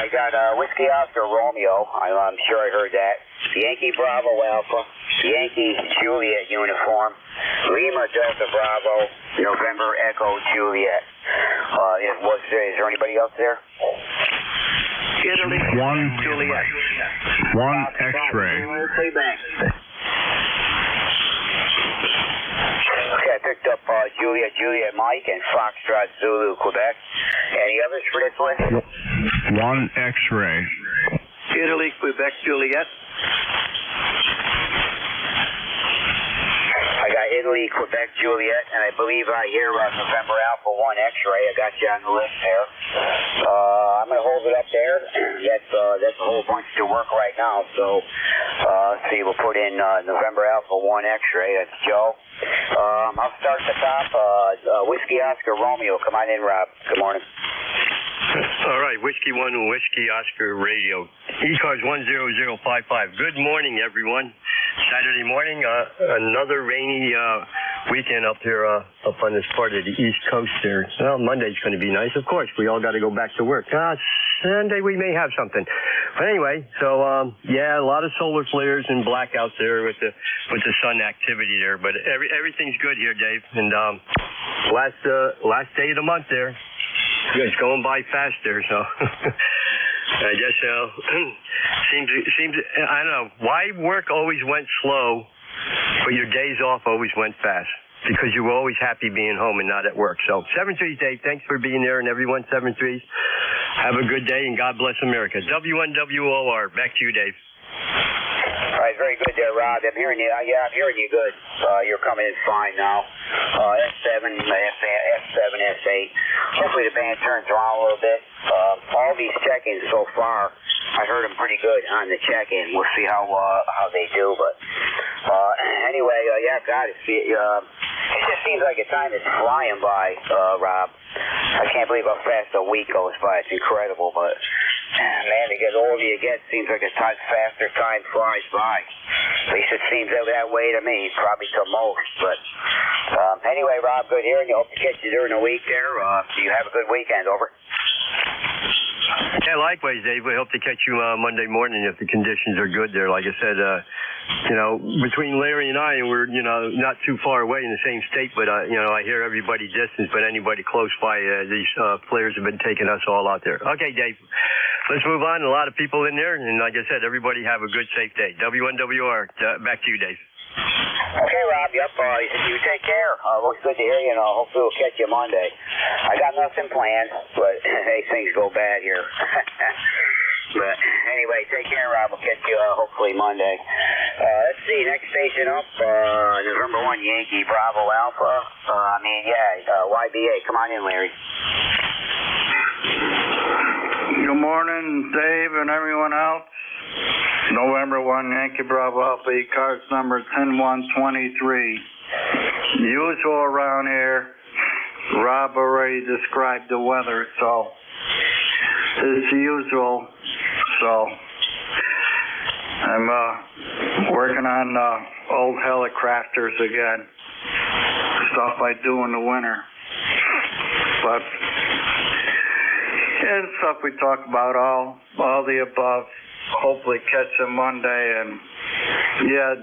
I got Whiskey Oscar Romeo. I'm sure I heard that. Yankee Bravo Alpha. Yankee Juliet uniform. Lima Delta Bravo. November Echo Juliet. Is there anybody else there? Italy, Juliet. One X-ray. Okay, I picked up Juliet Mike and Foxtrot Zulu Quebec. Any others for this list? One X-ray. Italy, Quebec, Juliet. I got Italy, Quebec, Juliet, and I believe I hear November Alpha 1 X-ray. I got you on the list there. I'm going to hold it up there. That's a whole bunch to work right now. So, let's see, we'll put in November Alpha 1 X-ray. That's Joe. I'll start at the top. Whiskey Oscar Romeo. Come on in, Rob. Good morning. All right, Whiskey 1, Whiskey Oscar Radio. ECARS 10055. Good morning, everyone. Saturday morning, another rainy weekend up here, up on this part of the East Coast there. Well, Monday's going to be nice, of course. We all got to go back to work. Sunday we may have something. But anyway, so yeah, a lot of solar flares and blackouts there with the sun activity there. But everything's good here, Dave. And last day of the month there. It's going by fast there, so I guess seems I don't know why work always went slow, but your days off always went fast because you were always happy being home and not at work. So 7-3, Dave, thanks for being there, and everyone 7-3. Have a good day and God bless America. WNWOR. Back to you, Dave. All right, very good there, Rob. I'm hearing you. Yeah, I'm hearing you good. You're coming in fine now. S7, S8. Hopefully the band turns around a little bit. All these check-ins so far, I heard them pretty good on the check-in. We'll see how they do. But anyway, yeah, God, it just seems like a time is flying by, Rob. I can't believe how fast a week goes by. It's incredible, but man, to get older you get, seems like a faster time flies by. At least it seems that way to me, probably to most. But anyway, Rob, good hearing you. Hope to catch you during the week there. So you have a good weekend. Over. Yeah, likewise, Dave. We hope to catch you Monday morning if the conditions are good there. Like I said, between Larry and I, we're, not too far away in the same state, but, I hear everybody distant, but anybody close by, these players have been taking us all out there. Okay, Dave, let's move on. A lot of people in there, and like I said, everybody have a good, safe day. WNWR, back to you, Dave. Okay, Rob, yep, you take care. Looks good to hear you, and hopefully we'll catch you Monday. I got nothing planned, but hey, things go bad here. But anyway, take care, Rob. We'll catch you hopefully Monday. Let's see, next station up, November 1 Yankee Bravo Alpha. YBA. Come on in, Larry. Good morning, Dave and everyone else. November 1 Yankee Bravo Alpha, ECARS number 10123. Usual around here. Rob already described the weather, so it's usual. So I'm working on old helicrafters again. Stuff I do in the winter. But and stuff we talk about, all the above. Hopefully catch them Monday, and yeah,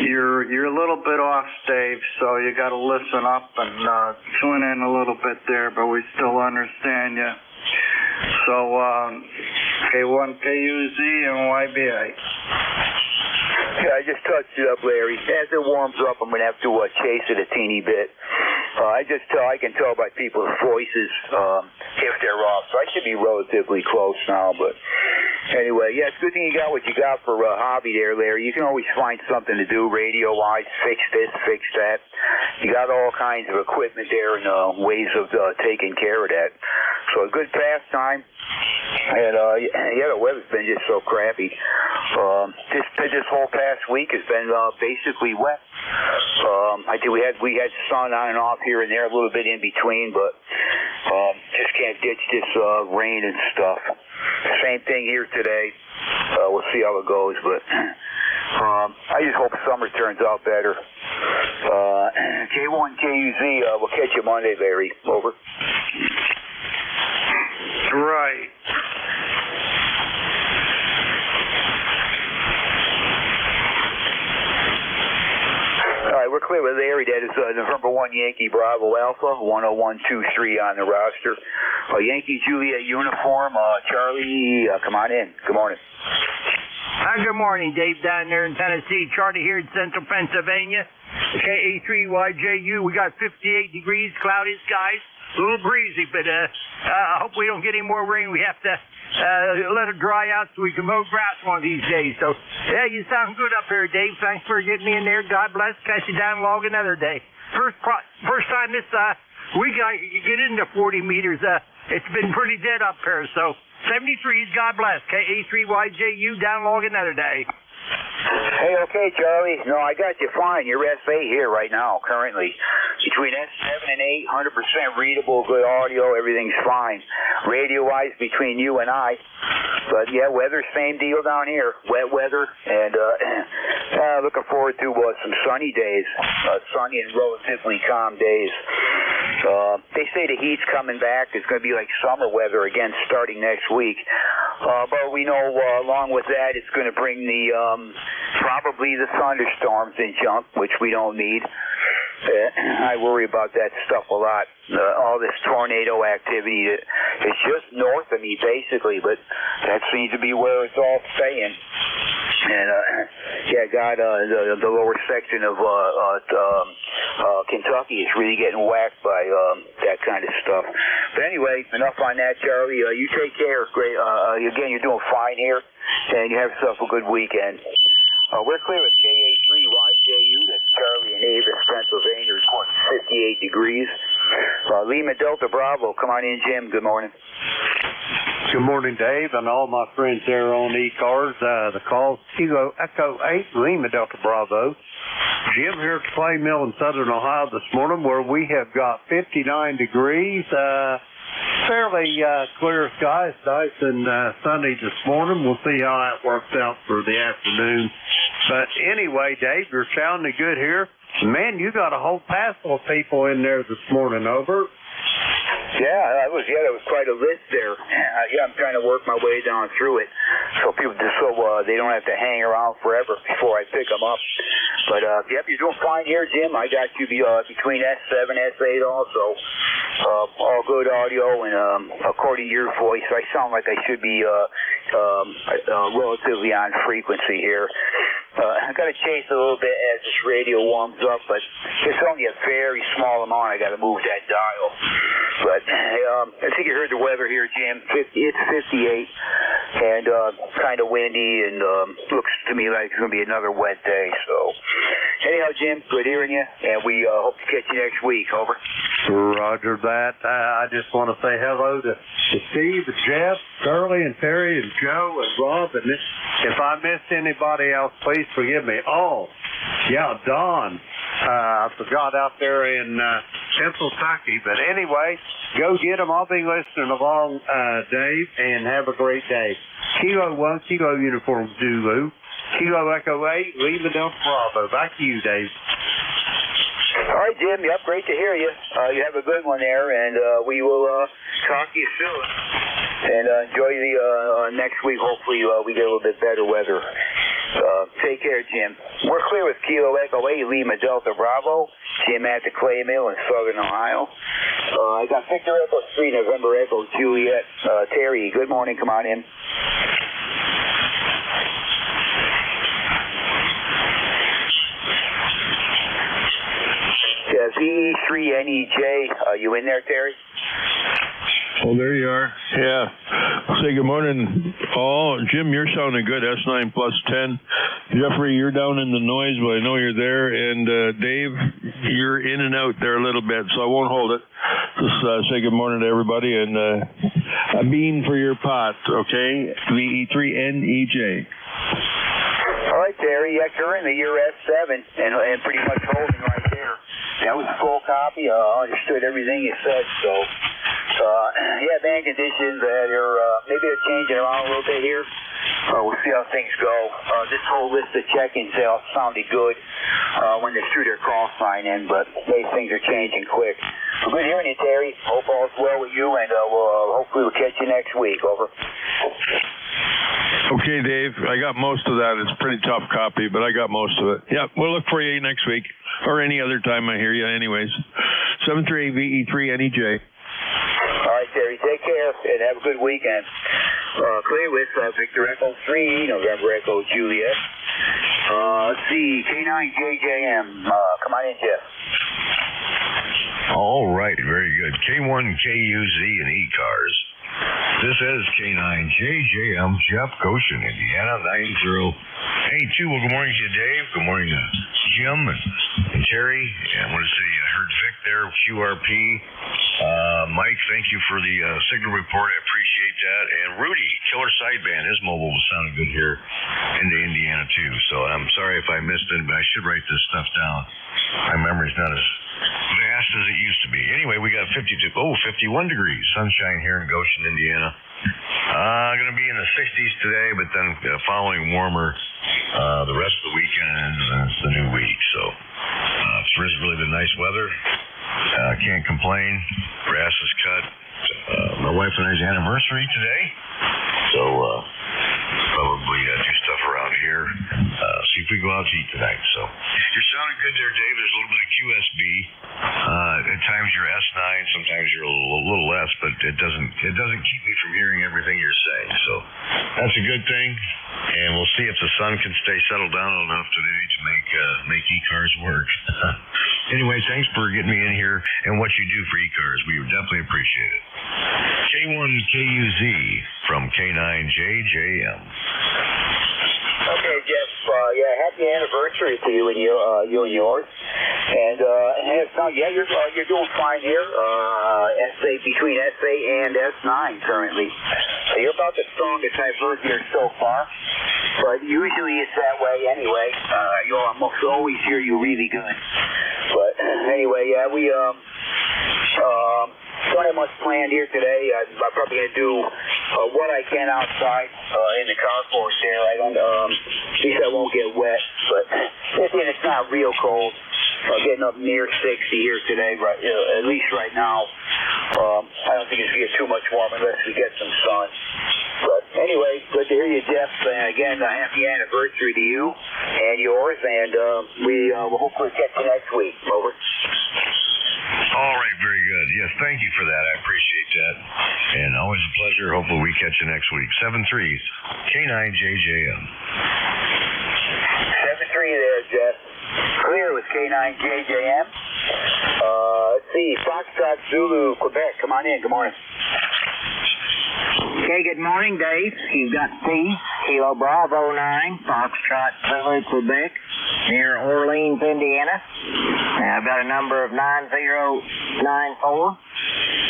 you're a little bit off, Dave, so you got to listen up and tune in a little bit there, but we still understand you. So K1 KUZ and YBA. Yeah, I just touched it up, Larry. As it warms up, I'm going to have to chase it a teeny bit. I can tell by people's voices if they're off, so I should be relatively close now. But anyway, yeah, it's a good thing you got what you got for a hobby there, Larry. You can always find something to do radio-wise, fix this, fix that. You got all kinds of equipment there and ways of taking care of that. So a good pastime. And yeah, the weather's been just so crappy. This whole past week has been basically wet. I think we had sun on and off here and there, a little bit in between, but just can't ditch this rain and stuff. Same thing here today. We'll see how it goes, but I just hope summer turns out better. K1 KUZ, we'll catch you Monday, Larry. Over. Right. Terry, that is November 1 Yankee Bravo Alpha, 10123 on the roster. Yankee Juliet uniform, Charlie, come on in. Good morning. Hi, good morning, Dave, down there in Tennessee. Charlie here in central Pennsylvania. KA3YJU, we got 58 degrees, cloudy skies, a little breezy, but I hope we don't get any more rain. We have to let it dry out so we can mow grass one of these days. So, yeah, you sound good up here, Dave. Thanks for getting me in there. God bless. Catch you down log another day. First time this week I could get into 40 meters. It's been pretty dead up here, so 73s, God bless. KA3YJU, down log another day. Hey, okay, Charlie. No, I got you fine. You're SA here right now, currently. Between S7 and 8, 100% readable, good audio, everything's fine. Radio-wise, between you and I. But, yeah, weather, same deal down here. Wet weather, and looking forward to some sunny days. Sunny and relatively calm days. They say the heat's coming back. It's going to be like summer weather again starting next week. But we know along with that it's going to bring the probably the thunderstorms and junk, which we don't need. I worry about that stuff a lot. All this tornado activity, it's just north of me basically, but that seems to be where it's all staying. And yeah, God, the lower section of Kentucky is really getting whacked by that kind of stuff. But anyway, enough on that, Charlie. You take care. Great. Again, you're doing fine here, and you have yourself a good weekend. We're clear with KA3YJU. That's Charlie in Avis, Pennsylvania, reporting 58 degrees. Lima Delta Bravo. Come on in, Jim. Good morning. Good morning, Dave, and all my friends there on ECARS. The call, Kilo Echo 8, Lima Delta Bravo. Jim here at the Clay Mill in Southern Ohio this morning, where we have got 59 degrees. Fairly clear skies, nice and sunny this morning. We'll see how that works out for the afternoon. But anyway, Dave, you're sounding good here. Man, you got a whole passel of people in there this morning, over. Yeah, that was quite a list there. Yeah, I'm trying to work my way down through it, so people they don't have to hang around forever before I pick them up. But yep, you're doing fine here, Jim. I got you between S7, S8 also. All good audio, and according to your voice, I sound like I should be relatively on frequency here. I got to chase a little bit as this radio warms up, but it's only a very small amount. I got to move that dial. But I think you heard the weather here, Jim. It's 58 and kind of windy, and looks to me like it's going to be another wet day. So anyhow, Jim, good hearing you, and we hope to catch you next week. Over. Roger that. I just want to say hello to Steve, Jeff, Shirley, and Terry, and Joe, and Rob. And if I missed anybody else, please forgive me. Oh, yeah, Don. I forgot out there in Kentucky. But anyway, go get them. I'll be listening along, Dave, and have a great day. Kilo 1, Kilo Uniform Zulu. Kilo Echo 8, Lima Delta Bravo. Back to you, Dave. All right, Jim. Yep, great to hear you. You have a good one there, and we will talk to you soon. And enjoy the next week. Hopefully, we get a little bit better weather. Take care, Jim. We're clear with Kilo Echo 8, Lima Delta Bravo. Jim at the Clay Mill in Southern Ohio. I got Victor Echo 3, November Echo Juliet. Terry, good morning. Come on in. VE3NEJ, you in there, Terry? Oh, there you are. Yeah. Say good morning, all. Jim, you're sounding good. S9 plus 10. Jeffrey, you're down in the noise, but I know you're there. And Dave, you're in and out there a little bit, so I won't hold it. Just say good morning to everybody, and a bean for your pot, okay? VE3NEJ. All right, Terry. Yeah, currently you're S7 and pretty much holding right there. That was a full copy. Understood everything you said. So, yeah, band conditions, maybe they're changing around a little bit here. We'll see how things go. This whole list of check-ins sounded good when they threw their call sign in, but things are changing quick. Well, good hearing you, Terry. Hope all's well with you, and hopefully we'll catch you next week. Over. Okay, Dave. I got most of that. It's a pretty tough copy, but I got most of it. Yeah, we'll look for you next week or any other time I hear you anyways. 73VE3NEJ. All right, Terry. Take care and have a good weekend. Clear with Victor Echo 3, November Echo Juliet. Let's see, K9JJM. Come on in, Jeff. All right, very good. K1KUZ and ECARS. This is K9JJM, Jeff Goshen, Indiana, 9082. Well, good morning to you, Dave. Good morning to Jim and Terry. And I want to say I heard Vic there, QRP. Mike, thank you for the signal report. I appreciate that. And Rudy, Killer Sideband, his mobile was sounding good here into Indiana, too. So I'm sorry if I missed it, but I should write this stuff down. My memory's not as vast as it used to be. Anyway, we got 51 degrees, sunshine here in Goshen, Indiana. Going to be in the 60s today, but then following warmer the rest of the weekend, and it's the new week. So it's really been nice weather. Can't complain. Grass is cut. My wife and I's anniversary today, so probably do stuff around here. See if we go out to eat tonight. So you're sounding good there, Dave. There's a little bit of QSB. At times you're S9, sometimes you're a little less, but it doesn't keep me from hearing everything you're saying. So that's a good thing. And we'll see if the sun can stay settled down enough today to make ECARS work. Anyway, thanks for getting me in here and what you do for ECARS. We would definitely appreciate it. K1KUZ from K9JJM. Okay, Jeff. Happy anniversary to you and yours. And you're doing fine here. SA between SA and S9 currently. So you're about the strongest I've heard here so far. But usually it's that way anyway. You'll almost always hear you really good. But anyway, we don't have much planned here today. I'm probably going to do what I can outside in the carport there. I don't, at least I won't get wet, but it's not real cold. Getting up near 60 here today, right, at least right now. I don't think it's going to get too much warmer unless we get some sun. But anyway, good to hear you, Jeff. And again, a happy anniversary to you and yours, and we will hopefully catch you next week. Over. All right, very good. Yes, thank you for that. I appreciate that. And always a pleasure. Hopefully we catch you next week. 7-3s, K9JJM. 7-3 there, Jeff. Clear with K9JJM. Let's see, Foxtrot Zulu, Quebec. Come on in. Good morning. Okay, good morning, Dave. You've got Steve, Kilo Bravo 9, Foxtrot Zulu, Quebec, near Orleans, Indiana. I've got a number of 9094.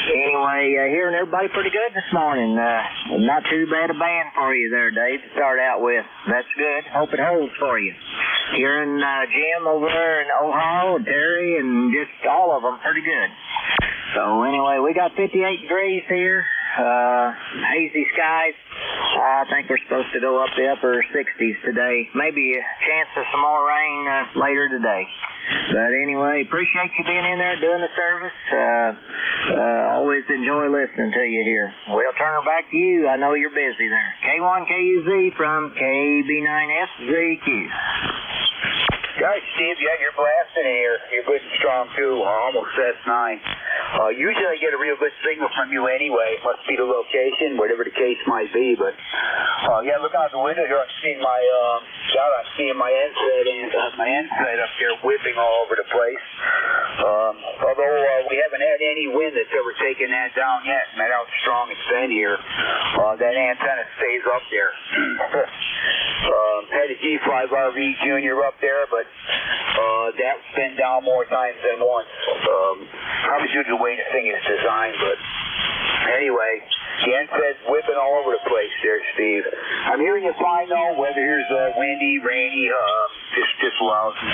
Anyway, hearing everybody pretty good this morning. Not too bad a band for you there, Dave, to start out with. That's good. Hope it holds for you. Hearing Jim over there in Ohio, Terry, and just all of them pretty good. So anyway, we got 58 degrees here. Hazy skies. I think we're supposed to go up the upper 60s today. Maybe a chance of some more rain later today. But anyway, appreciate you being in there doing the service. Always enjoy listening to you here. We'll turn it back to you. I know you're busy there. K1KUZ from KB9SZQ. Guys, Steve, you're blasting here. You're good and strong, too. Almost S9. Usually I get a real good signal from you anyway. Must be the location, whatever the case might be. But, looking out the window here, I'm seeing my NSAID up there whipping all over the place. Although we haven't had any wind that's ever taken that down yet. No matter how strong it's been here, that antenna stays up there. Had a G5RV Junior up there, but that's been down more times than once. Probably due to the way the thing is designed, but anyway, the NSAID's whipping all over the place there, Steve. I'm hearing you fine though. Weather here's windy, rainy, just lousy.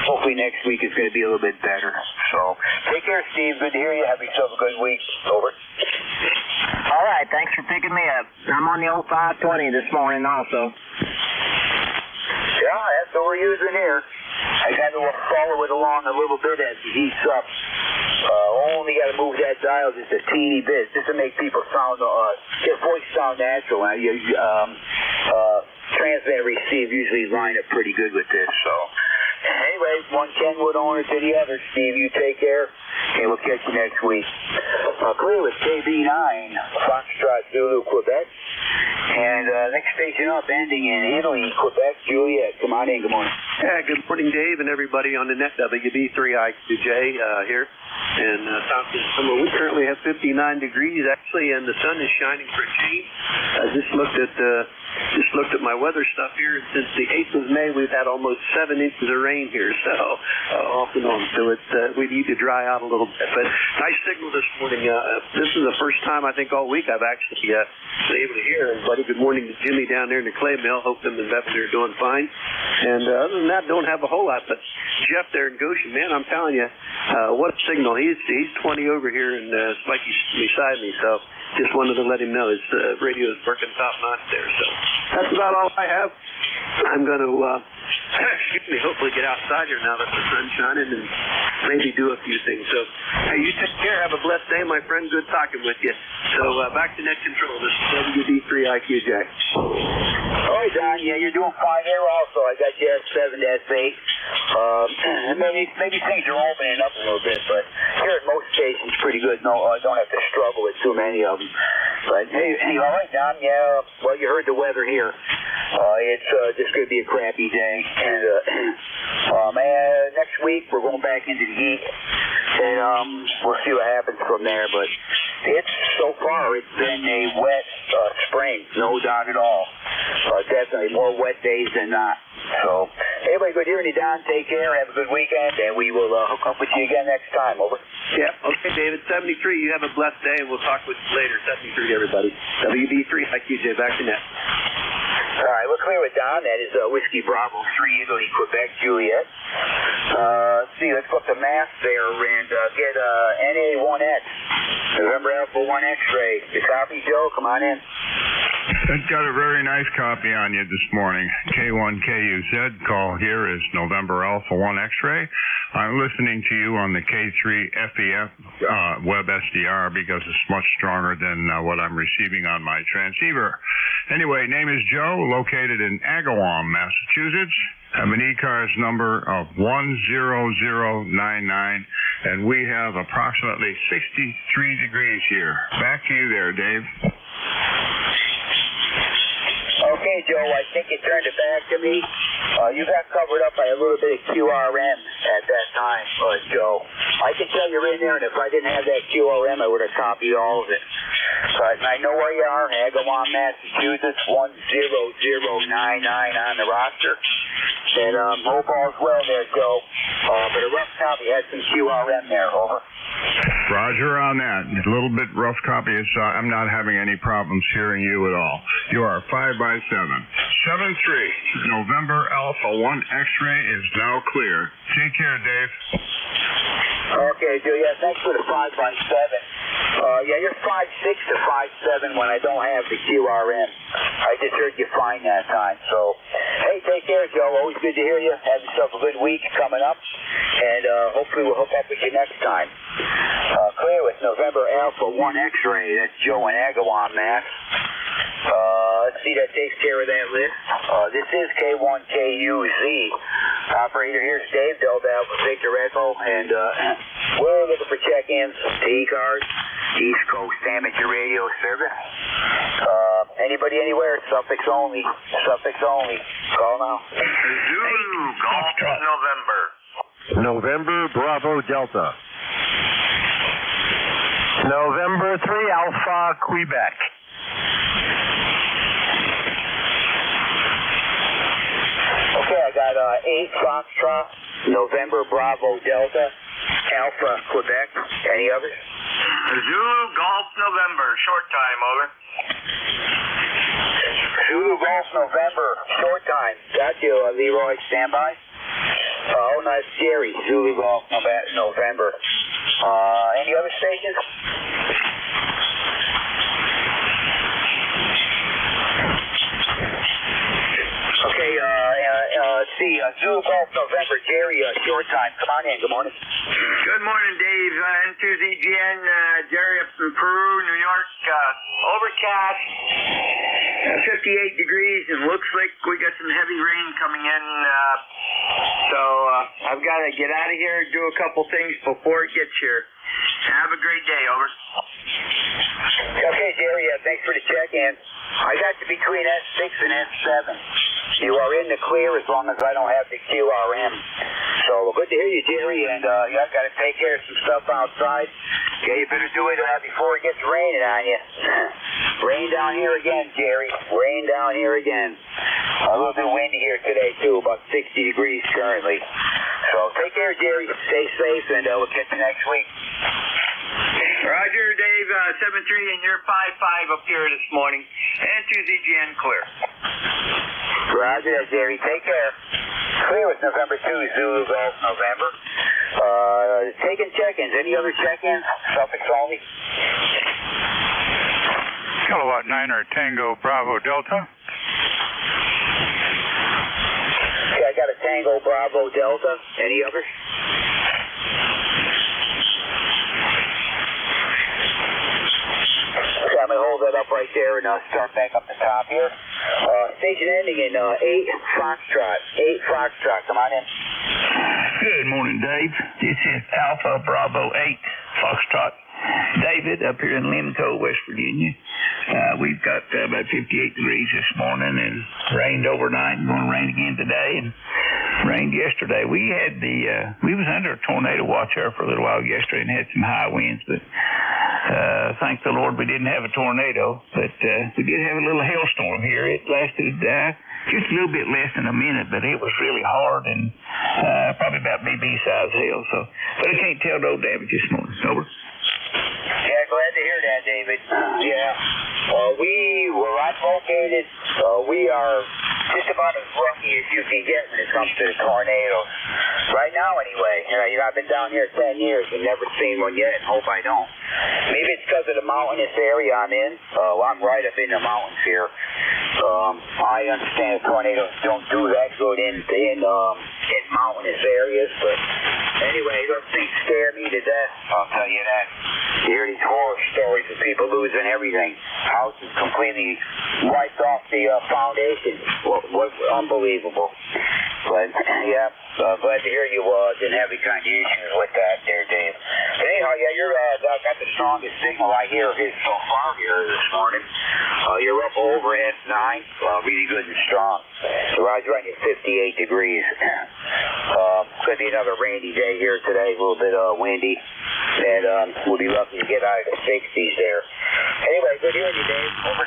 Hopefully next week is going to be a little bit better. So take care, Steve. Good to hear you. Have yourself a good week. Over. All right, thanks for picking me up. I'm on the old 520 this morning also. Yeah, that's what we're using here. I got to follow it along a little bit as it heats up. Only got to move that dial just a teeny bit, just to make people sound, their voice sound natural. transmit and receive usually line up pretty good with this. So anyway, one Kenwood owner to the other. Steve, you take care, and we'll catch you next week. Clear with KB9, Foxtrot, Zulu, Quebec. And next station up, ending in Italy, Quebec, Juliet. Come on in, good morning. Yeah, good morning, Dave, and everybody on the net. WB3IQJ here in Southeast Summer. We currently have 59 degrees, actually, and the sun is shining for a change. I just looked at my weather stuff here, and since the 8th of May, we've had almost 7 inches of rain here, so off and on. So we need to dry out a little bit. But nice signal this morning. This is the first time, I think, all week I've actually been able to hear everybody. Good morning to Jimmy down there in the clay mill. Hope them and Bethany are doing fine. And other than that, don't have a whole lot. But Jeff there in Goshen, man, I'm telling you, what a signal. He's 20 over here, and Spikey's beside me. So just wanted to let him know his radio is working top notch there. So that's about all I have. I'm going to, hopefully get outside here now that the sun's shining and maybe do a few things. So, hey, you take care. Have a blessed day, my friend. Good talking with you. So, back to net control. This is WD3IQJ. All right, Don. Yeah, you're doing fine here also. I got you S7 to S8. Maybe things are opening up a little bit, but here at most stations, pretty good. No, I don't have to struggle with too many of them. But, hey, all right, Don. Yeah, well, you heard the weather here. It's just going to be a crappy day. And next week we're going back into the heat, and we'll see what happens from there. But so far it's been a wet spring, no doubt at all. Definitely more wet days than not. So anyway, good hearing you, Don. Take care. Have a good weekend, and we will hook up with you again next time. Over. Yeah. Okay, David. 73. You have a blessed day, and we'll talk with you later. 73, everybody. WB3IQJ. Back to net. All right, we're clear with Don. That is Whiskey Bravo 3, Italy, Quebec, Juliet. Let's see, let's go up to Mass there and get NA1X, November Alpha 1 X-ray. You copy, Joe? Come on in. I've got a very nice copy on you this morning. K1KUZ, call here is November Alpha 1 X-ray. I'm listening to you on the K3FEF web SDR because it's much stronger than what I'm receiving on my transceiver. Anyway, name is Joe, located in Agawam, Massachusetts. Have an ECARS number of 10099, and we have approximately 63 degrees here. Back to you there, Dave. Okay, Joe, I think you turned it back to me. You got covered up by a little bit of QRM at that time, Joe. I can tell you're in there, and if I didn't have that QRM, I would have copied all of it. But I know where you are, Agawam, Massachusetts, 10099 on the roster. And hope all's well there, Joe. But a rough copy had some QRM there, over. Roger on that. A little bit rough copy. I'm not having any problems hearing you at all. You are 5 by 7. 7-3. November Alpha 1 X-ray is now clear. Take care, Dave. Okay, Joe. Yeah, thanks for the 5 by 7. Yeah, you're 5'6" to 5'7" when I don't have the QRM. I just heard you fine that time. So, hey, take care, Joe. Always good to hear you. Have yourself a good week coming up, and hopefully we'll hook up with you next time. Clear with November Alpha 1 X-ray. That's Joe in Agawam, Mass. Let's see, that takes care of that list. This is K1KUZ. Operator, here's Dave, Delta Alpha Victor Echo, and we're looking for check-ins to ECARS, East Coast Amateur Radio Service. Anybody anywhere, suffix only. Suffix only. Call now. Zulu, Golf November. November Bravo Delta. November 3 Alpha Quebec. Okay, I got 8 Foxtrot, November Bravo Delta, Alpha Quebec. Any others? Zulu Golf November, short time, over. Zulu Golf November, short time. Got you, Leroy, standby. Oh, nice, Jerry, Zulu Golf November. Any other stations? Okay, let's see, Zulu Golf November, Jerry, short time. Come on in, good morning. Good morning, Dave. N2ZGN, Jerry up from Peru, New York. Overcast. 58 degrees, and looks like we got some heavy rain coming in. So I've got to get out of here and do a couple things before it gets here. Have a great day. Over. Okay, Jerry. Thanks for the check-in. I got you between S6 and S7. You are in the clear as long as I don't have the QRM. So good to hear you, Jerry. And I've got to take care of some stuff outside. Okay, you better do it before it gets raining on you. Rain down here again, Jerry. Rain down here again. A little bit windy here today, too. About 60 degrees currently. So take care, Jerry. Stay safe, and we'll catch you next week. Roger, Dave. 7-3, and you're 5-5 up here this morning. And 2ZGN clear. Roger that, Jerry. Take care. Clear with November 2, Zulu Golf November. Taking check-ins. Any other check-ins? Suffix only. Kilowatt 9 Tango Bravo Delta. Okay, I got a Tango Bravo Delta. Any others? Okay, I'm going to hold that up right there and start back up the top here. Station ending in 8 Foxtrot. 8 Foxtrot. Come on in. Good morning, Dave. This is Alpha Bravo 8 Foxtrot. David up here in Lemco, West Virginia. We've got about 58 degrees this morning and rained overnight and going to rain again today and rained yesterday. We was under a tornado watch there for a little while yesterday and had some high winds, but thank the Lord we didn't have a tornado, but we did have a little hailstorm here. It lasted just a little bit less than a minute, but it was really hard and probably about BB-size hail. So, but I can't tell no damage this morning. Over. Yeah, glad to hear that, David. Where I'm located, we are just about as lucky as you can get when it comes to tornadoes. Right now, anyway. I've been down here 10 years and never seen one yet, and hope I don't. Maybe it's because of the mountainous area I'm in. I'm right up in the mountains here. I understand tornadoes don't do that good in mountainous areas, but anyway, those things scare me to death. I'll tell you that. You hear these horror stories of people losing everything. Houses completely wiped off the foundation. Was unbelievable. But yeah, glad to hear you didn't have any kind of issues with that there, Dave. But anyhow, you're got the strongest signal I hear so far here this morning. You're up over S9, really good and strong. So Roger on you 58 degrees. Could be another rainy day here today, a little bit windy, and we'll be lucky to get out of the 60s there. Anyway, good hearing you, Dave. Over.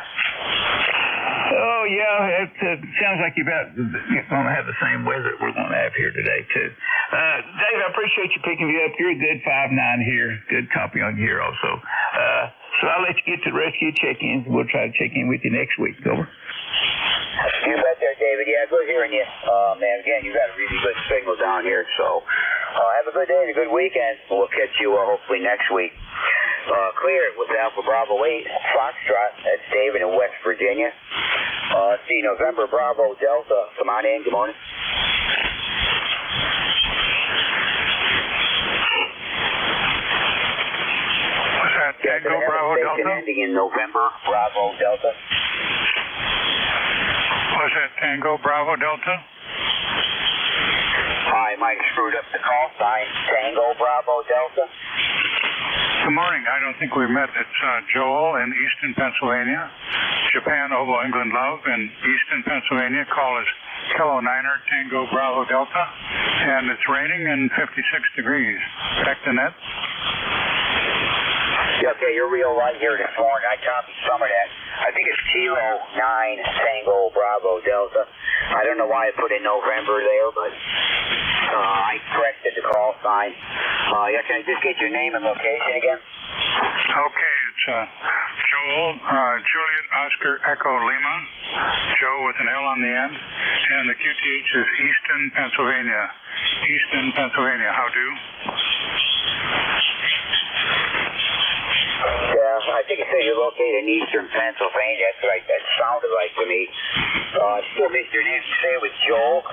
Oh, yeah, it sounds like you're going to have the same weather we're going to have here today, too. Dave, I appreciate you picking me up. You're a good 5'9" here. Good copy on you here also. So I'll let you get to the rest of your check-ins. We'll try to check in with you next week. Over. You bet there, David. Yeah, good hearing you. Man, again, you got a really good signal down here, so have a good day and a good weekend. We'll catch you hopefully next week. Clear with Alpha Bravo 8 Foxtrot. That's David in West Virginia. See November Bravo Delta. Come on in. Good morning. What's that? Tango Bravo Delta? Ending in November Bravo Delta. What's that? Tango Bravo Delta? I might have screwed up the call sign. Tango Bravo Delta. Good morning. I don't think we've met. It's Joel in Easton, Pennsylvania. Japan Oval England Love in Easton, Pennsylvania. Call is Kilo 9er Tango Bravo Delta. And it's raining and 56 degrees. Back to net. Yeah, okay, you're real right here this morning. I copied some of that. I think it's Kilo 9 Tango Bravo Delta. I don't know why I put in November there, but I corrected the call sign. Yeah, can I just get your name and location again? Okay, it's Joel, Juliet Oscar Echo Lima. Joe with an L on the end. And the QTH is Easton, Pennsylvania. Easton, Pennsylvania. How do? Yeah, I think it said you're located in Eastern Pennsylvania. That's right. That sounded like to me. Still missed your name. You say it was Joel,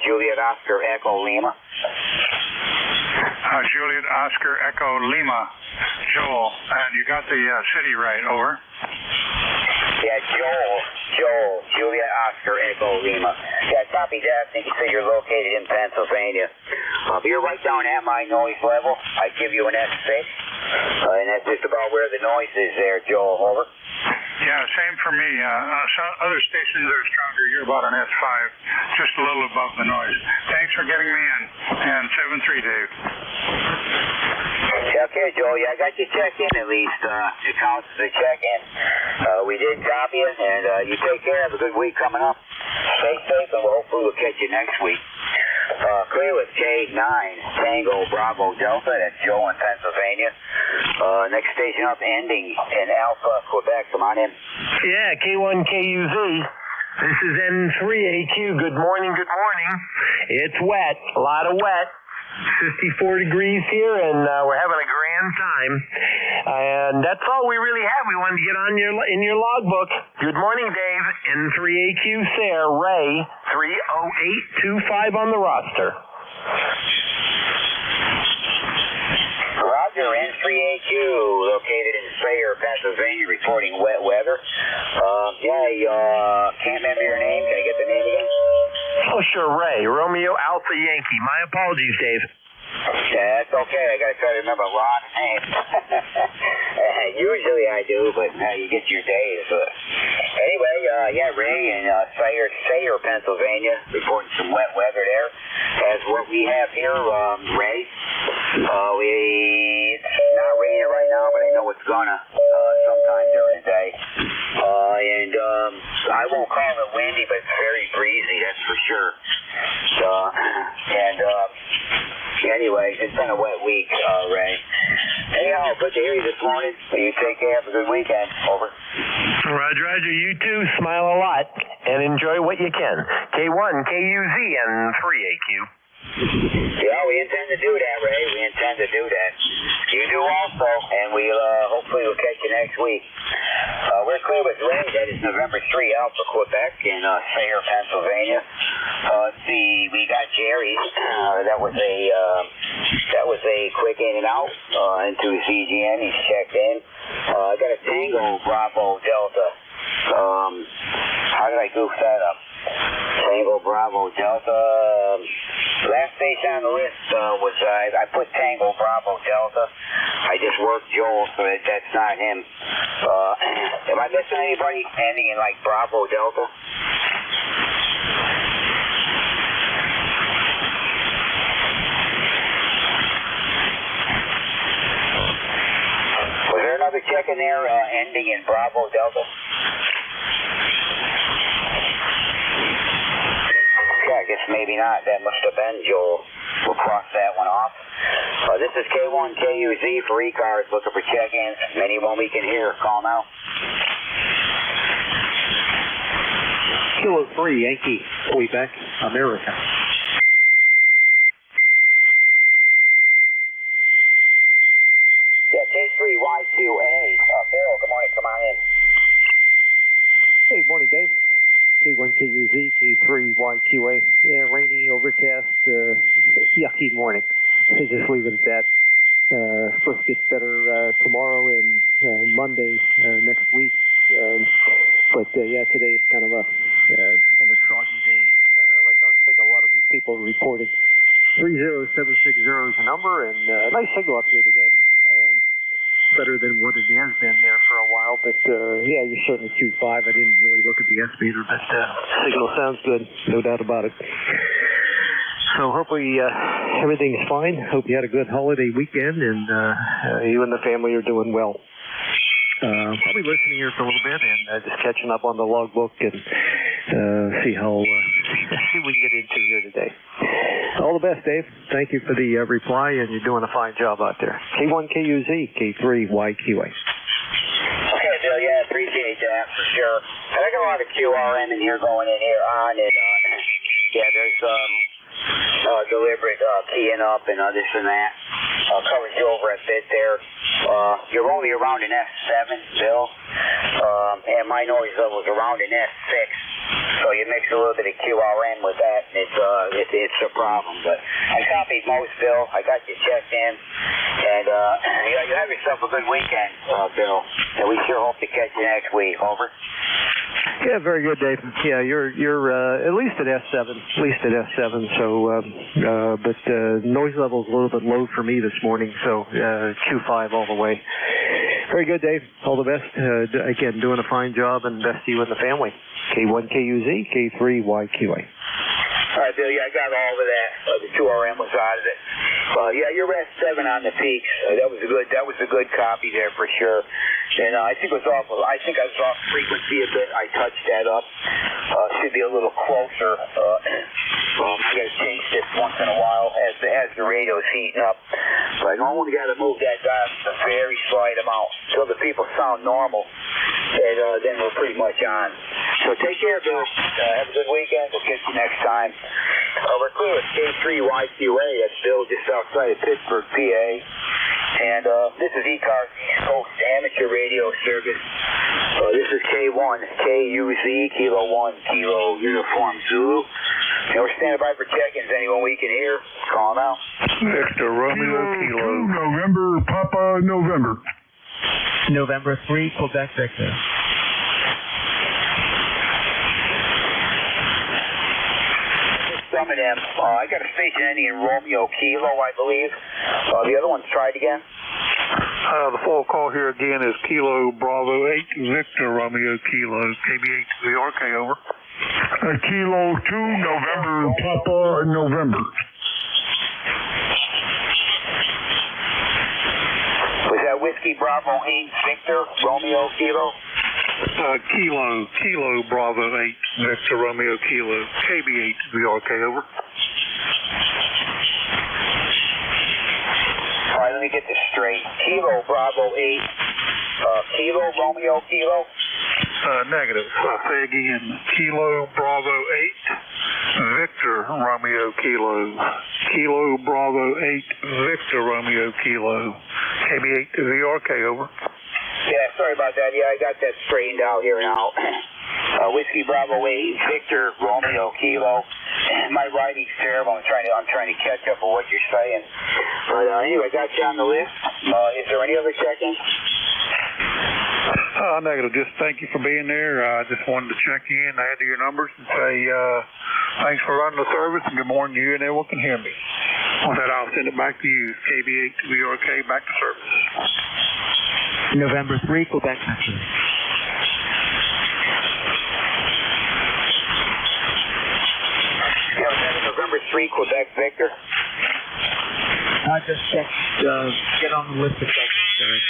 Juliet Oscar Echo Lima. Juliet Oscar Echo Lima, Joel. And you got the city right. Over. Yeah, Joel. Joel, Julia, Oscar, Echo, Lima. Yeah, copy that. I think you said you're located in Pennsylvania. You're right down at my noise level. I give you an S6, and that's just about where the noise is there, Joel. Over. Yeah, same for me. Some other stations are stronger. You're about an S5, just a little above the noise. Thanks for getting me in. And 7-3, Dave. Okay, Joel. Yeah, I got you checked in at least. It counts as a check-in. We did copy it, and you take care. Have a good week coming up. Stay safe, and hopefully we'll catch you next week. Clear with K9, Tango, Bravo, Delta. That's Joe in Pennsylvania. Next station up, ending in Alpha, Quebec. Come on in. Yeah, K1KUZ. This is N3AQ. Good morning, good morning. It's wet, a lot of wet. 54 degrees here, and we're having a grand time. And that's all we really have. We wanted to get on in your logbook. Good morning, Dave. N3AQ, Sayre, Ray, 30825 on the roster. Roger, N3AQ, located in Sayre, Pennsylvania, reporting wet weather. Can't remember your name. Can I get the name again? Oh, sure, Ray. Romeo Alpha Yankee. My apologies, Dave. Yeah, that's okay. I got to try to remember a lot of names. Usually I do, but you get your days. Anyway, Ray in Sayre, Pennsylvania, reporting some wet weather there. As what we have here, Ray, it's not raining right now, but I know it's gonna sometime during the day. I won't call it windy, but it's very breezy, that's for sure. Anyway, it's been a wet week, Ray. Anyhow, good to hear you this morning. You take care. Have a good weekend. Over. Roger, Roger. You too. Smile a lot and enjoy what you can. K1, KUZ, and 3AQ. Yeah, we intend to do that, Ray. We intend to do that. You do also, and hopefully we'll catch you next week. We're clear with Ray. That is November 3, Alpha, Quebec, in Sayre, Pennsylvania. Let's see, we got Jerry. That was a quick in and out into CGN. He's checked in. I got a Tango, Bravo, Delta. How did I goof that up? Tango, Bravo, Delta. Last station on the list was I put Tango, Bravo, Delta. I just worked Joel, so that's not him. Am I missing anybody ending in like Bravo, Delta? Was there another check in there ending in Bravo, Delta? I guess maybe not. That must have been Joel. We'll cross that one off. This is K1KUZ for ECARS, looking for check-ins. Anyone we can hear, call now. Kilo 3, Yankee, Quebec, America. Yeah, K3YQA. Bill, good morning. Come on in. Hey, morning, Dave. K1KUZ, K3YQA. Yeah, rainy, overcast, yucky morning. Just leave it at that. Supposed to get better tomorrow and Monday next week. Today is kind of a soggy day. Like I think a lot of people reported. 30760 is the number, and nice signal up here today. Better than what it has been there for a while, but you're certainly 2.5. I didn't really look at the S-meter, but signal sounds good, no doubt about it. So hopefully everything is fine. Hope you had a good holiday weekend, and you and the family are doing well. I'll be listening here for a little bit and just catching up on the logbook and see what we can get into here today. All the best, Dave. Thank you for the reply, and you're doing a fine job out there. K1KUZ, K3YQA. Okay, Bill, yeah, appreciate that for sure. And I got a lot of QRM in here going in here on, and there's deliberate keying up and this and that. Covers you over a bit there. You're only around an S7, Bill, and my noise level is around an S6. So you mix a little bit of QRM with that, and it's a problem. But I copied most, Bill. I got you checked in, and you have yourself a good weekend, Bill. And we sure hope to catch you next week. Over. Yeah, very good, Dave. Yeah, you're at least at S7, So, but noise level is a little bit low for me this morning, so Q5 all the way. Very good, Dave. All the best. Again, doing a fine job, and best to you and the family. K1KUZ, K3YQA. All right, Bill. Yeah, I got all of that. The 2RM was out of it. Yeah, you're at 7 on the peaks. That was a good copy there for sure. And I think it was off. I think I was off frequency a bit. I touched that up. Should be a little closer. I got to change this once in a while as the radio's heating up. So I only got to move that dial a very slight amount until the people sound normal, and then we're pretty much on. So take care, Bill. Have a good weekend. We'll catch you next time. We're clear with K3YQA. That's Bill just outside of Pittsburgh, PA. And this is ECARS East Coast Amateur Radio Service. This is K1, KUZ, Kilo 1, Kilo Uniform Zulu. And we're standing by for check-ins. Anyone we can hear, call them out. Victor Romeo Kilo. November, Papa November. November 3, Quebec Victor. Some of them. I got a station ending in Romeo Kilo, I believe. The other one's tried again. The full call here again is Kilo Bravo 8, Victor Romeo Kilo, KB8 VRK, over. Kilo 2, November, Papa November. Was that Whiskey Bravo 8, Victor Romeo Kilo? Kilo Bravo 8, Victor Romeo Kilo, KB8 VRK, over. All right, let me get this straight. Kilo Bravo 8, Kilo Romeo Kilo? Negative. I'll say again. Kilo Bravo 8, Victor Romeo Kilo. Kilo Bravo 8, Victor Romeo Kilo. KB8 VRK, over. Yeah, sorry about that. Yeah, I got that straightened out here now. Whiskey Bravo 8, Victor Romeo Kilo. My writing's terrible. I'm trying to catch up with what you're saying. But anyway, I got you on the list. Is there any other check-ins? Negative. Just thank you for being there. I just wanted to check in, add to your numbers, and say thanks for running the service, and good morning to you and everyone can hear me. With that, I'll send it back to you. KB8 VRK, back to service. November 3, Quebec Victor. Yeah, November 3, Quebec Victor. I just checked. Get on the list of check-ins.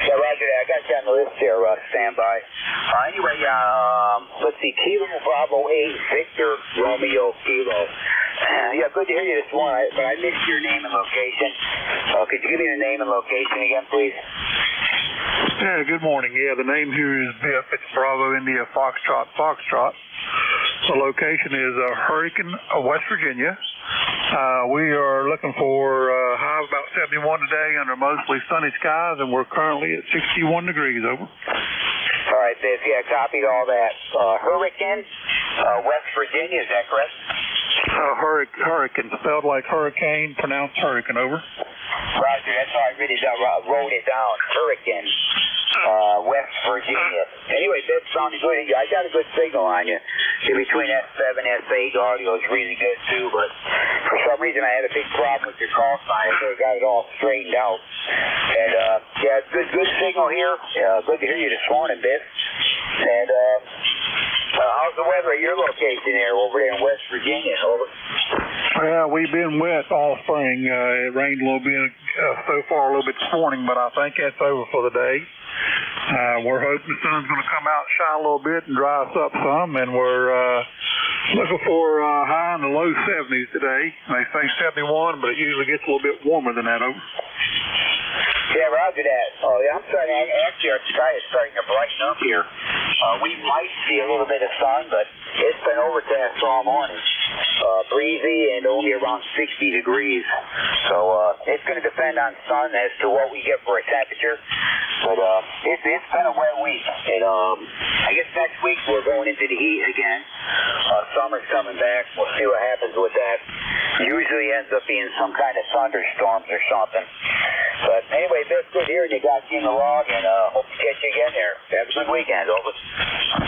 Yeah, roger that. I got you on the list there. Stand by. Anyway, let's see. Kilo Bravo 8, Victor Romeo Kilo. Yeah, good to hear you this morning, but I missed your name and location. Could you give me the name and location again, please? Yeah, good morning. Yeah, the name here is Biff. It's Bravo India Foxtrot. The location is Hurricane, West Virginia. We are looking for high of about 71 today under mostly sunny skies, and we're currently at 61 degrees, over. All right, Biff. Yeah, copied all that. Hurricane, West Virginia, is that correct? Hurricane, spelled like hurricane, pronounced hurricane, over. Roger, that's how I wrote it down. Hurricane, West Virginia. Anyway, that sounded good. I got a good signal on you. Between S7 and S8, audio is really good too, but for some reason I had a big problem with your call sign, so I got it all straightened out. And yeah, good signal here. Good to hear you this morning, Biff. And how's the weather at your location there over there in West Virginia? Over. Yeah, we've been wet all spring. It rained a little bit so far, a little bit this morning, but I think that's over for the day. We're hoping the sun's going to come out and shine a little bit and dry us up some, and we're looking for high in the low 70s today. They say 71, but it usually gets a little bit warmer than that, over. Yeah, roger that. Yeah, I'm starting to brighten up here. We might see a little bit of sun, but it's been overcast all morning. Breezy and only around 60 degrees. So it's going to depend on sun as to what we get for a temperature. But it's been a wet week. And I guess next week we're going into the heat again. Summer's coming back. We'll see what happens with that. Usually ends up being some kind of thunderstorms or something. But anyway, best good hearing you got you in the log, and hope to catch you again there. Have a good weekend. Over.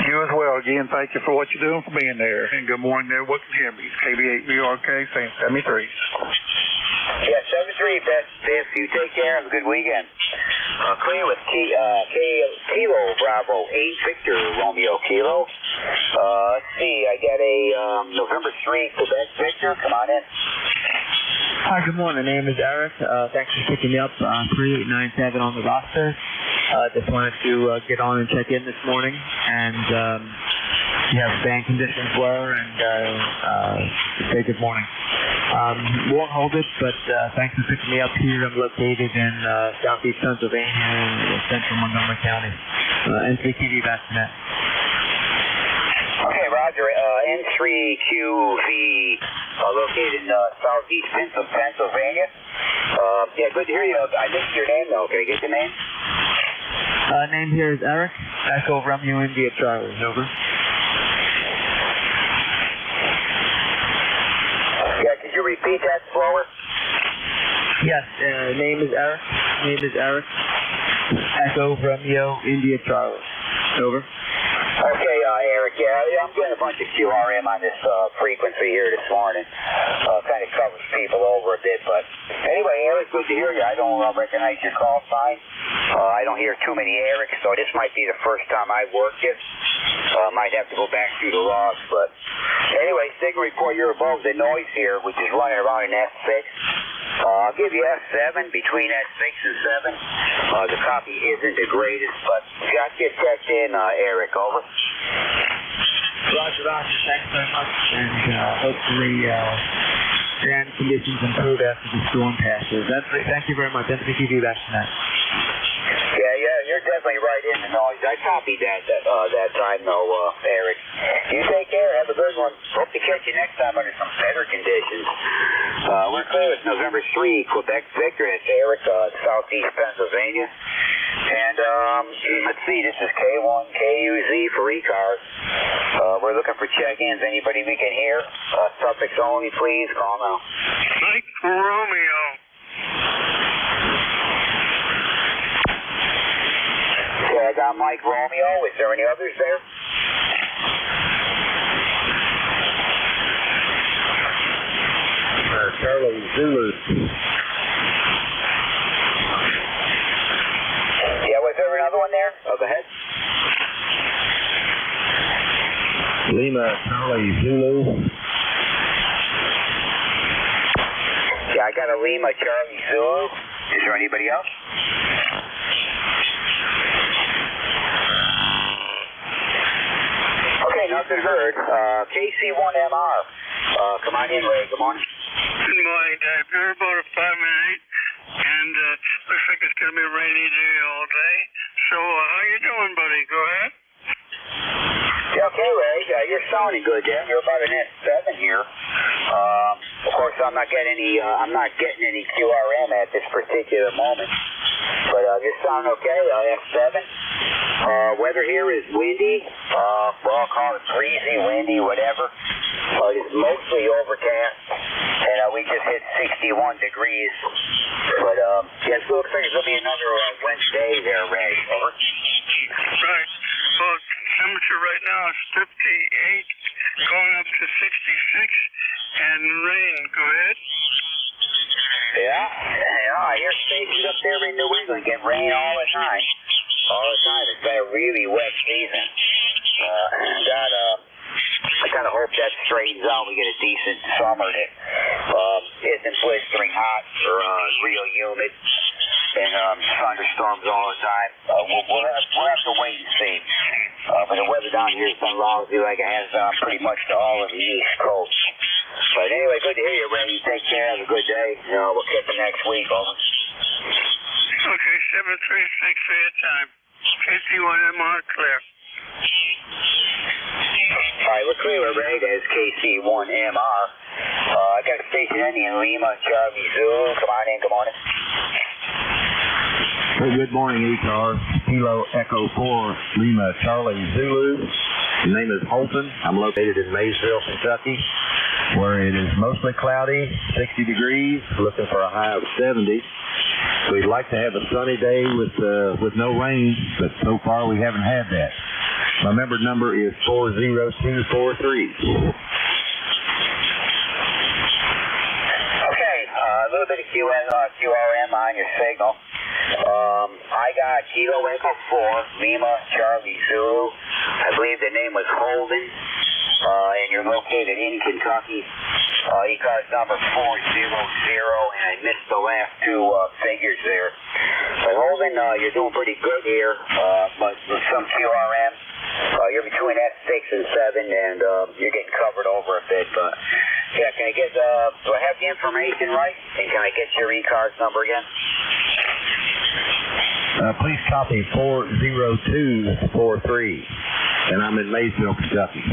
You as well. Again, thank you for what you're doing for being there. And good morning there. What can hear me? KB8VRK, saying 73. Yeah, 73, best Biff. You take care. Have a good weekend. Clear with Kilo Bravo 8 Victor Romeo Kilo. Let's see, I got a November 3 Quebec Victor. Come on in. Hi, good morning. My name is Eric. Thanks for picking me up. 3897 on the roster. Just wanted to get on and check in this morning and see how the band conditions were and say good morning. Won't hold it, but thanks for picking me up here. I'm located in southeast Pennsylvania in central Montgomery County. N3TV Bassinet. Okay, Roger. N3QV located in southeast Pennsylvania. Yeah, good to hear you. I missed your name, though. Can I get the name? Name here is Eric. Echo Romeo India Charlie. Over. Yeah, could you repeat that slower? Yes, name is Eric. Echo Romeo India Charlie. Over. Okay, Eric. Yeah, I'm getting a bunch of QRM on this frequency here this morning. Kind of covers people over a bit, but anyway, Eric, good to hear you. I don't recognize your call sign. I don't hear too many Erics, so this might be the first time I've worked it. Might have to go back through the logs, but anyway, signal report, you're above the noise here, which is running around an S6. I'll give you S7 between S6 and 7. The copy isn't the greatest, but got to get checked in, Eric. Over. Roger. Thanks very much, and hopefully band conditions improve after the storm passes. Thank you very much. N3TV Bassinet. Yeah, you're definitely right in the noise. I copied that time, though, Eric. You take care. Have a good one. Hope to catch you next time under some better conditions. We're clear with November 3, Quebec Victor. It's Eric, southeast Pennsylvania. And let's see, this is K1KUZ for ECARS. We're looking for check-ins. Anybody we can hear? Suffix only, please. Call now. Mike Romeo. Okay, I got Mike Romeo. Is there any others there? Charlie Zulu. Yeah, was there another one there? Oh, go ahead. Lima Charlie Zulu. Yeah, I got a Lima Charlie Zulu. Is there anybody else? Okay, nothing heard. KC1MR. Come on in, Ray. Good morning. Good morning, Dave. You're about a 5 minute, and looks like it's going to be a rainy day all day. So, how you doing, buddy? Go ahead. Yeah, okay, Ray. You're sounding good there. You're about an S7 here. Of course, I'm not getting any QRM at this particular moment. But you're sounding okay. S7. Weather here is windy. Well, I'll call it breezy, windy, whatever. It's mostly overcast. And we just hit 61 degrees. But yes, it looks like it's going to be another wet day there, Ray. Over. Right. Well, temperature right now is 58, going up to 66, and rain. Go ahead. Yeah, I hear stations up there in New England get rain all the time. It's been a really wet season. I kind of hope that straightens out. We get a decent summer that isn't blistering hot or real humid and thunderstorms all the time. We'll have to wait and see. But the weather down here has been lousy like it has pretty much to all of the East Coast. But anyway, good to hear you, Ray. You take care. Have a good day. We'll catch you next week. Over. Okay, 736 for your time. KC1MR clear. All right, we're clear, Ray. That's KC1MR. I got a station ending in Lima, Charlie Zulu. Come on in. Good morning. Well, good morning, ECARS. Kilo Echo 4, Lima Charlie Zulu. The name is Holton. I'm located in Maysville, Kentucky, where it is mostly cloudy, 60 degrees, looking for a high of 70. We'd like to have a sunny day with no rain, but so far we haven't had that. My member number is 40243. Okay, a little bit of QRM on your signal. I got Kilo Echo 4, Lima, Charlie, Zulu. I believe the name was Holden, and you're located in Kentucky. ECARS number 400, and I missed the last two figures there. But Holden, you're doing pretty good here, but with some QRM. You're between S6 and 7, and you're getting covered over a bit. But yeah, can I get? Do I have the information right? And can I get your ECARS number again? Please copy 40243, and I'm in Maysville, Kentucky.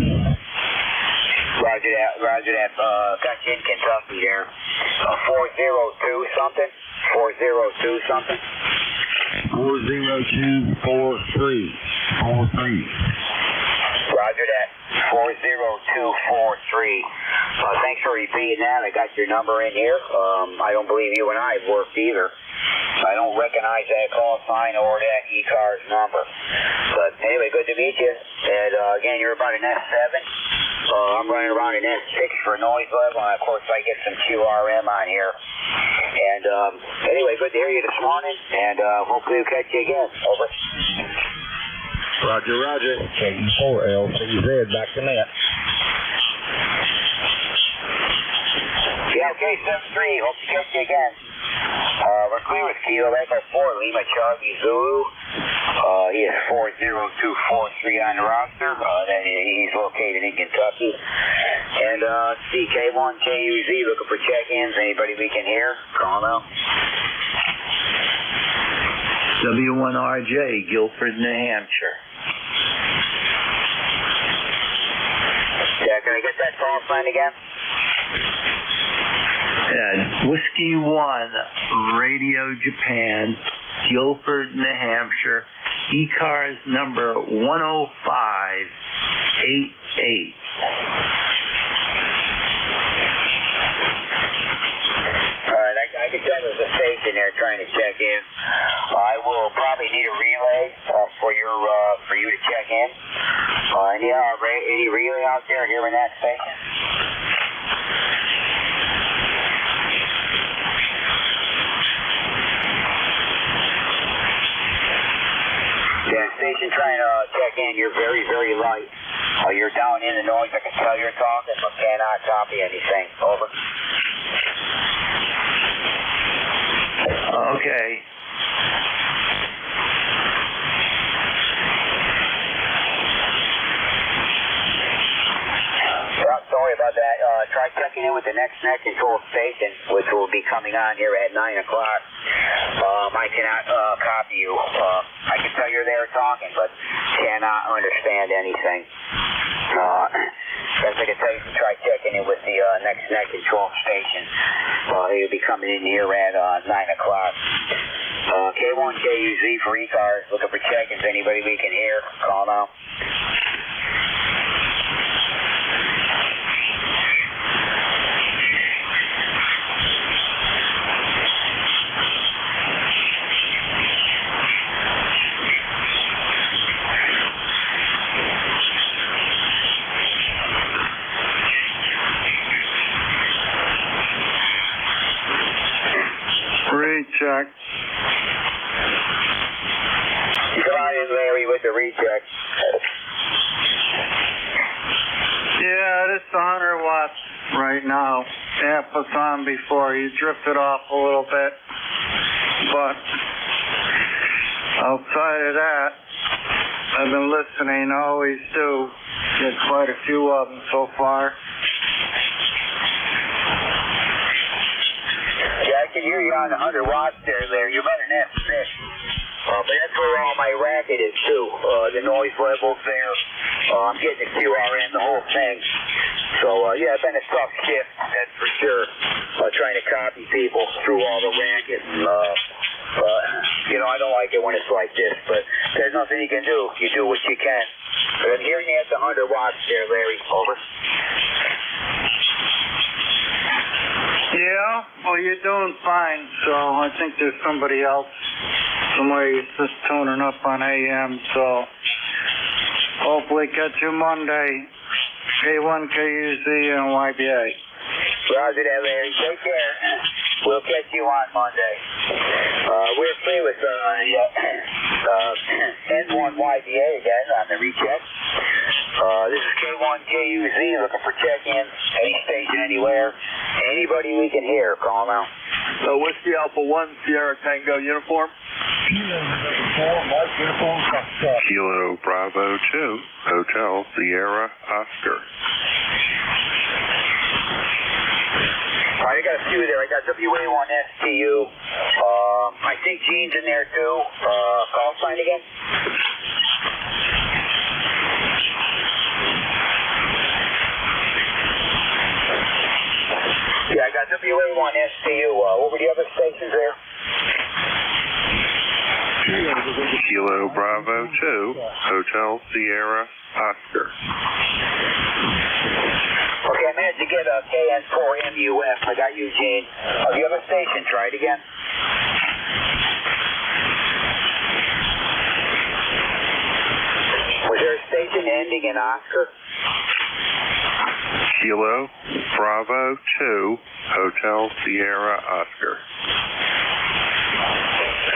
Roger that. Got you in Kentucky there. 402 something. 402 something. 40243. 43. Roger that. 40243. Thanks for repeating that. I got your number in here. I don't believe you and I have worked either. I don't recognize that call sign or that ECARS number. But anyway, good to meet you. And again, you're about an S7. I'm running around an S6 for noise level, and of course I get some QRM on here. And anyway, good to hear you this morning, and hopefully we'll catch you again. Over. Roger. K4LCZ, back to net. Yeah, okay, 7-3. Hope to catch you again. We're clear with Kilo Echo 4, Lima, Charlie, Zulu. He is 40243 on the roster. Then he's located in Kentucky. And CK1KUZ looking for check-ins. Anybody we can hear? Call now. W1RJ, Guilford, New Hampshire. Yeah, can I get that call sign again? Whiskey 1, Radio Japan, Guilford, New Hampshire, ECARS number 10588. Alright, I can tell there's a station there trying to check in. I will probably need a relay for you to check in. Any relay out there here in that station? Yeah, station trying to check in. You're very, very light. You're down in the noise. I can tell you're talking, but cannot copy anything. Over. Okay. Sorry about that. Try checking in with the next net control station, which will be coming on here at 9 o'clock. I cannot copy you. I can tell you're there talking, but cannot understand anything. Best I can tell you to try checking in with the next net control station. He'll be coming in here at 9 o'clock. K1KUZ for ECARS, looking for check-ins. Anybody we can hear? Call now. Recheck. Come on in, Larry, with the recheck. Yeah, it's 100 watts right now. Amp was on before. You drifted off a little bit. But outside of that, I've been listening. I always do. Get quite a few of them so far. Yeah, I can hear you on 100 watts there, Larry. You're about an S6. But that's where all my racket is, too. The noise levels there. I'm getting the QRM, the whole thing. So, yeah, it's been a tough shift, that's for sure. Trying to copy people through all the racket. And, I don't like it when it's like this, but there's nothing you can do. You do what you can. But I'm hearing you at the 100 watts there, Larry. Over. Yeah, well, you're doing fine. So I think there's somebody else, somebody just tuning up on AM. So hopefully catch you Monday. K1, KUZ, and YBA. Roger that, Larry. Take care. We'll catch you on Monday. We're free with N1YBA again on the recheck. This is K1KUZ looking for check-ins, any station, anywhere. Anybody we can hear, call now. Whiskey Alpha 1, Sierra Tango uniform. Kilo Bravo 2, Hotel Sierra Oscar. All right, I got a few there. I got WA1STU. I think Gene's in there too. Call sign again. Yeah, I got WA1STU. What were the other stations there? Kilo Bravo 2, Hotel Sierra Oscar. Okay, I managed to get a KN4MUF. I got Eugene. The other station, try it again. Was there a station ending in Oscar? Kilo Bravo 2, Hotel Sierra Oscar.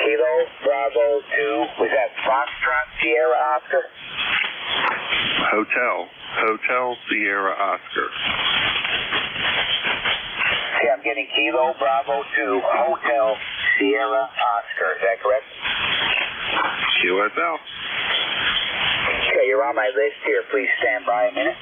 Kilo Bravo 2, was that Foxtrot Sierra Oscar? Hotel Sierra Oscar. Okay, I'm getting Kilo Bravo 2, Hotel Sierra Oscar. Is that correct? QSL. Okay, you're on my list here. Please stand by a minute.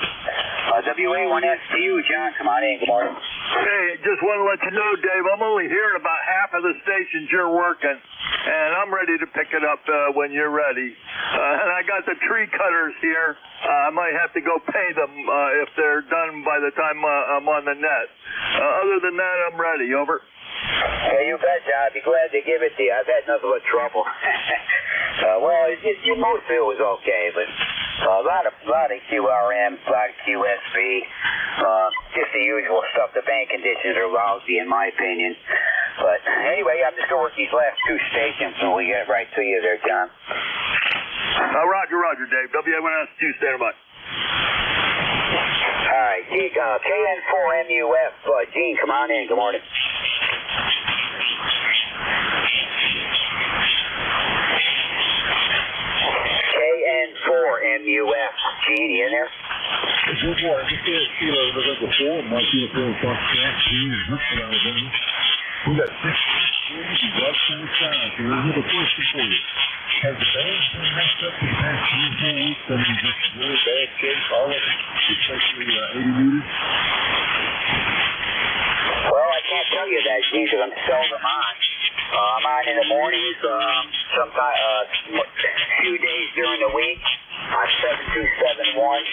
WA1STU, John, come on in. Good morning. Hey, just want to let you know, Dave, I'm only hearing about half of the stations you're working, and I'm ready to pick it up when you're ready. And I got the tree cutters here. I might have to go pay them if they're done by the time I'm on the net. Other than that, I'm ready. Over. Yeah, you betcha. I'd be glad to give it to you. I've had nothing but trouble. Most of it was okay, but a lot of QRM, a lot of QSB, just the usual stuff. The bank conditions are lousy, in my opinion. But anyway, I'm just going to work these last two stations and we get right to you there, John. Roger, Dave. WA1STU, stand by. All right, KN4MUF. Gene, come on in. Good morning. KN4MUF. Gene, you in there? Good morning. This is Kilo November 4, Mike Uniform Foxtrot, Gene in Huntsville, Alabama. We got 6 degrees and rough sunshine, so we have a question for you. Has the band been messed up in the past 3 or 4 weeks? I mean, just really bad shape, all of it, especially 80 meters? Well, I can't tell you that, Gene, because I'm seldom on. I'm on in the mornings, sometimes a few days during the week on 7271.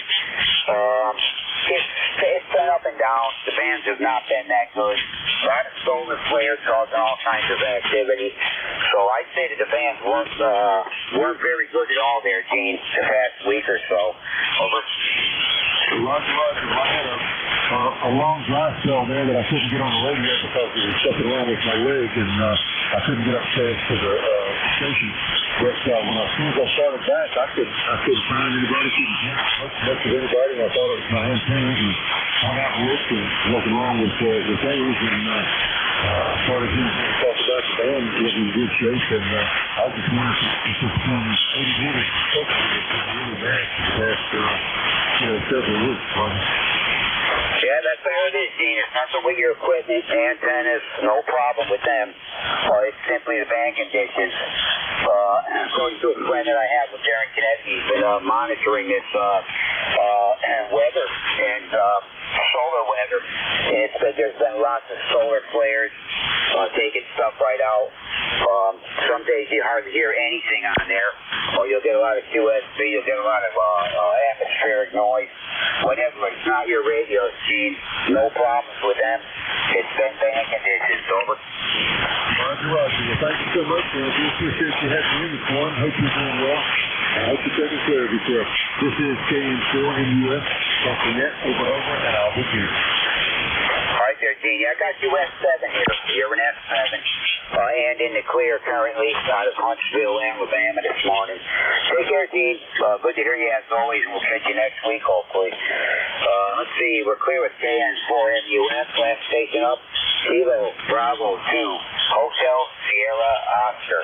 It's been up and down. The bands have not been that good. A lot of solar flares causing all kinds of activity. So I'd say that the bands weren't very good at all there, Gene, the past week or so. Over. Roger. I had a long dry spell there that I couldn't get on the radio because there was something wrong with my leg, and I couldn't get upstairs to the station. But as soon as I started back, I couldn't find anybody, couldn't hear much of anybody. I thought it was my antennas, and hung out and looked, and nothing wrong with those, and started hearing talk about the band getting in good shape, and I just wanted to just come 80 meters and hopefully it's been really bad for the past several weeks. Yeah, that's all it is, Gene. It's nothing with your equipment, antennas, no problem with them. It's simply the band conditions. According to a friend that I have with Darren Kinetti, he's been monitoring this weather and solar weather. And it's been, there's been lots of solar flares, taking stuff right out. Some days you hardly hear anything on there, or you'll get a lot of QSB, you'll get a lot of atmospheric noise. Whatever, it's not your radio, Gene. No problems with them. It's been band conditions. Over. Roger. Well, thank you so much. I appreciate you having me in this morning. Hope you're doing well. I hope you're taking care of yourself. This is KN4MUF. Talk to net over, and I'll be here. All right there, Carotene. Yeah, I got you S7 here. You're an S7. And in the clear currently out of Huntsville, Alabama this morning. Take care, Dean. Good to hear you as always, and we'll catch you next week, hopefully. Let's see, we're clear with KN4MUF, last station up. Kilo Bravo 2, Hotel Sierra Oscar.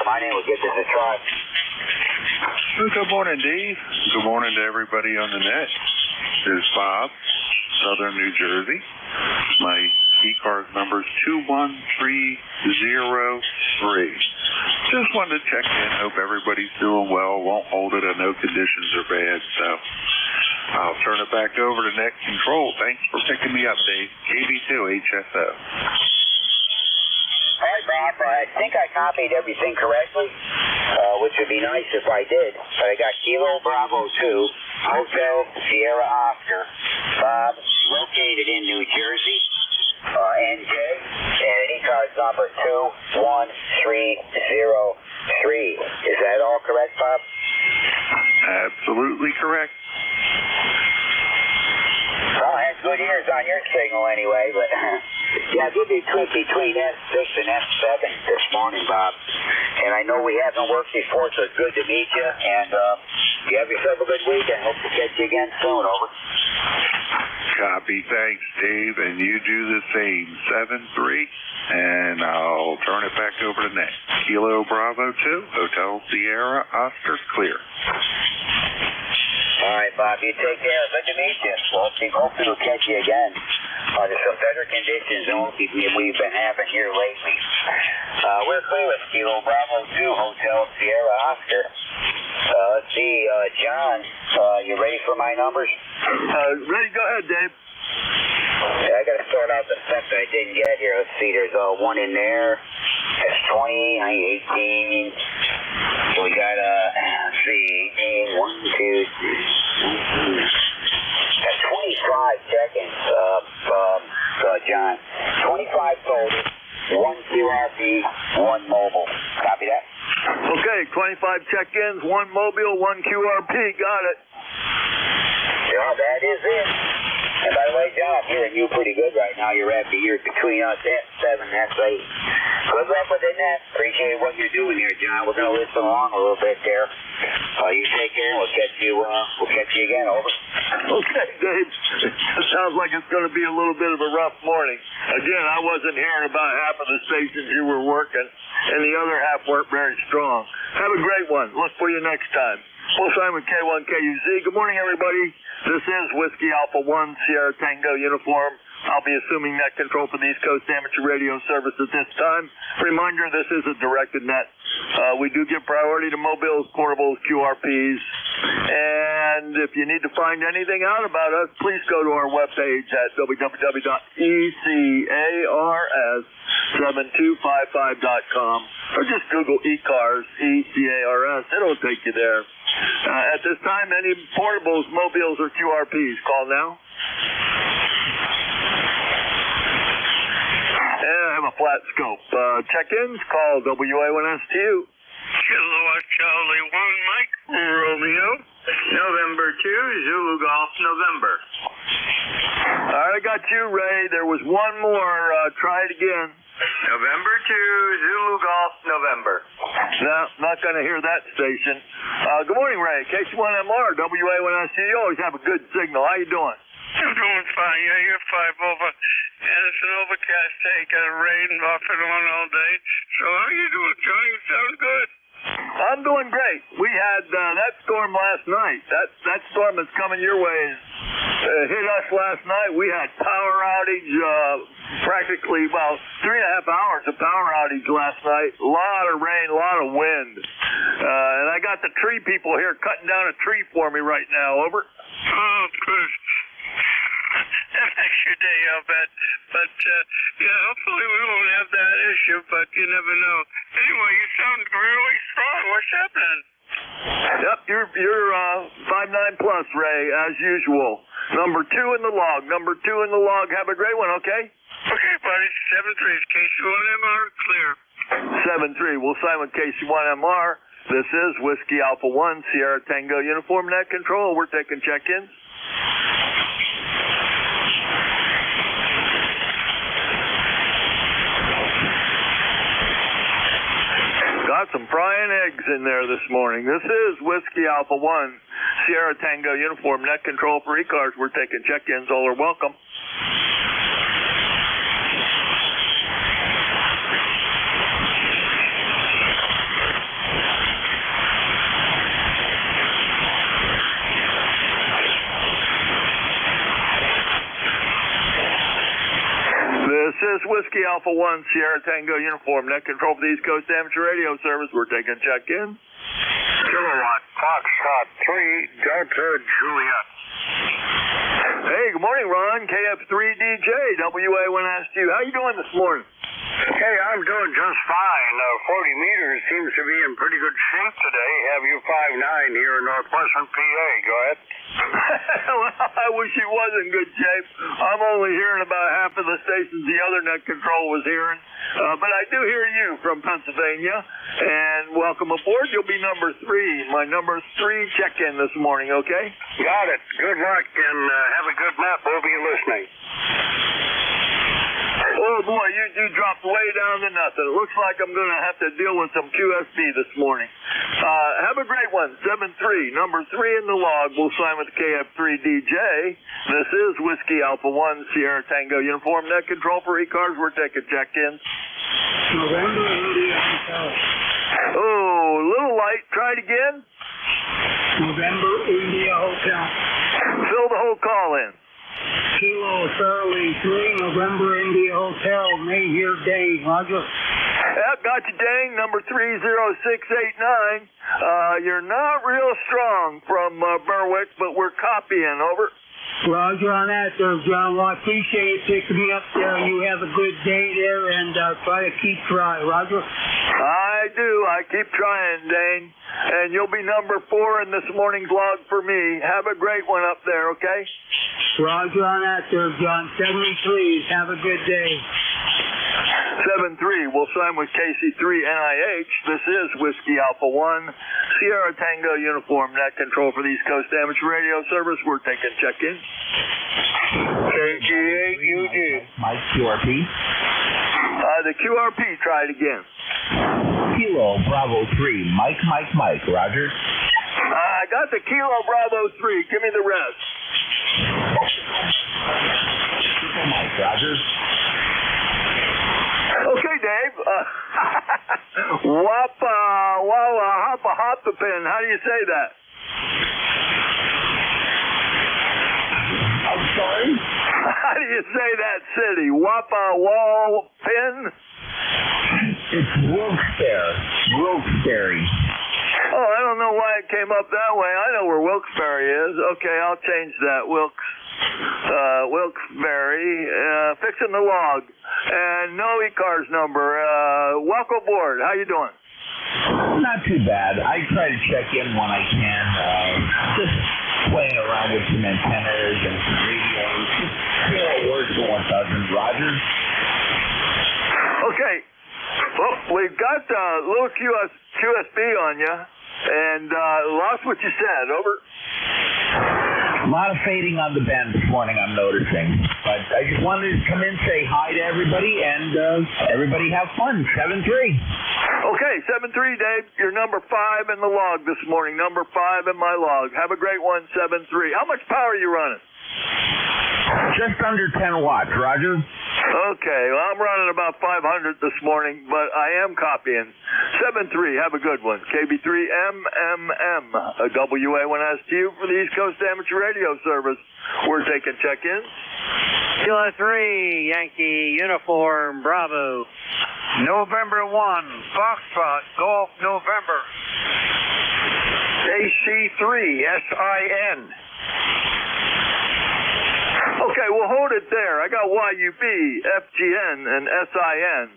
Come on in, we'll give this a try. Good morning, Dave. Good morning to everybody on the net. This is Bob, Southern New Jersey. My ECARS number is 21303. Just wanted to check in. Hope everybody's doing well. Won't hold it. I know conditions are bad, so I'll turn it back over to Net Control. Thanks for picking me up, Dave. KB2 HSO. All right, Bob, I think I copied everything correctly, which would be nice if I did. But I got Kilo Bravo 2, Hotel Sierra Oscar, Bob, located in New Jersey, NJ, and ECARS number 21303. Is that all correct, Bob? Absolutely correct. Well, I had good ears on your signal anyway, but yeah, give me a tweet between S6 and S7 this morning, Bob. And I know we haven't worked before, so it's good to meet you. And you have yourself a good weekend. Hope to catch you again soon. Over. Copy. Thanks, Dave. And you do the same. 7-3. And I'll turn it back over to Net. Kilo Bravo 2, Hotel Sierra Oscar, clear. All right, Bob, you take care. Good to meet you. Hopefully we'll catch you again. There's some better conditions than what we've been having here lately. We're clear with Kilo Bravo 2, Hotel Sierra Oscar. Let's see, John, you ready for my numbers? Ready? Go ahead, Dave. Yeah, I got to sort out the stuff that I didn't get here. Let's see, there's one in there. That's 20, 18. So we got, let's see, 18, 1, 2, 3. That's 25 check-ins, John. 25 total, 1 QRP, 1 mobile. Copy that? Okay, 25 check-ins, 1 mobile, 1 QRP. Got it. Yeah, that is it. And by the way, John, I'm hearing you pretty good right now. You're between us, S7, S8. Good luck with the net. Appreciate what you're doing here, John. We're going to listen along a little bit there. You take care, and we'll catch you again. Over. Okay, Dave. It sounds like it's going to be a little bit of a rough morning. Again, I wasn't hearing about half of the stations you were working, and the other half weren't very strong. Have a great one. Look for you next time. Well, Simon K1KUZ. Good morning, everybody. This is Whiskey Alpha 1 Sierra Tango uniform. I'll be assuming net control for the East Coast Amateur Radio Service at this time. Reminder, this is a directed net. We do give priority to mobiles, portables, QRPs. And if you need to find anything out about us, please go to our webpage at www.ECARS7255.com or just Google ECARS, ECARS. It'll take you there. At this time, any portables, mobiles, or QRPs, call now. And I have a flat scope. Check-ins, call WA1STU. Kilowatt Charlie 1, Mike Romeo, November 2, Zulu Golf, November. All right, I got you, Ray. There was one more. Try it again. November 2, Zulu Golf, November. No, not going to hear that station. Good morning, Ray. KC1MR, WA1STU. You always have a good signal. How you doing? I'm doing fine. Yeah, you're 5 over. And it's an overcast day. Got a rain off and on all day. So how you doing, John? You sound good. I'm doing great. We had that storm last night. That storm that's coming your way hit us last night. We had power outage, practically, 3.5 hours of power outage last night. A lot of rain, a lot of wind. And I got the tree people here cutting down a tree for me right now. Over. Oh, good. That makes your day, I'll bet. But, yeah, hopefully we won't have that issue, but you never know. Anyway, you sound really strong. What's happening? Yep, you're 5'9 plus, Ray, as usual. Number 2 in the log. Number 2 in the log. Have a great one, okay? Okay, buddy. 7-3. KC1MR, clear. 7-3. We'll sign with KC1MR. This is Whiskey Alpha 1, Sierra Tango Uniform Net Control. We're taking check-ins. in there this morning. This is Whiskey Alpha 1, Sierra Tango Uniform, net control for ECARS. We're taking check-ins. All are welcome. This is Whiskey Alpha 1, Sierra Tango Uniform, net control for the East Coast Amateur Radio Service. We're taking check-in. Kilowatt, Foxtrot 3, Delta Juliet. Hey, good morning, Ron. KF3DJ, WA1 asked you. How you doing this morning? Hey, I'm doing just fine. 40 meters seems to be in pretty good shape today. Have you 5'9" here in northwestern PA. Go ahead. Well, I wish he was in good shape. I'm only hearing about half of the stations the other net control was hearing. But I do hear you from Pennsylvania. And welcome aboard. You'll be number 3. My number 3 check-in this morning, okay? Got it. Good luck and have a good nap. We'll be listening. Oh boy, you dropped way down to nothing. It looks like I'm going to have to deal with some QSB this morning. Have a great one. 7-3, number 3 in the log. We'll sign with KF3DJ. This is Whiskey Alpha 1, Sierra Tango Uniform, net control for ECARS. We're taking check-in. November India Hotel. Oh, a little light. Try it again. November India Hotel. Fill the whole call in. Kilo Charlie 3, November India Hotel, May here, Dane. Roger. Yep, got you, Dane. Number 30689. You're not real strong from Berwick, but we're copying. Over. Roger on that, there, John. Well, I appreciate you picking me up there. You have a good day there, and try to keep trying. Roger. I do. I keep trying, Dane. And you'll be number 4 in this morning's log for me. Have a great one up there, okay? Roger on that, there, John. 73. Have a good day. 7-3. We'll sign with KC3NIH. This is Whiskey Alpha 1, Sierra Tango Uniform, net control for the East Coast Amateur Radio Service. We're taking check-in. KG8UG. Mike QRP. The QRP, try it again. Kilo Bravo 3, Mike. Roger. I got the Kilo Bravo 3. Give me the rest. Mike, Roger. Okay, Dave. Wappa, wawa, hoppa, hoppapin. How do you say that? I'm sorry? How do you say that city? Wappa, wall, pin? It's Wilkes-Barre. Oh, I don't know why it came up that way. I know where Wilkes-Barre is. Okay, I'll change that. Wilkes-Barre. Fixing the log. And no ECARS number. Welcome aboard. How you doing? Not too bad. I try to check in when I can. Just playing around with some antennas and some radios. Just see how it works for 1,000. Roger. Okay. Well, we've got a little QSB on you, and lost what you said. Over. A lot of fading on the bend this morning, I'm noticing. But I just wanted to come in, say hi to everybody, and everybody have fun. 7-3. Okay, 7-3, Dave. You're number 5 in the log this morning. Number 5 in my log. Have a great one, 7-3. How much power are you running? Just under 10 watts, Roger. Okay, well, I'm running about 500 this morning, but I am copying. 7-3, have a good one. KB3MMM, a WA1STU for the East Coast Amateur Radio Service. We're taking check-ins. Kilo 3, Yankee Uniform, Bravo. November 1, Foxtrot, Golf, November. AC3, SIN. Okay, we'll hold it there. I got YUB, FGN, and SIN.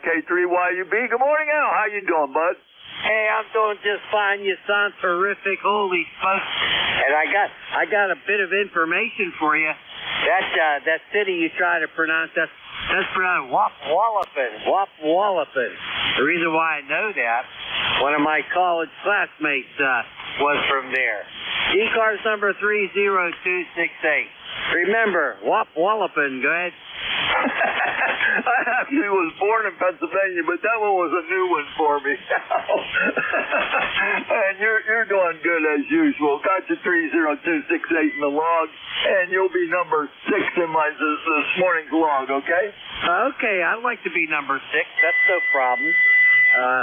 K3YUB. Good morning, Al. How you doing, bud? Hey, I'm doing just fine. You sound terrific. Holy smokes. And I got a bit of information for you. That city you try to pronounce, that's pronounced Wapwallopin. The reason why I know that, one of my college classmates was from there. ECARS number 30268. Remember, Wapwallopin. Go ahead. I actually was born in Pennsylvania, but that one was a new one for me. And you're doing good as usual. Got you 30268 in the log, and you'll be number 6 in this morning's log, okay? Okay, I'd like to be number 6. That's no problem.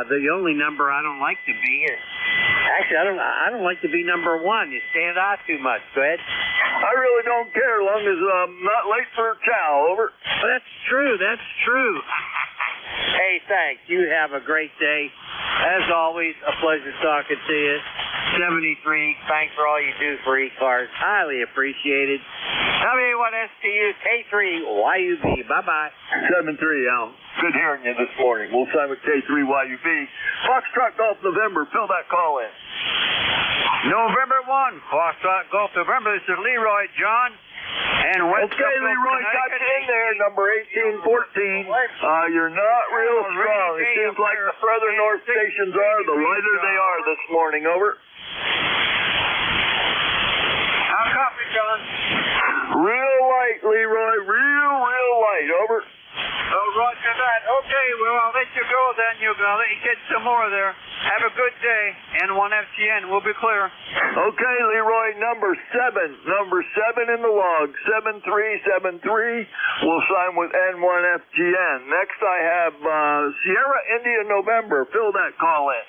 The only number I don't like to be is... Actually, I don't like to be number 1. You stand out too much. Go ahead. I really don't care as long as I'm not late for chow. Over. That's true. That's true. Hey, thanks. You have a great day. As always, a pleasure talking to you. 73, thanks for all you do for ECARS. Highly appreciated. W1STU K3YUB. Bye-bye. 73, Al. Good hearing you this morning. We'll sign with K3YUB. Foxtrot Golf November. Fill that call in. November 1, Foxtrot Golf November. This is Leroy, John. And okay, Leroy, got you in there, number 1814. You're not real strong. It seems like the further north stations are, the lighter they are this morning. Over. I'll copy, John. Real light, Leroy. Real light. Over. Oh, roger that. Okay, well, I'll let you go then. I'll let you get some more there. Have a good day. N1FGN, we'll be clear. Okay, Leroy, number 7. Number 7 in the log. 7373. We'll sign with N1FGN. Next I have Sierra India November. Fill that call in.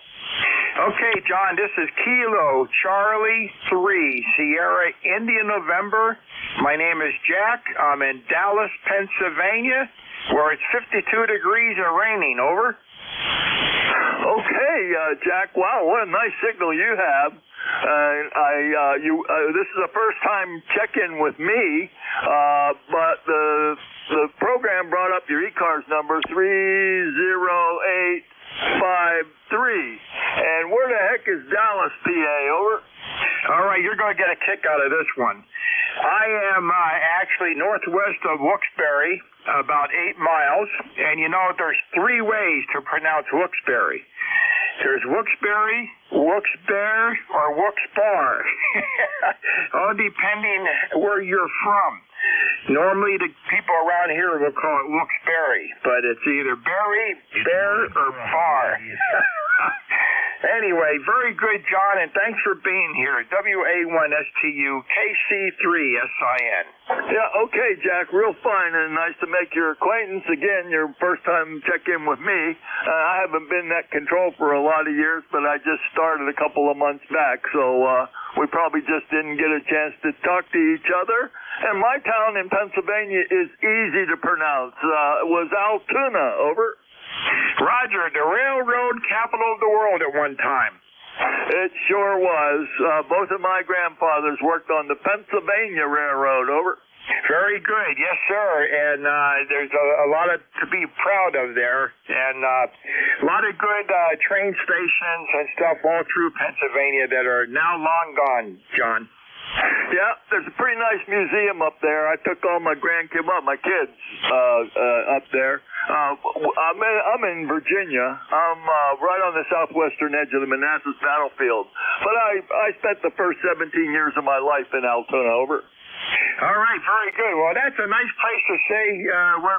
Okay, John, this is Kilo Charlie 3, Sierra India November. My name is Jack. I'm in Dallas, Pennsylvania, where it's 52 degrees and raining. Over. Okay, Jack. Wow, what a nice signal you have. This is the first time check-in with me, but the program brought up your ECARS number 30853. And where the heck is Dallas, PA? Over. All right, you're going to get a kick out of this one. I am actually northwest of Wilkes-Barre, about 8 miles, and you know there's 3 ways to pronounce Wilkes-Barre. There's Wilkes-Barre, Wilkes-Barre, or Wilkes-Barre, all depending where you're from. Normally the people around here will call it Wilkes-Barre, but it's either Barry, Bear, or Bar. Anyway, very good, John, and thanks for being here. WA1STU KC3SIN. Yeah, okay, Jack, real fine, and nice to make your acquaintance. Again, your first time check-in with me. I haven't been net control for a lot of years, but I just started a couple of months back, so we probably just didn't get a chance to talk to each other. And my town in Pennsylvania is easy to pronounce. It was Altoona. Over. Roger, the railroad capital of the world at one time. It sure was. Both of my grandfathers worked on the Pennsylvania Railroad. Over. Very good, yes, sir. And there's a lot to be proud of there, and a lot of good train stations and stuff all through Pennsylvania that are now long gone, John. Yeah, there's a pretty nice museum up there. I took all my my kids up there. I'm in Virginia. I'm right on the southwestern edge of the Manassas battlefield. But I spent the first 17 years of my life in Altoona. Over. All right, very good. Well, that's a nice place to say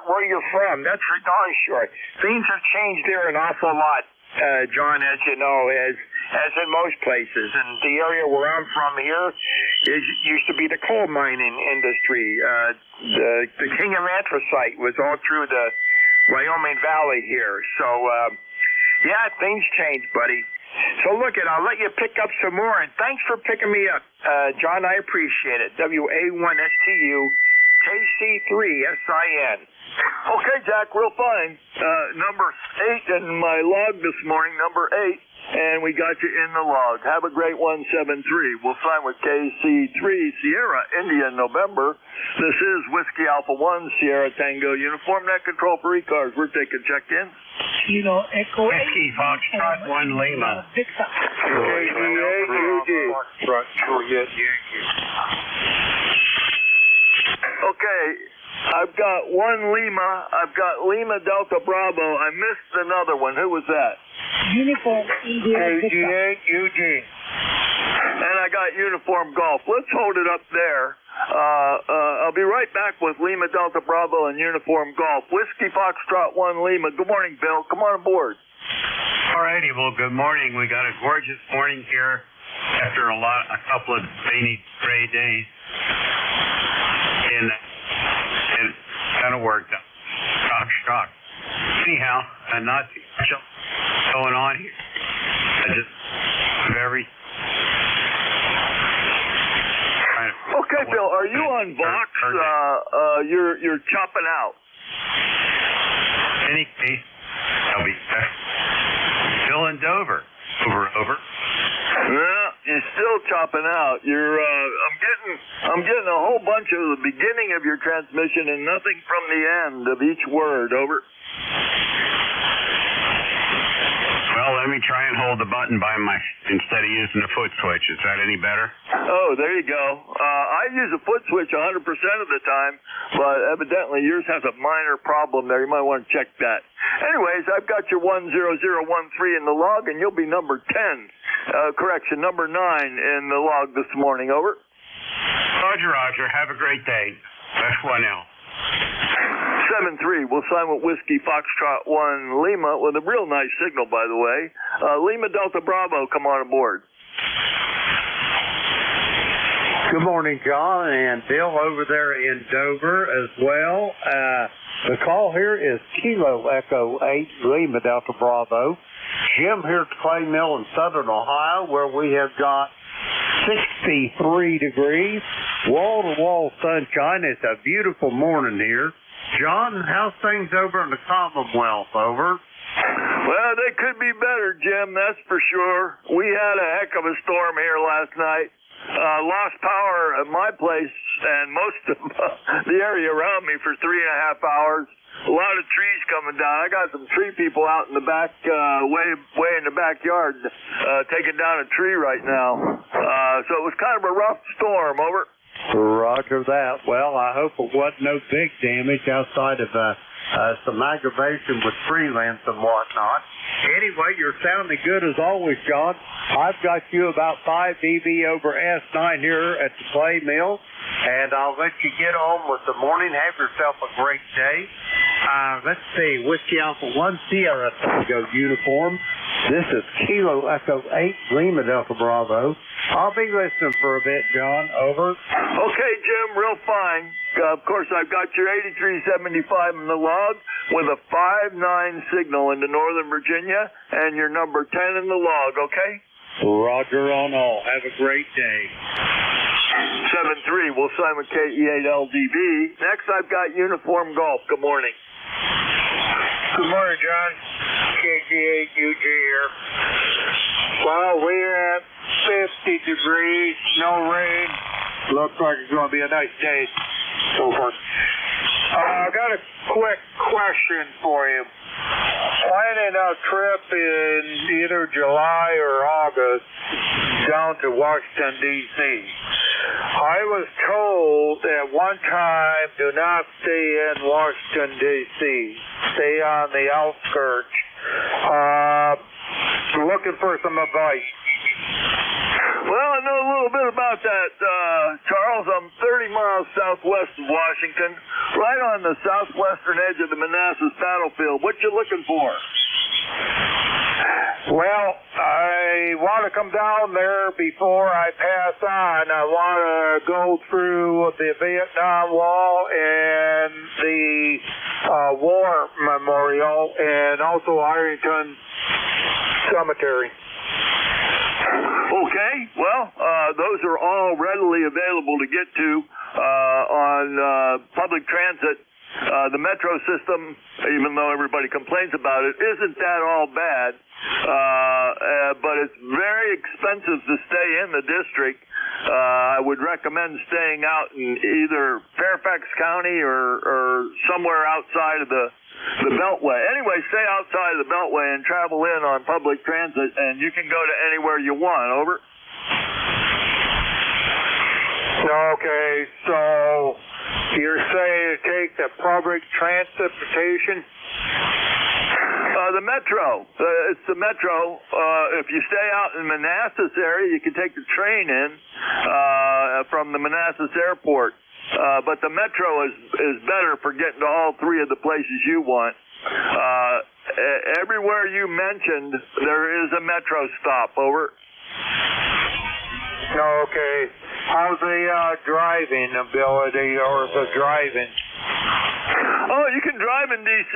where you're from. That's for darn sure. Things have changed there an awful lot, John, as you know, as in most places. And the area where I'm from here used to be the coal mining industry. The king of anthracite was all through the Wyoming Valley here. So, yeah, things change, buddy. So look I'll let you pick up some more, and thanks for picking me up. John, I appreciate it. WA1STU KC3SIN. Okay, Jack, real fine. Number 8 in my log this morning, number 8, and we got you in the log. Have a great 173. We'll sign with KC3 Sierra India November. This is Whiskey Alpha 1 Sierra Tango Uniform Net Control for ECARS. We're taking check-in. Kilo Echo Whiskey Foxtrot 1 Lima. Victor. Okay, I've got 1 Lima. I've got Lima Delta Bravo. I missed another one. Who was that? Uniform India Victor. And I got Uniform Golf. Let's hold it up there. I'll be right back with Lima Delta Bravo and Uniform Golf. Whiskey Foxtrot 1 Lima. Good morning, Bill. Come on aboard. All righty. Well, good morning. We got a gorgeous morning here after a couple of rainy, gray days. And it kind of worked out. Shock. Anyhow, not too much going on here. Just very... Okay, Bill, are you on Vox? You're chopping out. In any case, I'll be there. Bill in Dover. Over. Yeah, you're still chopping out. I'm getting a whole bunch of the beginning of your transmission and nothing from the end of each word. Over. Well, let me try and hold the button instead of using the foot switch. Is that any better? Oh, there you go. I use a foot switch 100% of the time, but evidently yours has a minor problem there. You might want to check that. Anyways, I've got your 10013 in the log, and you'll be number 10. Number 9 in the log this morning. Over. Roger. Have a great day. F1L. 7-3. We'll sign with Whiskey Foxtrot 1 Lima with a real nice signal, by the way. Lima Delta Bravo, come on aboard. Good morning, John and Bill over there in Dover as well. The call here is Kilo Echo 8 Lima Delta Bravo. Jim here at the Clay Mill in Southern Ohio, where we have got 63 degrees, wall-to-wall sunshine. It's a beautiful morning here. John, how's things over in the Commonwealth? Over. Well, they could be better, Jim, that's for sure. We had a heck of a storm here last night. Lost power at my place and most of the area around me for 3.5 hours. A lot of trees coming down. I got some tree people out in the back, way in the backyard, taking down a tree right now. So it was kind of a rough storm. Over. Roger that. Well, I hope it wasn't no big damage outside of some aggravation with tree limbs and whatnot. Anyway, you're sounding good as always, John. I've got you about 5 dB over S9 here at the Clay Mill, and I'll let you get on with the morning. Have yourself a great day. Let's see, Whiskey Alpha 1 Sierra Tango uniform. This is Kilo Echo 8 Lima Delta Bravo. I'll be listening for a bit, John. Over. Okay, Jim, real fine. Of course, I've got your 8375 in the log with a 5-9 signal into Northern Virginia and your number 10 in the log, okay? Roger on all. Have a great day. 7-3, we'll sign with KE8LDB. Next, I've got Uniform Golf. Good morning. Good morning, John. KG8UG here. Well, we're at 50 degrees, no rain. Looks like it's going to be a nice day so far. I got a quick question for you. Planning a trip in either July or August down to Washington, D.C. I was told at one time, do not stay in Washington, D.C. Stay on the outskirts. Looking for some advice. Well, I know a little bit about that, Charles. I'm 30 miles southwest of Washington, right on the southwestern edge of the Manassas battlefield. What you looking for? Well, I want to come down there before I pass on. I want to go through the Vietnam Wall and the War Memorial and also Arlington Cemetery. Okay, well, those are all readily available to get to on public transit. The metro system, even though everybody complains about it, isn't that all bad, but it's very expensive to stay in the district. I would recommend staying out in either Fairfax County or somewhere outside of the Beltway. Anyway, stay outside of the Beltway and travel in on public transit, and you can go to anywhere you want. Over. Okay, so you're saying to take the public transportation? The metro. It's the metro. If you stay out in Manassas area, you can take the train in from the Manassas airport. but the metro is better for getting to all three of the places you want. Everywhere you mentioned, there is a metro stop. Over. Okay. How's the driving ability or the driving? Oh, you can drive in D.C.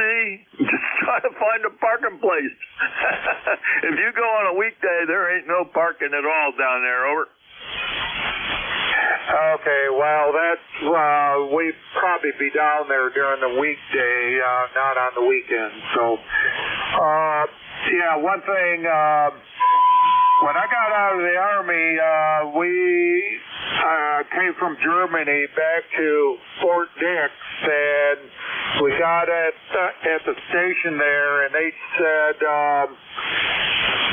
Just try to find a parking place. If you go on a weekday, there ain't no parking at all down there. Over. Okay, well, that's, we'd probably be down there during the weekday, not on the weekend. So, yeah, one thing, when I got out of the Army, we came from Germany back to Fort Dix, and we got at the station there, and they said,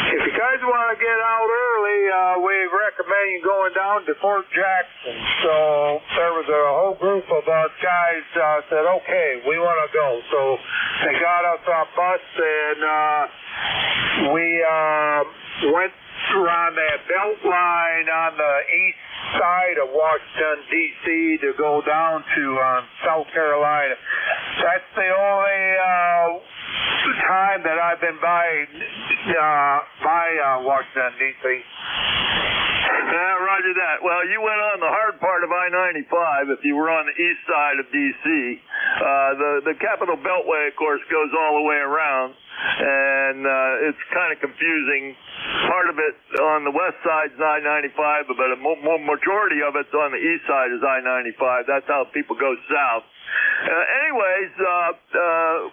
if you guys want to get out early, we recommend you going down to Fort Jackson. So there was a whole group of us guys said, okay, we want to go. So they got us on bus, and we went around that belt line on the east side of Washington, D.C. to go down to South Carolina. That's the only time that I've been by Washington, D.C. Yeah, roger that. Well, you went on the hard part of I-95 if you were on the east side of D.C. The Capitol Beltway, of course, goes all the way around, and it's kind of confusing. Part of it on the west side is I-95, but a majority of it's on the east side is I-95. That's how people go south. Anyways,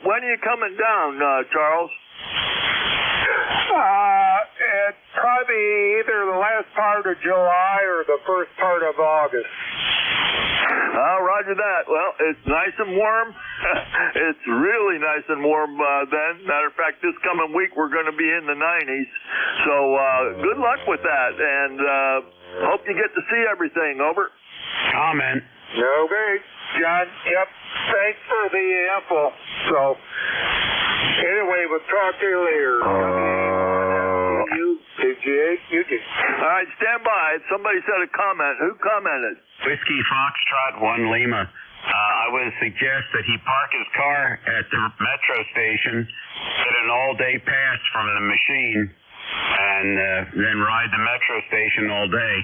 when are you coming down, Charles? It's probably either the last part of July or the first part of August. Roger that. Well, it's nice and warm. It's really nice and warm then. Matter of fact, this coming week we're going to be in the 90s. So good luck with that, and hope you get to see everything. Over. Comment. Okay, John. Yep. Thanks for the info. So, anyway, we'll talk to you later. All right, stand by. Somebody said a comment. Who commented? Whiskey Foxtrot 1 Lima. I would suggest that he park his car at the metro station, get an all-day pass from the machine, and then ride the metro station all day,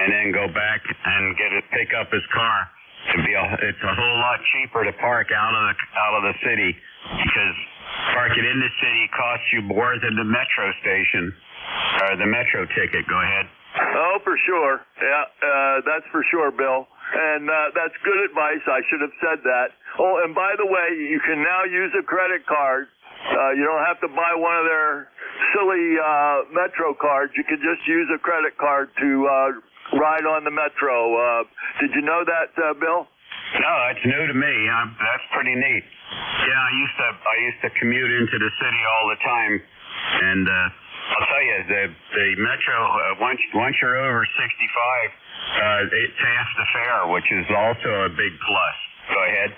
and then go back and pick up his car. It's a whole lot cheaper to park out of the city, because parking in the city costs you more than the metro station or the metro ticket. Go ahead. Oh, for sure. Yeah, that's for sure, Bill. And that's good advice. I should have said that. Oh, and by the way, you can now use a credit card. You don't have to buy one of their silly Metro cards. You can just use a credit card to ride on the Metro. Did you know that, Bill? No, that's new to me. That's pretty neat. Yeah, I used to commute into the city all the time, and I'll tell you, the Metro, once you're over 65, it's half the fare, which is also a big plus. Go ahead.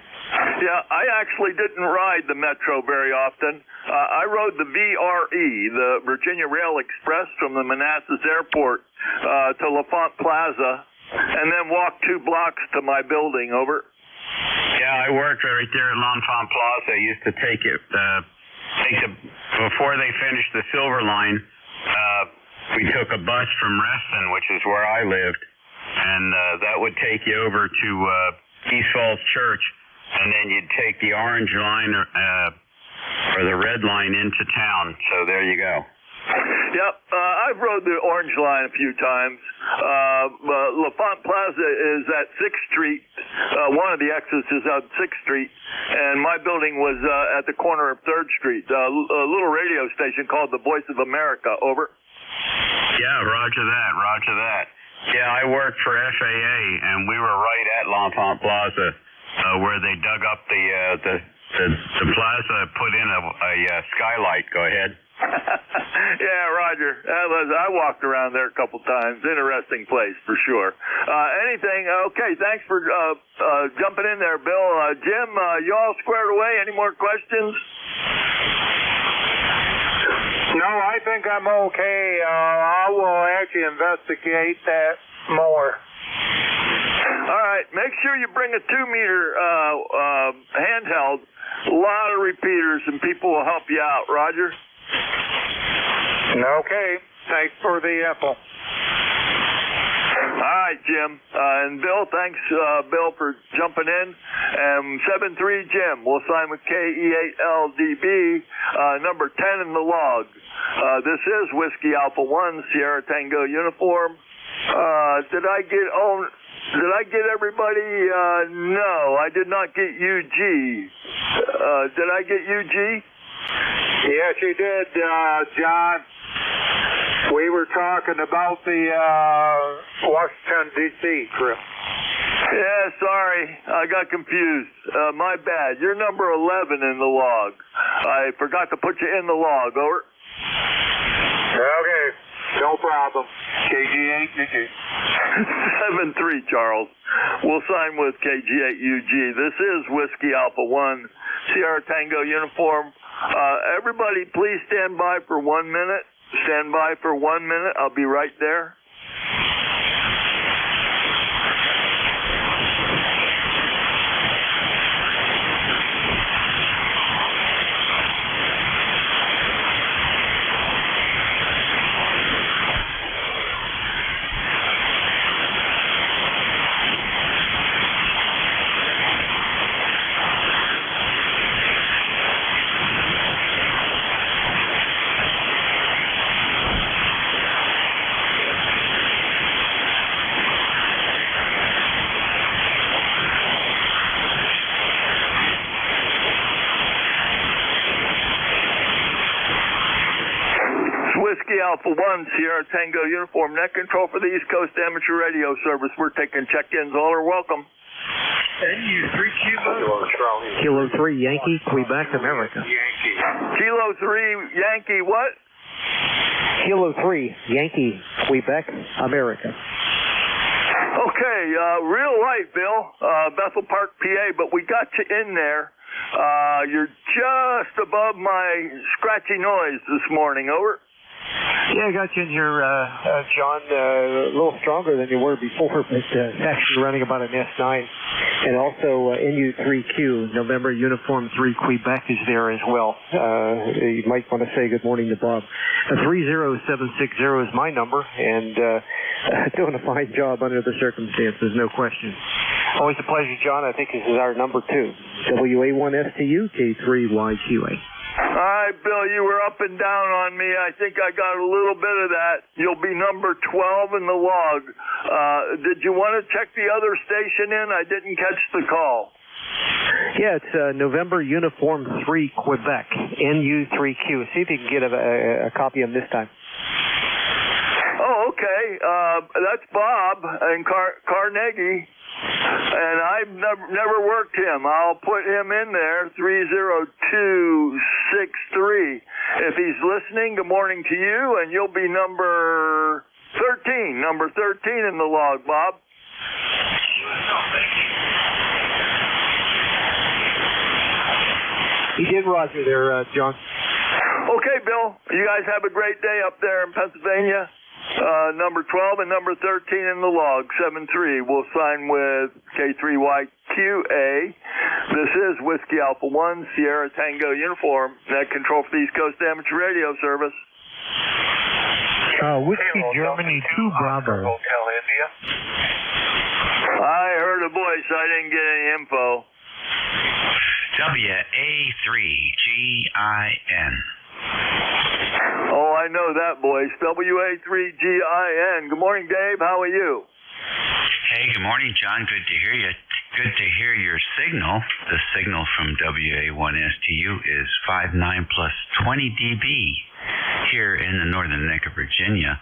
Yeah, I actually didn't ride the Metro very often. I rode the VRE, the Virginia Rail Express, from the Manassas Airport to LaFont Plaza, and then walked 2 blocks to my building. Over. Yeah, I worked right there at L'Enfant Plaza. I used to take it. Before they finished the Silver Line, we took a bus from Reston, which is where I lived, and that would take you over to East Falls Church, and then you'd take the Orange Line or the Red Line into town. So there you go. Yep, I've rode the Orange Line a few times. LaFont Plaza is at 6th Street. One of the exits is at 6th Street, and my building was at the corner of 3rd Street. A little radio station called The Voice of America. Over. Yeah, roger that. Yeah, I worked for FAA, and we were right at L'Enfant Plaza, where they dug up the plaza, put in a skylight. Go ahead. Yeah, Roger. I walked around there a couple times. Interesting place for sure. Okay, thanks for jumping in there, Bill. Jim, you all squared away? Any more questions? No, I think I'm okay. I will actually investigate that more. All right. right, make sure you bring a 2-meter handheld. A lot of repeaters, and people will help you out. Roger? Okay. Thanks for the info. All right, Jim. And Bill, thanks, Bill, for jumping in. And 73 Jim, we'll sign with KE8LDB, number 10 in the log. This is Whiskey Alpha 1, Sierra Tango uniform. Did I get everybody? No, I did not get UG. Did I get UG? Yes, you did, John. We were talking about the Washington, D.C. trip. Yeah, sorry. I got confused. My bad. You're number 11 in the log. I forgot to put you in the log. Over. Okay. No problem. KG8UG. 7-3, Charles. We'll sign with KG8UG. This is Whiskey Alpha 1, Sierra Tango uniform. Everybody, please stand by for 1 minute. Stand by for 1 minute. I'll be right there. Whiskey Alpha 1, Sierra Tango uniform, net control for the East Coast Amateur Radio Service. We're taking check-ins. All are welcome. NU3 Kilo 3 Yankee, Quebec, America. Kilo 3 Yankee what? Kilo 3 Yankee, Quebec, America. Okay, real light, Bill. Bethel Park, PA, but we got you in there. You're just above my scratchy noise this morning. Over. Yeah, I got you in here, John, a little stronger than you were before, but actually running about an S9. And also NU3Q, November Uniform 3 Quebec is there as well. You might want to say good morning to Bob. 30760 is my number, and doing a fine job under the circumstances, no question. Always a pleasure, John. I think this is our number 2. WA1STU, K3YQA. All right, Bill, you were up and down on me. I think I got a little bit of that. You'll be number 12 in the log. Did you want to check the other station in? I didn't catch the call. Yeah, it's November Uniform 3 Quebec, NU3Q. See if you can get a copy of them this time. Oh, okay. That's Bob and Carnegie. And I've never worked him. I'll put him in there, 30263. If he's listening, good morning to you, and you'll be number 13 in the log, Bob. He did roger there, John. Okay, Bill. You guys have a great day up there in Pennsylvania. Number 12 and number 13 in the log, 7-3. We'll sign with K3YQA. This is Whiskey Alpha 1, Sierra Tango uniform, net control for the East Coast Amateur Radio Service. Whiskey Germany 2 Bravo. Hotel India. I heard a voice. I didn't get any info. WA3GIN. Oh, I know that voice. WA3GIN. Good morning, Dave. How are you? Hey, good morning, John. Good to hear you. Good to hear your signal. The signal from WA1STU is 59 plus 20 dB here in the northern neck of Virginia.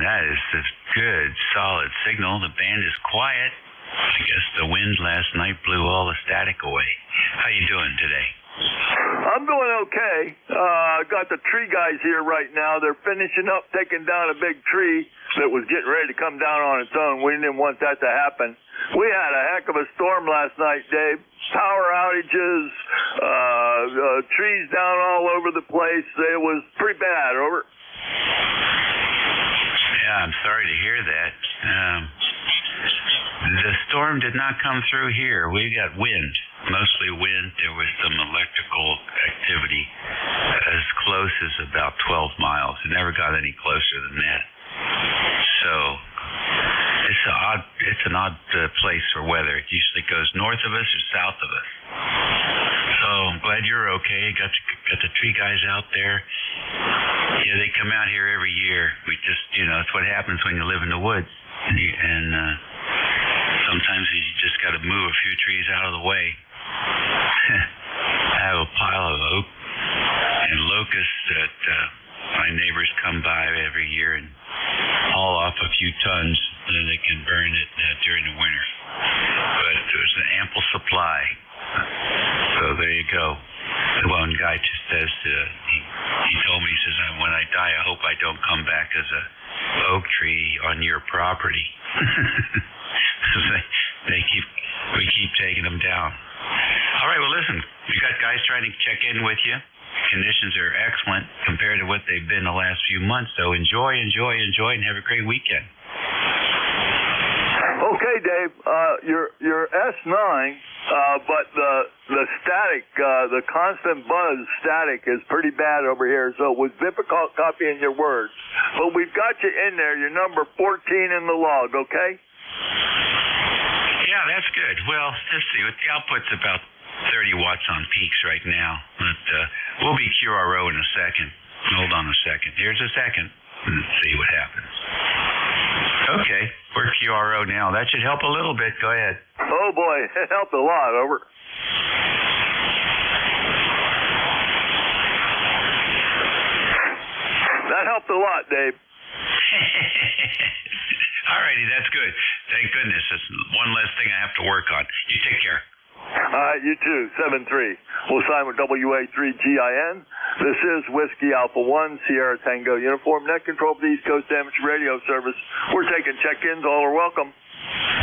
That is a good, solid signal. The band is quiet. I guess the wind last night blew all the static away. How you doing today? I'm doing okay. Got the tree guys here right now. They're finishing up taking down a big tree that was getting ready to come down on its own. We didn't want that to happen. We had a heck of a storm last night, Dave. Power outages, trees down all over the place. It was pretty bad. Over. Yeah, I'm sorry to hear that. The storm did not come through here. We got wind, mostly wind. There was some electrical activity as close as about 12 miles. It never got any closer than that. So it's an odd place for weather. It usually goes north of us or south of us. So I'm glad you're okay. Got the tree guys out there. Yeah, they come out here every year. We just, it's what happens when you live in the woods. And sometimes you just got to move a few trees out of the way. I have a pile of oak and locusts that my neighbors come by every year and haul off a few tons so they can burn it during the winter. But there's an ample supply. So there you go. The one guy just says, he told me, he says, when I die, I hope I don't come back as a oak tree on your property. We keep taking them down. All right, well, listen, we got guys trying to check in with you. Conditions are excellent compared to what they've been the last few months, so enjoy, and have a great weekend. Okay, Dave, you're S9, but the static, the constant buzz static is pretty bad over here, so it was difficult copying your words. But we've got you in there. You're number 14 in the log, okay? Yeah, that's good. Well, let's see. The output's about 30 watts on peaks right now, but we'll be QRO in a second. Hold on a second. Here's a second. Let's see what happens. Okay, we're QRO now. That should help a little bit. Go ahead. Oh, boy, it helped a lot. Over. That helped a lot, Dave. All righty, that's good. Thank goodness. That's one less thing I have to work on. You take care. You too, 7-3. We'll sign with WA3GIN. This is Whiskey Alpha 1, Sierra Tango Uniform, net control for the East Coast Amateur Radio Service. We're taking check-ins. All are welcome.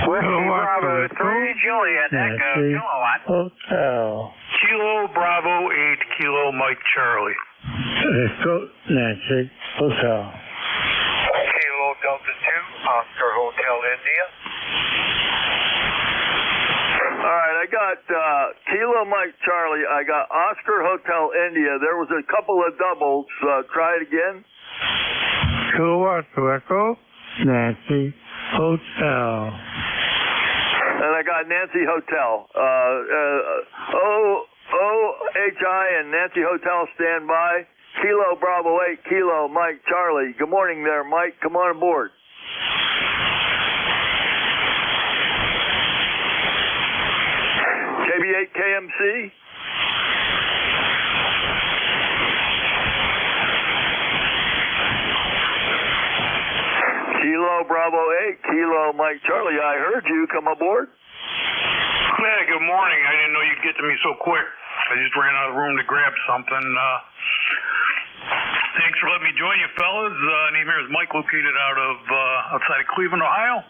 Whiskey Bravo 3, Juliet, Echo, Kilowatt. Hotel. Kilo Bravo 8, Kilo Mike Charlie. Echo, Nancy, Hotel. Kilo Delta 2, Oscar Hotel India. All right, I got Kilo Mike Charlie. I got Oscar Hotel India. There was a couple of doubles. Try it again. Kilowatt Echo, Nancy, Hotel. And I got Nancy Hotel. OHI and Nancy Hotel stand by. Kilo Bravo 8, Kilo Mike Charlie. Good morning there, Mike. Come on aboard. KB8 KMC. Kilo Bravo 8, Kilo Mike Charlie. I heard you. Come aboard. Yeah, good morning. I didn't know you'd get to me so quick. I just ran out of the room to grab something. Thanks for letting me join you, fellas. Name here is Mike, located out of outside of Cleveland, Ohio.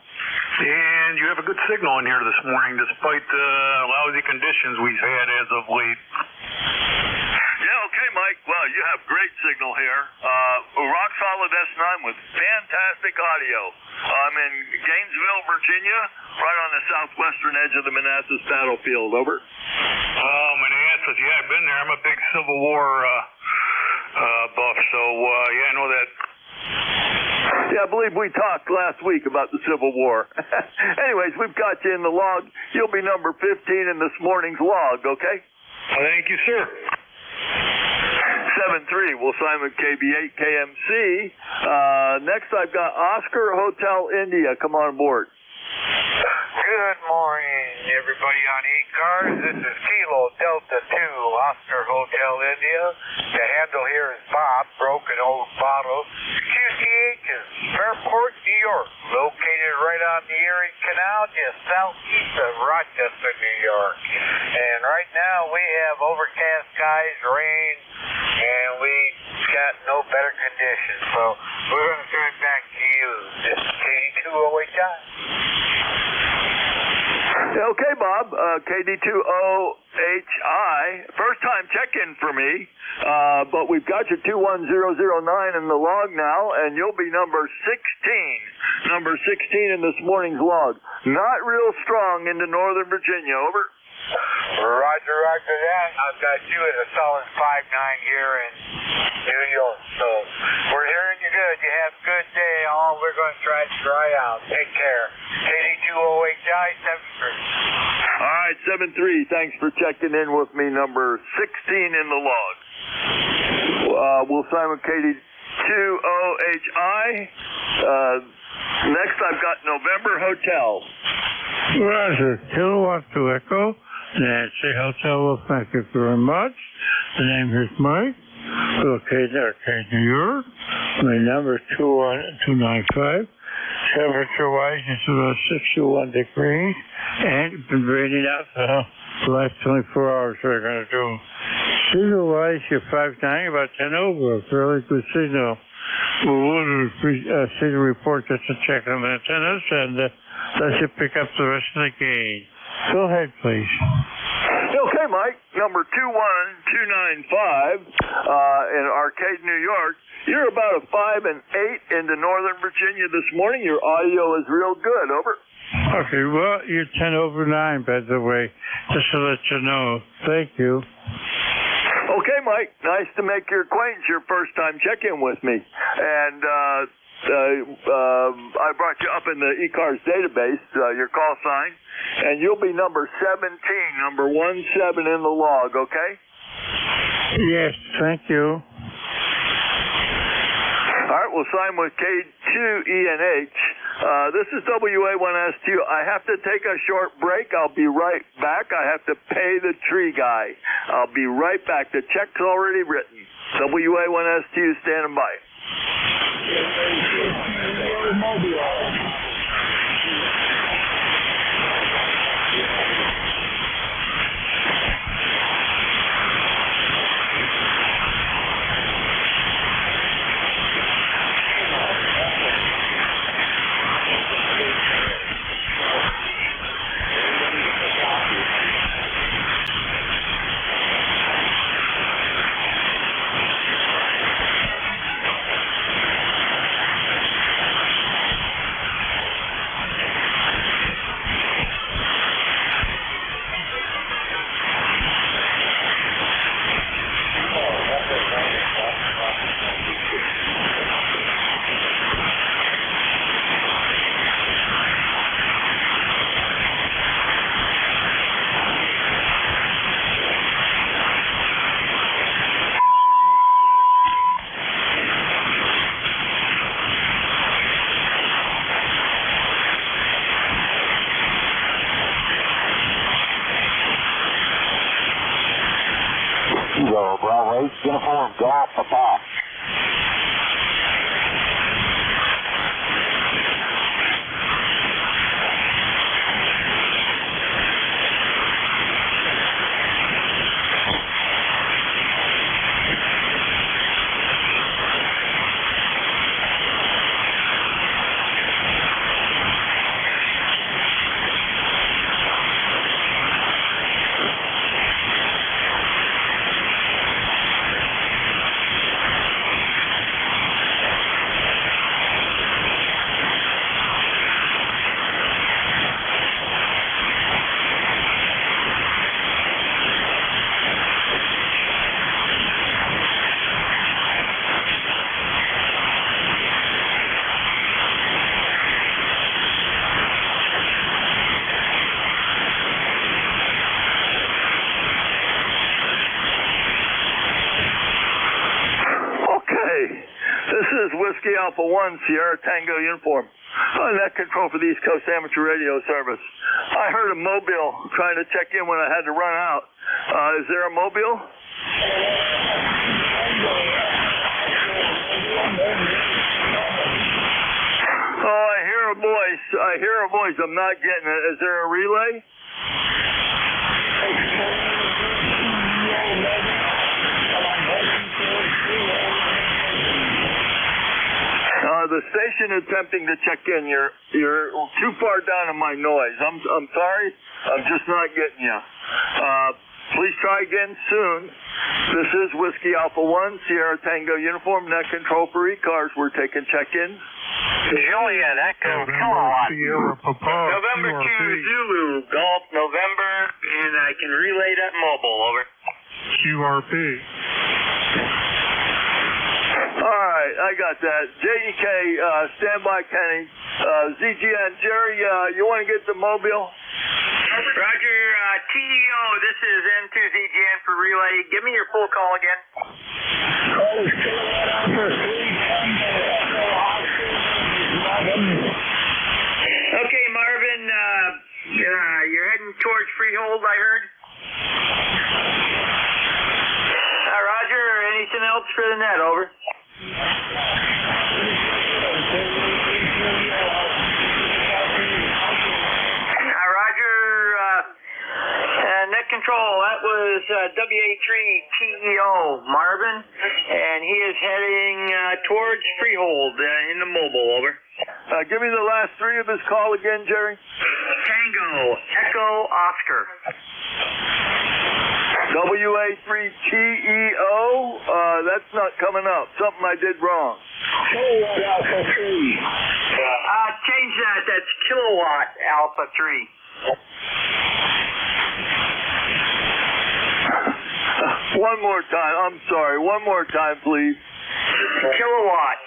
And you have a good signal in here this morning, despite the lousy conditions we've had as of late. Yeah, okay, Mike. Well, you have great signal here. Rock solid S9 with fantastic audio. I'm in Gainesville, Virginia, right on the southwestern edge of the Manassas battlefield. Over. Manassas, yeah, I've been there. I'm a big Civil War buff, so yeah, I know that. Yeah, I believe we talked last week about the Civil War. Anyways, we've got you in the log. You'll be number 15 in this morning's log, okay? Thank you, sir. 7-3. We'll sign with KB8 KMC. Next, I've got Oscar Hotel India. Come on board. Good morning, everybody on ECARS. This is Kilo Delta 2, Oscar Hotel India. The handle here is Bob, Broken Old Bottle. QCH is Fairport, New York, located right on the Erie Canal, just southeast of Rochester, New York. And right now we have overcast skies, rain, and we got no better conditions. So we're going to turn it back to you. This is KD2OHI. Okay, Bob. KD2OHI. First time check-in for me, but we've got you 21009 in the log now, and you'll be number 16. Number 16 in this morning's log. Not real strong into Northern Virginia. Over. Roger that. I've got you at a solid 5-9 here in New York. So we're hearing you good. You have a good day. All we're going to try to dry out. Take care. KD2OHI 73. All right, 73. Thanks for checking in with me. Number 16 in the log. We'll sign with KD2OHI. Next, I've got November Hotel. Roger. Kilowatt to Echo. Nancy Hotel. Well, thank you very much. The name is Mike. Located in Arcade, New York. My number is 21295. Temperature-wise, it's about 61 degrees. And it's been raining out for the last 24 hours. We're going to do. Signal-wise, you're 5'9", about 10 over. A fairly good signal. We'll signal report just to check on the antennas, and let you pick up the rest of the gain. Go ahead, please. Okay, Mike. Number 21295 in Arcade, New York. You're about a 5 and 8 into Northern Virginia this morning. Your audio is real good. Over. Okay, well, you're 10 over 9, by the way, just to let you know. Thank you. Okay, Mike. Nice to make your acquaintance. Your first time check-in with me. And I brought you up in the ECARS database, your call sign, and you'll be number 17, number 17 in the log, okay? Yes, thank you. All right, we'll sign with K2ENH. This is WA1STU. I have to take a short break. I'll be right back. I have to pay the tree guy. I'll be right back. The check's already written. WA1STU, standing by. Bravo 8, uniform, golf, Papa. Whiskey Alpha 1, Sierra Tango uniform. Net control for the East Coast Amateur Radio Service. I heard a mobile trying to check in when I had to run out. Is there a mobile? Oh, I hear a voice. I'm not getting it. Is there a relay? the station attempting to check in. You're too far down in my noise. I'm sorry. I'm just not getting you. Please try again soon. This is Whiskey Alpha 1, Sierra Tango Uniform, net control for ECARS. We're taking check-in. Juliet, Echo, Kilowatt. November 2, Zulu, Golf, November, and I can relay that mobile, over. QRP. All right, I got that. JEK, stand by, Kenny. ZGN, Jerry, you want to get the mobile? Roger, TEO, this is N2ZGN for relay. Give me your full call again. Okay, Marvin, you're heading towards Freehold, I heard. Roger, anything else for the net, over? Net control, that was WA3TEO Marvin, and he is heading towards Freehold in the mobile, over. Give me the last three of his call again, Jerry. Tango, Echo, Oscar. WA3TEO, that's not coming up. Something I did wrong. Change that, that's Kilowatt Alpha 3. One more time. I'm sorry. One more time, please. Kilowatt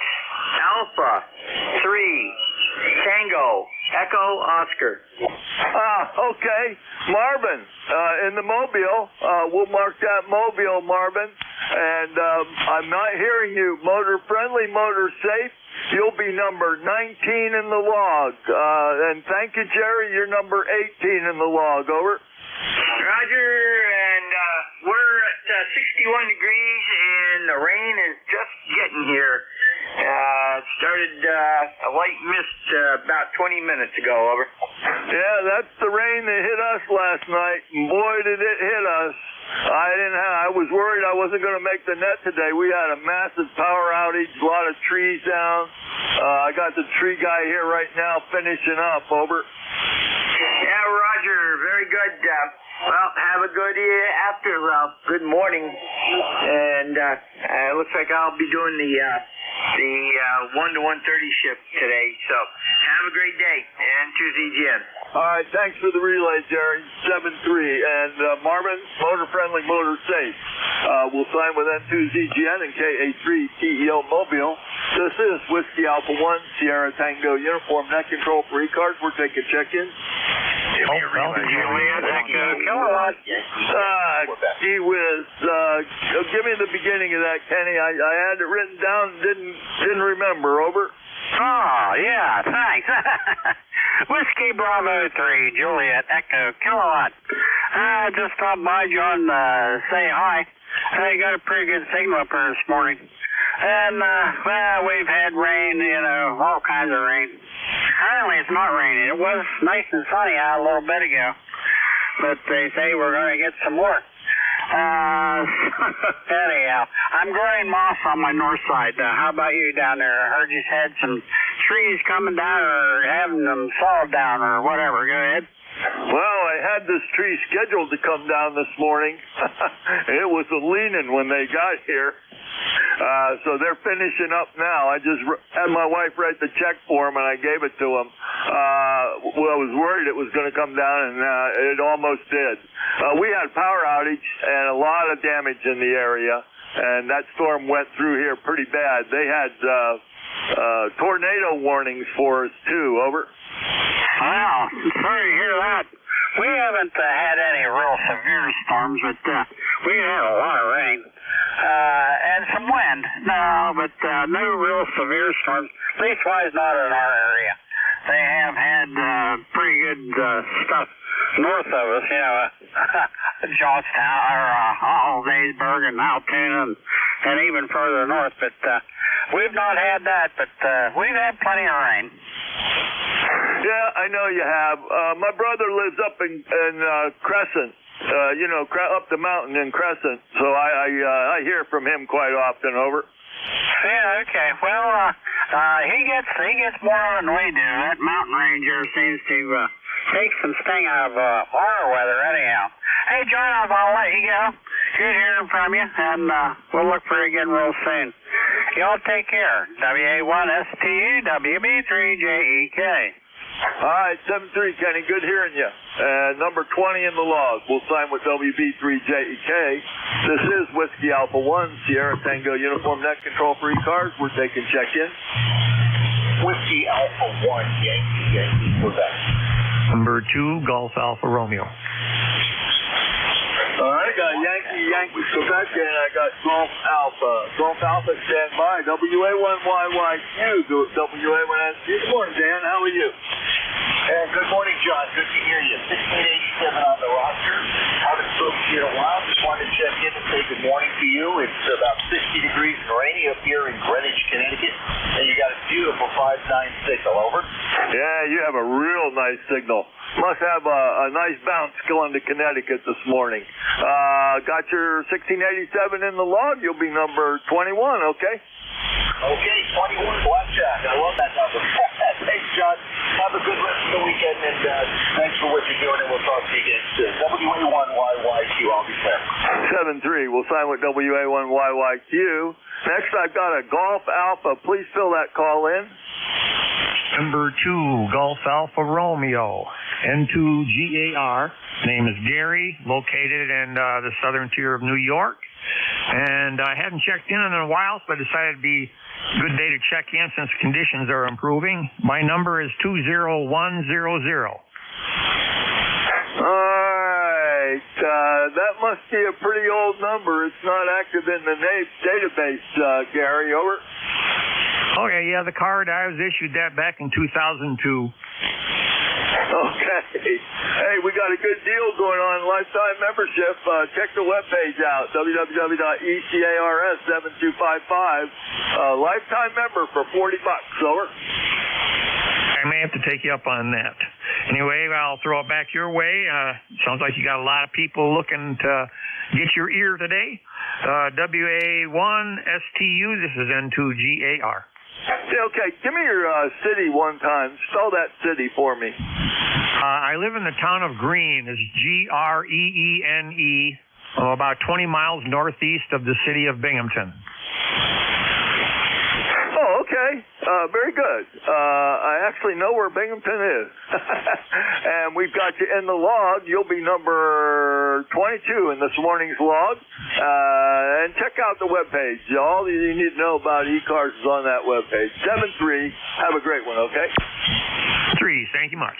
Alpha 3 Tango Echo Oscar. Okay. Marvin, in the mobile, we'll mark that mobile, Marvin. And I'm not hearing you. Motor friendly, motor safe. You'll be number 19 in the log. And thank you, Jerry. You're number 18 in the log. Over. Roger, and we're at 61 degrees, and the rain is just getting here. It started a light mist about 20 minutes ago, over. Yeah, that's the rain that hit us last night, and boy, did it hit us. I was worried I wasn't going to make the net today. We had a massive power outage, a lot of trees down. I got the tree guy here right now finishing up, over. Yeah, Roger, very good. Well, have a good good morning. And it looks like I'll be doing the 1 to 1:30 shift today. So have a great day. And to ZGN. All right, thanks for the relay, Jerry. 7-3. And Marvin, motor friendly, motor safe. We'll sign with N2ZGN and KA3TEO Mobile. This is Whiskey Alpha 1, Sierra Tango Uniform, net control for ECARS. We're taking check-in. Juliet, Echo, Kilowatt. Gee whiz. Give me the beginning of that, Kenny. I had it written down and didn't remember. Over. Oh, yeah, thanks. Whiskey Bravo 3, Juliet, Echo, Kilowatt. Just stopped by, John, say hi. I got a pretty good signal up here this morning. And, we've had rain, all kinds of rain. Currently, it's not raining. It was nice and sunny out a little bit ago. But they say we're going to get some more. Anyhow, I'm growing moss on my north side. How about you down there? I heard you had some trees coming down or having them sawed down or whatever. Go ahead. Well, I had this tree scheduled to come down this morning. It was a leaning when they got here. So they're finishing up now. I just had my wife write the check for them, and I gave it to them. Well, I was worried it was going to come down, and it almost did. We had power outage and a lot of damage in the area, and that storm went through here pretty bad. They had tornado warnings for us, too. Over. Wow, sorry to hear that. We haven't had any real severe storms, but we had a lot of rain. And some wind. No, but no real severe storms. Leastwise, not in our area. They have had pretty good stuff north of us, Johnstown, or Daysburg and Altoona, and even further north. But we've not had that, but we've had plenty of rain. Yeah, I I know you have. My brother lives up in Crescent, up the mountain in Crescent, so I hear from him quite often. Over. Yeah, okay. Well, he gets more than we do. That mountain ranger seems to take some sting out of our weather anyhow. Hey, John, I'll let you go. Good hearing from you, and we'll look for you again real soon. Y'all take care. WA1STU, WB3JEK. All right, 7-3, Kenny. Good hearing you. Number 20 in the log. We'll sign with WB3JEK. This is Whiskey Alpha 1, Sierra Tango Uniform Net Control for ECARS. We're taking check-in. Whiskey Alpha 1, Yankee, Quebec. Number 2, Golf Alpha Romeo. All right, I got Yankee, Quebec, and I got Golf Alpha. Golf Alpha, stand by. WA1YYQ, WA1SQ. Good morning, Dan. How are you? Good morning, John. Good to hear you. 1687 on the roster. Haven't spoken to you in a while. Just wanted to check in and say good morning to you. It's about 60 degrees and rainy up here in Greenwich, Connecticut. And you got a beautiful 5-9 signal. Over. Yeah, you have a real nice signal. Must have a nice bounce going to Connecticut this morning. Got your 1687 in the log. You'll be number 21, okay? Okay, 21 blackjack. I love that number. Thanks, John. Have a good rest of the weekend, and thanks for what you're doing, and we'll talk to you again soon. WA1YYQ, I'll be there. 7-3. We'll sign with WA1YYQ. Next, I've got a Golf Alpha. Please fill that call in. Number 2, Golf Alpha Romeo, N2GAR. Name is Gary, located in the southern tier of New York. And I hadn't checked in a while, so I decided it'd be a good day to check in since conditions are improving. My number is 20100. All right. That must be a pretty old number. It's not active in the database, Gary. Over. Okay, yeah, the card, I was issued that back in 2002. Okay. Hey, we got a good deal going on, lifetime membership. Check the webpage out, www.ECARS7255. Lifetime member for $40. Over. I may have to take you up on that. Anyway, I'll throw it back your way. Sounds like you got a lot of people looking to get your ear today. WA1STU, this is N2GAR. Yeah, okay, give me your city one time. Spell that city for me. I live in the town of Greene. It's GREENE, about 20 miles northeast of the city of Binghamton. Oh, okay. Very good. I actually know where Binghamton is. And we've got you in the log. You'll be number 22 in this morning's log. And check out the webpage. All you need to know about ECARS is on that webpage. 7-3. Have a great one, okay? 3. Thank you much.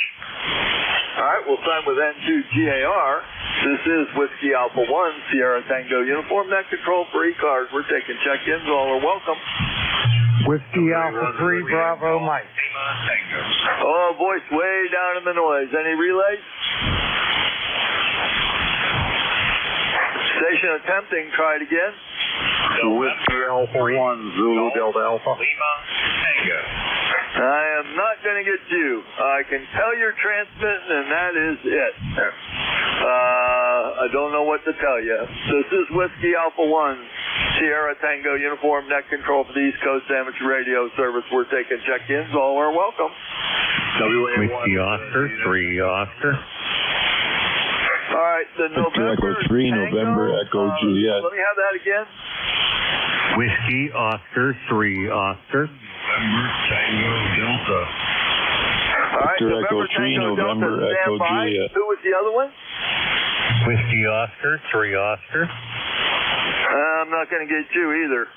All right, we'll sign with N2GAR. This is Whiskey Alpha 1, Sierra Tango Uniform Net Control for ECARS. We're taking check-ins. All are welcome. Whiskey Alpha 3, Bravo Mike. Oh, voice way down in the noise. Any relays? Station attempting. Try it again. Whiskey Alpha 1, Zulu Delta Alpha. Lima Tango. I am not going to get you. I can tell you're transmitting, and that is it. I don't know what to tell you. This is Whiskey Alpha 1, Sierra Tango Uniform Net Control for the East Coast Amateur Radio Service. We're taking check-ins. All are welcome. Whiskey Oscar, 3 Oscar. All right, the November Echo 3, November Echo Juliet. Let me have that again. Whiskey Oscar, 3 Oscar. November Tango Delta. All right, Victor Echo 3, November Echo Juliet. Who was the other one? Whiskey Oscar, 3 Oscar. I'm not going to get you either.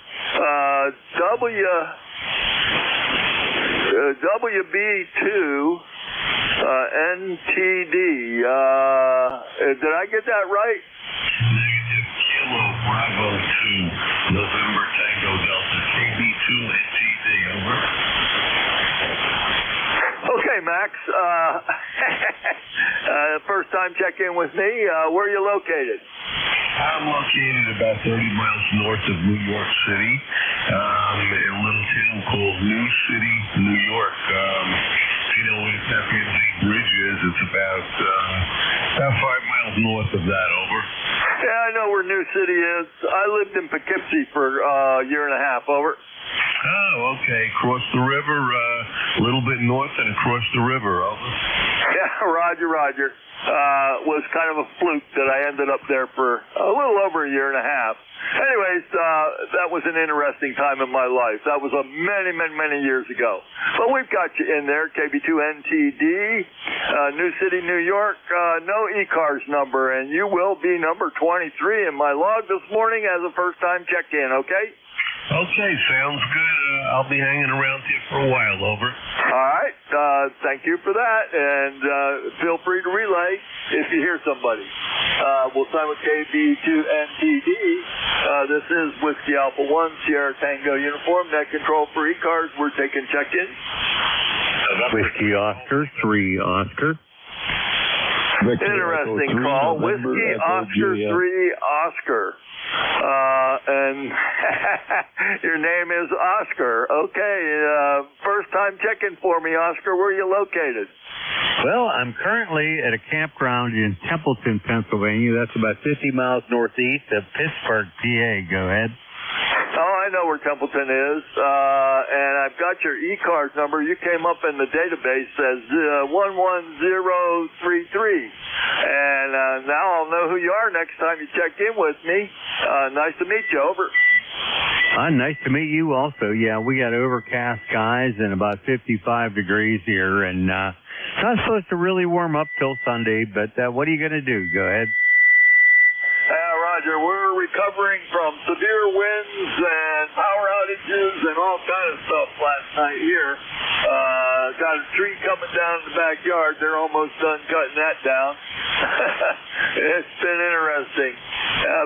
WB2 NTD. Did I get that right? Negative Kilo Bravo 2, November Tango Delta, KB2 NTD, over. Okay, Max. First time check-in with me. Where are you located? I'm located about 30 miles north of New York City, in a little town called New City, New York. you know where the Tappan Zee Bridge is? It's about 5 miles north of that, over. Yeah, I know where New City is. I lived in Poughkeepsie for a year and a half, over. Oh, okay. Across the river, a little bit north and across the river, over. Yeah, Roger. Was kind of a fluke that I ended up there for a little over a year and a half. Anyways, that was an interesting time in my life. That was many years ago. But we've got you in there, KB2NTD, New City, New York, no ECARS number, and you will be number 23 in my log this morning as a first-time check-in, okay? Okay, sounds good. I'll be hanging around here for a while, over. All right. Thank you for that, and feel free to relay if you hear somebody. We'll sign with KB2NTD. This is Whiskey Alpha 1, Sierra Tango Uniform, net control for ECARS. We're taking check-in. Whiskey Oscar, 3 Oscar. Interesting call. Whiskey Oscar 3 Oscar. And your name is Oscar. Okay, first time check-in for me, Oscar. Where are you located? Well, I'm currently at a campground in Templeton, Pennsylvania. That's about 50 miles northeast of Pittsburgh, PA. Go ahead. Oh, I know where Templeton is, and I've got your ECARS number. You came up in the database as 11033, and now I'll know who you are next time you check in with me. Nice to meet you, over. Nice to meet you also. Yeah, we got overcast skies and about 55 degrees here, and it's not supposed to really warm up till Sunday, but what are you going to do? Go ahead. Roger, we're recovering from severe winds and power outages and all kind of stuff last night here. Got a tree coming down in the backyard. They're almost done cutting that down. It's been interesting.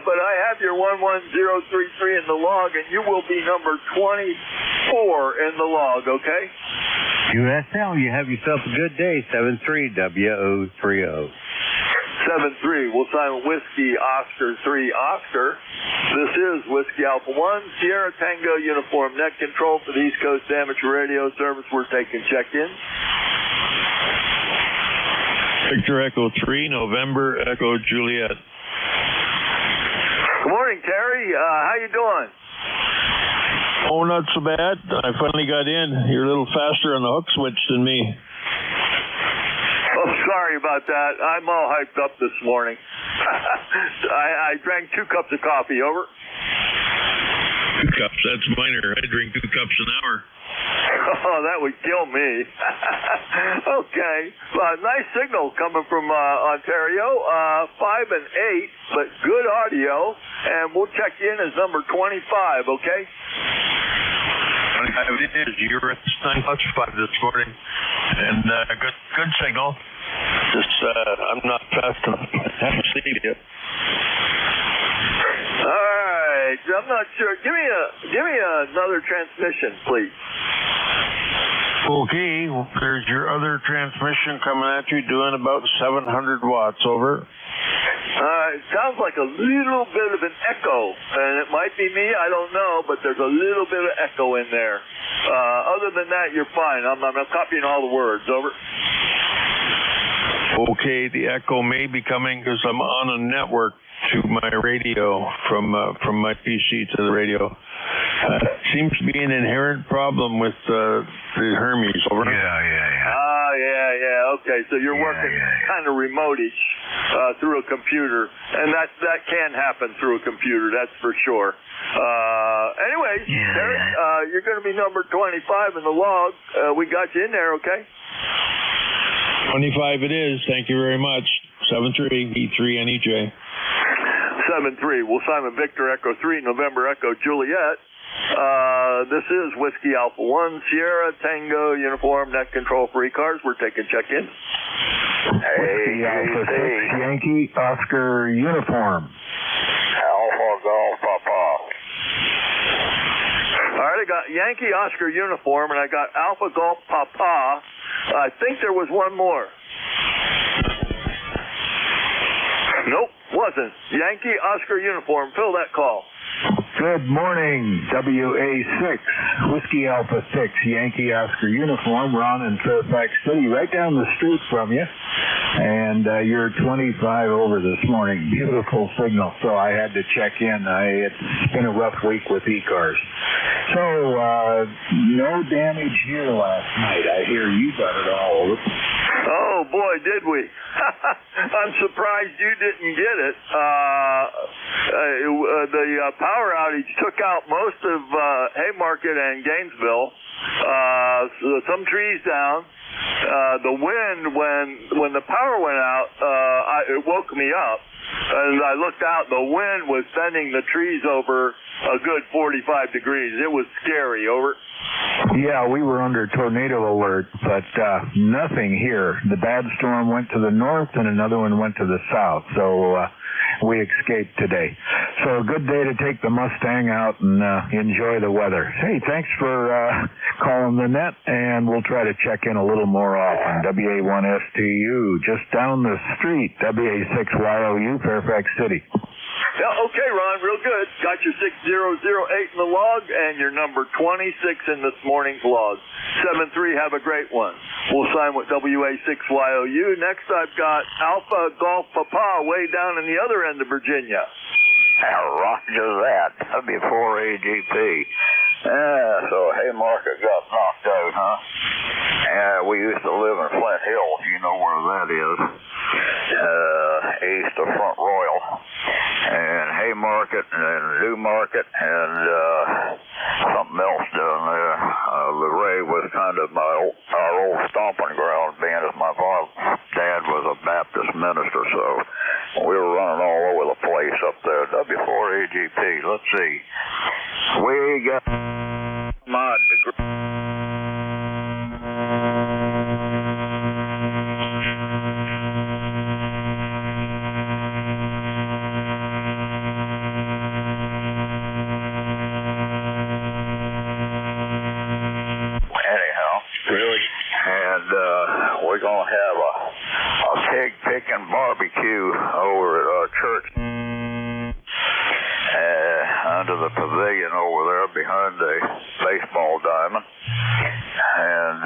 But I have your 11033 in the log, and you will be number 24 in the log, okay? USL, you have yourself a good day. 73WO30. 7-3. We'll sign Whiskey Oscar 3 Oscar. This is Whiskey Alpha 1, Sierra Tango Uniform, net control for the East Coast Amateur Radio Service. We're taking check-in. Victor Echo 3, November Echo Juliet. Good morning, Terry. How you doing? Oh, not so bad. I finally got in. You're a little faster on the hook switch than me. Oh, sorry about that. I'm all hyped up this morning. I drank 2 cups of coffee, over. 2 cups, that's minor. I drink 2 cups an hour. Oh, that would kill me. Okay. Nice signal coming from Ontario. 5 and 8, but good audio. And we'll check you in as number 25, okay? 25 it is. You were at 9:05 this morning. And good signal. Just, I'm not fast enough. I haven't seen it yet. All right. I'm not sure. Give me another transmission, please. Okay, well, there's your other transmission coming at you, doing about 700 watts, over. It sounds like a little bit of an echo, and it might be me, I don't know, but there's a little bit of echo in there. Other than that, you're fine. I'm copying all the words, over. Okay, the echo may be coming because I'm on a network to my radio from my PC to the radio. Seems to be an inherent problem with the Hermes, over. Yeah. Okay, so you're working kind of remote-ish through a computer, and that can happen through a computer, that's for sure. Anyways, Terry, you're going to be number 25 in the log. We got you in there, okay? 25 it is. Thank you very much. 73 E3NEJ. 7-3. We'll sign with Victor Echo 3, November Echo Juliet. This is Whiskey Alpha 1, Sierra Tango Uniform, net control for ECARS. We're taking check-in. Whiskey Alpha 6, Yankee Oscar Uniform. Alpha Golf Papa. All right, I got Yankee Oscar Uniform, and I got Alpha Golf Papa. I think there was one more. Nope, wasn't. Yankee Oscar Uniform. Fill that call. Good morning, WA6, Whiskey Alpha 6, Yankee Oscar Uniform, Ron in Fairfax City, right down the street from you. And you're 25 over this morning. Beautiful signal, so I had to check in. It's been a rough week with ECARS. So, no damage here last night. I hear you got it all. Oh, boy, did we. I'm surprised you didn't get it. The power outage took out most of Haymarket and Gainesville. Some trees down. The wind, when the power went out, it woke me up. And I looked out, the wind was sending the trees over a good 45 degrees. It was scary. Over. Yeah, we were under tornado alert, but nothing here. The bad storm went to the north and another one went to the south, so we escaped today. So a good day to take the Mustang out and enjoy the weather. Hey, thanks for calling the net, and we'll try to check in a little more often. WA1STU, just down the street, WA6YOU, Fairfax City. Yeah, okay, Ron, real good. Got your 6008 in the log and your number 26 in this morning's log. 73, have a great one. We'll sign with WA6YOU. Next, I've got Alpha Golf Papa way down in the other end of Virginia. Roger that. W4AGP. So Haymarket got knocked out, huh? We used to live in Flint Hill, if you know where that is. East of Front Royal. And Haymarket and Newmarket and something else down there. Luray was kind of our old stomping ground, being as my dad was a Baptist minister, so we were running all over the place up there. W4AGP, let's see. We got my degree. We're going to have a pig picking barbecue over at our church under the pavilion over there behind the baseball diamond, and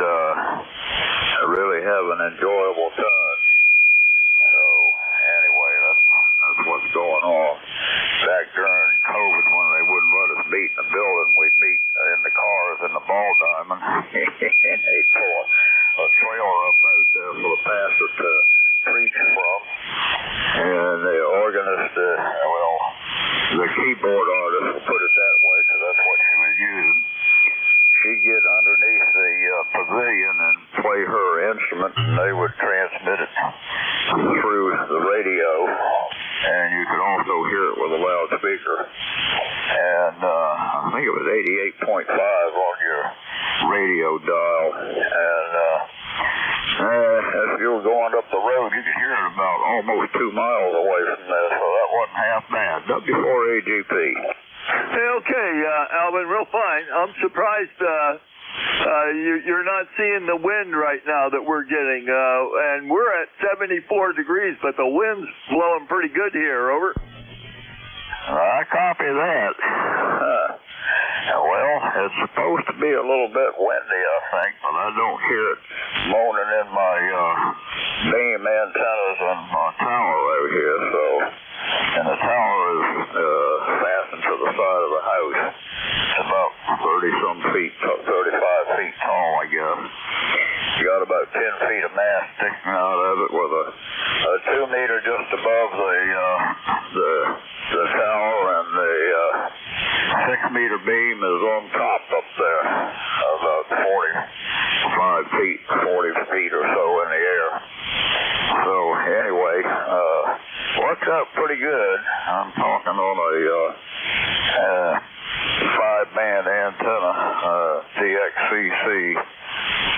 really have an enjoyable time. So anyway, that's what's going on. Back during COVID, when they wouldn't let us meet in the building, we'd meet in the cars in the ball diamond, and they'd pull a trailer up out there for the pastor to preach from. And the organist, the keyboard artist, will put it that way, because that's what she was using. She'd get underneath the pavilion and play her instrument, and they would transmit it through the radio. And you could also hear it with a loudspeaker. And I think it was 88.5 on your radio dial. And if you were going up the road, you could hear it about almost 2 miles away from there. So that wasn't half bad. W4AGP. Okay, Alvin, real fine. I'm surprised you're not seeing the wind right now that we're getting. And we're at 74 degrees, but the wind's blowing pretty good here. Over. I copy that. Well, it's supposed to be a little bit windy, I think, but I don't hear it moaning in my beam antennas on my tower out here. So, and the tower is fastened to the side of the house. It's about 30-some feet, 35 feet tall, I guess. You got about 10 feet of mast sticking out of it with a 2 meter just above the tower, and the 6 meter beam is on top up there, about 45 feet, 40 feet or so in the air. So anyway, works out pretty good. I'm talking on a 5-band antenna, DXCC.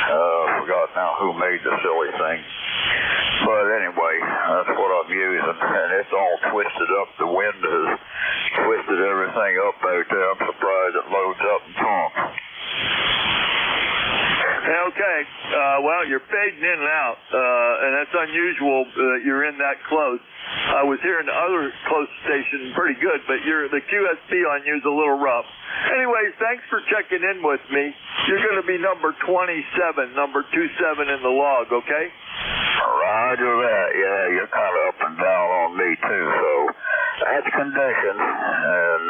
Forgot now who made the silly thing. But anyway, that's what I'm using, and it's all twisted up. The wind has twisted everything up out there. I'm surprised it loads up and talks. Okay, well, you're fading in and out, and that's unusual that you're in that close. I was hearing other close stations station pretty good, but the QSP on you is a little rough. Anyways, thanks for checking in with me. You're going to be number 27, number 27 in the log, okay? Roger that. Yeah, you're kind of up and down on me too, so that's condition. And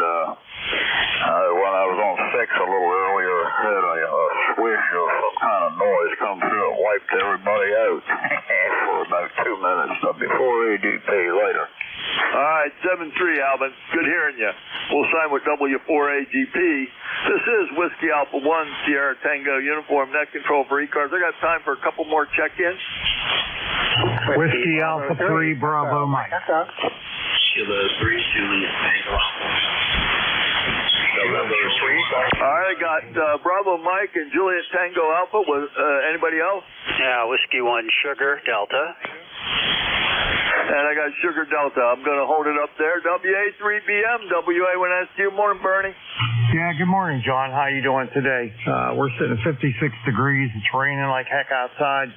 when I was on 6 a little earlier, I had a swish or some kind of noise come through and wiped everybody out for about 2 minutes before ADP later. All right, 7-3, Alvin. Good hearing you. We'll sign with W4AGP. This is Whiskey Alpha 1, Sierra Tango Uniform, net control for ECARS. I got time for a couple more check-ins. Whiskey Alpha 3, Bravo Mike. Kilo 3, Juliet Tango. All right, I got Bravo Mike and Juliet Tango Alpha. Anybody else? Yeah, Whiskey 1, Sugar Delta. And I got Sugar Delta. I'm going to hold it up there. WA3BM, WA1SQ. Morning, Bernie. Yeah, good morning, John. How you doing today? We're sitting at 56 degrees. It's raining like heck outside.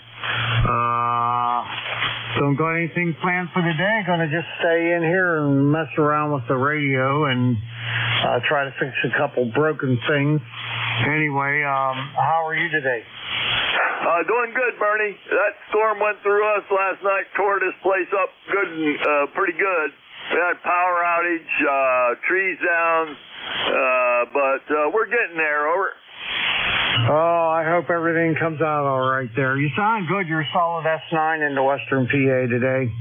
Don't got anything planned for the day. Going to just stay in here and mess around with the radio and try to fix a couple broken things. Anyway, how are you today? Doing good, Bernie. That storm went through us last night, tore this place up good and pretty good. We had power outage, trees down, but we're getting there. Over. Oh, I hope everything comes out all right there. You sound good. You're a solid S9 into Western PA today,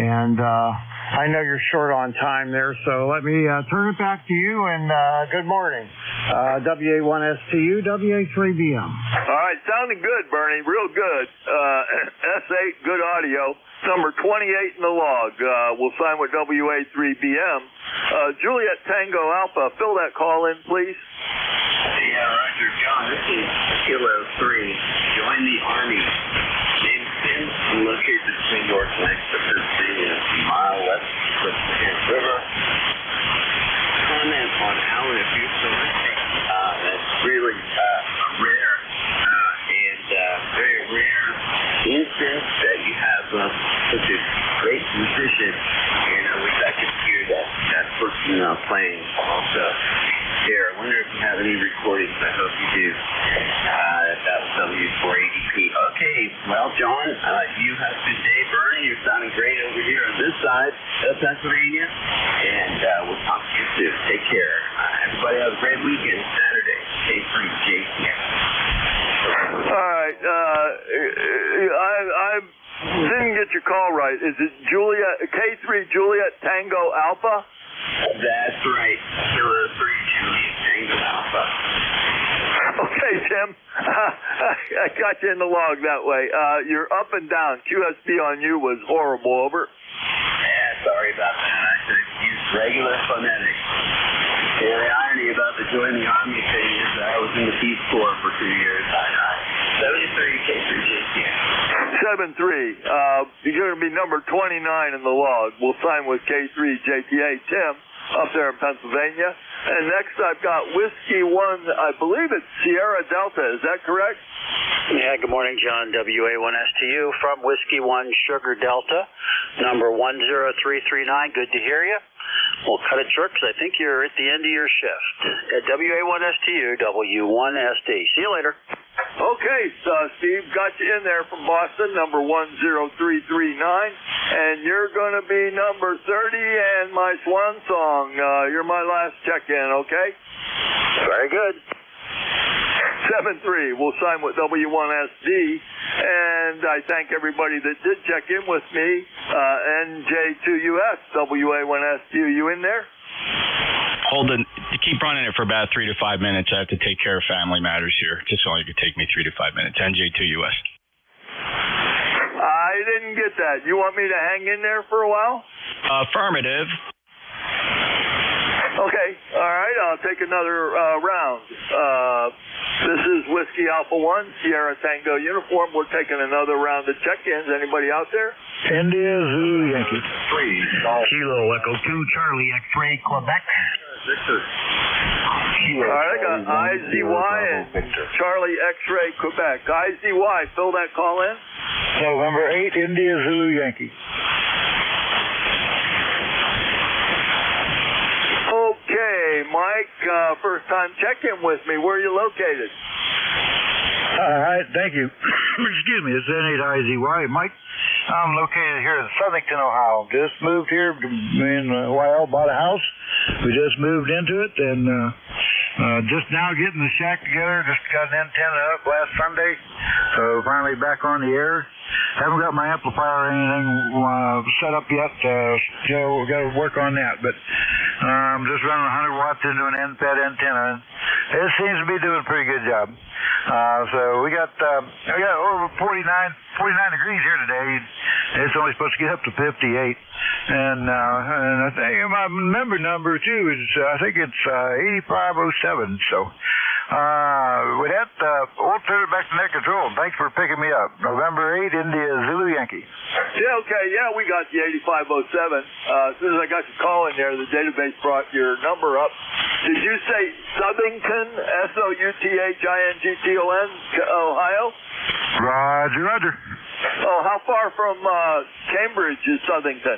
and I know you're short on time there, so let me turn it back to you, and good morning. WA1STU, WA3BM. All right, sounding good, Bernie, real good. S8, good audio. Number 28 in the log. We'll sign with WA3BM. Juliet Tango Alpha, fill that call in, please. Yeah, Roger, John, this is Kilo 3. Join the Army. James Finn, located between York and Exeter City, a mile west of the Kent River. Comment on Alan, if you're still listening. That's really rare and very rare instance that you have such a great musician, and I wish I could hear that person playing also. Here, I wonder if you have any recordings. I hope you do. That was W4ADP. Okay, well, John, you have a good day, Bernie. You're sounding great over here on this side of Pennsylvania, and we'll talk to you soon. Take care. Everybody have a great weekend Saturday. Stay free, JCM. All right. I didn't get your call right. Is it K3 Juliet Tango Alpha? That's right. Kilo 3 Juliet Tango Alpha. Okay, Tim. I got you in the log that way. You're up and down. QSB on you was horrible. Over. Yeah, sorry about that. I should have used regular phonetics. Yeah, the irony about the join the Army thing is that I was in the Peace Corps for 2 years. 73 K3JTM. 7-3. You're going to be number 29 in the log. We'll sign with K3JTA. Tim, up there in Pennsylvania. And next I've got Whiskey 1, I believe it's Sierra Delta. Is that correct? Yeah, good morning, John. WA1STU from Whiskey 1, Sugar Delta, number 10339. Good to hear you. We'll cut it short because I think you're at the end of your shift. At WA1STU, W1SD. See you later. Okay, Steve, got you in there from Boston, number 10339, and you're going to be number 30 and my swan song. You're my last check-in, okay? Very good. 7-3. We'll sign with W1SD, and I thank everybody that did check in with me. NJ2US, WA1SQ, you in there? Hold it. Keep running it for about 3 to 5 minutes. I have to take care of family matters here. Just only could take me 3 to 5 minutes. NJ2US. I didn't get that. You want me to hang in there for a while? Affirmative. Okay. All right. I'll take another round. This is Whiskey Alpha 1, Sierra Tango Uniform. We're taking another round of check-ins. Anybody out there? India Zulu Yankee. 3. Kilo Echo 2, Charlie X-Ray, Quebec. Victor. All right, I got IZY and Charlie X-Ray, Quebec. IZY, fill that call in. November 8, India Zulu Yankee. Mike. First time check-in with me. Where are you located? All right, thank you. Excuse me, it's N8IZY. Mike, I'm located here in Southington, Ohio. Just moved here. Me and my wife bought a house. We just moved into it, and just now getting the shack together. Just got an antenna up last Sunday, so finally back on the air. Haven't got my amplifier or anything set up yet. We got to work on that, but I'm just running 100 watts into an NPAD antenna. It seems to be doing a pretty good job. So we got over 49 degrees here today. It's only supposed to get up to 58, and I think my member number too is I think it's 8507. So with that, we'll turn it back to net control. Thanks for picking me up. November 8, India Zulu Yankee. Yeah, okay. Yeah, we got the 8507. As soon as I got your call in there, the database brought your number up. Did you say Southington, Southington, Ohio? Roger, roger. Oh, how far from Cambridge is Southington?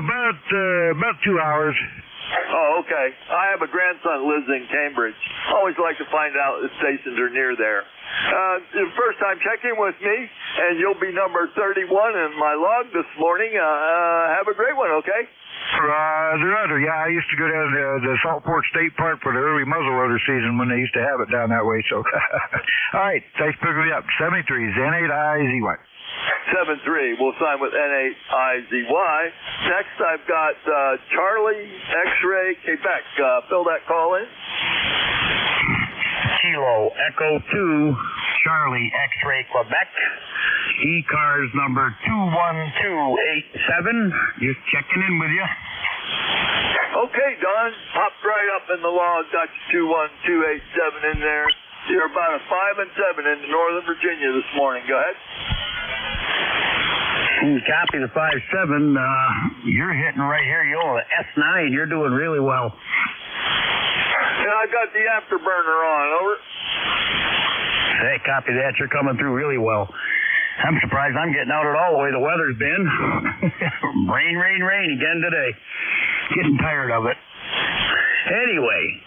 About 2 hours. Oh, okay. I have a grandson who lives in Cambridge. Always like to find out if stations are near there. First time checking with me, and you'll be number 31 in my log this morning. Have a great one, okay? Roger. Yeah, I used to go down to the Saltport State Park for the early muzzleloader season when they used to have it down that way. So, all right. Thanks for picking me up. 73 is N8IZY. 73. We'll sign with N8IZY. Next, I've got Charlie X-Ray Quebec. Fill that call in. Kilo Echo 2, Charlie X-Ray Quebec. ECARS number 21287. Just checking in with you. Okay, Don. Popped right up in the log. Got you 21287 in there. You're about a 5 and 7 into Northern Virginia this morning. Go ahead. Copy the 5-7. You're hitting right here. You're on the S9. You're doing really well. And I got the afterburner on. Over. Hey, copy that. You're coming through really well. I'm surprised I'm getting out at all the way the weather's been. Rain again today. Getting tired of it. Anyway,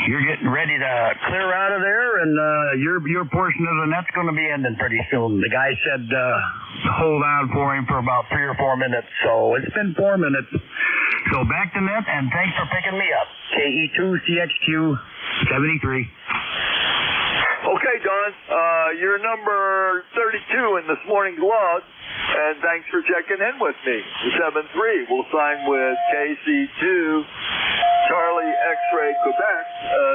you're getting ready to clear out of there, and your portion of the net's going to be ending pretty soon. The guy said hold on for him for about 3 or 4 minutes, so it's been 4 minutes. So back to net, and thanks for picking me up. KE2CXQ 73. Okay, Don. You're number 32 in this morning's log, and thanks for checking in with me. 7-3. We'll sign with KC2 Charlie X-Ray Quebec.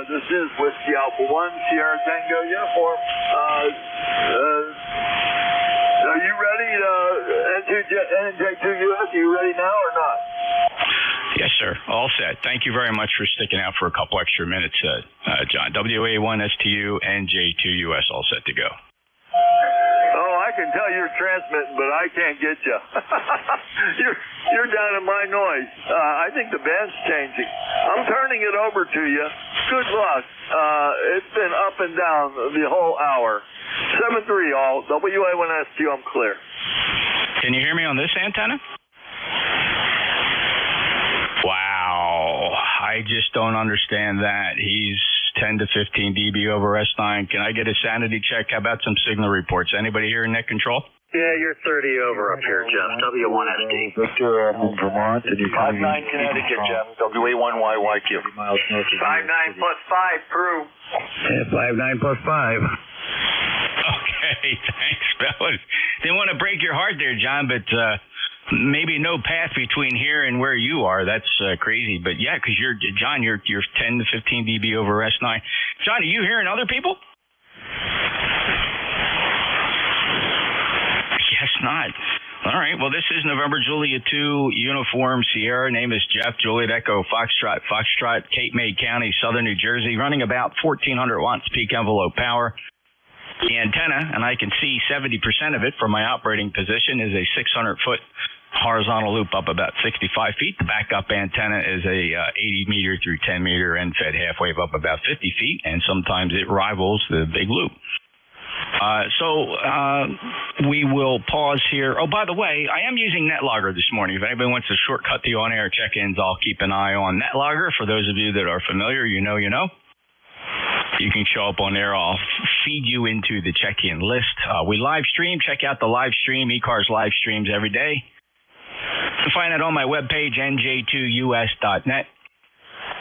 This is Whiskey Alpha 1 Sierra Tango uniform. Are you ready, NJ2US? Are you ready now or not? Yes, sir. All set. Thank you very much for sticking out for a couple extra minutes, John. WA1STU and J2US all set to go. Oh, I can tell you're transmitting, but I can't get you. You're down in my noise. I think the band's changing. I'm turning it over to you. Good luck. It's been up and down the whole hour. 7-3 all. WA1STU, I'm clear. Can you hear me on this antenna? Wow. I just don't understand that. He's 10 to 15 dB over S9. Can I get a sanity check? How about some signal reports? Anybody here in net control? Yeah, you're 30 over up here, Jeff. W1SD. Victor, I'm in Vermont, and you're 5-9 Connecticut, Jeff. WA1YYQ. 5-9 plus 5, Peru. Yeah, 5-9 plus 5. Okay, thanks, fellas. Didn't want to break your heart there, John, but maybe no path between here and where you are. That's crazy. But yeah, because you're 10 to 15 dB over S9. John, are you hearing other people? Guess not. All right. Well, this is November Juliet 2 Uniform Sierra. Name is Jeff. Juliet Echo Foxtrot, Cape May County, Southern New Jersey. Running about 1,400 watts peak envelope power. The antenna, and I can see 70% of it from my operating position, is a 600-foot horizontal loop up about 65 feet. The backup antenna is a 80-meter through 10-meter end-fed half wave up about 50 feet, and sometimes it rivals the big loop. So we will pause here. Oh, by the way, I am using NetLogger this morning. If anybody wants to shortcut the on-air check-ins, I'll keep an eye on NetLogger. For those of you that are familiar, you know. You can show up on there. I'll feed you into the check-in list. We live stream. Check out the live stream, ECARS live streams every day. You can find it on my webpage, nj2us.net.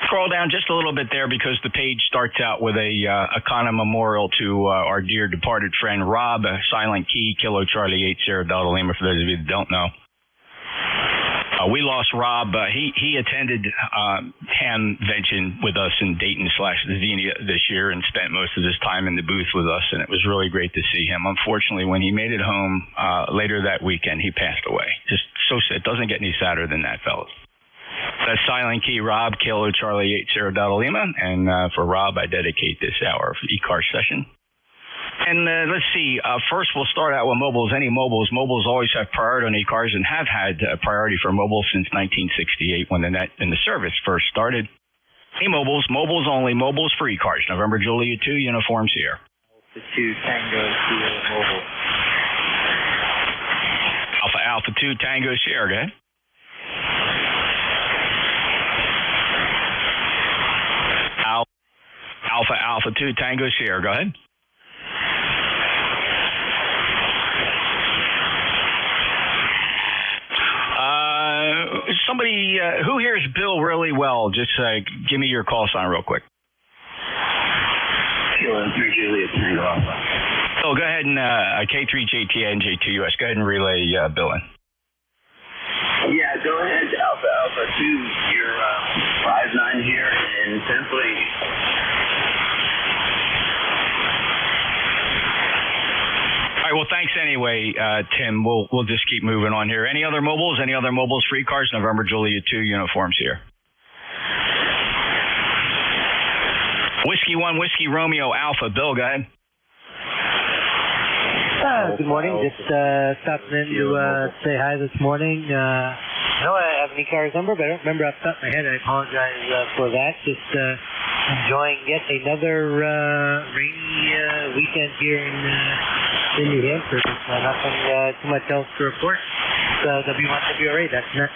Scroll down just a little bit there because the page starts out with a kind of memorial to our dear departed friend Rob, Silent Key, Kilo Charlie 80 Delta Lima, for those of you that don't know. We lost Rob. He attended Hamvention with us in Dayton/Xenia this year and spent most of his time in the booth with us, and it was really great to see him. Unfortunately, when he made it home later that weekend, he passed away. Just so sad. It doesn't get any sadder than that, fellas. That's Silent Key Rob, Kilo Charlie 80 Delta Lima, and for Rob, I dedicate this hour of ECARS session. And let's see, first we'll start out with mobiles. Any mobiles. Mobiles always have priority on ECARS and have had priority for mobile since 1968 when the net and the service first started. Any mobiles, mobiles only, mobiles for ECARS. November Juliet 2, Uniform Sierra. Alpha 2, Tango, Sierra, mobile. Alpha 2, Tango, Sierra, go ahead. Alpha 2, Tango, Sierra, go ahead. Somebody who hears Bill really well, just give me your call sign real quick. Kilo 3 Juliet Tango Alpha. Oh, go ahead and K3JT NJ2US. Go ahead and relay Bill in. Yeah, go ahead, Alpha 2. You're 5-9 here in Pennsylvania. All right, well, thanks anyway, Tim. We'll just keep moving on here. Any other mobiles? Any other mobiles for ECARS? November Juliet 2 uniforms here. Whiskey 1, Whiskey Romeo Alpha. Bill, go ahead. Good morning. Just stopping in to say hi this morning. I know I have an ECARS number, but I don't remember off the top of my head. I apologize for that. Just enjoying yet another rainy weekend here in New Hampshire. Nothing too much else to report. W1 WRA, that's net.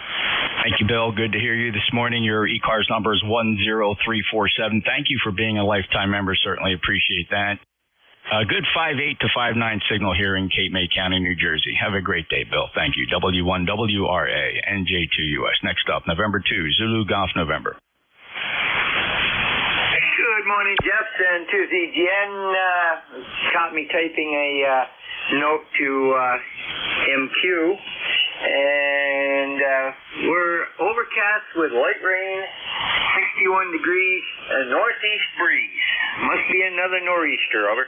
Thank you, Bill. Good to hear you this morning. Your ECARS number is 10347. Thank you for being a lifetime member. Certainly appreciate that. Good 5.8 to 5.9 signal here in Cape May County, New Jersey. Have a great day, Bill. Thank you. W1 WRA, NJ2US. Next up, November 2, Zulu Golf November. Good morning, Jeff and to ZGN. Caught me typing a note to MQ. And we're overcast with light rain, 61 degrees, a northeast breeze. Must be another nor'easter, over.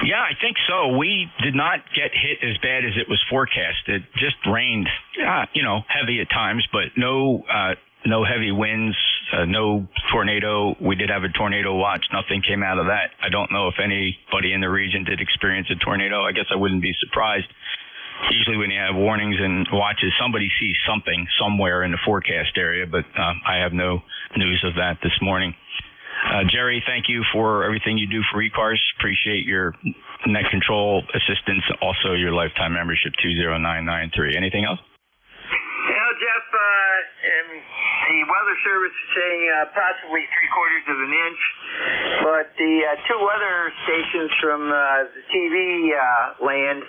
Yeah, I think so. We did not get hit as bad as it was forecast. It just rained, heavy at times, but no heavy winds, no tornado. We did have a tornado watch. Nothing came out of that. I don't know if anybody in the region did experience a tornado. I guess I wouldn't be surprised. Usually when you have warnings and watches, somebody sees something somewhere in the forecast area, but I have no news of that this morning. Jerry, thank you for everything you do for ECARS. Appreciate your net control assistance, also your lifetime membership, 20993. Anything else? Jeff, the Weather Service is saying possibly 3/4 of an inch, but the two weather stations from the TV land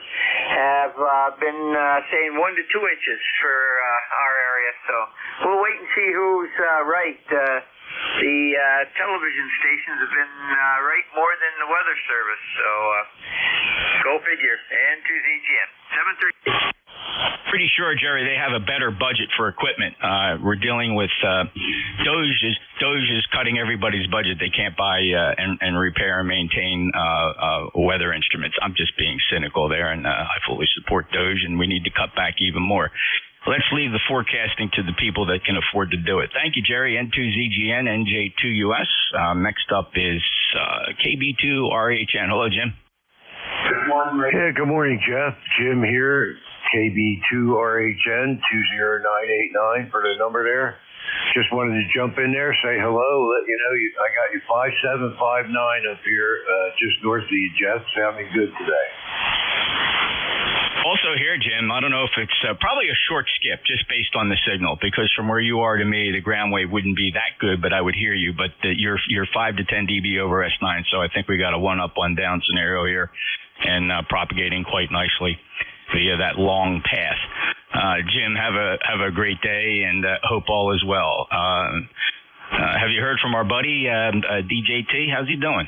have been saying 1 to 2 inches for our area, so we'll wait and see who's right. The television stations have been right more than the Weather Service, so go figure. And to ZGN, 7:30. Pretty sure, Jerry, they have a better budget for equipment. We're dealing with Doge is cutting everybody's budget. They can't buy and repair and maintain weather instruments. I'm just being cynical there, and I fully support Doge, and we need to cut back even more. Let's leave the forecasting to the people that can afford to do it. Thank you, Jerry. N2ZGN, NJ2US. Next up is KB2RHN. Hello, Jim. Yeah, good morning, Jeff. Jim here. KB2RHN 20989 for the number there. Just wanted to jump in there, say hello, let you know I got you 5759 up here, just north of you, Jeff. Sounding good today. Also here, Jim, I don't know if it's probably a short skip just based on the signal, because from where you are to me, the ground wave wouldn't be that good, but I would hear you. But you're 5 to 10 dB over S9, so I think we got a one up, one down scenario here, and propagating quite nicely via that long path. Jim, have a great day, and hope all is well. Have you heard from our buddy DJT? How's he doing?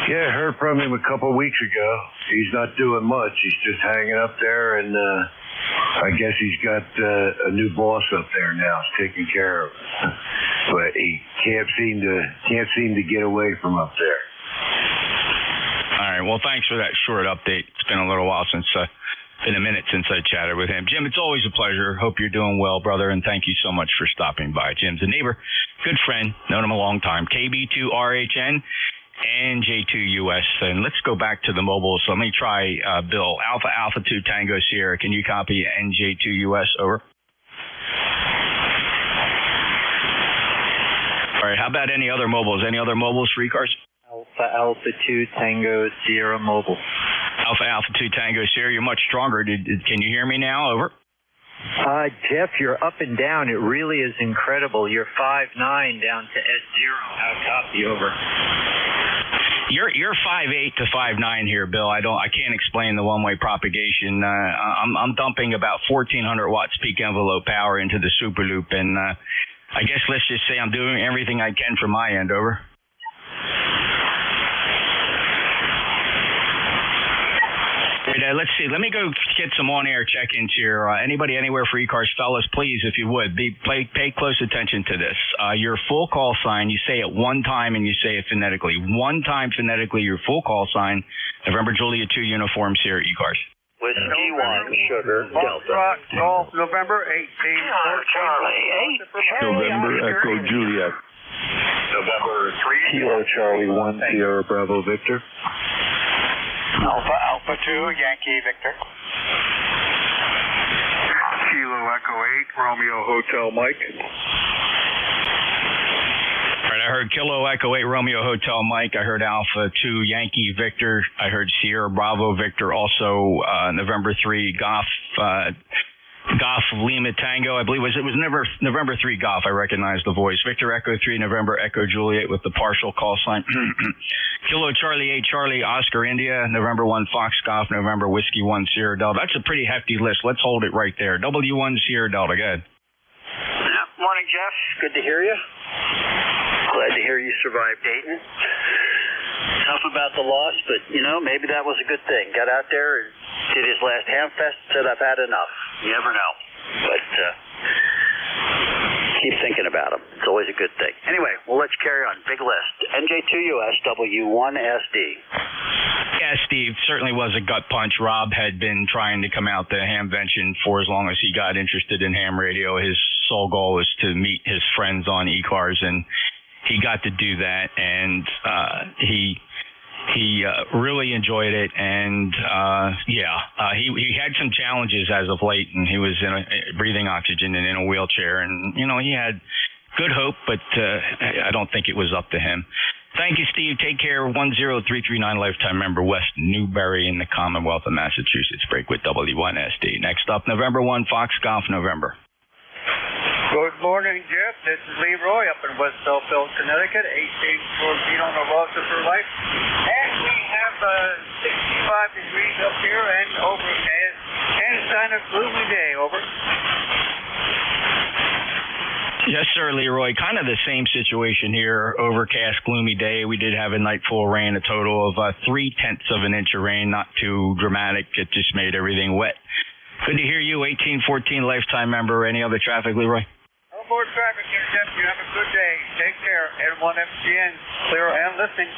Yeah, I heard from him a couple of weeks ago. He's not doing much. He's just hanging up there, and I guess he's got a new boss up there now. He's taking care of it, but he can't seem to get away from up there. All right. Well, thanks for that short update. It's been a little while been a minute since I chatted with him. Jim, it's always a pleasure. Hope you're doing well, brother, and thank you so much for stopping by. Jim's a neighbor, good friend, known him a long time. KB2RHN and J2US. And let's go back to the mobile. So let me try Bill. Alpha 2 Tango Sierra. Can you copy NJ2US? Over. All right. How about any other mobiles? Any other mobiles for ECARS? Alpha 2 Tango Sierra Mobile. Alpha 2 Tango Sierra. You're much stronger. Can you hear me now? Over. Jeff, you're up and down. It really is incredible. You're 5.9 down to S0. How copy? Over. You're 5.8 to 5.9 here, Bill. I can't explain the one-way propagation. I'm dumping about 1,400 watts peak envelope power into the super loop, and I guess let's just say I'm doing everything I can from my end. Over. Let's see. Let me go get some on-air check-ins here. Anybody anywhere for ECARS, fellas, please, if you would, pay close attention to this. Your full call sign, you say it one time and you say it phonetically. One time phonetically, your full call sign, November Julia 2 uniform Sierra ECARS. Whiskey 1, Sugar Delta. Golf, November 18. Charlie 8. November Echo Juliet. November 3. Kilo Charlie 1 Sierra Bravo Victor. Alpha 2, Yankee Victor. Kilo Echo 8, Romeo Hotel Mike. All right, I heard Kilo Echo 8, Romeo Hotel Mike. I heard Alpha 2, Yankee Victor. I heard Sierra Bravo Victor. Also, November 3, Golf Lima Tango. I believe it was November 3 Golf. I recognize the voice. Victor Echo 3, November Echo Juliet with the partial call sign. Kilo Charlie 8, Charlie Oscar India, November 1 Fox Golf, November Whiskey 1 Sierra Delta. That's a pretty hefty list. Let's hold it right there. W1 Sierra Delta. Go ahead. Morning, Jeff. Good to hear you. Glad to hear you survived Dayton. Tough about the loss, but, maybe that was a good thing. Got out there and did his last Hamfest, said I've had enough. You never know. But keep thinking about him. It's always a good thing. Anyway, well, let's carry on. Big list. NJ2US, W1SD. Yeah, Steve, certainly was a gut punch. Rob had been trying to come out the hamvention for as long as he got interested in ham radio. His sole goal was to meet his friends on ECARS, and he got to do that, and he really enjoyed it, and he had some challenges as of late, and he was breathing oxygen and in a wheelchair, and he had good hope, but I don't think it was up to him. Thank you, Steve. Take care. 10339 lifetime member, West Newbury in the Commonwealth of Massachusetts. Break with W1SD. Next up, November 1 Fox Golf November. Good morning, Jeff. This is Leroy up in West Belleville, Connecticut. 1814 on the Rosa for Life. And we have 65 degrees up here and overcast. And it's kind of gloomy day. Over. Yes, sir, Leroy. Kind of the same situation here. Overcast, gloomy day. We did have a night full of rain, a total of 0.3 of an inch of rain. Not too dramatic. It just made everything wet. Good to hear you, 1814 lifetime member. Any other traffic, Leroy? No more traffic here, Jeff. You have a good day. Take care. N1FGN, clear and listening.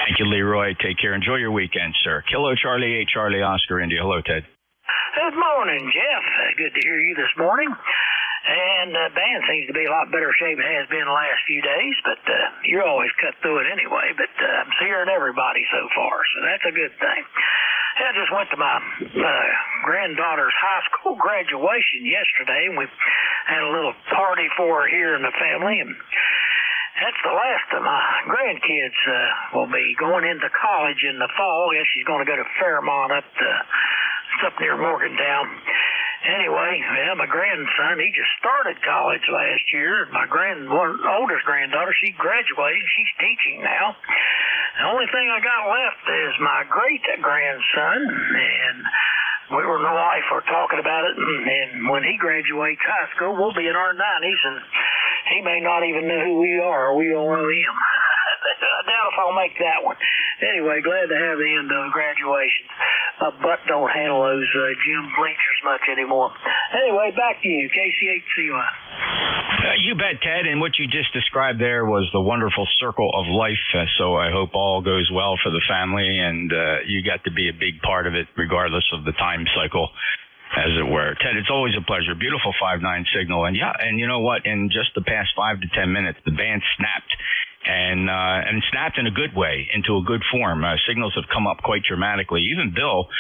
Thank you, Leroy. Take care. Enjoy your weekend, sir. Kilo Charlie 8, Charlie Oscar India. Hello, Ted. Good morning, Jeff. Good to hear you this morning. And the band seems to be a lot better shape than it has been the last few days, but you're always cut through it anyway. But I'm hearing everybody so far, so that's a good thing. I just went to my granddaughter's high school graduation yesterday, and we had a little party for her here in the family, and that's the last of my grandkids will be going into college in the fall. I guess she's going to go to Fairmont it's up near Morgantown. Anyway, my grandson, he just started college last year. My oldest granddaughter, she graduated. She's teaching now. The only thing I got left is my great-grandson, and we were my wife were talking about it, and when he graduates high school, we'll be in our 90s, and he may not even know who we are, or we don't know him. I doubt if I'll make that one. Anyway, glad to have the end of graduations. My butt don't handle those gym bleachers much anymore. Anyway, back to you, KC8CY. You bet, Ted. And what you just described there was the wonderful circle of life. So I hope all goes well for the family, and you got to be a big part of it, regardless of the time cycle, as it were. Ted, it's always a pleasure. Beautiful 5.9 signal. And yeah, and you know what? In just the past 5 to 10 minutes, the band snapped. And snapped in a good way, into a good form. Signals have come up quite dramatically. Even Bill,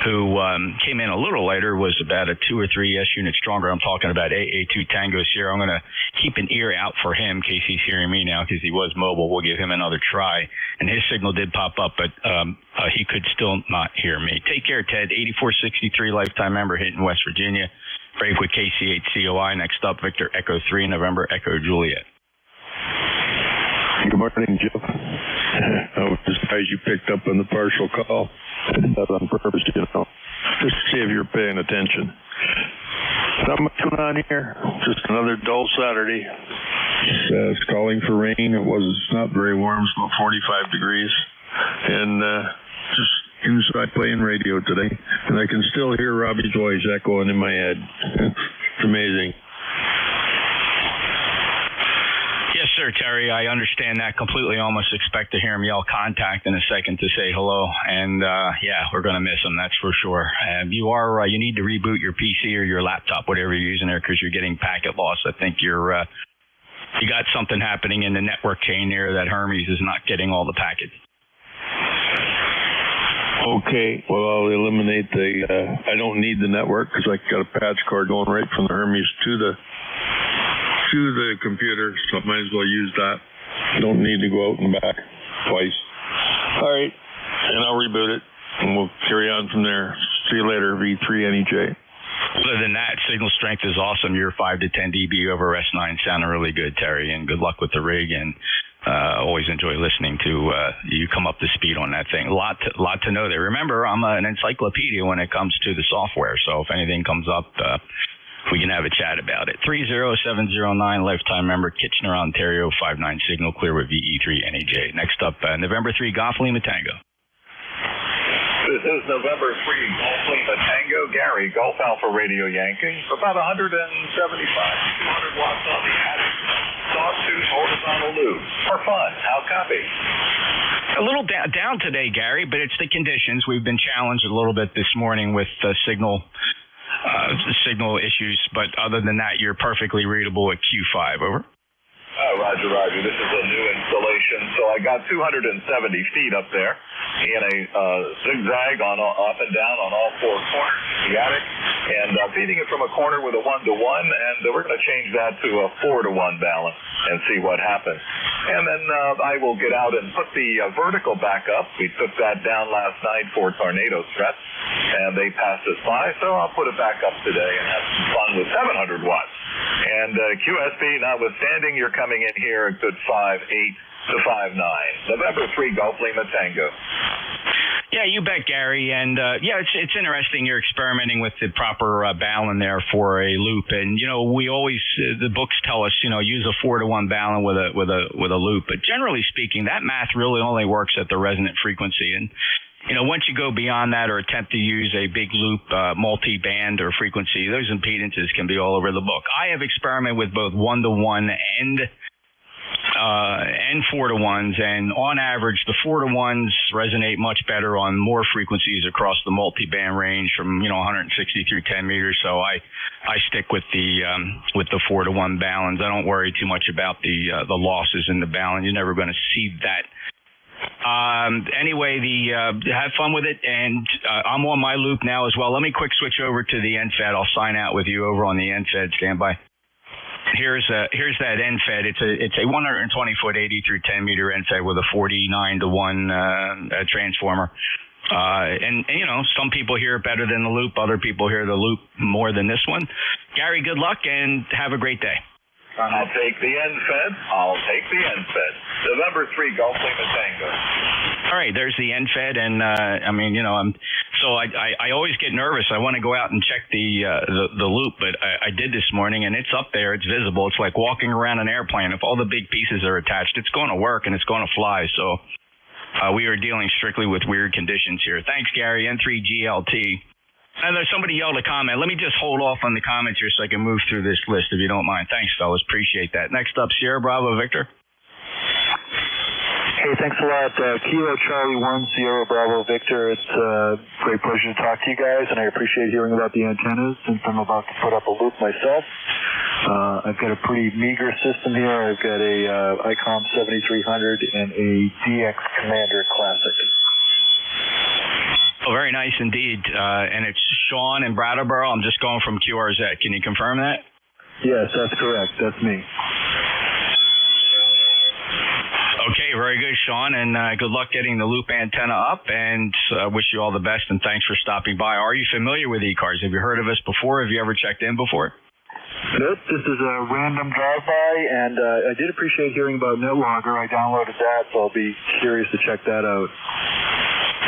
who came in a little later, was about a 2 or 3 S units stronger. I'm talking about AA2 Tango Sierra. I'm going to keep an ear out for him in case he's hearing me now, because he was mobile. We'll give him another try. And his signal did pop up, but he could still not hear me. Take care, Ted. 8463 lifetime member hitting West Virginia. Break with KC8COI. Next up, Victor Echo 3, November Echo Juliet. Good morning, Jeff. I was surprised you picked up on the partial call. I did that on purpose, just to see if you're paying attention. Not much going on here. Just another dull Saturday. It's calling for rain. It's not very warm. It's about 45 degrees. And just inside playing radio today. And I can still hear Robbie's voice echoing in my head. It's amazing. Yes, sir, Terry. I understand that completely. Almost expect to hear him yell contact in a second to say hello. And, yeah, we're going to miss him, that's for sure. You need to reboot your PC or your laptop, whatever you're using there, because you're getting packet loss. I think you got something happening in the network chain there that Hermes is not getting all the packets. Okay, well, I'll eliminate I don't need the network because I got a patch cord going right from the Hermes to the computer, so I might as well use that. Don't need to go out and back twice. All right, and I'll reboot it, and we'll carry on from there. See you later, V3NEJ. Other than that, signal strength is awesome. Your 5 to 10 dB over S9 sounding really good, Terry, and good luck with the rig, and always enjoy listening to you come up to speed on that thing. A lot to know there. Remember, I'm an encyclopedia when it comes to the software, so if anything comes up, we can have a chat about it. 30709, lifetime member, Kitchener, Ontario, 5.9 signal, clear with VE3NEJ. Next up, November 3, Golf Lima Tango. This is November 3, Golf Lima Tango, Gary, Golf Alpha Radio Yankee. About 175 to 200 watts on the attic. Sawtooth horizontal loop. For fun. How copy? A little down today, Gary, but it's the conditions. We've been challenged a little bit this morning with signal issues, but other than that, you're perfectly readable at Q5. Over. Roger. This is a new installation, so I got 270 feet up there in a zigzag up and down on all 4 corners of the attic, and feeding it from a corner with a 1-to-1, and we're going to change that to a 4-to-1 balance and see what happens. And then I will get out and put the vertical back up. We took that down last night for tornado threats, and they passed us by, so I'll put it back up today and have some fun with 700 watts. And QSB notwithstanding, you're coming in here a good 5.8 to 5.9. November 3, Golf Lima Tango. Yeah, you bet, Gary. And it's interesting you're experimenting with the proper balun there for a loop. And we always the books tell us use a 4-to-1 balun with a loop. But generally speaking, that math really only works at the resonant frequency. And once you go beyond that or attempt to use a big loop, multi-band or frequency, those impedances can be all over the book. I have experimented with both 1-to-1 and 4-to-1s, and on average, the 4-to-1s resonate much better on more frequencies across the multi-band range from 160 through 10 meters. So I stick with the 4-to-1 baluns. I don't worry too much about the losses in the balun. You're never going to see that Anyway, have fun with it, and I'm on my loop now as well. Let me quick switch over to the NFED. I'll sign out with you over on the NFED. Stand by. Here's that NFED. It's a 120-foot 80 through 10 meter NFED with a 49-to-1 transformer. And you know, some people hear it better than the loop. Other people hear the loop more than this one. Gary, good luck and have a great day. I'll take the NFED. I'll take the NFED. November 3, Golf Lima Tango. All right, there's the NFED, and I mean, you know, I always get nervous. I want to go out and check the loop, but I did this morning, and it's up there. It's visible. It's like walking around an airplane. If all the big pieces are attached, it's going to work and it's going to fly. So we are dealing strictly with weird conditions here. Thanks, Gary. N3GLT. And there's somebody yelled a comment. Let me just hold off on the comments here so I can move through this list if you don't mind. Thanks, fellas. Appreciate that. Next up, Sierra Bravo Victor. Hey, thanks a lot. Kilo Charlie 1, Sierra Bravo Victor. It's a great pleasure to talk to you guys, and I appreciate hearing about the antennas since I'm about to put up a loop myself. I've got a pretty meager system here. I've got a ICOM 7300 and a DX Commander Classic. Oh, very nice indeed. And it's Sean in Brattleboro. I'm just going from QRZ. Can you confirm that? Yes, that's correct. That's me. Okay, very good, Sean, and good luck getting the loop antenna up, and wish you all the best, and thanks for stopping by. Are you familiar with ECARS? Have you heard of us before? Have you ever checked in before? Nope, this is a random drive-by, and I did appreciate hearing about NetLogger. I downloaded that, so I'll be curious to check that out.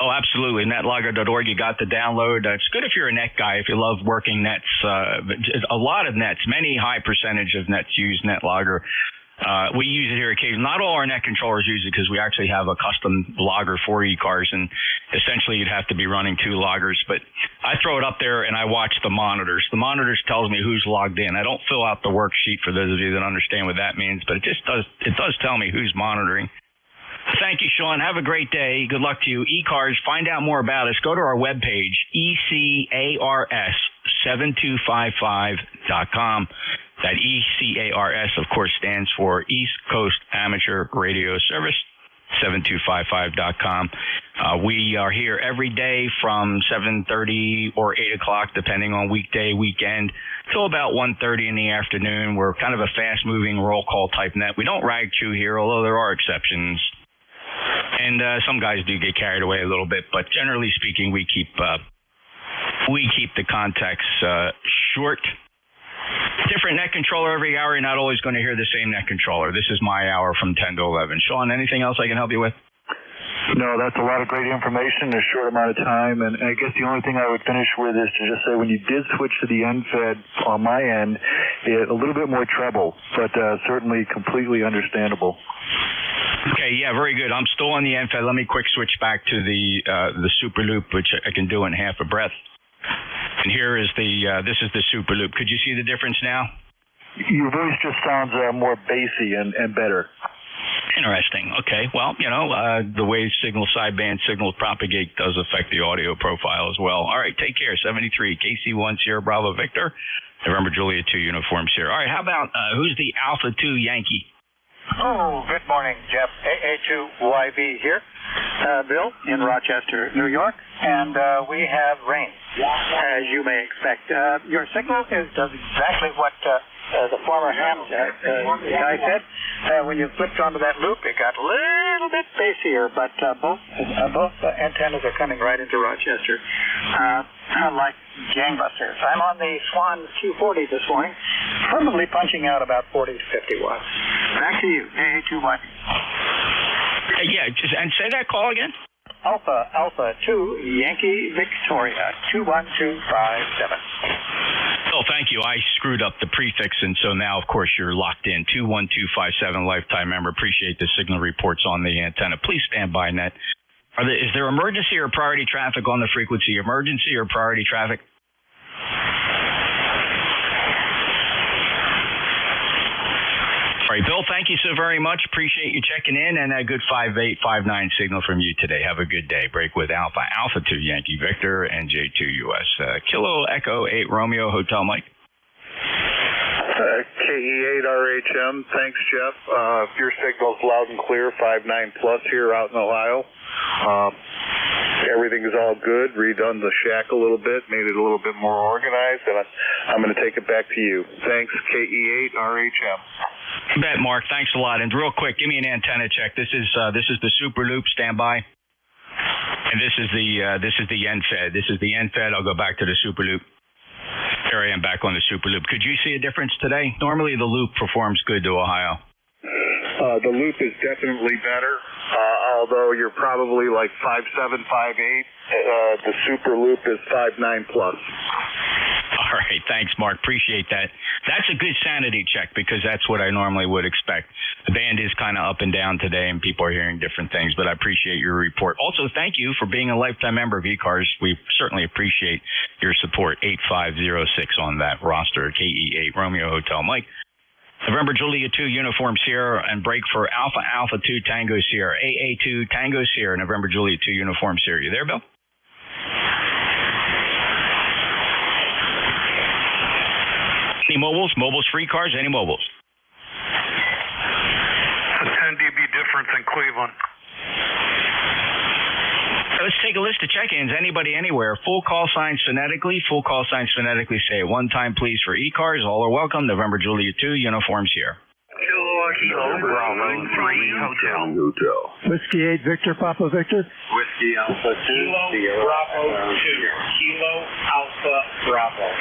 Oh, absolutely. Netlogger.org, you got the download. It's good if you're a net guy, if you love working nets. A lot of nets, many high percentage of nets use Netlogger. We use it here occasionally. Not all our net controllers use it because we actually have a custom logger for ECARS, and essentially you'd have to be running 2 loggers. But I throw it up there and I watch the monitors. The monitors tells me who's logged in. I don't fill out the worksheet for those of you that understand what that means, but it does tell me who's monitoring. Thank you, Sean. Have a great day. Good luck to you. ECARS, find out more about us. Go to our webpage, ECARS7255.com. That ECARS, of course, stands for East Coast Amateur Radio Service, 7255.com. We are here every day from 7:30 or 8 o'clock, depending on weekday, weekend, till about 1:30 in the afternoon. We're kind of a fast-moving roll call type net. We don't rag chew here, although there are exceptions. And some guys do get carried away a little bit, but generally speaking, we keep the contacts short. Different net controller every hour. You're not always going to hear the same net controller. This is my hour from 10 to 11. Sean, anything else I can help you with? No, that's a lot of great information in a short amount of time. And I guess the only thing I would finish with is to just say when you did switch to the NFED on my end, a little bit more trouble, but certainly completely understandable. Okay, yeah, very good. I'm still on the NFED. Let me quick switch back to the Super Loop, which I can do in half a breath. And here is this is the Super Loop. Could you see the difference now? Your voice just sounds more bassy and better. Interesting. Okay. Well, you know, the way sideband signals propagate does affect the audio profile as well. All right. Take care. 73 KC1 Sierra Bravo Victor. November Juliet 2 uniforms here. All right. How about who's the Alpha 2 Yankee? Oh, good morning, Jeff. AA2YB here. Bill in Rochester, New York, and we have rain, as you may expect. Your signal does exactly what the former ham guy said. When you flipped onto that loop, it got a little bit bassier, but both antennas are coming right into Rochester, like gangbusters. I'm on the Swan Q40 this morning, probably punching out about 40 to 50 watts. Back to you, AA2YB. Yeah, and say that call again. Alpha 2 Yankee Victoria 21257. Oh, thank you. I screwed up the prefix, and so now, of course, you're locked in. 21257 lifetime member. Appreciate the signal reports on the antenna. Please stand by, Net. Is there emergency or priority traffic on the frequency? Emergency or priority traffic? All right, Bill, thank you so very much. Appreciate you checking in, and a good 5859 signal from you today. Have a good day. Break with Alpha 2 Yankee Victor and J2 US. Kilo Echo 8 Romeo Hotel Mike. KE8RHM, thanks, Jeff. Your signal's loud and clear, 59 plus here out in Ohio. Everything is all good. Redone the shack a little bit, made it a little bit more organized, and I'm going to take it back to you. Thanks, KE8RHM. You bet, Mark. Thanks a lot. And real quick, give me an antenna check. This is the Super Loop standby, and this is the end fed. This is the end fed. I'll go back to the Super Loop. Here I am back on the Super Loop. Could you see a difference today? Normally the Loop performs good to Ohio. The Loop is definitely better, although you're probably like 5'7", 5'8". The Super Loop is 5'9" plus. All right, thanks, Mark. Appreciate that. That's a good sanity check because that's what I normally would expect. The band is kind of up and down today, and people are hearing different things, but I appreciate your report. Also, thank you for being a lifetime member of ECARS. We certainly appreciate your support. 8506 on that roster, KE8 Romeo Hotel. Mike, November Juliet 2 Uniform Sierra and break for Alpha Alpha 2 Tango Sierra, AA2 Tango Sierra, November Juliet 2 Uniform Sierra. You there, Bill? Any mobiles? Mobiles for ECARS? Any mobiles? A 10 dB difference in Cleveland. Let's take a list of check-ins. Anybody, anywhere. Full call signs phonetically. Full call signs phonetically. Say it one time, please, for ECARS. All are welcome. November Juliet 2 Uniforms here. Kilo Bravo 3 Hotel. Whiskey 8 Victor Papa Victor. Whiskey Alpha 2 Kilo Bravo 2. Kilo Alpha Bravo.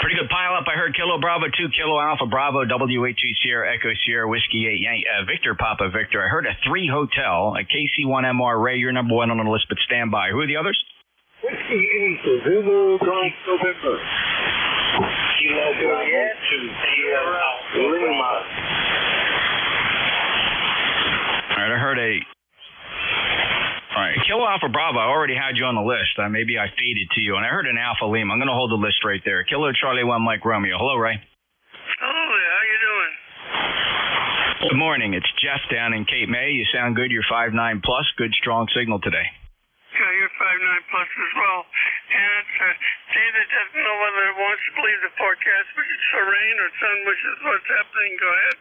Pretty good pile up. I heard Kilo Bravo 2, Kilo Alpha Bravo, WA2 Sierra, Echo Sierra, Whiskey 8, Victor Papa Victor. I heard a 3 hotel, a KC1MR. Ray, you're number 1 on the list, but stand by. Who are the others? Whiskey 8 Zulu Golf November. Kilo Bravo 2. Kilo Alpha Lima. All right, I heard a... All right, Kilo Alpha Bravo, I already had you on the list. Maybe I faded to you. And I heard an Alpha Lima. I'm going to hold the list right there. Kilo Charlie 1 Mike Romeo. Hello, Ray. Hello there. How you doing? Good morning. It's Jeff down in Cape May. You sound good. You're 5'9 plus. Good, strong signal today. Yeah, you're 5'9 plus as well. And it's David doesn't know whether it wants to believe the forecast, which is for rain or sun, which is what's happening. Go ahead.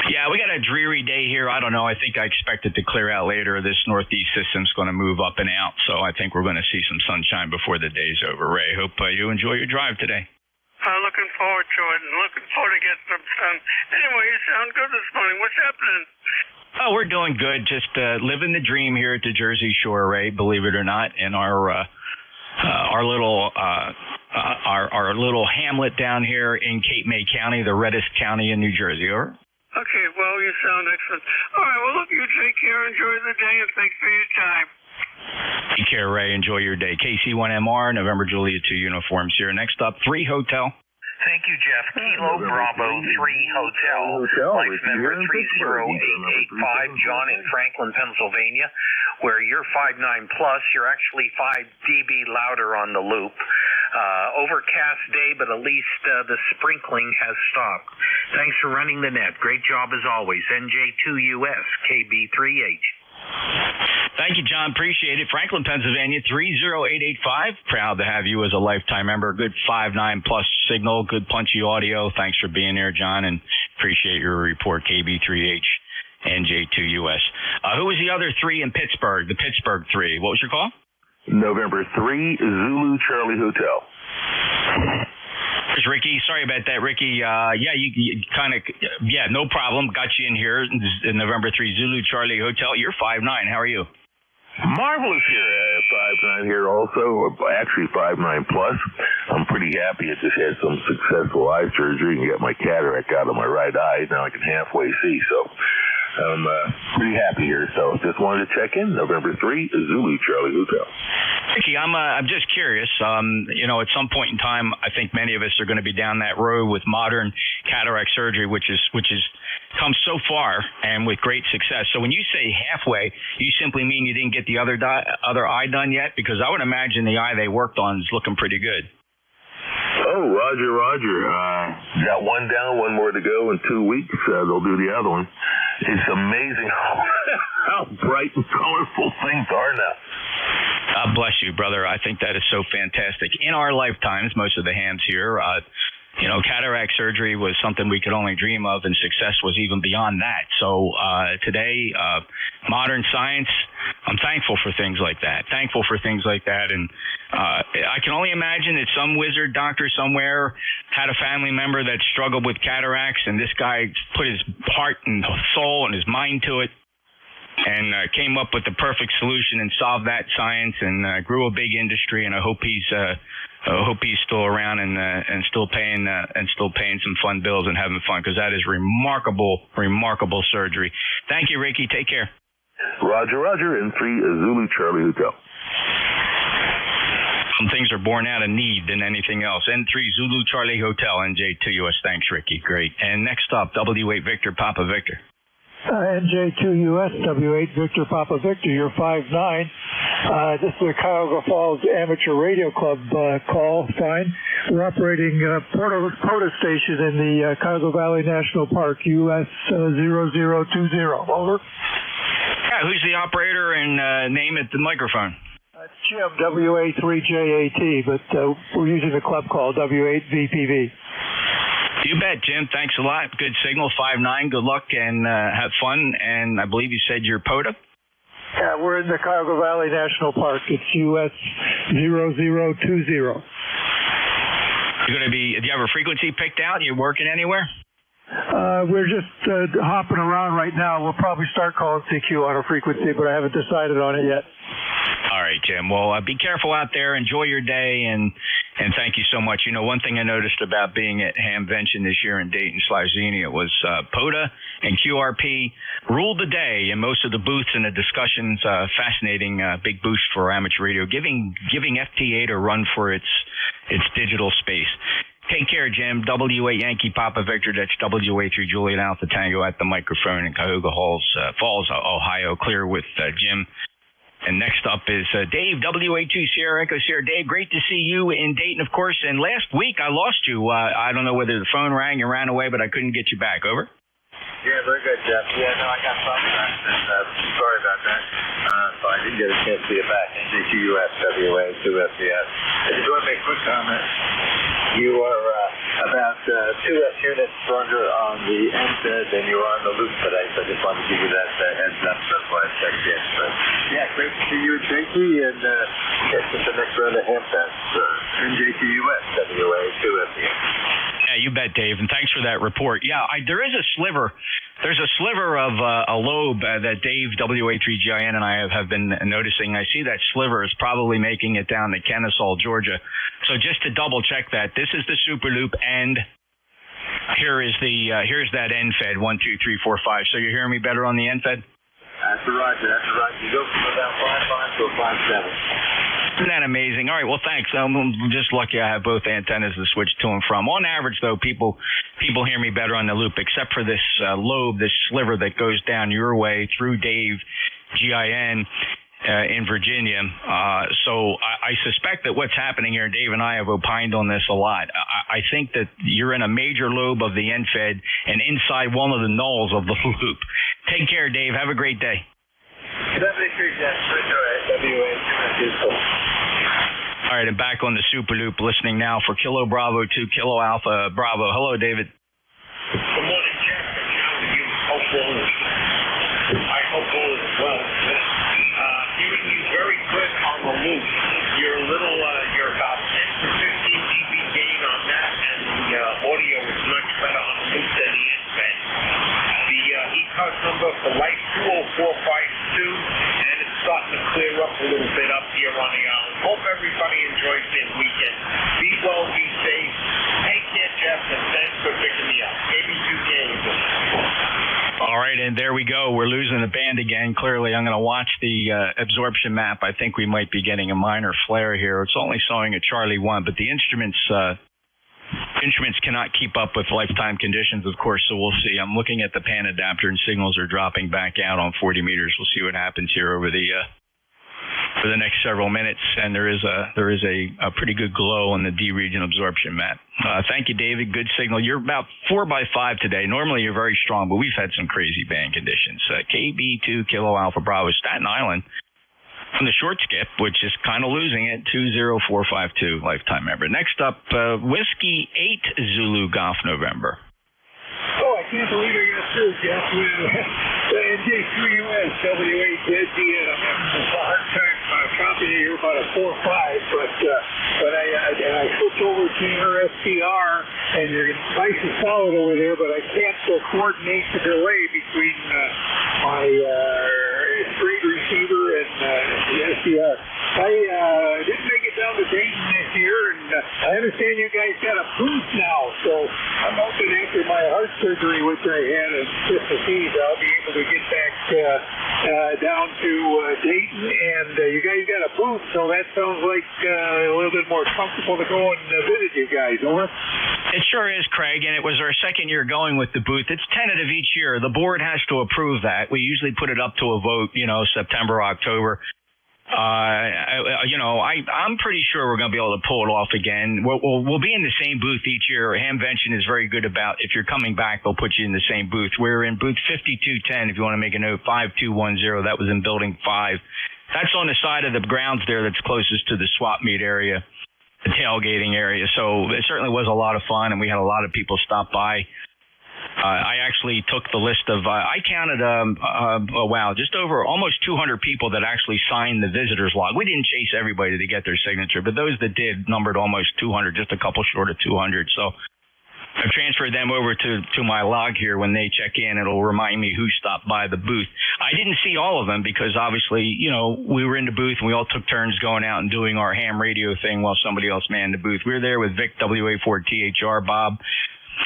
Yeah, we got a dreary day here. I don't know. I think I expect it to clear out later. This northeast system's going to move up and out, so I think we're going to see some sunshine before the day's over. Ray, hope you enjoy your drive today. Looking forward to it and looking forward to getting some sun. Anyway, you sound good this morning. What's happening? Oh, we're doing good. Just living the dream here at the Jersey Shore, Ray, believe it or not, in our little hamlet down here in Cape May County, the reddest county in New Jersey. Over. Okay, well, you sound excellent. All right, well, look, you take care, enjoy the day, and thanks for your time. Take care, Ray. Enjoy your day. KC1MR, November Juliet 2 Uniforms here. Next up, 3 Hotel. Thank you, Jeff. Kilo Bravo 3 Hotel. Life member 30885, John in Franklin, Pennsylvania, where you're 5'9 plus. You're actually 5 dB louder on the loop. Overcast day, but at least the sprinkling has stopped. Thanks for running the net. Great job as always. NJ2US, KB3H. Thank you, John. Appreciate it. Franklin, Pennsylvania, 30885. Proud to have you as a lifetime member. Good 5'9 plus signal. Good punchy audio. Thanks for being here, John, and appreciate your report. KB3H, NJ2US. Who was the other 3 in Pittsburgh? The Pittsburgh 3. What was your call? November 3 Zulu Charlie Hotel. There's Ricky. Sorry about that, Ricky. You kind of, no problem. Got you in here. In November 3 Zulu Charlie Hotel. You're 5'9". How are you? Marvelous here. 5'9 here also. Actually 5'9 plus. I'm pretty happy. I just had some successful eye surgery and got my cataract out of my right eye. Now I can halfway see. So I'm pretty happy here. So just wanted to check in. November 3 Zulu Charlie Hotel. Ricky, I'm just curious. At some point in time, I think many of us are going to be down that road with modern cataract surgery, which is come so far and with great success. So when you say halfway, you simply mean you didn't get the other eye done yet? Because I would imagine the eye they worked on is looking pretty good. Oh, Roger. Got one down, one more to go. In 2 weeks, they'll do the other one. It's amazing how bright and colorful things are now. God bless you, brother. I think that is so fantastic. In our lifetimes, most of the hams here, cataract surgery was something we could only dream of, and success was even beyond that. So today, modern science, I'm thankful for things like that. And I can only imagine that some wizard doctor somewhere had a family member that struggled with cataracts, and this guy put his heart and soul and his mind to it, and came up with the perfect solution and solved that science and grew a big industry. And I hope he's still around and still paying some fun bills and having fun, because that is remarkable surgery. Thank you, Ricky. Take care. Roger. And 3 Zulu Charlie Hotel. Some things are born out of need than anything else. N3 Zulu Charlie Hotel, NJ2US. Thanks, Ricky. Great. And next up, W8 Victor Papa Victor. NJ2US, W8 Victor Papa Victor, you're 5'9". This is the Cuyahoga Falls Amateur Radio Club call sign. We're operating POTA station in the Cuyahoga Valley National Park, US 0020. Over. Yeah, who's the operator and name at the microphone? Jim, WA3JAT, but we're using the club call, W8VPV. You bet, Jim. Thanks a lot. Good signal, 5'9". Good luck and have fun. And I believe you said you're POTA? Yeah, we're in the Cuyahoga Valley National Park. It's US 0020. You're going to be, do you have a frequency picked out? You working anywhere? We're just hopping around right now. We'll probably start calling CQ on a frequency, but I haven't decided on it yet. All right, Jim. Well, be careful out there. Enjoy your day, and thank you so much. One thing I noticed about being at Hamvention this year in Dayton/Xenia was POTA and QRP ruled the day in most of the booths and the discussions. Fascinating big boost for amateur radio, giving FT8 a run for its digital space. Take care, Jim. W8 Yankee Papa Victor. That's WA3 Juliet Alpha Tango at the microphone in Cuyahoga Falls, Ohio. Clear with Jim. And next up is Dave, WA2 Sierra Echo Sierra. Dave, great to see you in Dayton, of course. And last week I lost you. I don't know whether the phone rang and ran away, but I couldn't get you back. Over. Yeah, very good, Jeff. Yeah, no, I got phone back, and sorry about that. So I didn't get a chance to see you back. NJ2US, WA2FDS. I just want to make a quick comment. You are about 2 units stronger on the NFED than you are on the loop today, so I just wanted to give you that heads up. That's why I checked in. But yeah, great to see you, JT, and get to the next round of Hamfest. NJ2US, WA2FDS. Yeah, you bet, Dave, and thanks for that report. Yeah, there is a sliver. There's a sliver of a lobe that Dave, WA3GIN, and I have been noticing. I see that sliver is probably making it down to Kennesaw, Georgia. So just to double check that, this is the super loop, and here's that NFED, 1, 2, 3, 4, 5. So you're hearing me better on the NFED? That's right. You go from about 5.5 to a 5.7. Isn't that amazing? All right, well, thanks. I'm just lucky I have both antennas to switch to and from. On average, though, people hear me better on the loop, except for this lobe, this sliver that goes down your way through Dave, GIN, in Virginia. So I suspect that what's happening here, Dave and I have opined on this a lot. I think that you're in a major lobe of the NFED and inside one of the nulls of the loop. Take care, Dave. Have a great day. All right, I'm back on the Super Loop, listening now for Kilo Bravo 2 Kilo Alpha Bravo. Hello, David. Good morning, Jeff. I hope all is well. Hearing you very good on the loop. You're about 10 to 15 dB gain on that, and the audio is much better on the loop than the NFED. The ECARS number for life 20452, and it's starting to clear up a little bit up here on the island. Hope everybody enjoys their weekend. Be well, be safe. Take care, Jeff, and thanks for picking me up. KB2K. All right, and there we go. We're losing the band again. Clearly, I'm going to watch the absorption map. I think we might be getting a minor flare here. It's only showing a Charlie 1, but the instruments cannot keep up with lifetime conditions, of course, so we'll see. I'm looking at the pan adapter, and signals are dropping back out on 40 meters. We'll see what happens here over for the next several minutes, and there is a pretty good glow on the D region absorption map. Thank you, David. Good signal. You're about 4x5 today. Normally you're very strong, but we've had some crazy band conditions. KB2 Kilo Alpha Bravo, Staten Island. on the short skip, which is kind of losing it, 20452 lifetime member. Next up, Whiskey 8 Zulu Golf November. Oh, I can't believe I got through, Jeff. NJ3US W8ZD, and I'm having a hard time copying here about a 4.5, but I switch over to your SPR, and you're nice and solid over there, but I can't coordinate the delay between my straight receiver and the SPR. I didn't make it down to Dayton this year, and I understand you guys got a booth now, so I'm hoping after my heart surgery, which I had in Mississippi, I'll be able to get back down to Dayton, and you guys got a booth, so that sounds like a little bit more comfortable to go and visit you guys. Over. It sure is, Craig, and it was our second year going with the booth. It's tentative each year. The board has to approve that. We usually put it up to a vote, September, October. I'm pretty sure we're going to be able to pull it off again. We'll be in the same booth each year. Hamvention is very good about, if you're coming back, they'll put you in the same booth. We're in booth 5210, if you want to make a note, 5210. That was in building 5. That's on the side of the grounds there that's closest to the swap meet area, the tailgating area. So it certainly was a lot of fun, and we had a lot of people stop by. I actually took the list of, I counted, just over almost 200 people that actually signed the visitor's log. We didn't chase everybody to get their signature, but those that did numbered almost 200, just a couple short of 200. So I've transferred them over to my log here. When they check in, it'll remind me who stopped by the booth. I didn't see all of them because obviously, we were in the booth and we all took turns going out and doing our ham radio thing while somebody else manned the booth. We were there with Vic WA4THR, Bob,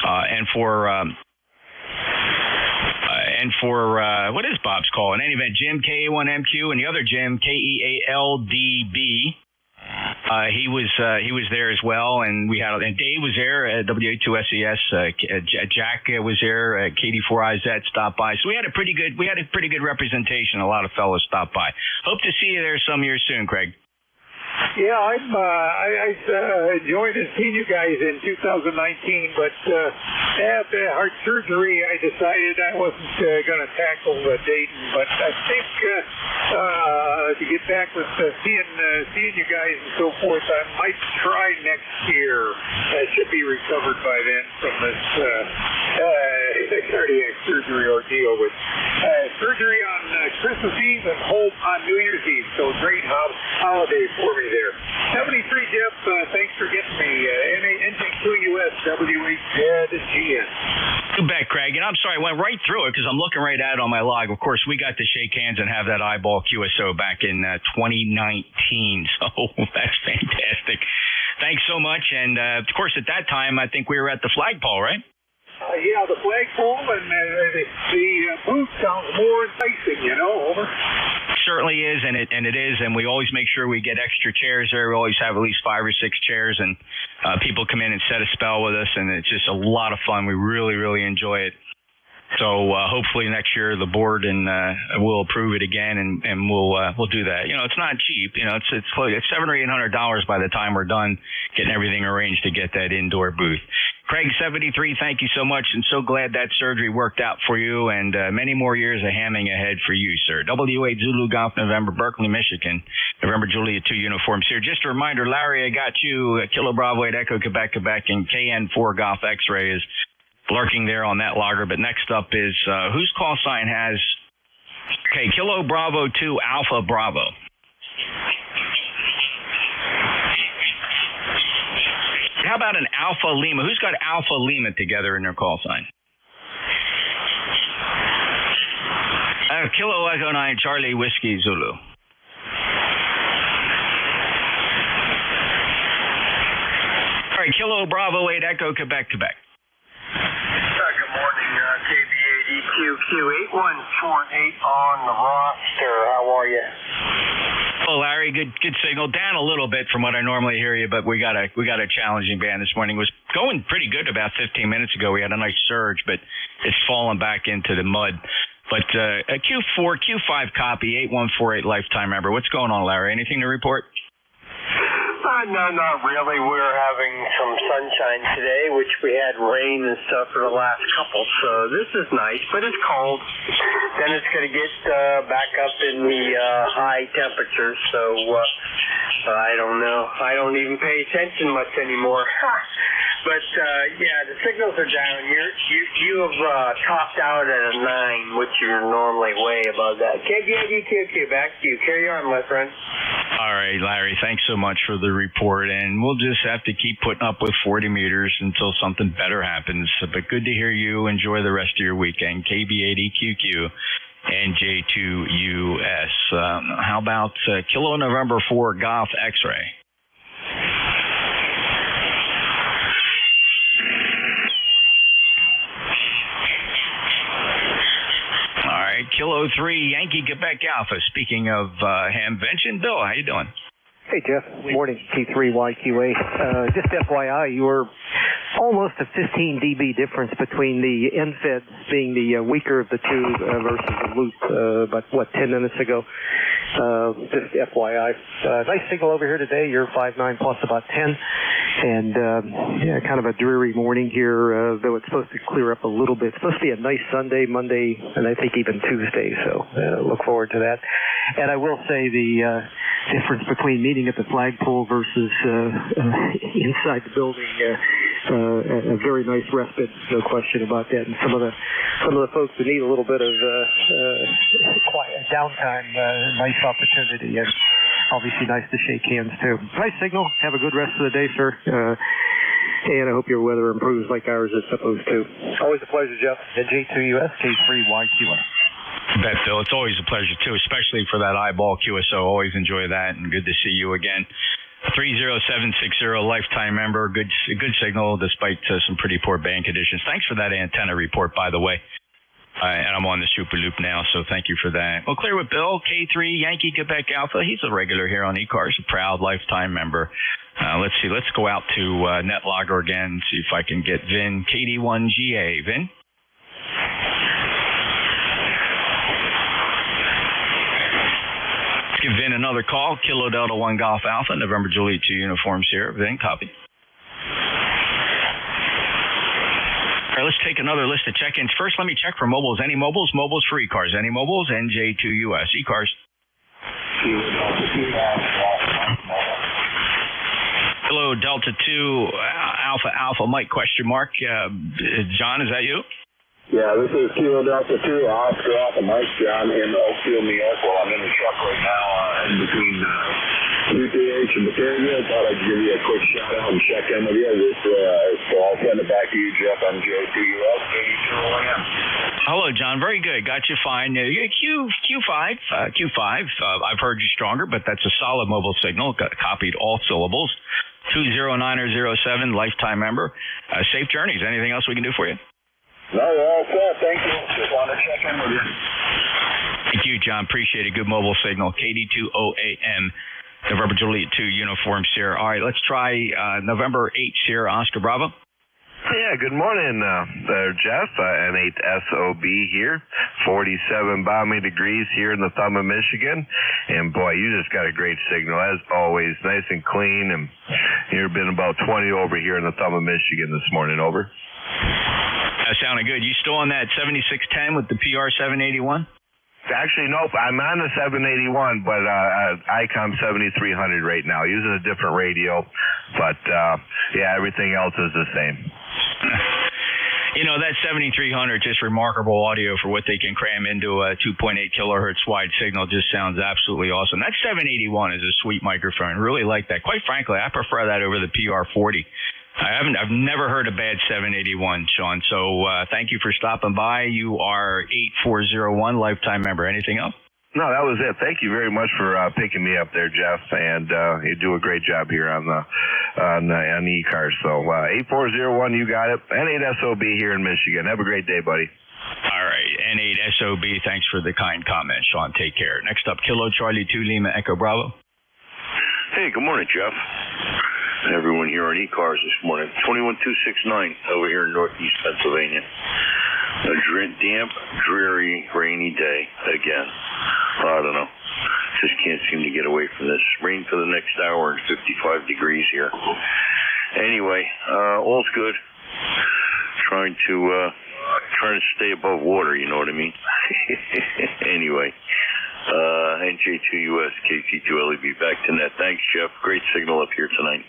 and for what is Bob's call? In any event, Jim KA1MQ and the other Jim KEALDB. He was there as well, and Dave was there at WA2SES. Jack was there. KD4IZ stopped by. So we had a pretty good representation. A lot of fellows stopped by. Hope to see you there some year soon, Craig. Yeah, I joined and seen you guys in 2019, but after heart surgery, I decided I wasn't going to tackle Dayton. But I think to get back with seeing you guys and so forth, I might try next year. I should be recovered by then from this cardiac surgery ordeal. With surgery on Christmas Eve and home on New Year's Eve, so great holiday for me there. 73 Jeff, thanks for getting me. NJ2US W8ZGN. You bet, Craig. And I'm sorry, I went right through it because I'm looking right at it on my log. Of course, we got to shake hands and have that eyeball QSO back in 2019. So that's fantastic. Thanks so much. And, of course, at that time, I think we were at the flagpole, right? Yeah, the flagpole and the booth sounds more enticing, Over. Certainly is, and it is, and we always make sure we get extra chairs there. We always have at least 5 or 6 chairs, and people come in and set a spell with us, and it's just a lot of fun. We really, really enjoy it. So hopefully next year the board and will approve it again, and we'll do that. It's not cheap. It's $700 or $800 by the time we're done getting everything arranged to get that indoor booth. Craig 73, thank you so much, and so glad that surgery worked out for you, and many more years of hamming ahead for you, sir. W8 Zulu Golf November, Berkeley, Michigan. November Juliet 2 uniforms here. Just a reminder, Larry, I got you. Kilo Bravo 8 Echo Quebec, and KN4 Golf X-Ray is lurking there on that logger. But next up is whose call sign has Kilo Bravo 2 Alpha Bravo. How about an Alpha Lima? Who's got Alpha Lima together in their call sign? Kilo Echo 9 Charlie Whiskey Zulu. All right, Kilo Bravo 8 Echo Quebec. Good morning, KBADQQ8148 on the roster. How are you? Well, Larry, good signal. Down a little bit from what I normally hear you, but we got a challenging band this morning. It was going pretty good about 15 minutes ago. We had a nice surge, but it's fallen back into the mud. But a Q4, Q5 copy, 8148 lifetime member. What's going on, Larry? Anything to report? No, not really. We're having some sunshine today, which we had rain and stuff for the last couple, so this is nice, but it's cold. Then it's going to get back up in the high temperatures, so I don't know. I don't even pay attention much anymore. But, yeah, the signals are down. You have topped out at a 9, which you're normally way above that. KBIDQQ, back to you. Carry on, my friend. All right, Larry, thanks so much for the report, and we'll just have to keep putting up with 40 meters until something better happens. But good to hear you. Enjoy the rest of your weekend. KB80QQ and J2US. How about Kilo November 4 Golf X-Ray? Kilo 3 Yankee Quebec Alpha. Speaking of Hamvention, Bill, how you doing? Hey, Jeff. Morning, T3YQA. Just FYI, you were almost a 15 dB difference between the NFED being the weaker of the two versus the loop, about, 10 minutes ago. Just FYI. Nice signal over here today. You're 5.9 plus about 10. And, yeah, kind of a dreary morning here, though it's supposed to clear up a little bit. It's supposed to be a nice Sunday, Monday, and I think even Tuesday, so look forward to that. And I will say the difference between meeting at the flagpole versus inside the building, a very nice respite, no question about that. And some of the folks who need a little bit of quiet downtime, nice opportunity, and obviously nice to shake hands too. Nice signal. Have a good rest of the day, sir. And I hope your weather improves like ours is supposed to. Always a pleasure, Jeff. J2US, K3YQA. Bet, Bill. It's always a pleasure, too, especially for that eyeball QSO. Always enjoy that, and good to see you again. 30760, lifetime member. Good signal, despite some pretty poor band conditions. Thanks for that antenna report, by the way. And I'm on the Super Loop now, so thank you for that. Well, clear with Bill, K3 Yankee Quebec Alpha. He's a regular here on ECARS, a proud lifetime member. Let's see. Let's go out to NetLogger again, see if I can get Vin, KD1GA. Vin? Let's give Vin another call. Kilo Delta 1 Golf Alpha, November Juliet 2 Uniform Sierra. Vin, copy. All right, let's take another list of check-ins. First, let me check for mobiles. Any mobiles? Mobiles for ECARS. Any mobiles? NJ2US. ECARS. Hello, Delta 2, Alpha, Mike, question mark. John, is that you? Yeah, this is Kilo Delta 2, Oscar Alpha, Mike, John in Oakfield, New York. Well, I'm in the truck right now in between UTH and Batavia. Thought I'd give you a quick shout out and check in with you. So I'll send it back to you, Jeff, on J2US, 82OAM. Hello, John. Very good. Got you fine. Q5. I've heard you stronger, but that's a solid mobile signal. Copied all syllables. 20907, lifetime member. Safe journeys. Anything else we can do for you? No, you're all set. Thank you. Just want to check in with you. Thank you, John. Appreciate it. Good mobile signal. KD2OAM, November Juliet 2, Uniform Sierra. All right, let's try November 8 Sierra, Oscar Bravo. Yeah, good morning, Jeff. N8SOB here. 47 balmy degrees here in the thumb of Michigan. And boy, you just got a great signal, as always. Nice and clean. And you've been about 20 over here in the thumb of Michigan this morning. Over. That sounded good. You still on that 7610 with the PR 781? Actually, nope. I'm on the 781, but ICOM 7300 right now, using a different radio. But, yeah, everything else is the same. You know, that 7300, just remarkable audio for what they can cram into a 2.8 kilohertz wide signal. Just sounds absolutely awesome. That 781 is a sweet microphone. Really like that. Quite frankly, I prefer that over the PR40. I've never heard a bad 781, Sean. So thank you for stopping by. You are 8401, lifetime member. Anything else? No, that was it. Thank you very much for picking me up there, Jeff. And you do a great job here on the ECARS. So 8401, you got it. N8SOB here in Michigan. Have a great day, buddy. All right, N8SOB. Thanks for the kind comment, Sean. Take care. Next up, Kilo Charlie 2 Lima Echo Bravo. Hey, good morning, Jeff. Everyone here on ECARS this morning. 21269 over here in northeast Pennsylvania. A damp, dreary, rainy day again. I don't know. Just can't seem to get away from this. Rain for the next hour and 55 degrees here. Anyway, all's good. Trying to stay above water, you know what I mean? Anyway, NJ2US, KC2LEB, back to net. Thanks, Jeff. Great signal up here tonight.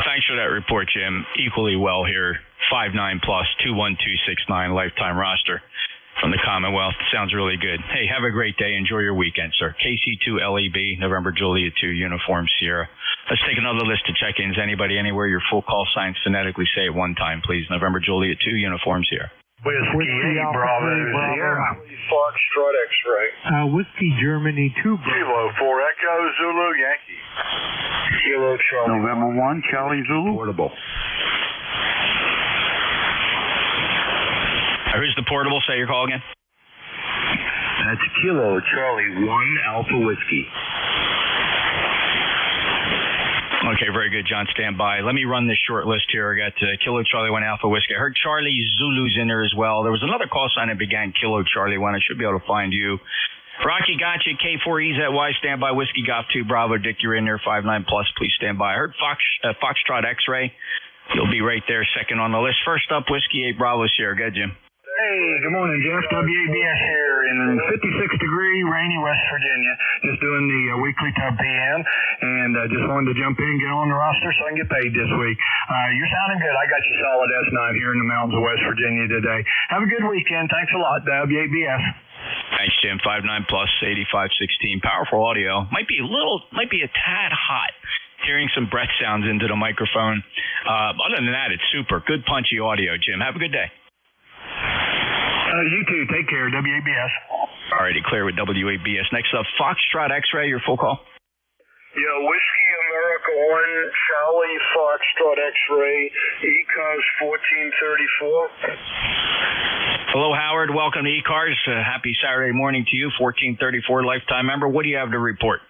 Thanks for that report, Jim. Equally well here. 5-9 plus 21269 lifetime roster from the Commonwealth. Sounds really good. Hey, have a great day. Enjoy your weekend, sir. KC2LEB, November Juliet 2, Uniform Sierra. Let's take another list of check-ins. Anybody, anywhere, your full call signs phonetically say it one time, please. November Juliet 2, Uniform Sierra. Whiskey 8, Bravo, Sierra. Foxtrot X-ray. Whiskey Germany 2. Kilo 4 Echo Zulu Yankee. Kilo Charlie. November 1, Charlie Zulu. Portable. Who's the portable? Say your call again. That's Kilo Charlie 1 Alpha Whiskey. Okay, very good, John. Stand by. Let me run this short list here. I got Kilo Charlie 1 Alpha Whiskey. I heard Charlie Zulu's in there as well. There was another call sign that began Kilo Charlie 1. I should be able to find you. Rocky got you. K4EZY. Stand by. Whiskey Golf 2 Bravo. Dick, you're in there. 5-9 plus. Please stand by. I heard Foxtrot X-Ray. You'll be right there, second on the list. First up, Whiskey 8 Bravo Sierra. Go ahead, Jim. Hey, good morning, Jeff. WABS here in 56-degree, rainy West Virginia. Just doing the weekly Tub PM, and just wanted to jump in and get on the roster so I can get paid this week. You're sounding good. I got you solid S9 here in the mountains of West Virginia today. Have a good weekend. Thanks a lot, WABS. Thanks, Jim. 5-9 plus 8516. Powerful audio. Might be a tad hot. Hearing some breath sounds into the microphone. Other than that, it's super. Good punchy audio, Jim. Have a good day. You too. Take care. WABS. All righty, clear with WABS. Next up, Foxtrot X-Ray, your full call. Yeah, Whiskey America 1, Charlie Foxtrot X-Ray, ECARS 1434. Hello, Howard. Welcome to ECARS. Happy Saturday morning to you. 1434 lifetime member. What do you have to report?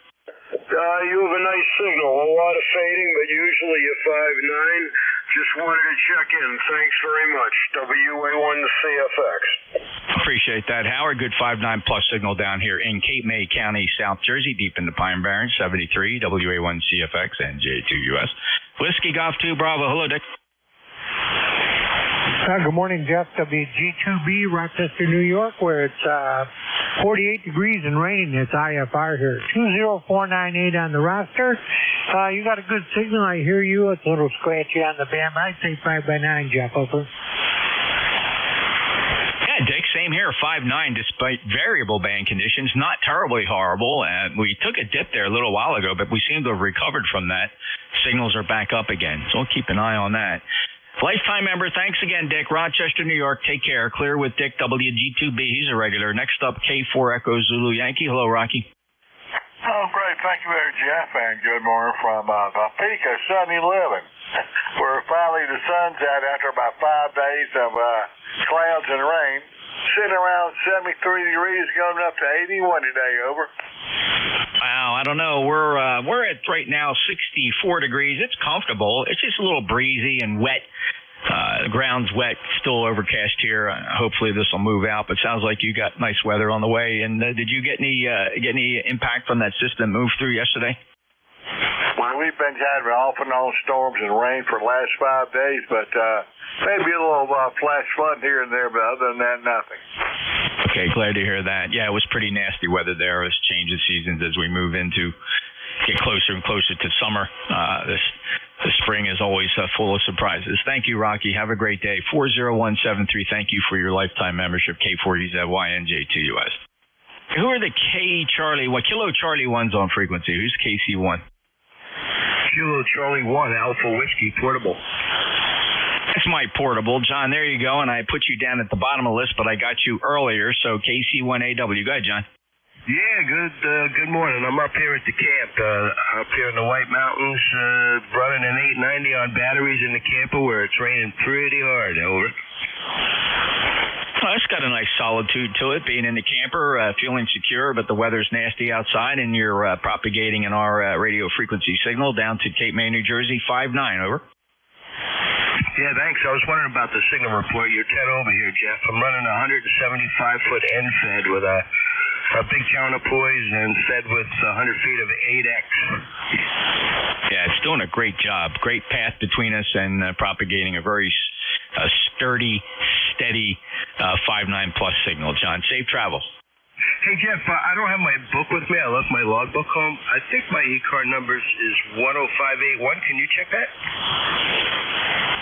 You have a nice signal. A lot of fading, but usually a 5-9. Just wanted to check in. Thanks very much. WA1 to CFX. Appreciate that, Howard. Good 5-9 plus signal down here in Cape May County, South Jersey, deep in the Pine Barrens. 73 WA1 CFX and J2US. Whiskey Golf 2 Bravo. Hello, Dick. Good morning, Jeff. WG2B, Rochester, New York, where it's 48 degrees and rain. It's IFR here. 20498 on the roster. You got a good signal. I hear you. It's a little scratchy on the band. I'd say 5x9, Jeff. Over. Yeah, Dick, same here. 5-9 despite variable band conditions. Not terribly horrible. We took a dip there a little while ago, but we seem to have recovered from that. Signals are back up again, so we'll keep an eye on that. Lifetime member, thanks again, Dick. Rochester, New York, take care. Clear with Dick, WG2B. He's a regular. Next up, K4 Echo Zulu Yankee. Hello, Rocky. Oh, great. Thank you there, Jeff, and good morning from Topeka, sunny living, where finally the sun's out after about 5 days of clouds and rain. Sitting around 73 degrees, going up to 81 today, over. Wow, I don't know. We're at right now 64 degrees. It's comfortable. It's just a little breezy and wet. The ground's wet, still overcast here. Hopefully this will move out, but sounds like you got nice weather on the way. And did you get any impact from that system move through yesterday? Well, we've been having off and on storms and rain for the last 5 days, but maybe a little flash flood here and there, but other than that, nothing. Okay, glad to hear that. Yeah, it was pretty nasty weather there. It was change of seasons as we move into get closer and closer to summer. The spring is always full of surprises. Thank you, Rocky. Have a great day. 40173, thank you for your lifetime membership, K4EZYNJ2US. Who are the Kilo Charlie 1s on frequency? Who's KC1? Kilo Charlie 1 Alpha Whiskey Portable. That's my portable. John, there you go. And I put you down at the bottom of the list, but I got you earlier. So KC1AW. Go ahead, John. Yeah, good morning. I'm up here at the camp, up here in the White Mountains, running an 890 on batteries in the camper where it's raining pretty hard. Over. Well, it's got a nice solitude to it, being in the camper, feeling secure, but the weather's nasty outside, and you're propagating in our radio frequency signal down to Cape May, New Jersey, 5-9, over. Yeah, thanks. I was wondering about the signal report. You're 10 over here, Jeff. I'm running a 175-foot end fed with a big counterpoise and fed with 100 feet of 8X. Yeah, it's doing a great job. Great path between us and propagating a very sturdy, steady 5.9 plus signal, John. Safe travels. Hey, Jeff, I don't have my book with me. I left my logbook home. I think my ECAR number is 10581. Can you check that?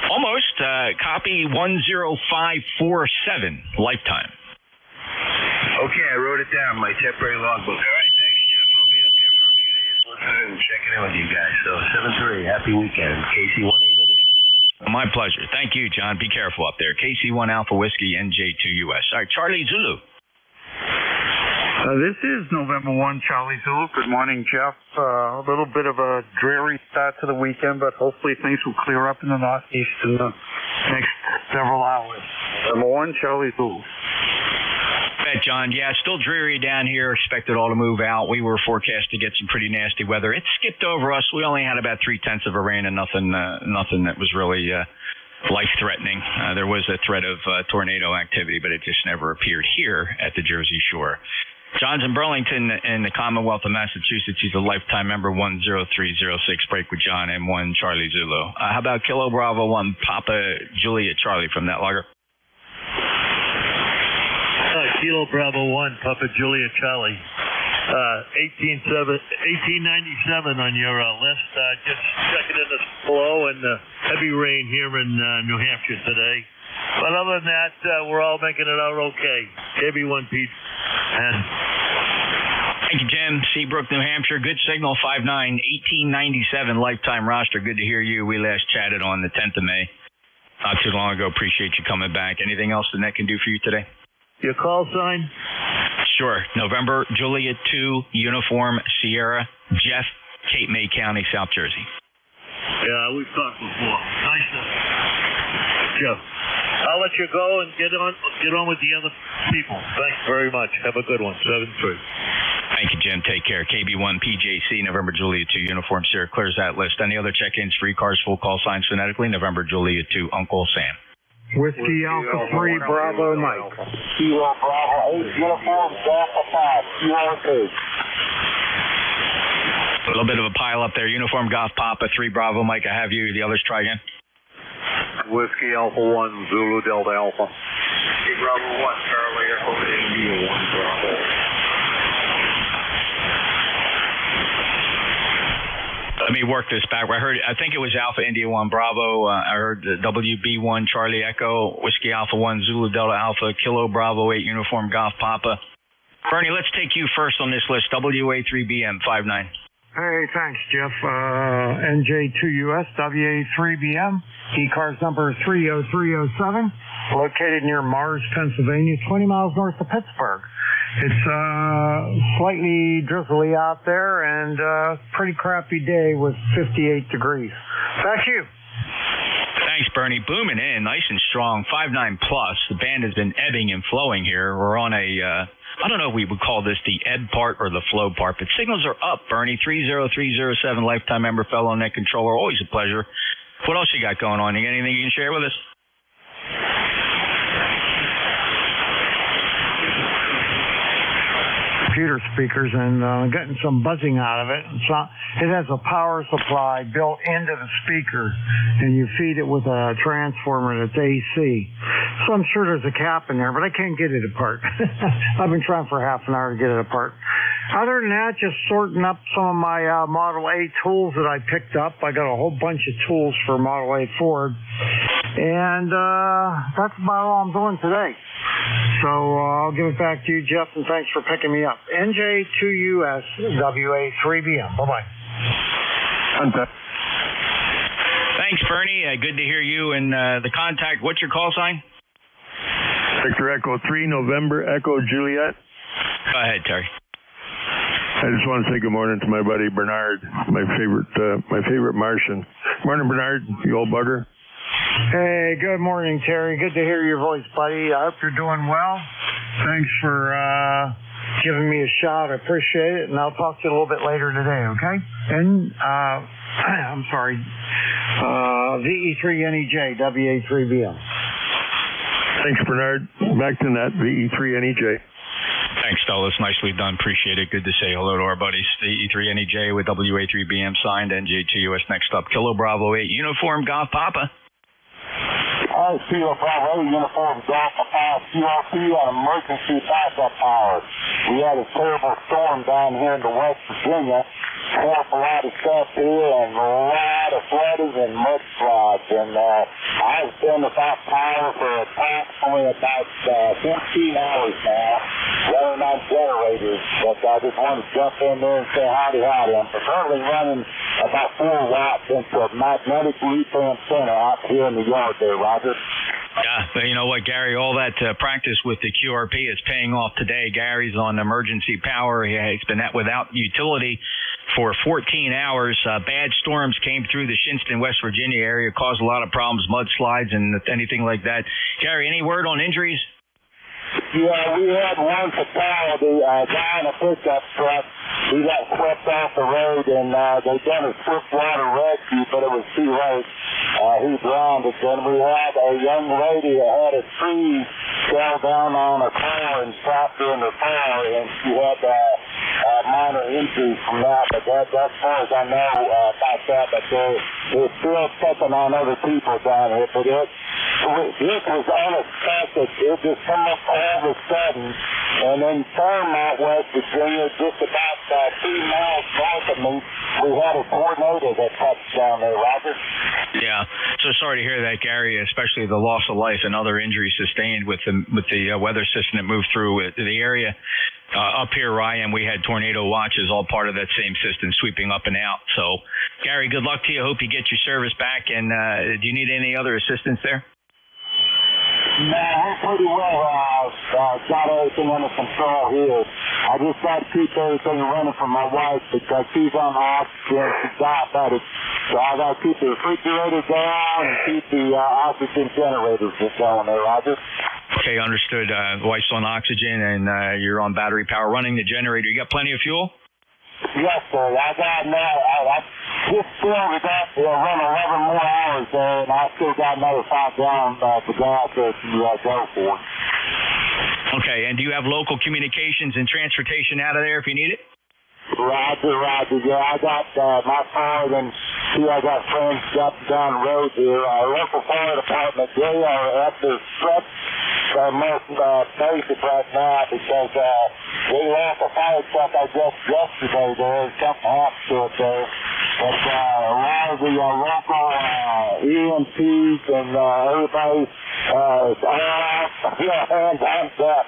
Almost. Copy 10547, lifetime. Okay, I wrote it down, my temporary logbook. All right, thanks, Jeff. I'll be up here for a few days listening and checking in with you guys. So 7-3, happy weekend. KC1AW. My pleasure. Thank you, John. Be careful up there. KC1 Alpha Whiskey, NJ2 US. All right, Charlie Zulu. This is November 1, Charlie Zulu. Good morning, Jeff. A little bit of a dreary start to the weekend, but hopefully things will clear up in the Northeast in the next several hours. November 1, Charlie Zulu. Bet, John. Yeah, still dreary down here. Expected all to move out. We were forecast to get some pretty nasty weather. It skipped over us. We only had about 0.3 of a rain and nothing that was really life-threatening. There was a threat of tornado activity, but it just never appeared here at the Jersey Shore. John's in Burlington in the Commonwealth of Massachusetts. He's a lifetime member, 10306. Break with John, M1 Charlie Zulu. How about Kilo Bravo 1 Papa Juliet Charlie from that logger? Kilo Bravo 1 Papa Juliet Charlie. 1897 on your list. Just checking in the flow and heavy rain here in New Hampshire today. But other than that, we're all making it out okay. KB1 Pete. And thank you, Jim. Seabrook, New Hampshire. Good signal, 5.9, 1897 lifetime roster. Good to hear you. We last chatted on the 10th of May. Not too long ago. Appreciate you coming back. Anything else the net can do for you today? Your call sign? Sure. November, Juliet 2, Uniform, Sierra, Jeff, Cape May County, South Jersey. Yeah, we've talked before. Nice to Jeff. I'll let you go and get on with the other people. Thanks very much. Have a good one. 7-3. Thank you, Jim. Take care. KB1 PJC, November Juliet 2, Uniform Sierra clears that list. Any other check-ins, free cars, full call signs phonetically, November Juliet 2, Uncle Sam. Whiskey Alpha 3, Bravo Mike. Kilo Bravo 8, Uniform Alpha 5, QR A little bit of a pile up there. Uniform Golf Papa 3, Bravo Mike. I have you. The others try again. Whiskey Alpha 1, Zulu Delta Alpha. Whiskey Bravo 1, Charlie Echo India 1, Bravo. Let me work this back. I think it was Alpha India 1 Bravo. I heard WB1 Charlie Echo, Whiskey Alpha 1 Zulu Delta Alpha, Kilo Bravo 8 Uniform Golf Papa. Bernie, let's take you first on this list. WA3BM 5.9. Hey, thanks, Jeff. NJ2US, WA3BM. ECARS number 30307. Located near Mars, Pennsylvania, 20 miles north of Pittsburgh. It's slightly drizzly out there and pretty crappy day with 58 degrees. Thank you. Thanks, Bernie. Booming in, nice and strong, 5.9 plus. The band has been ebbing and flowing here. We're on a, I don't know if we would call this the ebb part or the flow part, but signals are up, Bernie. 30307, lifetime member, fellow net controller. Always a pleasure. What else you got going on? You got anything you can share with us? Computer speakers and getting some buzzing out of it. It has a power supply built into the speaker, and you feed it with a transformer that's AC. So I'm sure there's a cap in there, but I can't get it apart. I've been trying for half an hour to get it apart. Other than that, just sorting up some of my Model A tools that I picked up. I got a whole bunch of tools for Model A Ford, and that's about all I'm doing today. So I'll give it back to you, Jeff, and thanks for picking me up. NJ2US WA3BM. Bye-bye. Thanks, Bernie. Good to hear you. And the contact, what's your call sign? Victor Echo 3, November Echo Juliet. Go ahead, Terry. I just want to say good morning to my buddy Bernard, my favorite Martian. Morning, Bernard, you old bugger. Hey, good morning, Terry. Good to hear your voice, buddy. I hope you're doing well. Thanks for giving me a shout. I appreciate it, and I'll talk to you a little bit later today, okay? And, I'm sorry, VE3NEJ, WA3BM. Thanks, Bernard. Back to that, VE3NEJ. Thanks, fellas. Nicely done. Appreciate it. Good to say hello to our buddies. The E3NEJ with WA3BM signed, NJ2US next up. Kilo Bravo 8, Uniform Golf Papa. Kilo Bravo 8, Uniform Golf Papa, QRP on emergency backup power. We had a terrible storm down here in West Virginia. Tore up a lot of stuff here and a lot of flooding and mudslides. And I've been without power for approximately about 14 hours now, running on generators. But I just wanted to jump in there and say howdy. I'm currently running about 4 watts into a magnetic loop antenna out here in the yard there, Roger. Yeah, but you know what, Gary, all that practice with the QRP is paying off today. Gary's on emergency power. He's been without utility for 14 hours. Bad storms came through the Shinston, West Virginia area, caused a lot of problems, mudslides and anything like that. Gary, any word on injuries? Yeah, we had one fatality. A guy in a pickup truck, he got swept off the road, and they done a swiftwater rescue, but it was too late. He drowned. And we had a young lady that had a tree fell down on a car and trapped her in the car, and she had minor injuries from that. But that's as far as I know about that. But they're still checking on other people down here. But this was unexpected. It just came up all of a sudden. And in Fairmount, West Virginia, just about 2 miles north of me, we had a tornado that touched down there, Roger. Yeah, so sorry to hear that, Gary, especially the loss of life and other injuries sustained with the weather system that moved through the area. Up here where I am, we had tornado watches, all part of that same system, sweeping up and out. So, Gary, good luck to you. Hope you get your service back. And do you need any other assistance there? No, we're pretty well got everything under control here. I just got to keep everything running for my wife because she's on oxygen. She's diabetic. So I got to keep the refrigerator down and keep the oxygen generators just going there, Roger. Okay, understood. Wife's on oxygen and you're on battery power running the generator. You got plenty of fuel? Yes, sir. I got now. I just still we got run 11 more hours there, and I still got another 5 gallons to go out there to go for. Okay, and do you have local communications and transportation out of there if you need it? Roger. Yeah, I got my phone, and I got friends up and down the road here. Local fire department, they are at the stretch most basic right now because we lost a fire truck I guess yesterday there. Something happened to it there. But a lot of the local EMTs and everybody is all hands on deck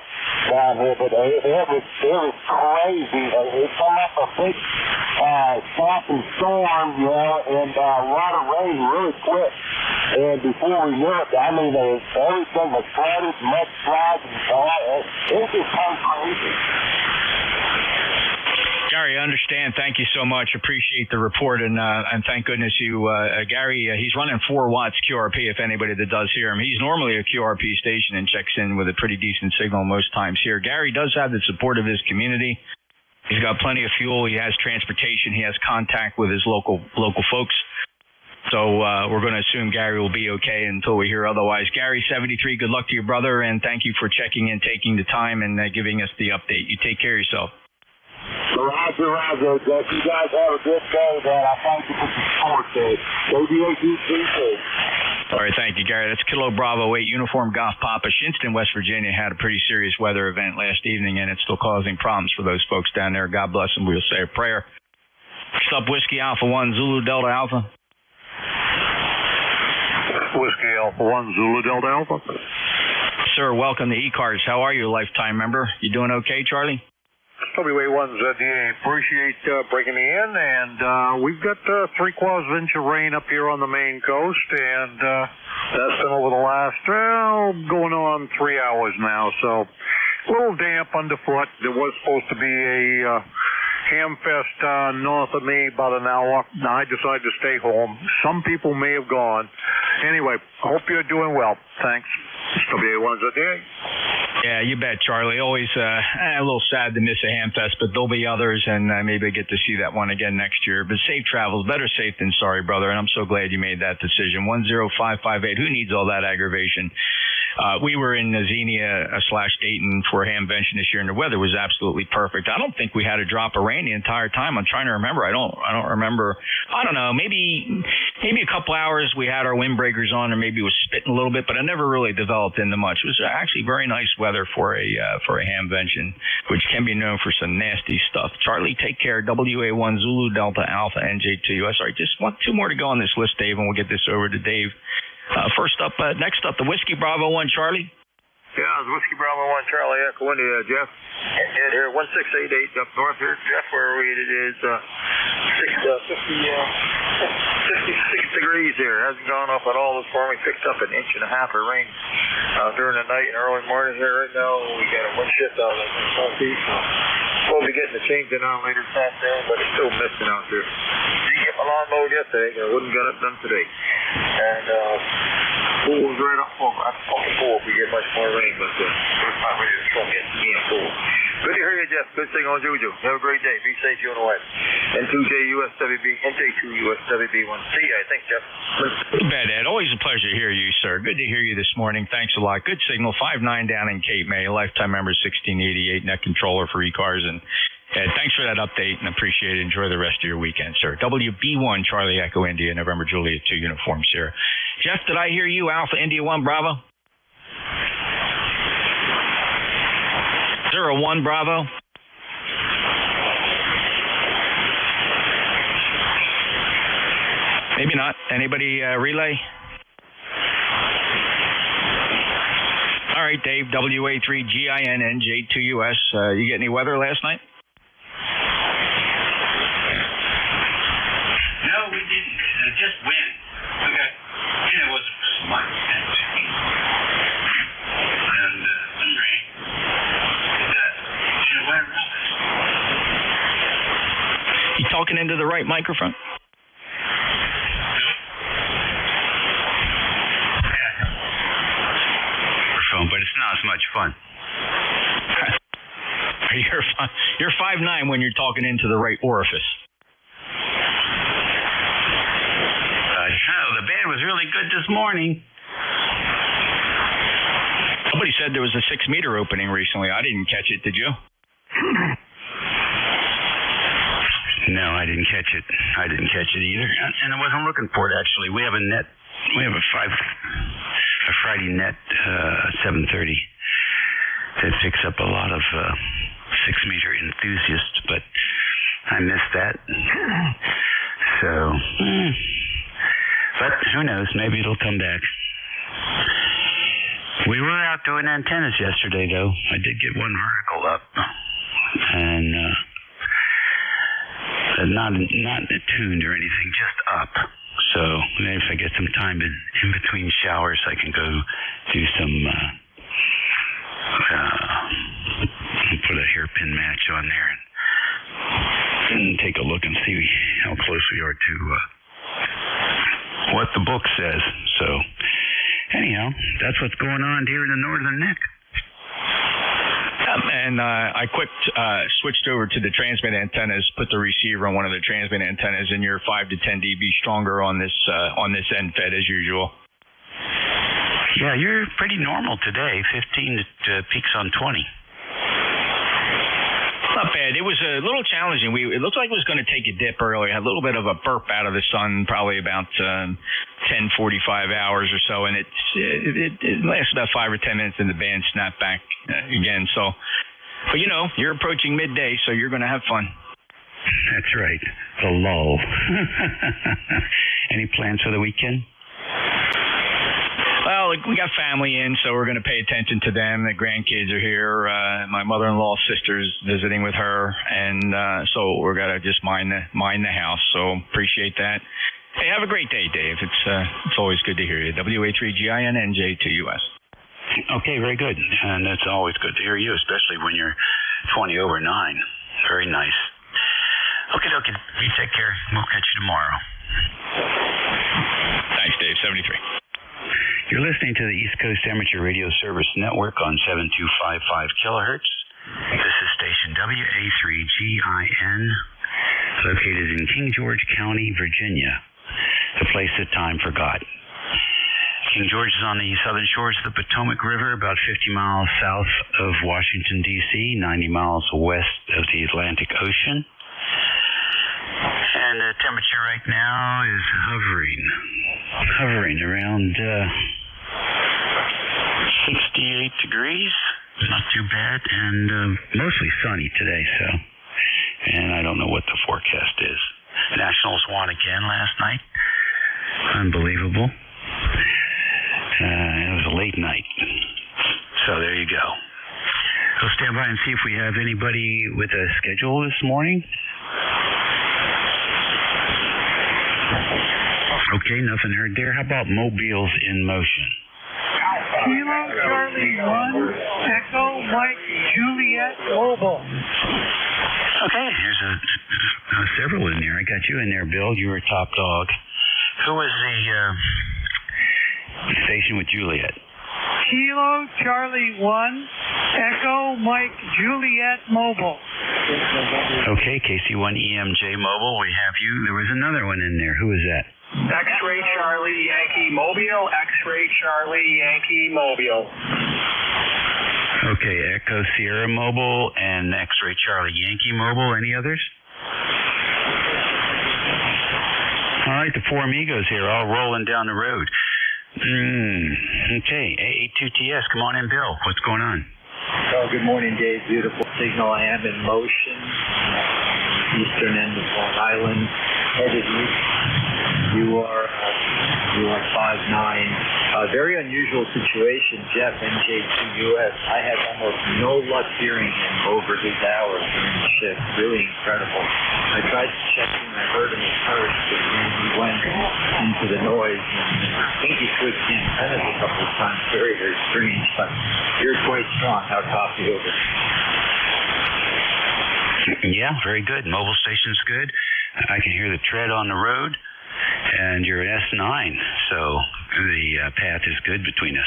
down here. But it was crazy. It come up a big snapping storm, and a lot of rain really quick. And before we knew it, I mean, everything was flooded, mudslides, and all. It just went crazy. Gary, I understand. Thank you so much. Appreciate the report, and thank goodness you, Gary. He's running 4 watts QRP. If anybody that does hear him, he's normally a QRP station and checks in with a pretty decent signal most times here. Gary does have the support of his community. He's got plenty of fuel. He has transportation. He has contact with his local folks. So we're going to assume Gary will be okay until we hear otherwise. Gary, 73, good luck to your brother, and thank you for checking in, taking the time, and giving us the update. You take care of yourself. Roger. If you guys have a good day, then I thank you for the support there. All right, thank you, Gary. That's Kilo Bravo 8, Uniform Golf Papa. Shinston, West Virginia had a pretty serious weather event last evening, and it's still causing problems for those folks down there. God bless them. We'll say a prayer. Sub Whiskey Alpha 1, Zulu Delta Alpha. Whiskey Alpha 1, Zulu Delta Alpha. Sir, welcome to ECARS. How are you, lifetime member? You doing okay, Charlie? WA1ZDA, appreciate bringing me in, and we've got 3/4 inch of rain up here on the Maine coast, and that's been over the last, going on 3 hours now, so a little damp underfoot. There was supposed to be a Hamfest north of me about an hour. Now I decided to stay home. Some people may have gone. Anyway, hope you're doing well. Thanks. WA1ZDA. Yeah, you bet, Charlie. Always a little sad to miss a Hamfest, but there'll be others, and maybe I get to see that one again next year. But safe travels. Better safe than sorry, brother, and I'm so glad you made that decision. 10558. Who needs all that aggravation? We were in Xenia/Dayton for a hamvention this year, and the weather was absolutely perfect. I don't think we had a drop of rain the entire time. I'm trying to remember. I don't remember. I don't know. Maybe a couple hours we had our windbreakers on, or maybe it was spitting a little bit, but it never really developed into much. It was actually very nice weather for a hamvention, which can be known for some nasty stuff. Charlie, take care. WA1 Zulu Delta Alpha NJ2US. All right, just two more to go on this list, Dave, and we'll get this over to Dave. Next up, the Whiskey Bravo 1, Charlie. Yeah, it's Whiskey Bravo 1, Charlie Echo India, Jeff. And here, 1688 up north here, Jeff, where it is 56 degrees here. Hasn't gone up at all this morning. Picked up an inch and a half of rain during the night and early morning here. Right now, we got a wind shift out of the southeast. We'll be getting the change in on later this afternoon, but it's still misting out there. Didn't get my lawn mowed yesterday. I wouldn't get it done today. And pool was right up full. I'm fucking full if we get much more rain, but we're not ready to truck it. Being full. Good to hear you, Jeff. Good thing on Juju. Have a great day. Be safe, you and the wife. N2JUSWB, NJ2USWB1. See ya. Thanks, Jeff. You bet, Ed. Always a pleasure to hear you, sir. Good to hear you this morning. Thanks a lot. Good signal. 5'9" down in Cape May. Lifetime member 1688. Net controller for ECARS. And Ed, thanks for that update and appreciate it. Enjoy the rest of your weekend, sir. WB1 Charlie Echo India, November Juliet 2 uniform, sir. Jeff, did I hear you? Alpha India 1 Bravo? 01 Bravo. Maybe not. Anybody relay? All right, Dave, WA3GINNJ2US. You get any weather last night? No, we didn't. Just wind. We got, it was like 10, 15. And some rain. You talking into the right microphone? But it's not as much fun. You're 5'9" when you're talking into the right orifice. The band was really good this morning. Somebody said there was a 6-meter opening recently. I didn't catch it. Did you? No, I didn't catch it. I didn't catch it either, and I wasn't looking for it. Actually, we have a net. We have a Friday net 7:30 that picks up a lot of 6-meter enthusiasts, but I missed that. So, but who knows? Maybe it'll come back. We were out doing antennas yesterday, though. I did get one vertical up, and not tuned or anything, just up. So maybe if I get some time in between showers, I can go do some put a hairpin match on there and take a look and see how close we are to what the book says. So anyhow, that's what's going on here in the northern neck. And I switched over to the transmit antennas, put the receiver on one of the transmit antennas, and you're 5 to 10 dB stronger on this end fed as usual. Yeah, you're pretty normal today. 15 peaks on 20. Not bad. It was a little challenging. It looked like it was going to take a dip early. Had a little bit of a burp out of the sun, probably about 10:45 hours or so, and it lasted about 5 or 10 minutes, and the band snapped back again. So, but you're approaching midday, so you're going to have fun. That's right. The lull. Any plans for the weekend? Well, we got family in, so we're going to pay attention to them. The grandkids are here. My mother-in-law's sister's visiting with her, and so we're going to just mind the house. So appreciate that. Hey, have a great day, Dave. It's always good to hear you. WA3GINNJ2US. Okay, very good. And it's always good to hear you, especially when you're 20 over 9. Very nice. Okay. You take care. We'll catch you tomorrow. Thanks, Dave. 73. You're listening to the East Coast Amateur Radio Service Network on 7255 kilohertz. This is station WA3GIN, located in King George County, Virginia, the place that time forgot. King George is on the southern shores of the Potomac River, about 50 miles south of Washington, D.C., 90 miles west of the Atlantic Ocean. And the temperature right now is hovering around 68 degrees. Not too bad, and mostly sunny today, so. And I don't know what the forecast is. Nationals won again last night. Unbelievable. It was a late night. So there you go. So stand by and see if we have anybody with a schedule this morning. Okay, nothing heard there. How about mobiles in motion? Kilo Charlie 1, Echo Mike Juliet Mobile. Okay, there's several in there. I got you in there, Bill. You were top dog. Who was the station with Juliet? Kilo Charlie 1, Echo Mike Juliet Mobile. Okay, KC1EMJ Mobile, we have you. There was another one in there. Who is that? X-Ray Charlie Yankee Mobile, X-Ray Charlie Yankee Mobile. Okay, Echo Sierra Mobile and X-Ray Charlie Yankee Mobile. Any others? All right, the four amigos here, all rolling down the road. Okay, AA2TS, come on in, Bill. What's going on? Oh, good morning, Dave. Beautiful signal. I am in motion. Eastern end of Long Island, headed east. You are 5'9". Very unusual situation, Jeff, NJ2US. I had almost no luck hearing him over his hours during the shift. Really incredible. I tried to check him. I heard him at first, but then he went into the noise, and I think he switched the antennas a couple of times. Very, very strange, but you're quite strong. How copy over? Yeah, very good. Mobile station's good. I can hear the tread on the road. And you're an S9, so the path is good between us.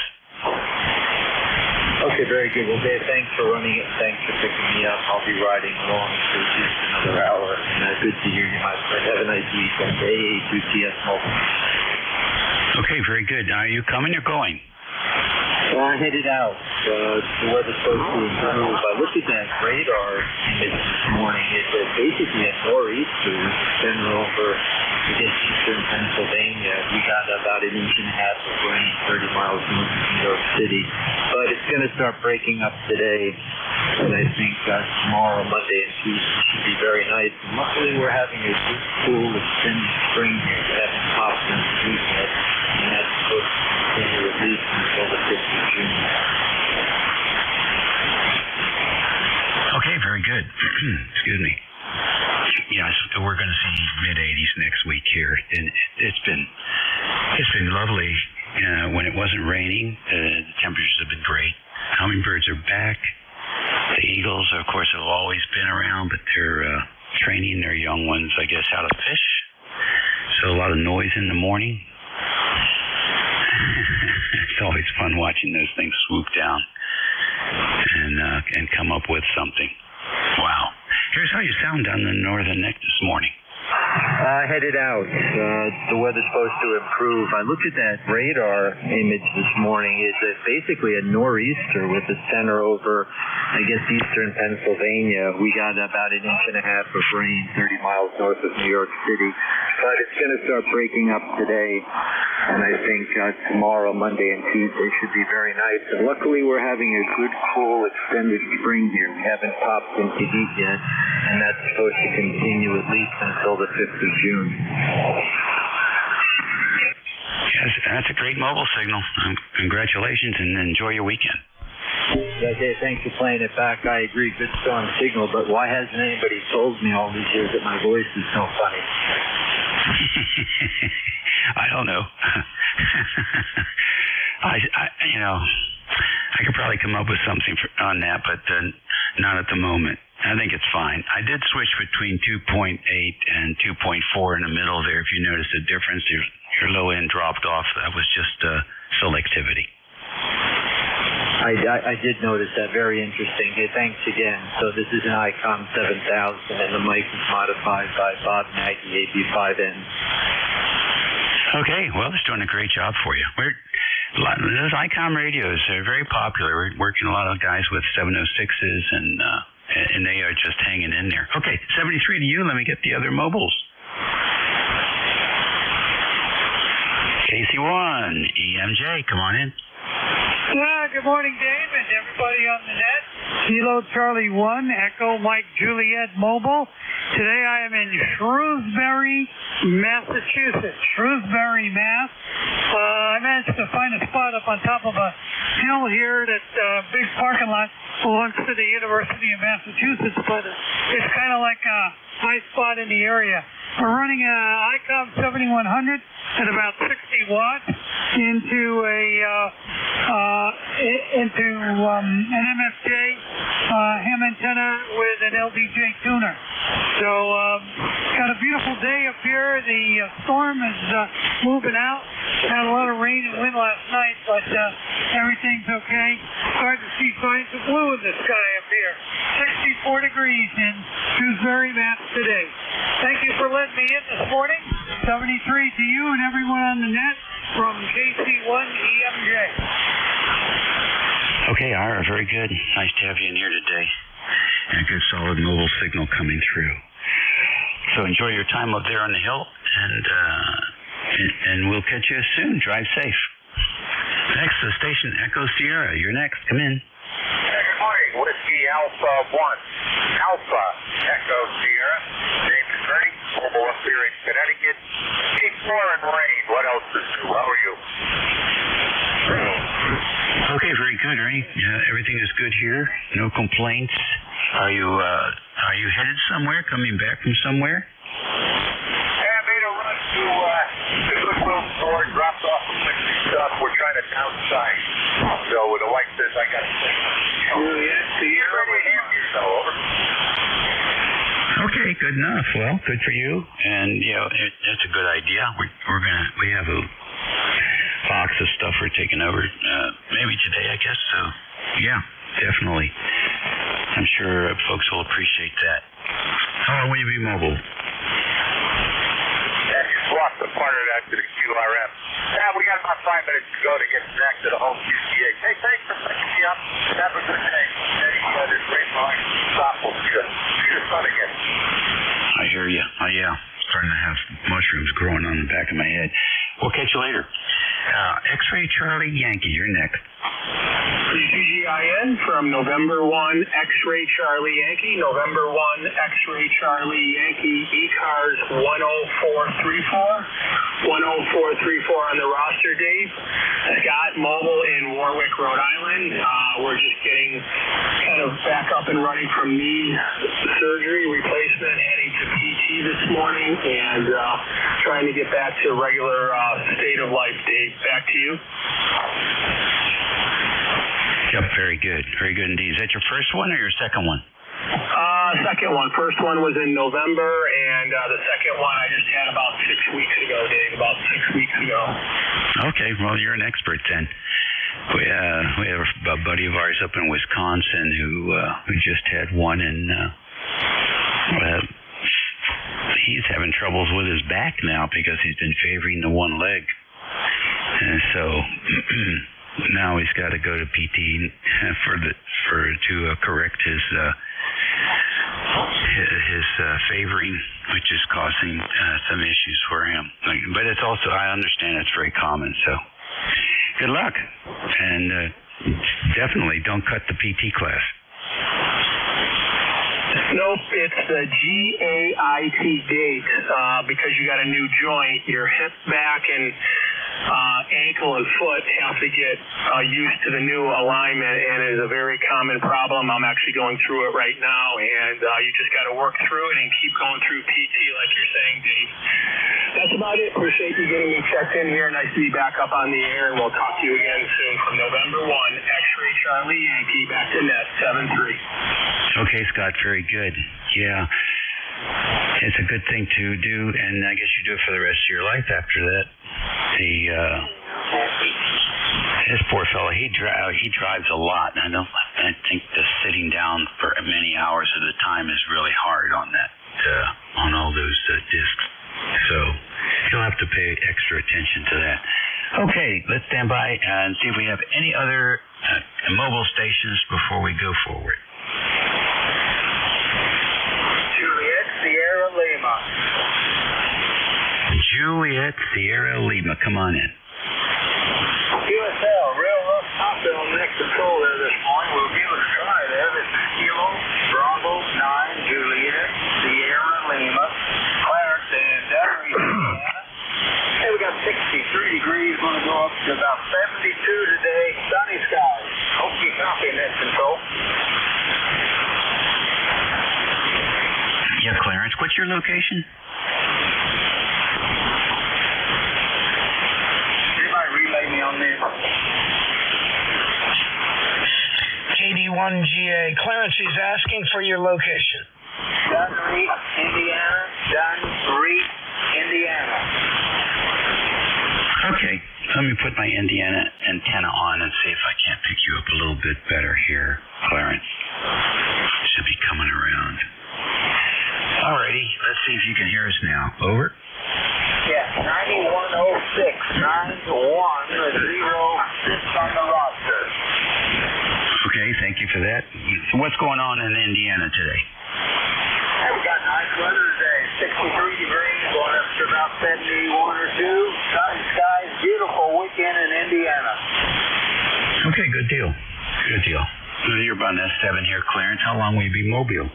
Okay, very good. Well, Dave, thanks for running it. Thanks for picking me up. I'll be riding along for just another hour. And good to hear you, my friend. Have a nice weekend. AA2TS Mobile. Okay, very good. Are you coming or going? I headed out. The weather's supposed to improve. I looked at that radar image this morning. It's basically a nor'easter center over, I guess, eastern Pennsylvania. We got about 1.5 inches of rain 30 miles north of New York City. But it's going to start breaking up today. And I think tomorrow, Monday, and Tuesday should be very nice. And luckily, we're having a good, cool, extended spring here. We haven't popped into the week yet. And that's supposed to continue at least until the 5th of June. Okay, very good. Excuse me. Yes, we're going to see mid-80s next week here, and it's been lovely. When it wasn't raining, the temperatures have been great. Hummingbirds are back. The eagles, of course, have always been around, but they're training their young ones, I guess, how to fish. So a lot of noise in the morning. It's always fun watching those things swoop down and come up with something. Wow. Here's how you sound down the northern neck this morning. Headed out. The weather's supposed to improve. I looked at that radar image this morning. It's basically a nor'easter with the center over, I guess, eastern Pennsylvania. We got about 1.5 inches of rain 30 miles north of New York City. But it's going to start breaking up today. And I think tomorrow, Monday, and Tuesday should be very nice. And luckily, we're having a good, cool, extended spring here. We haven't popped into heat yet. And that's supposed to continue at least until the 5th of June. Yes, that's a great mobile signal. Congratulations, and enjoy your weekend. Yeah, Dave, thanks for playing it back. I agree, good strong signal, but why hasn't anybody told me all these years that my voice is so funny? I don't know. I could probably come up with something on that, but not at the moment. I think it's fine. I did switch between 2.8 and 2.4 in the middle there. If you notice the difference, your low end dropped off. That was just selectivity. I did notice that. Very interesting. Hey, thanks again. So this is an ICOM 7000, and the mic is modified by Bob Nagy, AB5N. Okay, well, it's doing a great job for you. Those ICOM radios are very popular. We're working a lot of guys with 706s, and they are just hanging in there. Okay, 73 to you. Let me get the other mobiles. KC1, EMJ, come on in. Good morning, Dave, and everybody on the net. Kilo Charlie 1, Echo Mike Juliet Mobile. Today I am in Shrewsbury, Massachusetts. Shrewsbury, Mass. I managed to find a spot up on top of a hill here that big parking lot belongs to the University of Massachusetts, but it's kind of like a high spot in the area. We're running a ICOM 7100 at about 60 watts into an MFJ ham antenna with an LDJ tuner. So got a beautiful day up here. The storm is moving out. Had a lot of rain and wind last night, but everything's okay. Starting to see signs of blue in the sky up here. 64 degrees in Shrewsbury, Mass today. Thank you for letting me in this morning. 73 to you and everyone on the net from KC1 EMJ. Okay, Ira, very good. Nice to have you in here today. And a good solid mobile signal coming through. So enjoy your time up there on the hill, and we'll catch you soon. Drive safe. Next, the station Echo Sierra. You're next. Come in. Good morning. Whiskey Alpha 1. Alpha Echo Sierra. James is ready. Mobile up here in Connecticut. Keep pouring rain. What else is new? How are you? Okay, very good, Ernie. Everything is good here. No complaints. Are you headed somewhere? Coming back from somewhere? I made a run to the Goodwill store, dropped off some liquid stuff. We're trying to downsize. So the wife says I got to take Sierra with Hampshire, so over. Okay, good enough. Well, good for you. And it's a good idea. We have a box of stuff we're taking over maybe today, I guess. So yeah, definitely. I'm sure folks will appreciate that. How long will you be mobile? Yeah, you swapped the part of that to the QRM. Yeah, we got about 5 minutes to go to get back to the home QCA. Hey, thanks for picking me up. Have a good day. This great line. Stop. We'll see you sun again. I hear you. Yeah. Starting to have mushrooms growing on the back of my head. We'll catch you later. X-Ray Charlie Yankee, you're next. PGIN from November 1, X-Ray Charlie Yankee, November 1, X-Ray Charlie Yankee, ECARS 10434. 10434 on the roster, Dave. Scott Mobile in Warwick, Rhode Island. We're just getting kind of back up and running from knee surgery replacement, heading to PT this morning, and trying to get back to regular state of life, Dave. Back to you. Yep, very good. Very good indeed. Is that your first one or your second one? Second one. First one was in November, and the second one I just had about 6 weeks ago, Dave. About 6 weeks ago. Okay, well, you're an expert then. We have a buddy of ours up in Wisconsin who just had one, and he's having troubles with his back now because he's been favoring the one leg. And so now he's got to go to PT to correct his favoring, which is causing some issues for him. But it's also, I understand it's very common. So good luck, and definitely don't cut the PT class. Nope, it's the GAIT gate because you got a new joint. Your hip, back, and ankle and foot have to get used to the new alignment, and it is a very common problem. I'm actually going through it right now, and you just got to work through it and keep going through PT like you're saying, Dave. That's about it. Appreciate you getting me checked in here. Nice to be back up on the air, and we'll talk to you again soon from November 1, X-Ray Charlie Yankee, back to net 7-3. Okay, Scott, very good. Yeah. It's a good thing to do, and I guess you do it for the rest of your life after that. This poor fellow, he drives a lot, and I think the sitting down for many hours at a time is really hard on that, on all those discs. So he'll have to pay extra attention to that. Okay, let's stand by and see if we have any other mobile stations before we go forward. Juliet Sierra Lima. Juliet Sierra Lima, come on in. QSL, real rough top bill next control there this morning. We'll give it a try there. This is Kilo Bravo 9 Juliet Sierra Lima. Clarence and Dairy, Indiana. Hey, we got 63 degrees. Going to go up to about 72 today. Sunny skies. Hope you copy net control. Yeah, Clarence, what's your location? You might relay me on this. KD1GA. Clarence is asking for your location. Dunreet, Indiana. Dunreet, Indiana. Okay, let me put my Indiana antenna on and see if I can't pick you up a little bit better here, Clarence. Should be coming around. Alrighty, let's see if you can hear us now. Over. Yes, 9106, 9106 on the roster. Okay, thank you for that. So what's going on in Indiana today? Hey, we got nice weather today. 63 degrees, going up to about 71 or 2. Sunny skies, beautiful weekend in Indiana. Okay, good deal. Good deal. You're about an S7 here, Clarence. How long will you be mobile?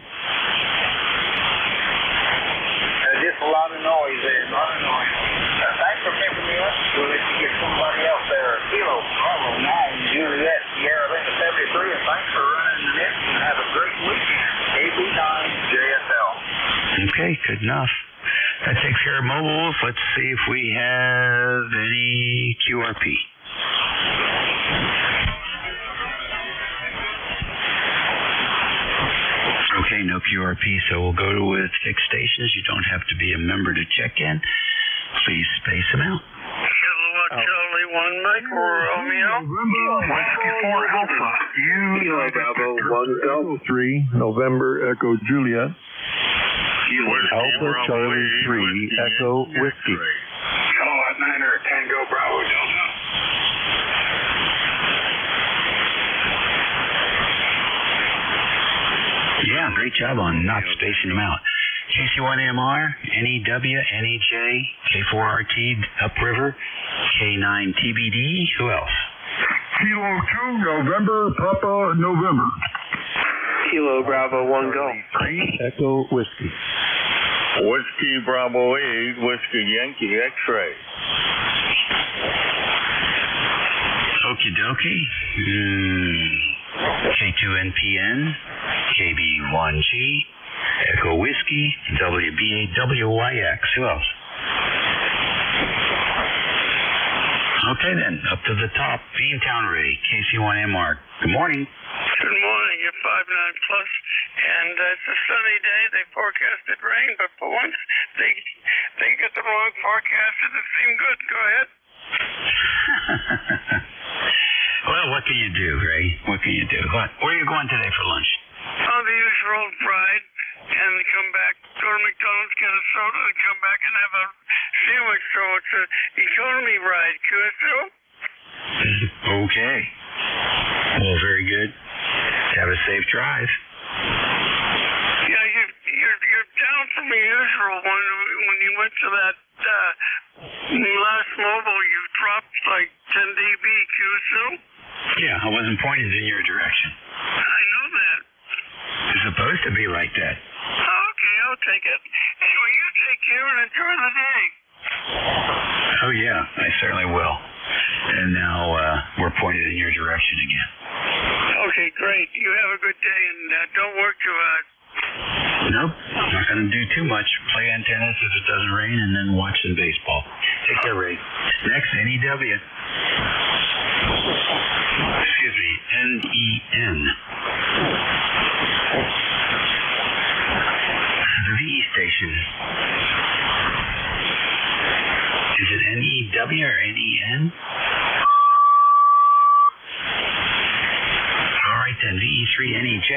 Just a lot of noise there, a lot of noise. Thanks for picking me up. We'll let you get somebody else there. Kilo Bravo 9 Juliet Sierra Lima 73, and thanks for running the net and have a great weekend. AB9 JSL. Okay, good enough. That takes care of mobiles. Let's see if we have any QRP. Okay, no QRP, so we'll go with fixed stations. You don't have to be a member to check in. Please space them out. Kilowatt Charlie 1 Mike Romeo. Whiskey 4 Alpha. Kilo Bravo 1 3 November Echo Juliet. Alpha Charlie 3 Echo Whiskey. Kilowatt 9 or Tango Bravo Delta. Yeah, great job on not spacing them out. KC1MR, NEW, NEJ, K4RT, Upriver, K9 TBD, who else? Kilo 2 November Papa November. Kilo Bravo 1 Go. 3 Echo Whiskey. Whiskey Bravo 8, Whiskey Yankee X-ray. Okie dokie. K2NPN, KB1G, Echo Whiskey, WB8WYX. Who else? Okay then, up to the top, Beantown Ray, KC1MR. Good morning. Good morning, you're 5-9 plus, and it's a sunny day. They forecasted rain, but for once they get the wrong forecast and it seemed good. Go ahead. Well, what can you do, Ray? What can you do? Where are you going today for lunch? On the usual ride, and come back, go to McDonald's, get a soda, and come back and have a sandwich. So it's an economy ride, QSL. Okay. Well, very good. Have a safe drive. Yeah, you're down from the usual one. When you went to that last mobile, you dropped like 10 dB, QSL. Yeah, I wasn't pointed in your direction. I know that. It's supposed to be like that. Okay, I'll take it. Anyway, you take care and enjoy the day. Oh, yeah, I certainly will. And now we're pointed in your direction again. Okay, great. You have a good day, and don't work too hard. Nope, not going to do too much. Play antennas if it doesn't rain, and then watch some baseball. Take care, Ray. Next, NEW. Excuse me, NEN. The VE station. Is it NEW or NEN? All right then, VE3NEJ.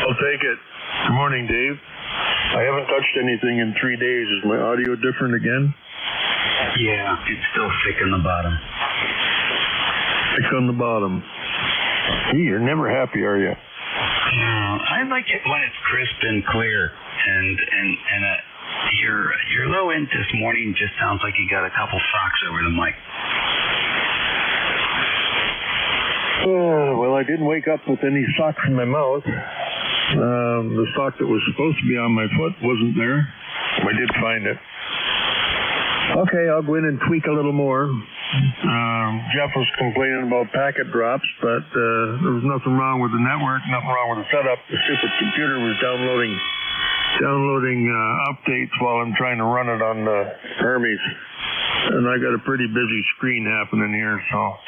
I'll take it. Good morning, Dave. I haven't touched anything in 3 days. Is my audio different again? Yeah, it's still thick on the bottom. Thick on the bottom. Gee, you're never happy, are you? I like it when it's crisp and clear, and your low end this morning just sounds like you got a couple socks over the mic. Well, I didn't wake up with any socks in my mouth. The sock that was supposed to be on my foot wasn't there. I did find it. Okay, I'll go in and tweak a little more. Jeff was complaining about packet drops, but there was nothing wrong with the network, nothing wrong with the setup. The stupid computer was downloading updates while I'm trying to run it on the Hermes. And I got a pretty busy screen happening here, so.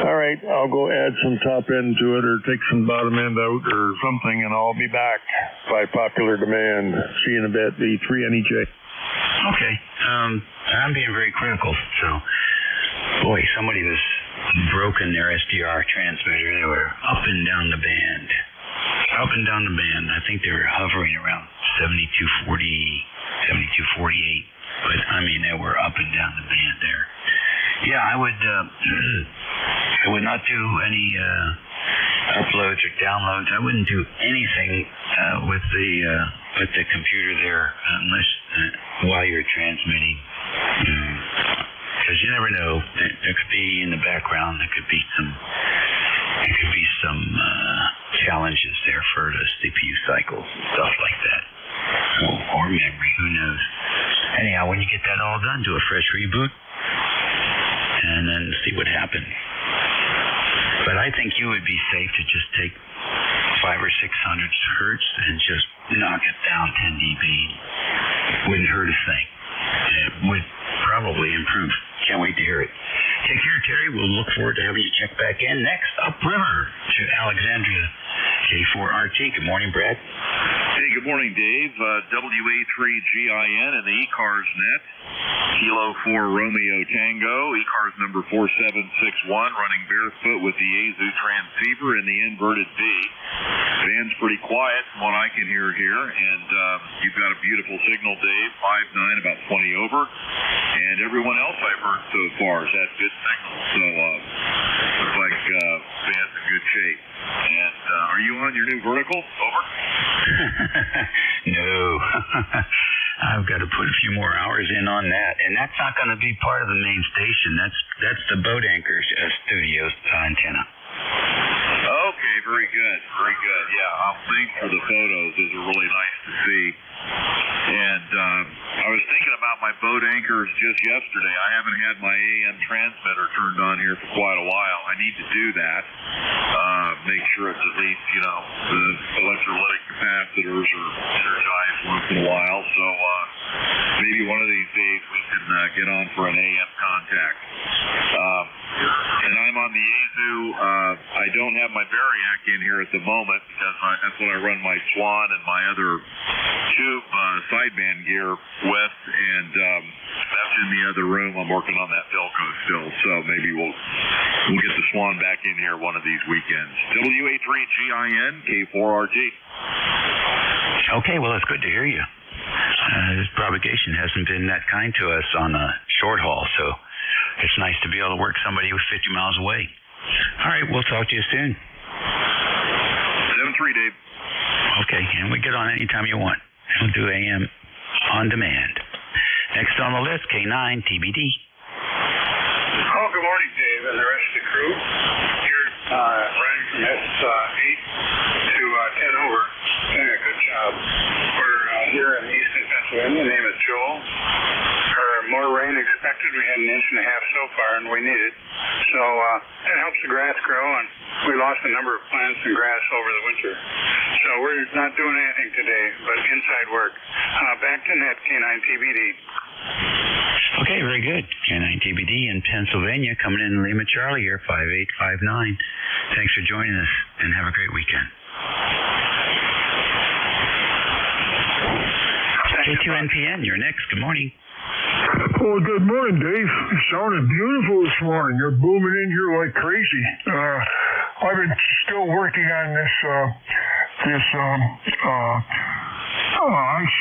All right, I'll go add some top end to it or take some bottom end out or something, and I'll be back by popular demand. See you in a bit, the 3NEJ. Okay. I'm being very critical, so, boy, somebody was broken their SDR transmitter. They were up and down the band. Up and down the band. I think they were hovering around 7240, 7248. But, I mean, they were up and down the band there. Yeah, I would not do any uploads or downloads. I wouldn't do anything with the computer there unless while you're transmitting, because you never know. There could be in the background. There could be some challenges there for the CPU cycles and stuff like that, or memory. Who knows? Anyhow, when you get that all done, do a fresh reboot and then see what happens. But I think you would be safe to just take 500 or 600 hertz and just knock it down 10 dB. Wouldn't hurt a thing. It would probably improve. Can't wait to hear it. Take care, Terry. We'll look forward to having you check back in. Next, upriver to Alexandria, K4RT. Good morning, Brad. Hey, good morning, Dave. WA3GIN and the ECARS net. Kilo 4 Romeo Tango, ECARS number 4761, running barefoot with the Yaesu transceiver in the inverted V. Band's pretty quiet from what I can hear here, and you've got a beautiful signal, Dave, 5.9, about 20 over. And everyone else I've heard so far has had good signals, so looks like band's in good shape. And are you on your new vertical? Over? No. I've got to put a few more hours in on that, and that's not going to be part of the main station. That's the boat anchor's studio antenna. Okay, very good, very good. Yeah, thanks for the photos. Those are really nice to see. And I was thinking about my boat anchors just yesterday. I haven't had my AM transmitter turned on here for quite a while. I need to do that. Make sure it's at least, the electrolytic capacitors are energized once in a while. So maybe one of these days we can get on for an AM contact. And I'm on the Yaesu. I don't have my Variac in here at the moment because that's what I run my Swan and my other tube sideband gear with, and that's in the other room. I'm working on that Philco still, so maybe we'll get the Swan back in here one of these weekends. WA3GIN, K4RT. Okay, well, it's good to hear you. This propagation hasn't been that kind to us on a short haul, so it's nice to be able to work somebody who's 50 miles away. All right, we'll talk to you soon. 7-3, Dave. Okay, and we get on anytime you want. We'll do AM on demand. Next on the list, K9 TBD. Oh, good morning, Dave, and the rest of the crew. You're running from S8 to 10 over. Doing a good job. We're here in eastern Pennsylvania. The name is Joel. More rain expected. We had 1.5 inches so far, and we need it. So it helps the grass grow, and we lost a number of plants and grass over the winter. So we're not doing anything today, but inside work. Back to net, K9 TBD. Okay, very good. K9 TBD in Pennsylvania, coming in Lima Charlie here, 5859. Thanks for joining us, and have a great weekend. K2NPN, you're next. Good morning. Oh, good morning, Dave. You sounded beautiful this morning. You're booming in here like crazy. I've been still working on this IC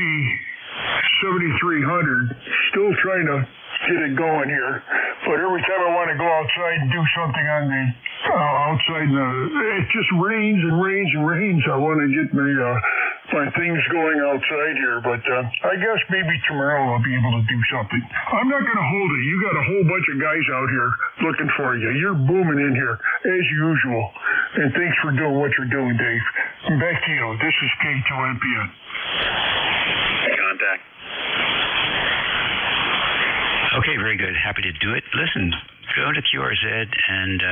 7300. Still trying to get it going here. But every time I want to go outside and do something on the outside, it just rains and rains and rains. I want to get my things going outside here, but I guess maybe tomorrow I'll be able to do something. I'm not going to hold it. You got a whole bunch of guys out here looking for you. You're booming in here, as usual. And thanks for doing what you're doing, Dave. Back to you. This is K2NPN. Contact. Okay, very good. Happy to do it. Listen, go to QRZ and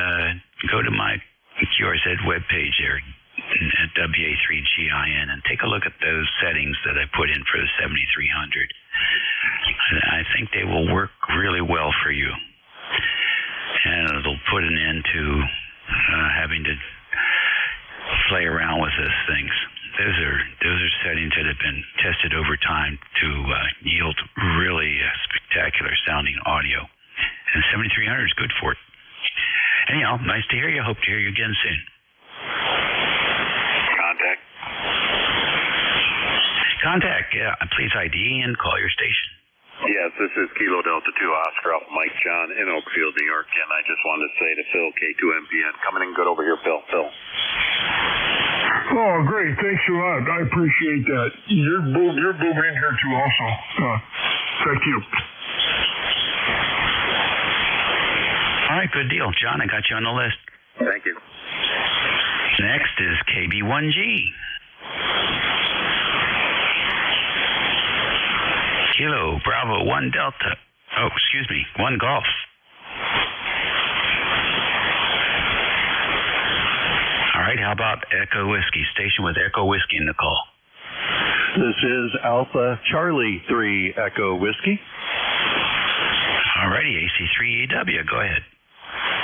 go to my QRZ webpage there at WA3GIN and take a look at those settings that I put in for the 7300. I think they will work really well for you. And it'll put an end to having to play around with those things. Those are settings that have been tested over time to yield really spectacular sounding audio. And 7300 is good for it. Anyhow, nice to hear you. Hope to hear you again soon. Contact, yeah. Please ID and call your station. Yes, this is Kilo Delta 2 Oscar off Mike John in Oakfield, New York, and I just wanted to say to Phil, K2MPN, coming in good over here, Phil. Oh, great. Thanks a lot. I appreciate that. You're booming in here, too, also. Thank you. All right, good deal. John, I got you on the list. Thank you. Next is KB1G. Kilo Bravo 1 Delta. Oh, excuse me, 1 Golf. All right, how about Echo Whiskey? Station with Echo Whiskey in the call. This is Alpha Charlie 3 Echo Whiskey. All righty, AC3EW, go ahead.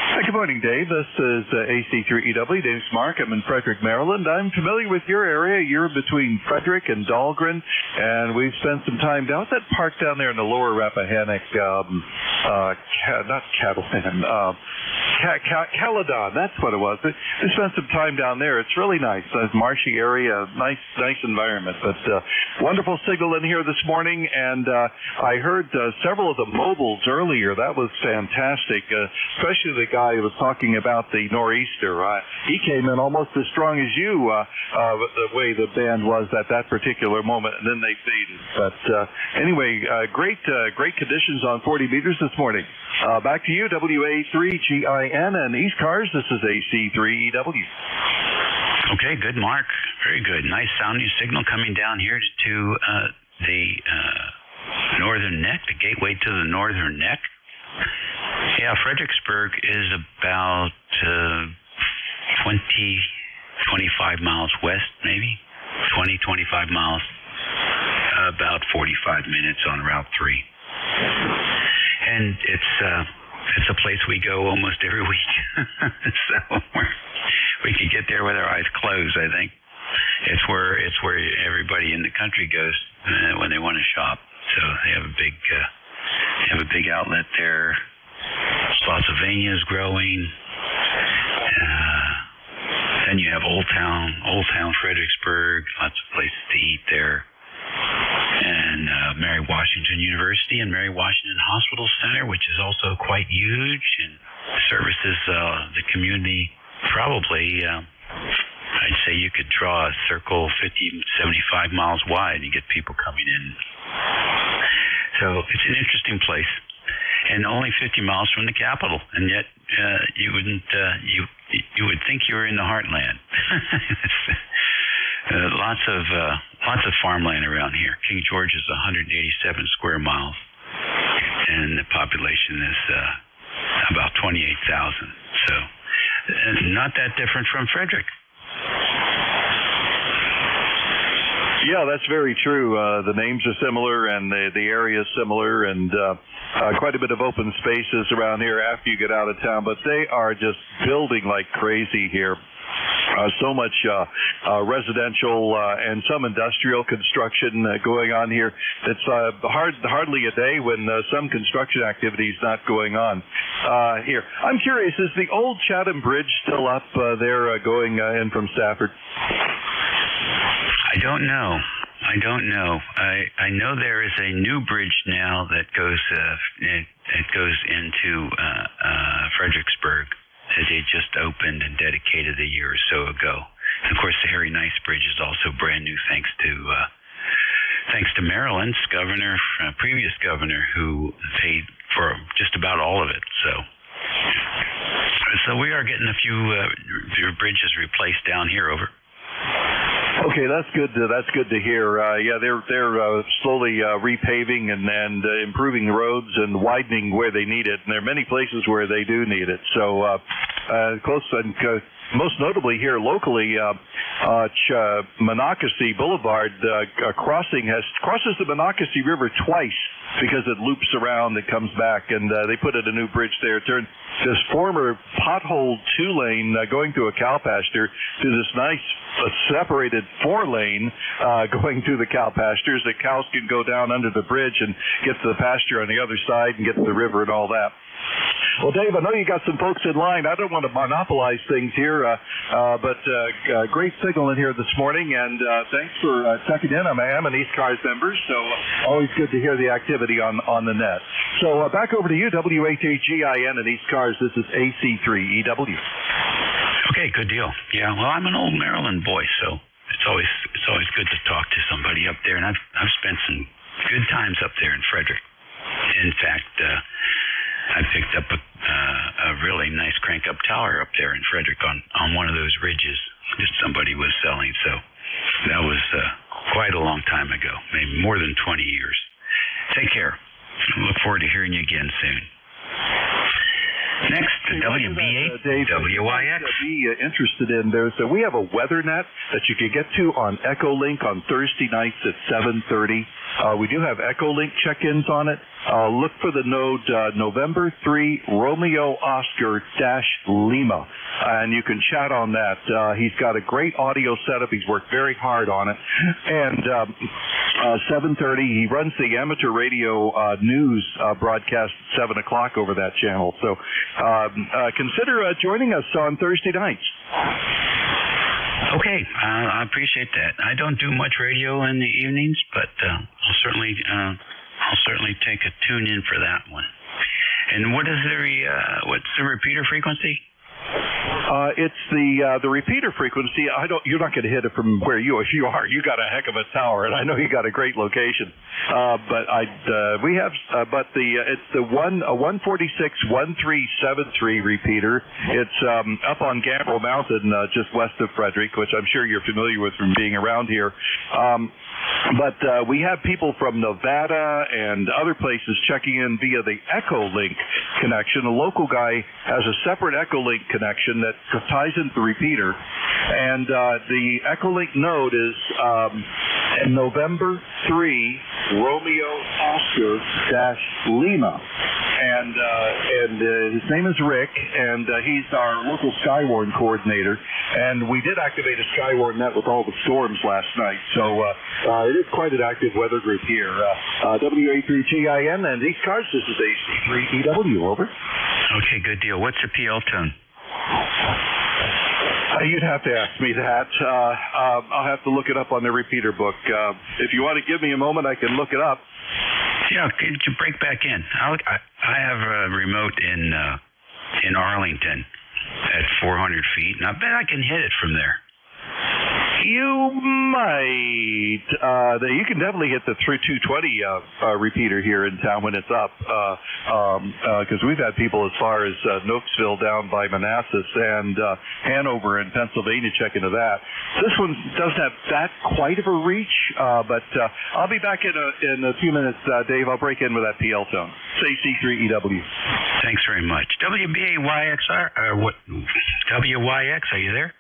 Hi, good morning, Dave. This is AC3EW. Dave's Mark. I'm in Frederick, Maryland. I'm familiar with your area. You're between Frederick and Dahlgren, and we've spent some time down at that park down there in the lower Rappahannock, Caledon. That's what it was. We spent some time down there. It's really nice. A marshy area, nice environment. But wonderful signal in here this morning, and I heard several of the mobiles earlier. That was fantastic, especially the guy who was talking about the nor'easter. He came in almost as strong as you, the way the band was at that particular moment, and then they faded. But anyway, great conditions on 40 meters this morning. Back to you, WA3GIN and ECARS. This is AC3EW. Okay, good, Mark. Very good. Nice sounding signal coming down here to the northern neck, the gateway to the northern neck. Yeah, Fredericksburg is about 25 miles west, maybe 20-25 miles, about 45 minutes on Route 3. And it's a place we go almost every week, so we can get there with our eyes closed. I think it's where everybody in the country goes when they want to shop. So they have a big outlet there. Spotsylvania is growing. Then you have Old Town Fredericksburg, lots of places to eat there. And Mary Washington University and Mary Washington Hospital Center, which is also quite huge and services the community. Probably, I'd say you could draw a circle 50-75 miles wide and get people coming in. So it's an interesting place. And only 50 miles from the capital, and yet you wouldn't you would think you were in the heartland. Lots of farmland around here. King George is 187 square miles, and the population is about 28,000. So not that different from Frederick. Yeah, that's very true. The names are similar, and the area is similar, and quite a bit of open spaces around here after you get out of town. But they are just building like crazy here. So much residential and some industrial construction going on here. It's hardly a day when some construction activity is not going on here. I'm curious, is the old Chatham Bridge still up there going in from Stafford? I don't know. I don't know. I know there is a new bridge now that goes it goes into Fredericksburg that they just opened and dedicated a year or so ago. And of course, the Harry Nice Bridge is also brand new, thanks to Maryland's governor, previous governor, who paid for just about all of it. So we are getting a few bridges replaced down here. Over. Okay, that's good. That's good to hear. They're slowly repaving and improving the roads and widening where they need it. And there are many places where they do need it. So close and most notably here locally, Monocacy Boulevard crosses the Monocacy River twice because it loops around, it comes back, and they put in a new bridge there. Turned this former potholed 2-lane going through a cow pasture to this nice separated 4-lane going through the cow pastures. The cows can go down under the bridge and get to the pasture on the other side and get to the river and all that. Well, Dave, I know you got some folks in line. I don't want to monopolize things here, but great signal in here this morning, and thanks for checking in. I am an ECARS member, so always good to hear the activity on the net. So back over to you, WHAGIN and ECARS. This is AC3EW. Okay, good deal. Yeah, well, I'm an old Maryland boy, so it's always good to talk to somebody up there, and I've spent some good times up there in Frederick. In fact, I picked up a really nice crank-up tower up there in Frederick on one of those ridges that somebody was selling. So that was quite a long time ago, maybe more than 20 years. Take care. I look forward to hearing you again soon. Next, WBA, WIX. Be interested in there. So we have a weather net that you can get to on Echolink on Thursday nights at 7:30. We do have Echolink check-ins on it. Look for the node November 3 Romeo Oscar -Lima, and you can chat on that. He's got a great audio setup. He's worked very hard on it. And 7:30, he runs the amateur radio news broadcast at 7 o'clock over that channel. So consider joining us on Thursday nights. Okay, I appreciate that. I don't do much radio in the evenings, but I'll certainly take a tune in for that one. And what is what's the repeater frequency? It's the repeater frequency. You're not going to hit it from where you are. You got a heck of a tower, and I know you got a great location. It's the 146-1373 repeater. It's up on Gambrel Mountain, just west of Frederick, which I'm sure you're familiar with from being around here. But we have people from Nevada and other places checking in via the Echolink connection. A local guy has a separate Echolink connection that ties into the repeater. And the Echolink node is November 3 Romeo Oscar -Lima. And his name is Rick, and he's our local Skywarn coordinator. And we did activate a Skywarn net with all the storms last night. So it is quite an active weather group here. WA3GIN and ECARS, this is AC3EW, over. Okay, good deal. What's the PL tone? You'd have to ask me that. I'll have to look it up on the repeater book. If you want to give me a moment, I can look it up. Yeah, could you break back in? I have a remote in Arlington at 400 feet, and I bet I can hit it from there. You might. You can definitely hit the 220 repeater here in town when it's up, because we've had people as far as Nokesville down by Manassas and Hanover in Pennsylvania check into that. This one doesn't have that quite of a reach, but I'll be back in a few minutes, Dave. I'll break in with that PL tone. AC3EW. Thanks very much. WBAYXR, what? WYX, are you there?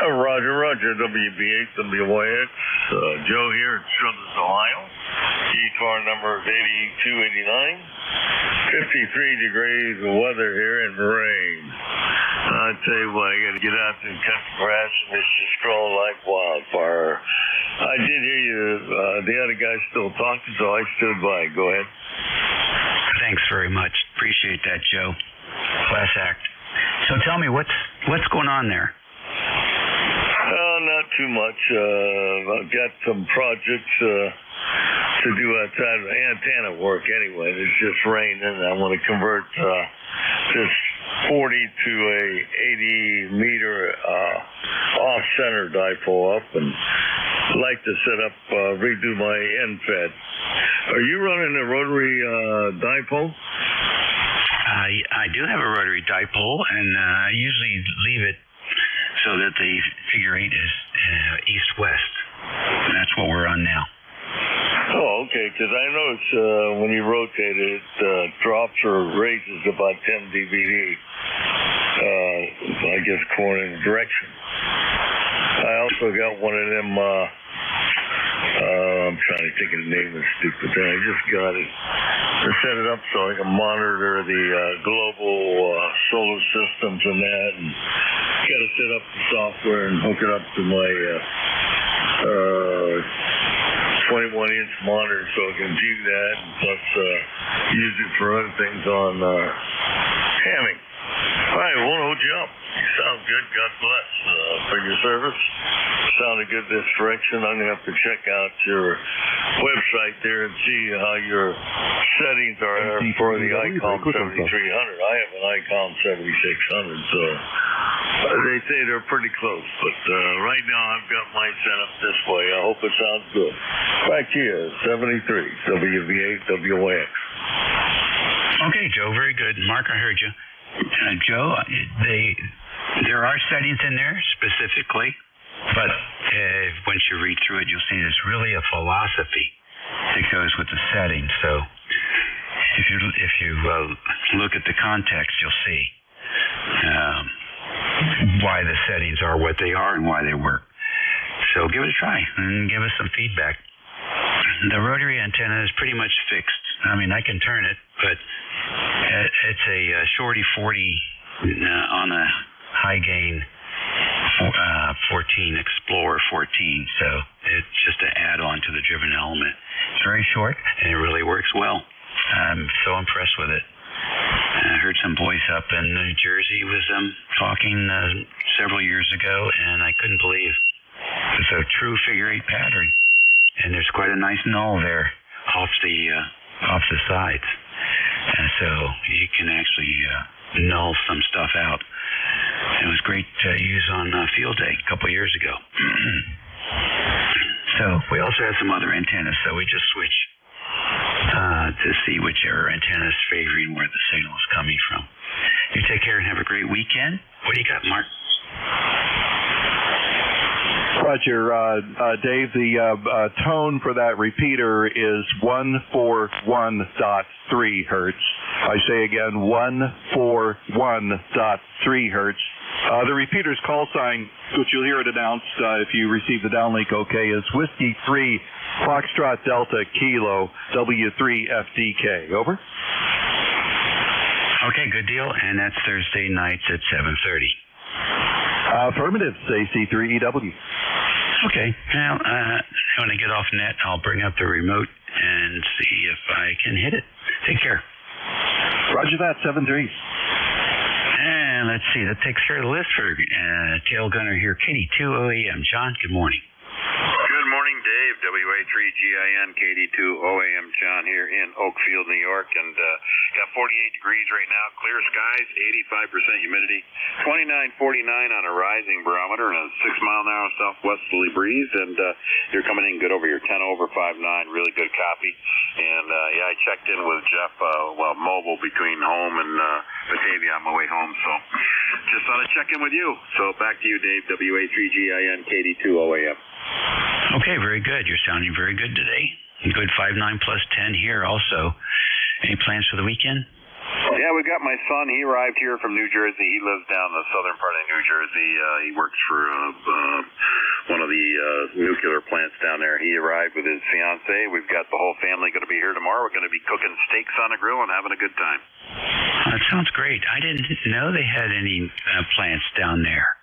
Roger, WB8, WYX. Joe here in Struthers, Ohio. ECAR number is 8289. 53 degrees of weather here and rain. I tell you what, I got to get out there and cut the grass, and it's just growing like wildfire. I did hear you, the other guy still talking, so I stood by. Go ahead. Thanks very much. Appreciate that, Joe. Class act. So tell me, what's going on there? Not too much. I've got some projects to do outside of antenna work anyway. It's just raining. I want to convert this 40 to a 80 meter off-center dipole up, and like to set up, redo my end fed. Are you running a rotary dipole? I do have a rotary dipole, and I usually leave it so that the figure 8 is east-west. And that's what we're on now. Oh, okay, because I notice when you rotate it, drops or raises about 10 dBd, I guess, according to direction. I also got one of them, I'm trying to think of the name of the stupid thing. I just got it to set it up so I can monitor the global solar systems and that, and got to set up the software and hook it up to my 21-inch monitor so I can view that, and plus use it for other things on jamming. All right, I won't hold you up. You sound good. God bless for your service. Sounded good this direction. I'm going to have to check out your website there and see how your settings are for the ICOM 7300. I have an ICOM 7600, so they say they're pretty close. But right now I've got mine set up this way. I hope it sounds good. Back to you, 73, WV8, WAX. Okay, Joe, very good. Mark, I heard you. Joe, there are settings in there specifically, but once you read through it, you'll see there's really a philosophy that goes with the settings. So if you look at the context, you'll see why the settings are what they are and why they work. So give it a try and give us some feedback. The rotary antenna is pretty much fixed. I mean, I can turn it, but it's a Shorty 40 on a high gain 14 Explorer 14, so it's just an add-on to the driven element. It's very short and it really works well. I'm so impressed with it. I heard some voice up in New Jersey was talking several years ago, and I couldn't believe it's a true figure 8 pattern, and there's quite a nice null there off the sides. So you can actually null some stuff out. It was great to use on field day a couple years ago. So we also have some other antennas, so we just switch to see whichever antenna is favoring where the signal is coming from. You take care and have a great weekend. What do you got, Mark? Roger, Dave, the tone for that repeater is 141.3 hertz. I say again, 141.3 hertz. The repeater's call sign, which you'll hear it announced if you receive the downlink okay, is Whiskey 3 Foxtrot Delta Kilo W3FDK. Over. Okay, good deal. And that's Thursday nights at 7:30. Affirmative, AC3EW. Okay. Well, when I get off net, I'll bring up the remote and see if I can hit it. Take care. Roger that, 7-3. And let's see, that takes care of the list for tail gunner here, KD2 OAM. John, good morning. Good morning, Dave. WA3GIN KD2 OAM. John here in Oakfield, New York, and got 48 degrees right now. Clear skies, 85% humidity, 2949 on a rising barometer, and a 6-mile-an-hour southwesterly breeze. And you're coming in good over your 10 over 59. Really good copy. And yeah, I checked in with Jeff, mobile between home and Batavia on my way home. So just thought I'd check in with you. So back to you, Dave. WA3GIN KD2 OAM. Okay, very good. You're sounding very good today. Good 5.9 plus 10 here also. Any plans for the weekend? Yeah, we got my son. He arrived here from New Jersey. He lives down the southern part of New Jersey. He works for one of the nuclear plants down there. He arrived with his fiance. We've got the whole family going to be here tomorrow. We're going to be cooking steaks on the grill and having a good time. That sounds great. I didn't know they had any plants down there.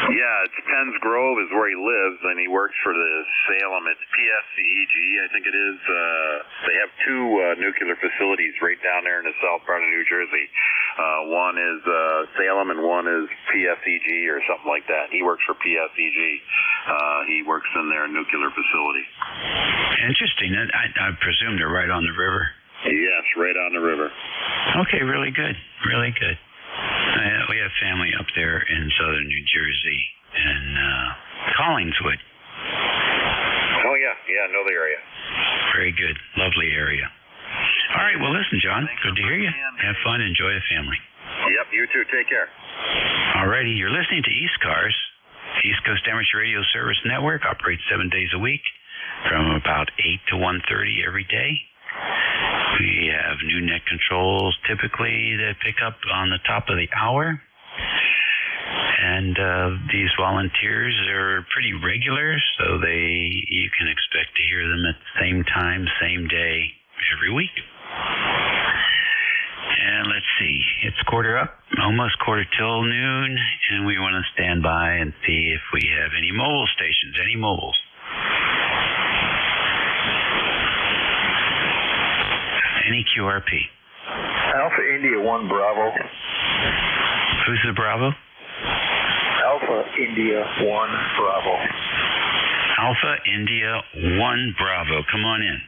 Yeah, it's Penn's Grove is where he lives, and he works for the Salem. It's PSCEG, I think it is. They have two nuclear facilities right down there in the south part of New Jersey. One is Salem, and one is PSCG or something like that. He works for PSCG. He works in their nuclear facility. Interesting. I presume they're right on the river. Yes, right on the river. Okay, really good. Really good. We have family up there in southern New Jersey, in Collingswood. Oh, yeah. Yeah, I know the area. Very good. Lovely area. All right, well, listen, John, good to hear you. Have fun. Enjoy the family. Yep, you too. Take care. All righty, you're listening to ECARS. East Coast Amateur Radio Service Network operates 7 days a week from about 8 to 1:30 every day. We have new net controls typically that pick up on the top of the hour. And these volunteers are pretty regular, so you can expect to hear them at the same time, same day, every week. And let's see, it's quarter up, almost quarter till noon, and we want to stand by and see if we have any mobile stations, any mobiles. Any QRP. Alpha India 1 Bravo. Who's the Bravo? Alpha India 1 Bravo. Alpha India 1 Bravo. Come on in.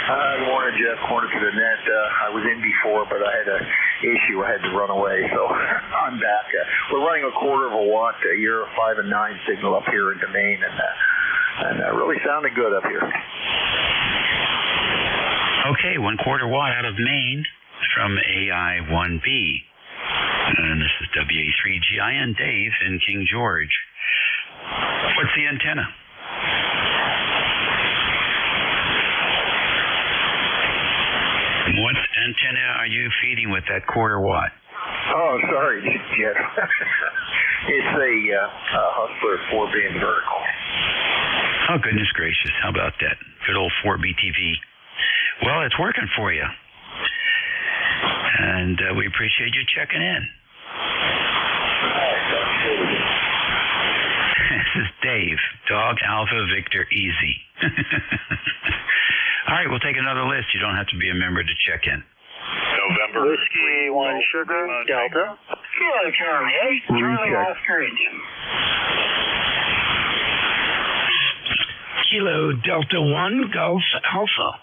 Good morning, Jeff. Corner to the net. I was in before, but I had an issue. I had to run away, so I'm back. We're running a quarter of a watt, Euro 5 and 9 signal up here in Domain, and really sounded good up here. Okay, 1/4 watt out of Maine from AI1B. And this is WA3GIN Dave in King George. What's the antenna? What antenna are you feeding with that 1/4 watt? Oh, sorry, Jeff. It's a Hustler 4-band vertical. Oh, goodness gracious. How about that? Good old 4BTV. Well, it's working for you. And we appreciate you checking in. This is Dave, Dog Alpha Victor Easy. All right, we'll take another list. You don't have to be a member to check in. November. Whiskey 1 Sugar Delta. Kilo Charlie 8. Charlie Oscar Engine. Kilo Delta 1 Golf Alpha.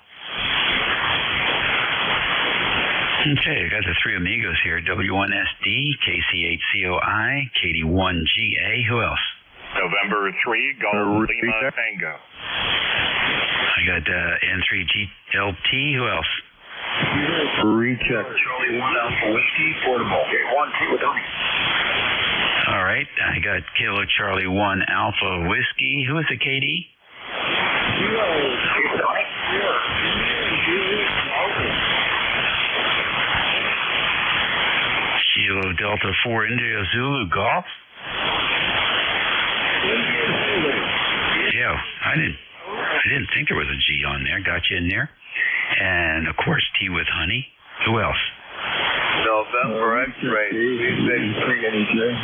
Okay, I got the three amigos here. W1SD, KC8COI, KD1GA. Who else? November 3, Golf Lima Tango. I got N3GLT. Who else? Recheck. Charlie 1 Alpha Whiskey, portable. Okay, 1T with honey. All right, I got Kilo Charlie 1 Alpha Whiskey. Who is the KD? Kilo Delta 4 India Zulu Golf. Yeah, I didn't think there was a G on there. Got you in there. And of course T with honey. Who else? November X-ray 363.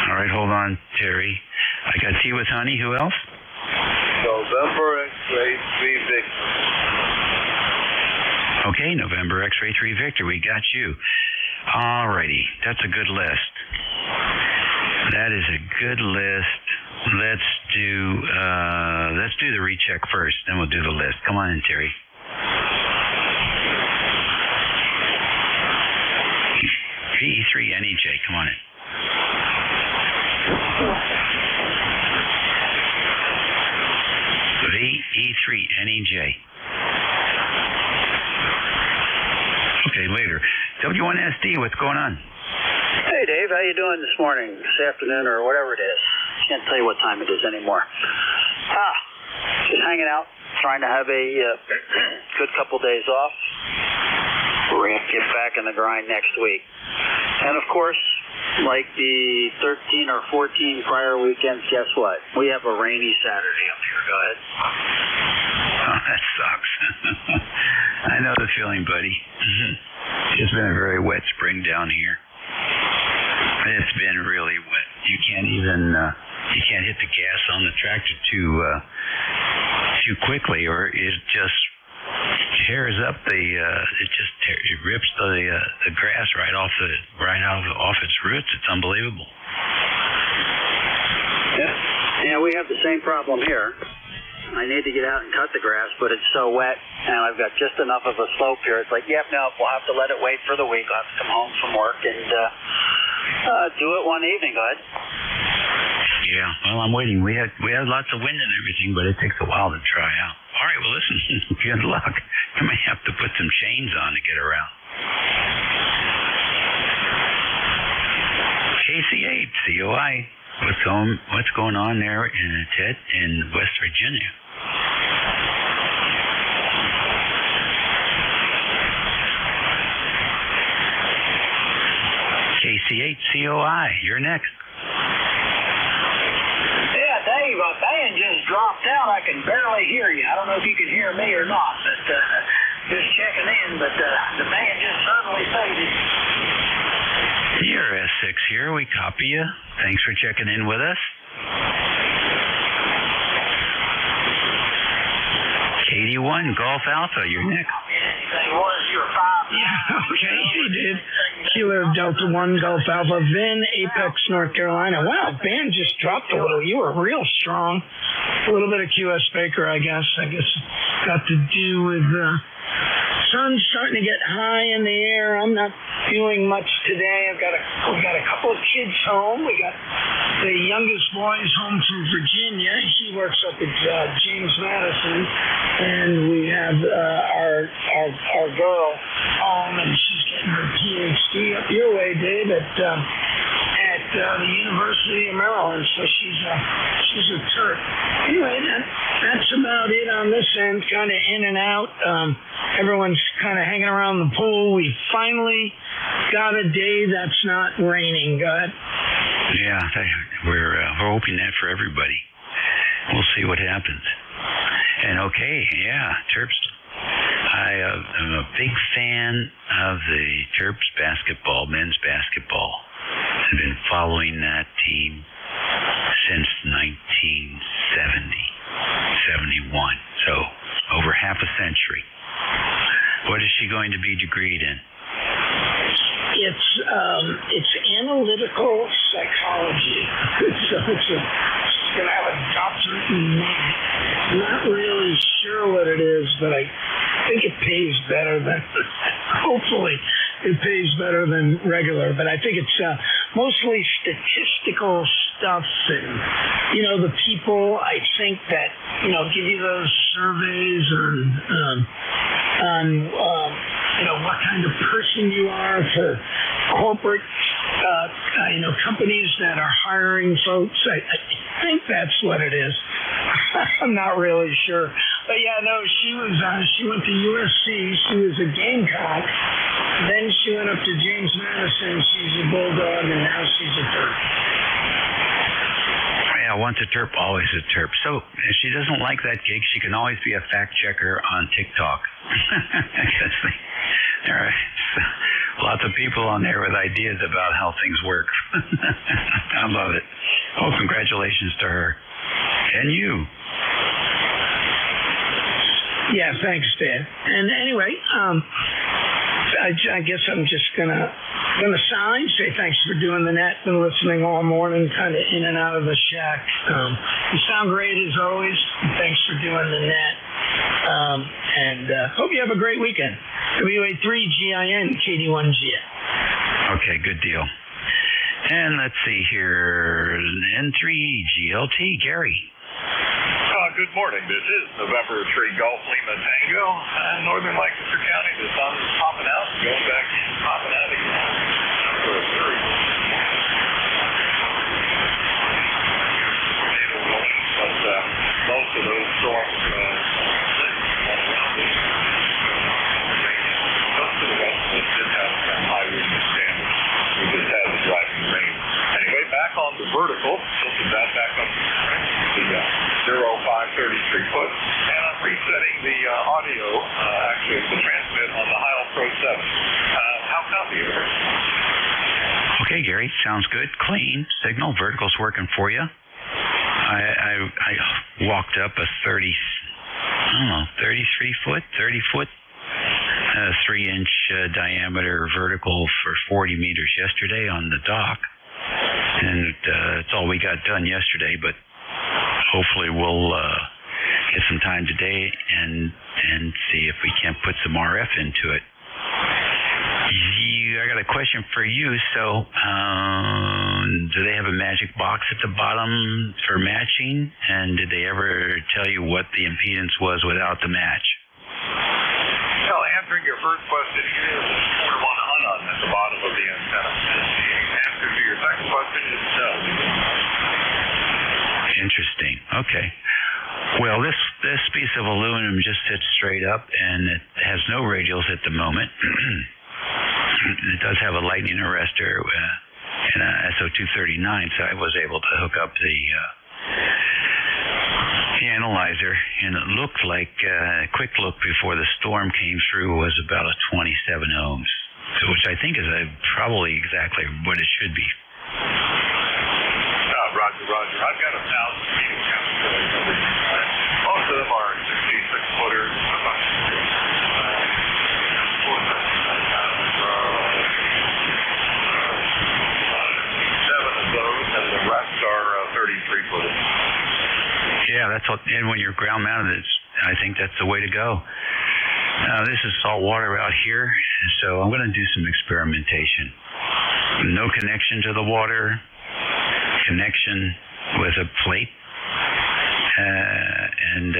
All right, hold on, Terry. I got T with honey. Who else? November X-ray 3 Victor. Okay, November X-ray 3 Victor. We got you. All righty, that's a good list. That is a good list. Let's do the recheck first, then we'll do the list. Come on in, Terry. VE3NEJ, come on in. VE3NEJ. Okay, later. W1SD, what's going on? Hey, Dave, how you doing this morning, this afternoon, or whatever it is? Can't tell you what time it is anymore. Just hanging out, trying to have a good couple days off. We're going to get back in the grind next week. And, of course, like the 13 or 14 prior weekends, guess what? We have a rainy Saturday up here. Go ahead. Oh, that sucks. I know the feeling, buddy. It's been a very wet spring down here. It's been really wet. you can't even you can't hit the gas on the tractor too quickly, or it just tears up it rips the grass right off its roots. It's unbelievable. Yeah, we have the same problem here. I need to get out and cut the grass, but it's so wet, and I've got just enough of a slope here. It's like, yep, no, we'll have to let it wait for the week. I'll have to come home from work and do it one evening, bud. Yeah, well, I'm waiting. We had lots of wind and everything, but it takes a while to dry out. All right, well, listen, good luck. You may have to put some chains on to get around. KC8, COI. What's going on there Ted, in West Virginia? KC8 COI, you're next. Yeah, Dave, a band just dropped out. I can barely hear you. I don't know if you can hear me or not, but just checking in. But the band just suddenly faded. You're S6 here. We copy you. Thanks for checking in with us. KD1 Golf Alpha, you're next. Yeah, okay, he did. Kilo Delta 1 Golf Alpha, Vin, Apex, North Carolina. Wow, band just dropped a little. You were real strong. A little bit of QS Baker, I guess. Got to do with sun's starting to get high in the air. I'm not feeling much today. We got a couple of kids home. We got the youngest boy is home from Virginia. He works up at James Madison, and we have our girl home, and she's getting her PhD up your way, Dave, at the University of Maryland. So she's a Terp. Anyway, that's about it on this end. Kind of in and out. Everyone's kind of hanging around the pool. We finally got a day that's not raining. Go ahead. Yeah, we're hoping that for everybody. We'll see what happens. And okay, yeah, Terps. I am a big fan of the Terps basketball, men's basketball. I've been following that team since 1971, so over half a century. What is she going to be degreed in? It's analytical psychology. So she's going to have a doctorate in that. I'm not really sure what it is, but I think it pays better than, hopefully, it pays better than regular. But I think it's mostly statistical stuff. And, the people, I think that, give you those surveys on what kind of person you are for corporate, companies that are hiring folks. I think that's what it is. I'm not really sure. But yeah, no, she went to USC. She was a Gamecock. Then she went up to James Madison. She's a Bulldog, and now she's a Terp. Yeah, once a Terp, always a Terp. So if she doesn't like that gig, she can always be a fact checker on TikTok. Because there are lots of people on there with ideas about how things work. I love it. Oh, congratulations to her. And you. Yeah, thanks, Dad. And anyway, I guess I'm just gonna sign, say thanks for doing the net. Been listening all morning, kind of in and out of the shack. You sound great as always. Thanks for doing the net. And hope you have a great weekend. WA3GIN KD1GN. Okay, good deal. And let's see here, N3GLT, Gary. Good morning. This is November 3 Golf Lima Tango. Northern Lancaster County, the sun is popping out, going back in, popping out again. But most of those storms just to the west, it did have some high wind standards. We just had the driving rain. Anyway, back on the vertical, tilted that back up to the 0533 foot, and I'm resetting the audio, actually the transmit on the Heil Pro 7. How copy it? Okay, Okay, Gary, sounds good. Clean signal. Vertical's working for you. I walked up a 33 foot, 30 foot, 3-inch diameter vertical for 40 meters yesterday on the dock. And it's all we got done yesterday, but hopefully we'll get some time today and see if we can't put some RF into it. I got a question for you. So, do they have a magic box at the bottom for matching? And did they ever tell you what the impedance was without the match? Well, answering your first question, it is a 4-to-1 on at the bottom of the antenna. The answer to your second question is no. Interesting. Okay. Well, this piece of aluminum just sits straight up, and it has no radials at the moment. It does have a lightning arrestor and a SO239, so I was able to hook up the analyzer, and it looked like a quick look before the storm came through was about a 27 ohms, which I think is probably exactly what it should be. Roger. I've got 1,000 meeting counts. Most of them are 66-footers. And the rest are 33-footers. Yeah, that's what. And when you're ground mounted, I think that's the way to go. This is salt water out here, so I'm going to do some experimentation. No connection to the water, connection with a plate, and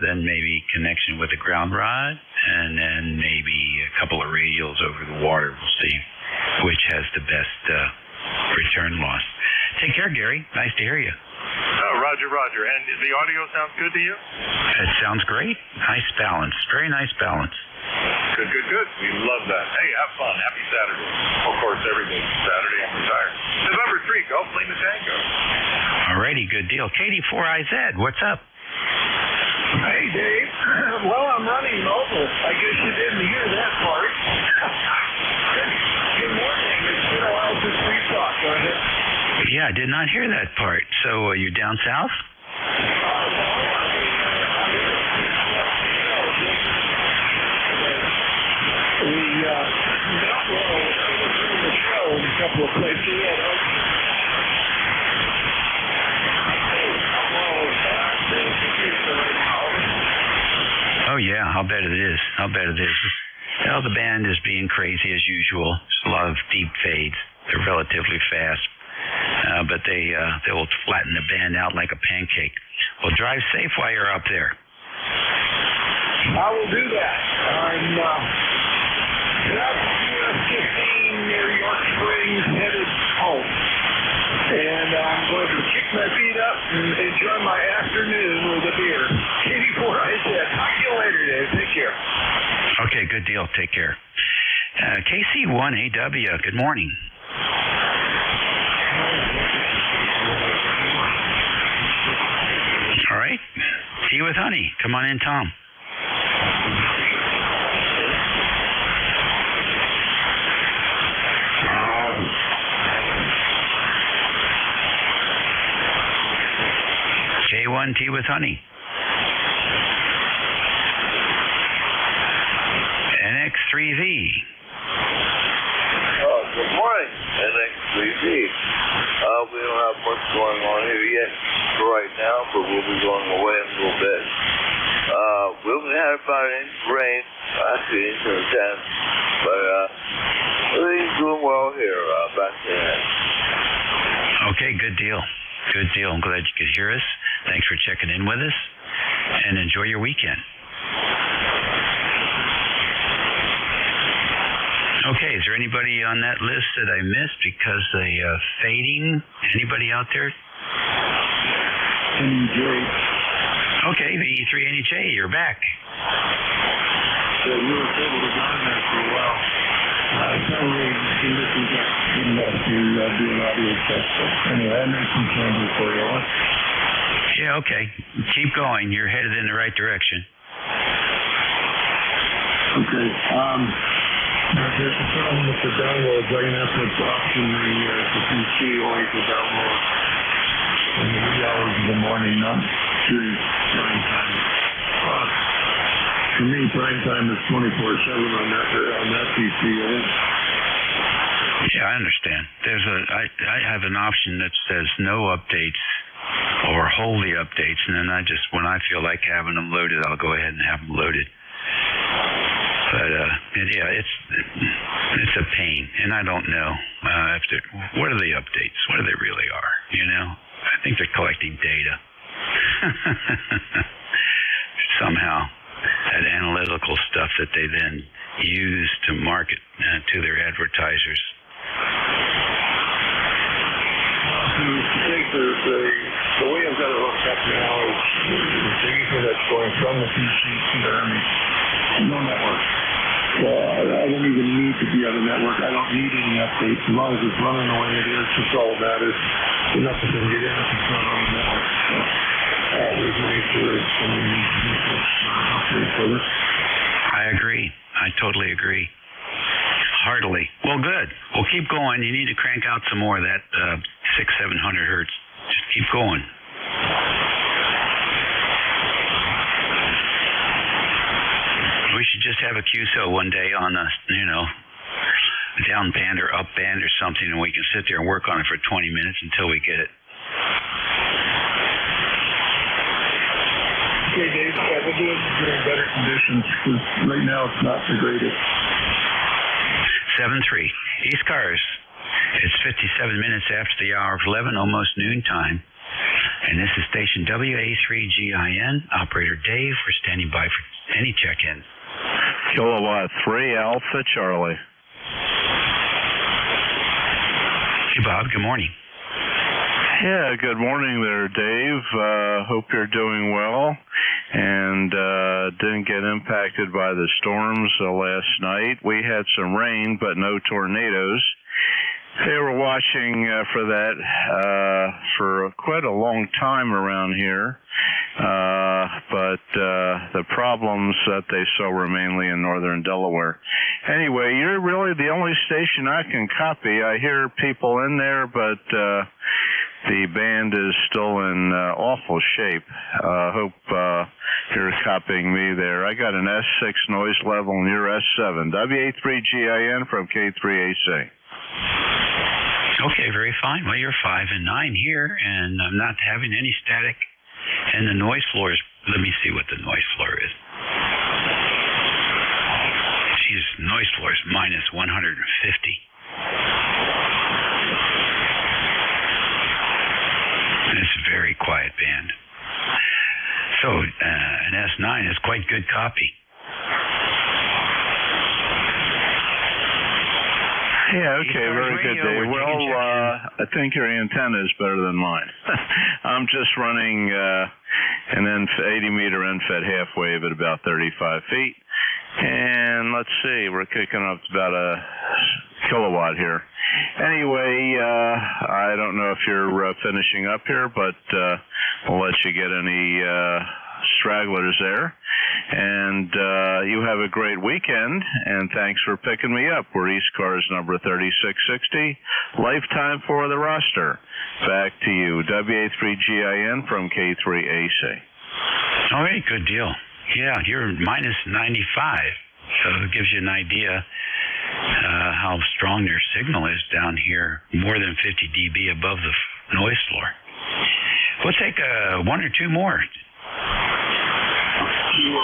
then maybe connection with a ground rod, and then maybe a couple of radials over the water. We'll see which has the best return loss. Take care, Gary. Nice to hear you. Roger. And the audio sounds good to you? It sounds great. Nice balance. Very nice balance. Good. We love that. Hey, have fun. Happy Saturday. Of course, every day Saturday I'm retired. November 3, go clean the tango. Alrighty, good deal. Katie 4IZ, what's up? Hey, Dave. Well, I'm running mobile. I guess you didn't hear that part. Good morning. It's been a while since we talked. Go ahead. Yeah, I did not hear that part. So, you down south? We the show in a couple of places. Oh yeah, I'll bet it is. Well, the band is being crazy as usual. There's a lot of deep fades. They're relatively fast, but they will flatten the band out like a pancake. Well, drive safe while you're up there. I will do that. I'm up US 15 near York Springs, headed home. And I'm going to kick my feet up and enjoy my afternoon with a beer. Katie 4IZ. Talk to you later, Dave. Take care. Okay, good deal. Take care. KC1AW, good morning. All right. Tea with honey. Come on in, Tom. K1 tea with honey. NX3V. Good morning, NX3V. We don't have much going on here yet right now, but we'll be going away in a little bit. We've had about an inch of rain, actually an inch and a tenth, but everything's doing well here back there. Okay, good deal. Good deal. I'm glad you could hear us. Thanks for checking in with us, and enjoy your weekend. Okay, is there anybody on that list that I missed because they fading? Anybody out there? Okay, VE3NHA, you're back. So you were able to go in there for a while. Suddenly, you got good enough to do an audio test. So anyway, I made some changes for you. Yeah, okay. Keep going. You're headed in the right direction. Okay. There's a problem with the downloads. I'm going to have to option the PC only for download in the wee hours of the morning, not during prime time. For me, prime time is 24/7 on that PC. Yeah, I understand. I have an option that says no updates or hold the updates, and then when I feel like having them loaded, I'll go ahead and have them loaded. But it's a pain, and I don't know what are the updates, what they really are. I think they're collecting data somehow, that analytical stuff that they then use to market to their advertisers. The way I've got it hooked up now is the ether that's going from the PC to the no network. So I don't even need to be on the network. I don't need any updates. As long as it's running the way it is, that's all that matters. Enough to get in if it's not on the network. So I always make sure it's something needs to be updates for this. I agree. I totally agree. Heartily. Well, good. Well, keep going. You need to crank out some more of that 600-700 hertz. Just keep going. We should just have a QSO one day on a, down band or up band or something, and we can sit there and work on it for 20 minutes until we get it. Okay, Dave. Yeah, we'll do it during better conditions, because right now it's not the greatest. 7-3. ECARS. It's 57 minutes after the hour of 11, almost noon time. And this is station WA3GIN. Operator Dave, we're standing by for any check-in. Kilowatt 3 Alpha Charlie. Hey, Bob. Good morning. Yeah, good morning there, Dave. Hope you're doing well and didn't get impacted by the storms last night. We had some rain, but no tornadoes. They were watching for that for quite a long time around here, but the problems that they saw were mainly in northern Delaware. Anyway, you're really the only station I can copy. I hear people in there, but the band is still in awful shape. Hope you're copying me there. I got an S6 noise level and you're S7. WA3GIN from K3AC. Okay, very fine. Well, you're 5 and 9 here, and I'm not having any static. And the noise floor is, let me see what the noise floor is. Geez, noise floor is minus 150. It's a very quiet band. So an S9 is quite good copy. Yeah, okay, very good, Dave. Well, I think your antenna is better than mine. I'm just running an 80-meter end-fed half wave at about 35 feet. And let's see, we're kicking up to about a kilowatt here. Anyway, I don't know if you're finishing up here, but we'll let you get any stragglers there. And you have a great weekend, and thanks for picking me up. We're ECARS number 3660, lifetime for the roster. Back to you, WA3GIN from K3AC. All right, good deal. Yeah, you're minus 95, so it gives you an idea how strong your signal is down here, more than 50 dB above the noise floor. We'll take one or two more.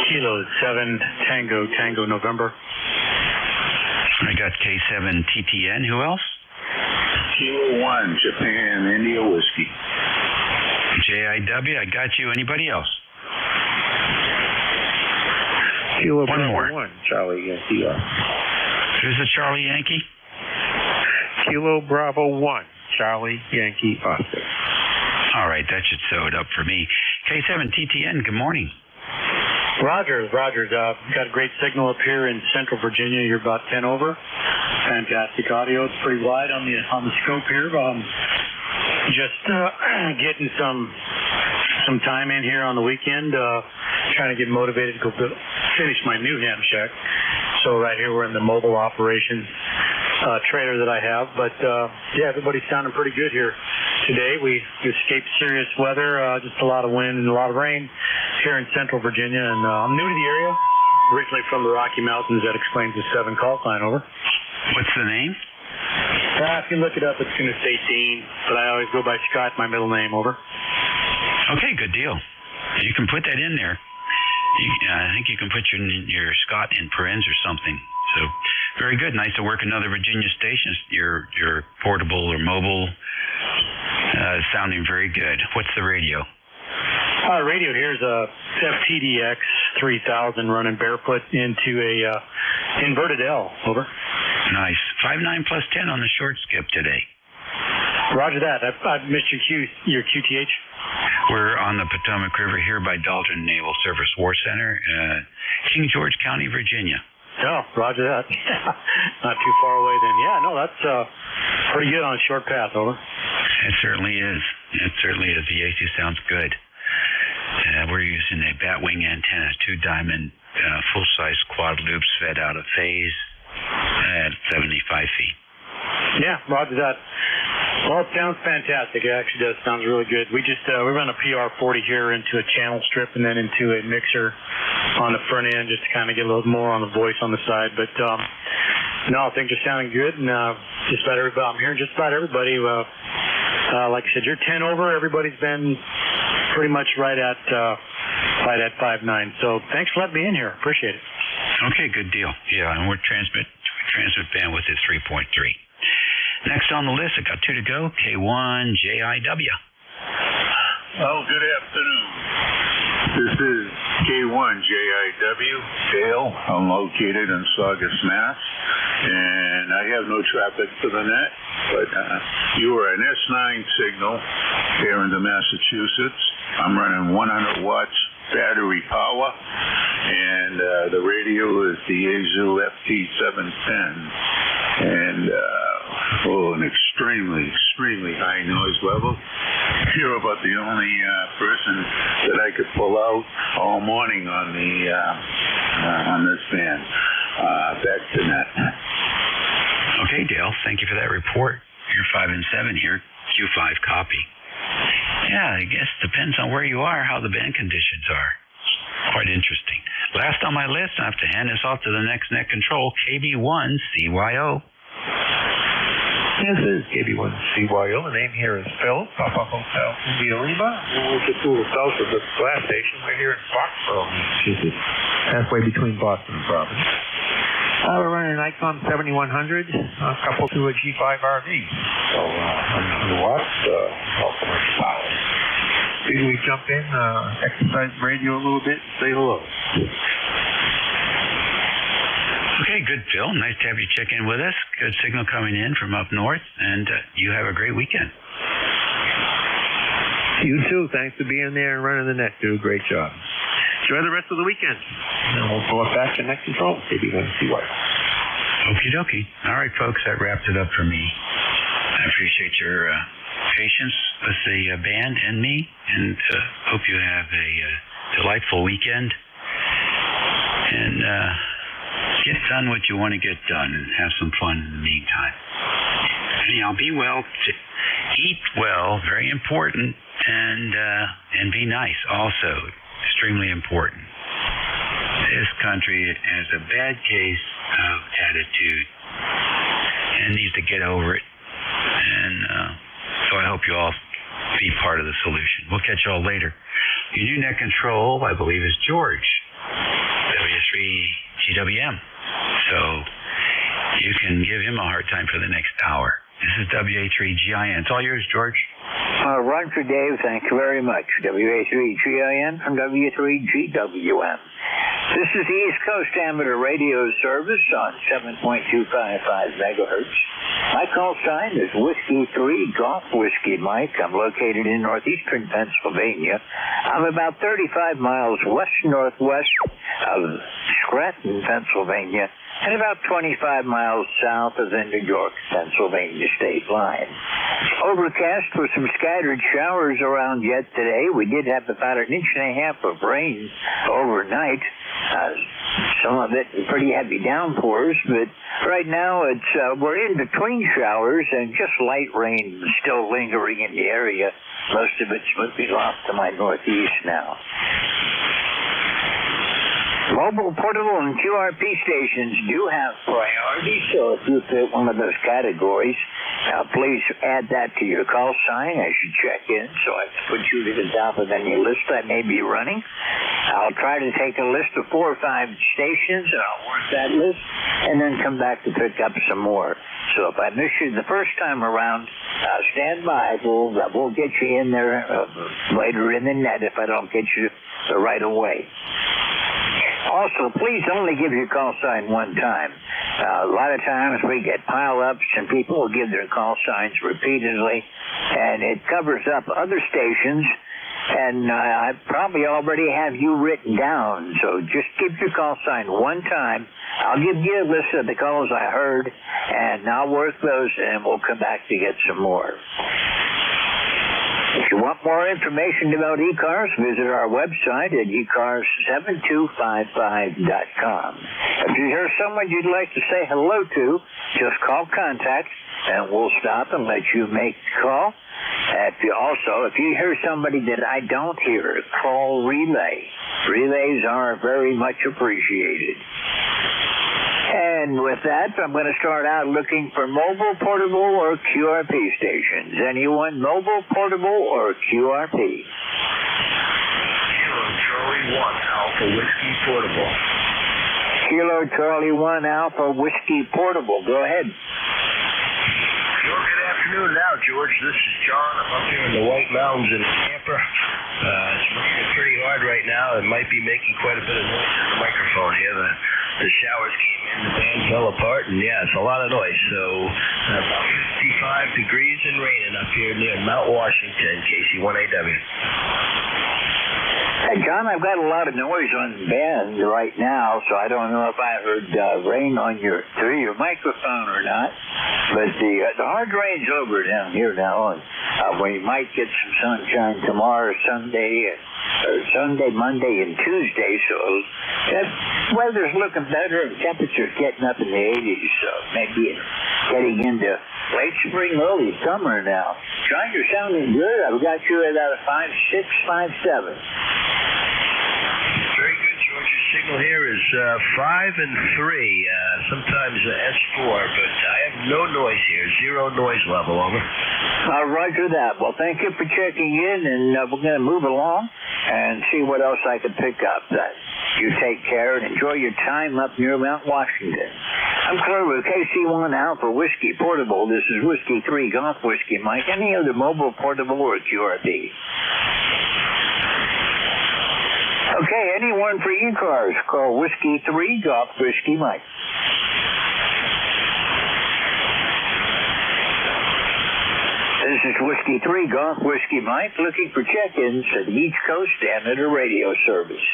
Kilo 7 Tango November. I got K7 TTN. Who else? Kilo 1 Japan India Whiskey. JIW. I got you. Anybody else? Kilo one more. 1 Charlie Yankee. Who's the Charlie Yankee? Kilo Bravo 1 Charlie Yankee Oscar. All right, that should sew it up for me. K7 TTN. Good morning. Rogers, got a great signal up here in Central Virginia. You're about 10 over. Fantastic audio. It's pretty wide on the scope here. Just getting some time in here on the weekend. Trying to get motivated to go finish my new ham shack. So So right here we're in the mobile operations trailer that I have. But yeah, everybody's sounding pretty good here today. We escaped serious weather, just a lot of wind and a lot of rain here in Central Virginia. And I'm new to the area, originally from the Rocky Mountains. That explains the 7 call sign. Over. What's the name? If you look it up, it's going to say Dean, but I always go by Scott, my middle name. Over. Okay, good deal. You can put that in there. I think you can put your Scott in parens or something. So, very good. Nice to work another Virginia station. Your portable or mobile sounding very good. What's the radio? Radio here is a FTDX 3000 running barefoot into a inverted L. Over. Nice. 5.9 plus 10 on the short skip today. Roger that. I've missed your QTH. We're on the Potomac River here by Dalton Naval Service War Center, King George County, Virginia. Oh, roger that. Not too far away then. Yeah, no, that's pretty good on a short path. Over. It certainly is. It certainly is. The AC sounds good. We're using a batwing antenna, 2-diamond, full-size quad loops fed out of phase at 75 feet. Yeah, roger that. Well, it sounds fantastic. It actually does. Sounds really good. We just we run a PR40 here into a channel strip and then into a mixer on the front end just to kind of get a little more on the voice on the side. But no, things are sounding good, and just about everybody. I'm hearing just about everybody. Like I said, you're 10 over. Everybody's been pretty much right at 5.9. So thanks for letting me in here. Appreciate it. Okay, good deal. Yeah, and we're transmit bandwidth is 3.3. Next on the list, I got 2 to go. K1JIW. Oh, good afternoon. This is K1JIW, Dale. I'm located in Saugus, Mass. And I have no traffic to the net, but you are an S9 signal here in Massachusetts. I'm running 100 watts battery power, and the radio is the Yaesu FT710. And an extremely high noise level. You're about the only person that I could pull out all morning on the on this band. Back to net. Okay, Dale. Thank you for that report. You're 5 and 7 here. Q5 copy. Yeah, I guess depends on where you are, how the band conditions are. Quite interesting. Last on my list, I have to hand this off to the next net control, KB1CYO. This is KB1CYO. The name here is Phil, Papa Hotel India Lima. We're just a little south of the last station. We're here in Foxborough, Massachusetts, halfway between Boston and Providence. We're running an Icon 7100, coupled to a G5 RV. So, 100 watts, all commercial power. Figure we jump in, exercise the radio a little bit, and say hello. Okay, good, Phil. Nice to have you check in with us. Good signal coming in from up north, and you have a great weekend. You too. Thanks for being there and running the net. Do a great job. Enjoy the rest of the weekend. And we'll go back to net control. Maybe we're going to see what. Okie dokie. All right, folks, that wraps it up for me. I appreciate your patience with the band and me, and hope you have a delightful weekend. And get done what you want to get done and have some fun in the meantime. Anyhow, be well, eat well, very important, and be nice also, extremely important. This country has a bad case of attitude and needs to get over it. And so I hope you all be part of the solution. We'll catch you all later. Your new net control, I believe, is George, W3GWM. So you can give him a hard time for the next hour. This is WA3GIN. It's all yours, George. Run for Dave. Thank you very much. WA3GIN from W3GWM. This is the East Coast Amateur Radio Service on 7.255 megahertz. My call sign is Whiskey 3 Golf Whiskey Mike. I'm located in northeastern Pennsylvania. I'm about 35 miles west-northwest of Scranton, Pennsylvania, and about 25 miles south of the New York, Pennsylvania state line. Overcast with some scattered showers around yet today. We did have about 1.5 inches of rain overnight. Some of it pretty heavy downpours, but right now we're in between showers and just light rain still lingering in the area. Most of it's moving off to my northeast now. Mobile, portable, and QRP stations do have priority, so if you fit one of those categories, please add that to your call sign as you check in so I can put you to the top of any list I may be running. I'll try to take a list of 4 or 5 stations, and I'll work that list, and then come back to pick up some more. So if I miss you the first time around, stand by. We'll get you in there later in the net if I don't get you right away. Also, please only give your call sign one time. A lot of times we get pile-ups and people will give their call signs repeatedly, and it covers up other stations, and I probably already have you written down, so just give your call sign one time. I'll give you a list of the calls I heard, and I'll work those, and we'll come back to get some more. If you want more information about ECARS, visit our website at ECARS7255.com. If you hear someone you'd like to say hello to, just call contact, and we'll stop and let you make the call. If you hear somebody that I don't hear, call relay. Relays are very much appreciated. And with that, I'm going to start out looking for mobile, portable, or QRP stations. Anyone mobile, portable, or QRP? Kilo Charlie 1 Alpha Whiskey Portable. Kilo Charlie 1 Alpha Whiskey Portable. Go ahead. Good afternoon now, George. This is John. I'm up here in the White Mountains in Tampa. It's raining pretty hard right now. It might be making quite a bit of noise in the microphone here. The showers came in, the band fell apart, and yeah, it's a lot of noise. So about 55 degrees and raining up here near Mount Washington, KC1AW. Hey, John, I've got a lot of noise on the band right now, so I don't know if I heard rain on through your microphone or not. But the hard rain's over down here now, and we might get some sunshine tomorrow, Sunday, Monday, and Tuesday. So weather's looking better, and temperature's getting up in the 80s. So maybe getting into late spring, early summer now. John, you're sounding good. I've got you at about a 5.6, 5.7. Very good, George. Your signal here is 5 and 3, sometimes S4, but I have no noise here. 0 noise level, over. Roger that. Well, thank you for checking in, and we're going to move along and see what else I can pick up. You take care and enjoy your time up near Mount Washington. I'm clear with KC1 Alpha Whiskey Portable. This is Whiskey 3 Golf Whiskey Mike. Any other mobile, portable, or QRP? Okay, anyone for ECARS, call Whiskey 3 Golf Whiskey Mike. This is Whiskey 3 Golf Whiskey Mike looking for check-ins for the East Coast Amateur Radio Service.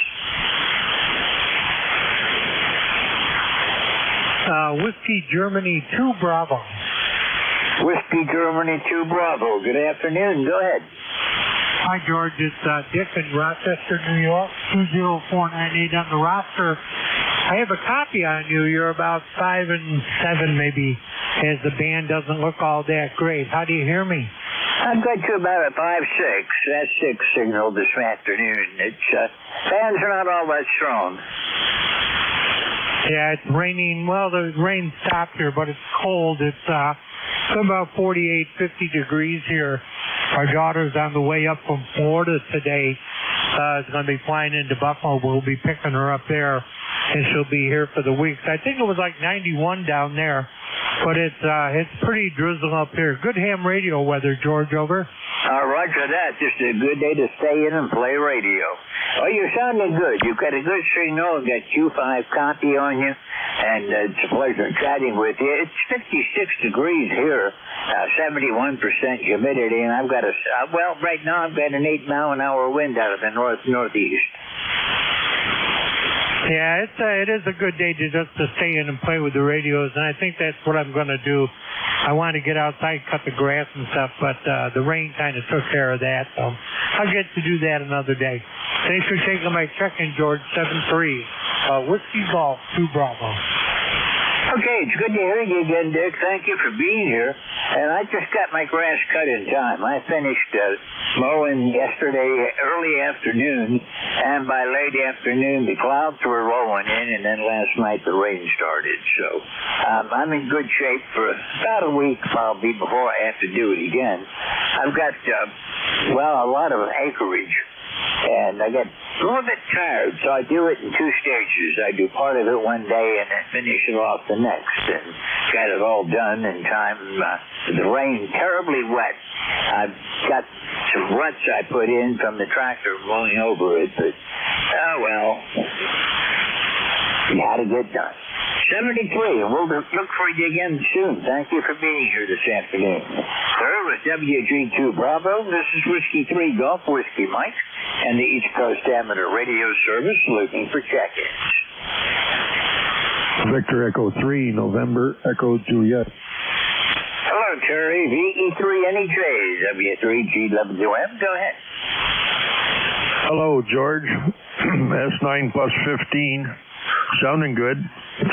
Whiskey Germany 2 Bravo. Whiskey Germany 2 Bravo. Good afternoon. Go ahead. Hi, George. It's Dick in Rochester, New York, 20498 on the roster. I have a copy on you. You're about 5 and 7 maybe, as the band doesn't look all that great. How do you hear me? I've got you about a 5.6. That's 6 signal this afternoon. Bands are not all that strong. Yeah, it's raining. Well, the rain stopped here, but it's cold. It's about 48, 50 degrees here. Our daughter's on the way up from Florida today. Is going to be flying into Buffalo. We'll be picking her up there, and she'll be here for the week. I think it was like 91 down there, but it's pretty drizzling up here. Good ham radio weather, George, over. Roger that. Just a good day to stay in and play radio. Oh, you're sounding good. You've got a good signal. I've got Q5 copy on you, and it's a pleasure chatting with you. It's 56 degrees here, 71% humidity, and I've got right now I've got an 8-mile-an-hour wind out of the northeast. Yeah, it is a good day to just to stay in and play with the radios, and I think that's what I'm going to do. I want to get outside, cut the grass and stuff, but the rain kind of took care of that, so I'll get to do that another day. Thanks for taking my check-in, George. 7-3. Whiskey Golf 2 Bravo. Okay, it's good to hear you again, Dick. Thank you for being here. And I just got my grass cut in time. I finished mowing yesterday early afternoon, and by late afternoon the clouds were rolling in, and then last night the rain started. So I'm in good shape for about a week probably before I have to do it again. I've got, a lot of acreage. And I get a little bit tired, so I do it in 2 stages. I do part of it one day and then finish it off the next, and got it all done in time. The rain terribly wet. I've got some ruts I put in from the tractor blowing over it, but it had to get done. 73, and we'll look for you again soon. Thank you for being here this afternoon. Sir, with WG2 Bravo, this is Whiskey 3 Golf Whiskey Mike, and the East Coast Amateur Radio Service looking for check-ins. Victor Echo 3, November Echo Juliet. Hello, Terry. VE3NEJ, W3GWM. Go ahead. Hello, George. S9 plus 15. Sounding good.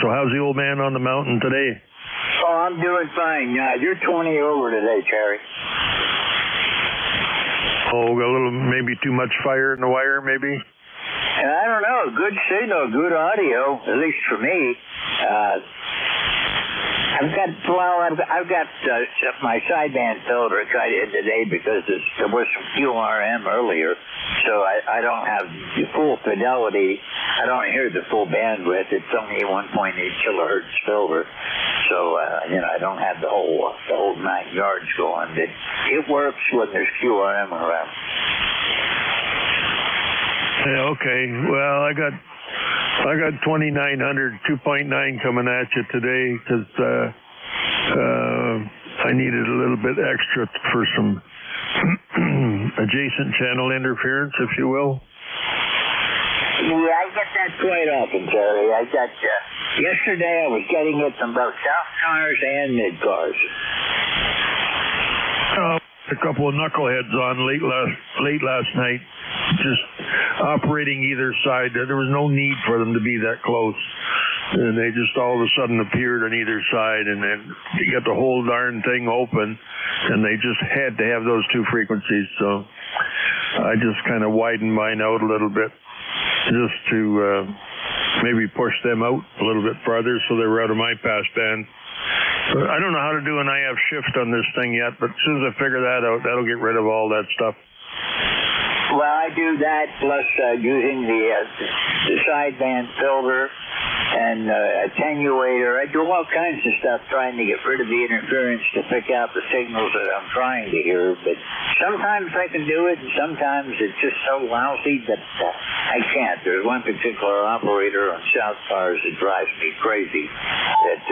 So how's the old man on the mountain today? Oh, I'm doing fine. You're 20 over today, Terry. Oh, got a little, maybe too much fire in the wire, maybe? I don't know. Good signal, good audio, at least for me. I've got my sideband filter cut in today because there was some QRM earlier, so I don't have the full fidelity. I don't hear the full bandwidth. It's only 1.8 kilohertz filter, so I don't have the whole 9 yards going. But it works when there's QRM around. Yeah, okay. Well, I got 2900 2.9 coming at you today because I needed a little bit extra for some adjacent channel interference, if you will. Yeah, I get that quite often, Terry. Yesterday I was getting it from both south cars and mid cars. A couple of knuckleheads on late last night, just operating either side. There was no need for them to be that close. And they just all of a sudden appeared on either side, and then you got the whole darn thing open, and they just had to have those 2 frequencies. So I just kind of widened mine out a little bit just to maybe push them out a little bit farther so they were out of my pass band. But I don't know how to do an IF shift on this thing yet, but as soon as I figure that out, that'll get rid of all that stuff. Well, I do that plus using the sideband filter and attenuator. I do all kinds of stuff trying to get rid of the interference to pick out the signals that I'm trying to hear. But sometimes I can do it, and sometimes it's just so lousy that I can't. There's one particular operator on South Cars that drives me crazy. That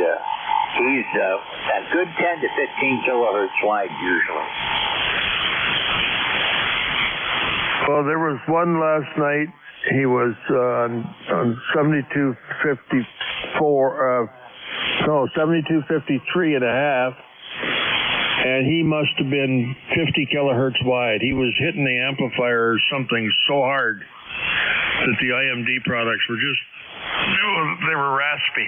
he's a good 10 to 15 kilohertz wide usually. Well, there was one last night. He was on 7253 and a half, and he must have been 50 kilohertz wide. He was hitting the amplifier or something so hard that the IMD products were they were raspy.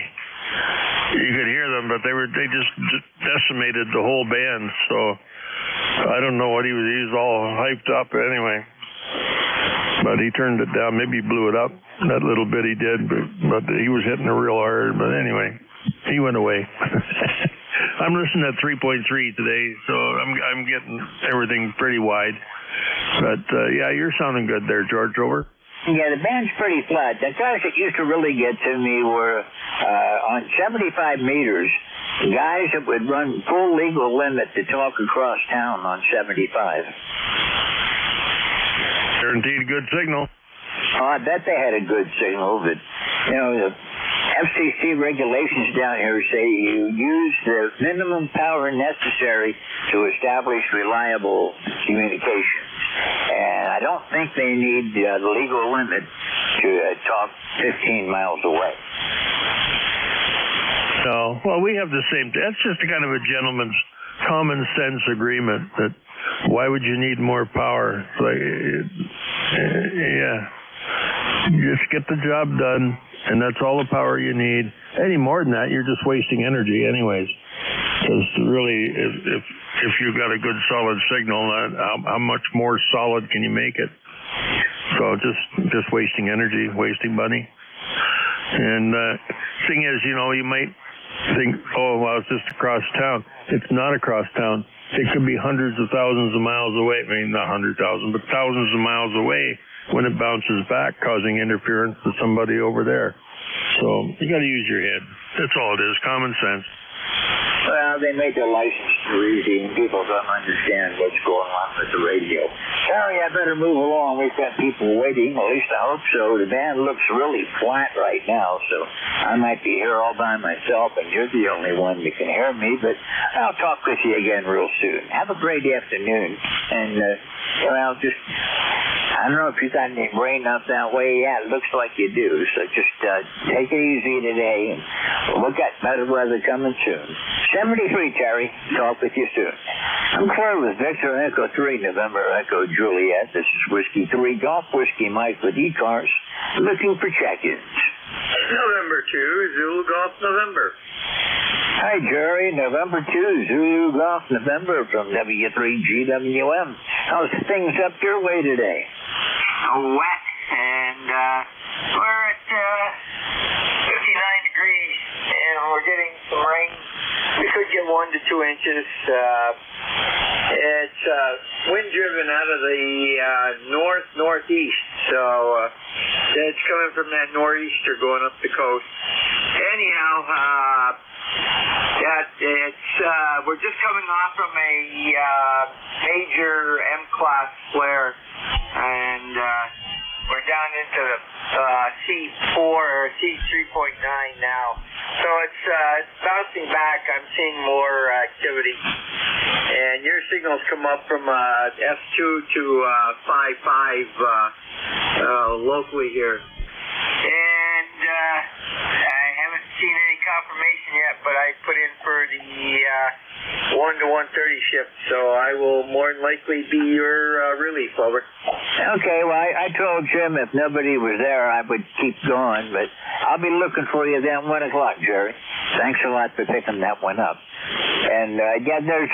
You could hear them, but they just decimated the whole band. So I don't know what he was all hyped up anyway. But he turned it down. Maybe he blew it up that little bit he did, but he was hitting it real hard. But anyway, he went away. I'm listening at 3.3 today, so I'm getting everything pretty wide. But yeah, you're sounding good there, George. Over. Yeah, the band's pretty flat. The guys that used to really get to me were on 75 meters. Guys that would run full legal limit to talk across town on 75. Guaranteed good signal. Oh, I bet they had a good signal, but, the FCC regulations down here say you use the minimum power necessary to establish reliable communications. And I don't think they need the legal limit to talk 15 miles away. No, well, we have the same. That's just a kind of a gentleman's common sense agreement that why would you need more power? It's like, just get the job done, and that's all the power you need. Any more than that, you're just wasting energy, anyways. Because really, if you've got a good solid signal, how much more solid can you make it? So just wasting energy, wasting money. And thing is, you might think, oh, well, it's just across town. It's not across town. It could be hundreds of thousands of miles away. I mean, not 100,000, but thousands of miles away when it bounces back, causing interference to somebody over there. So you got to use your head. That's all it is, common sense. Well, they made the license too easy, and people don't understand what's going on with the radio. Sorry, I better move along. We've got people waiting. At least I hope so. The band looks really flat right now, so I might be here all by myself, and you're the only one that can hear me, but I'll talk with you again real soon. Have a great afternoon, and, I don't know if you got any rain up that way. Yeah, it looks like you do, so just take it easy today, and we'll get better weather coming soon. 73, Terry. Talk with you soon. I'm clear with Victor Echo 3, November Echo Juliet. This is Whiskey 3 Golf Whiskey Mike with ECARS, looking for check-ins. November 2, Zulu Golf November. Hi, Jerry. November 2, Zulu Golf November from W3GWM. How's things up your way today? Wet, and we're at 59 degrees, and we're getting some rain. We could get 1 to 2 inches. It's wind-driven out of the northeast, so it's coming from that nor'easter going up the coast. Anyhow, we're just coming off from a major M-class flare, and we're down into the C4 or C3.9 now. So it's bouncing back. I'm seeing more activity. And your signals come up from F2 to 5.5 locally here. And I haven't seen any confirmation yet, but I put in for the 1 to 130 shift, so I will more than likely be your relief, over. Okay, well, I told Jim if nobody was there, I would keep going, but I'll be looking for you then 1 o'clock, Jerry. Thanks a lot for picking that one up. And, there's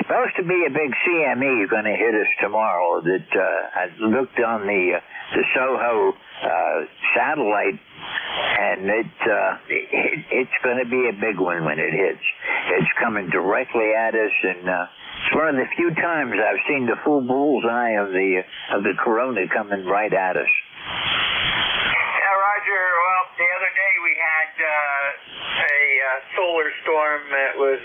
supposed to be a big CME going to hit us tomorrow that I looked on the Soho satellite, and it's going to be a big one when it hits. It's coming directly at us, and it's one of the few times I've seen the full bullseye of the corona coming right at us. Yeah, Roger. Well, the other day we had a solar storm that was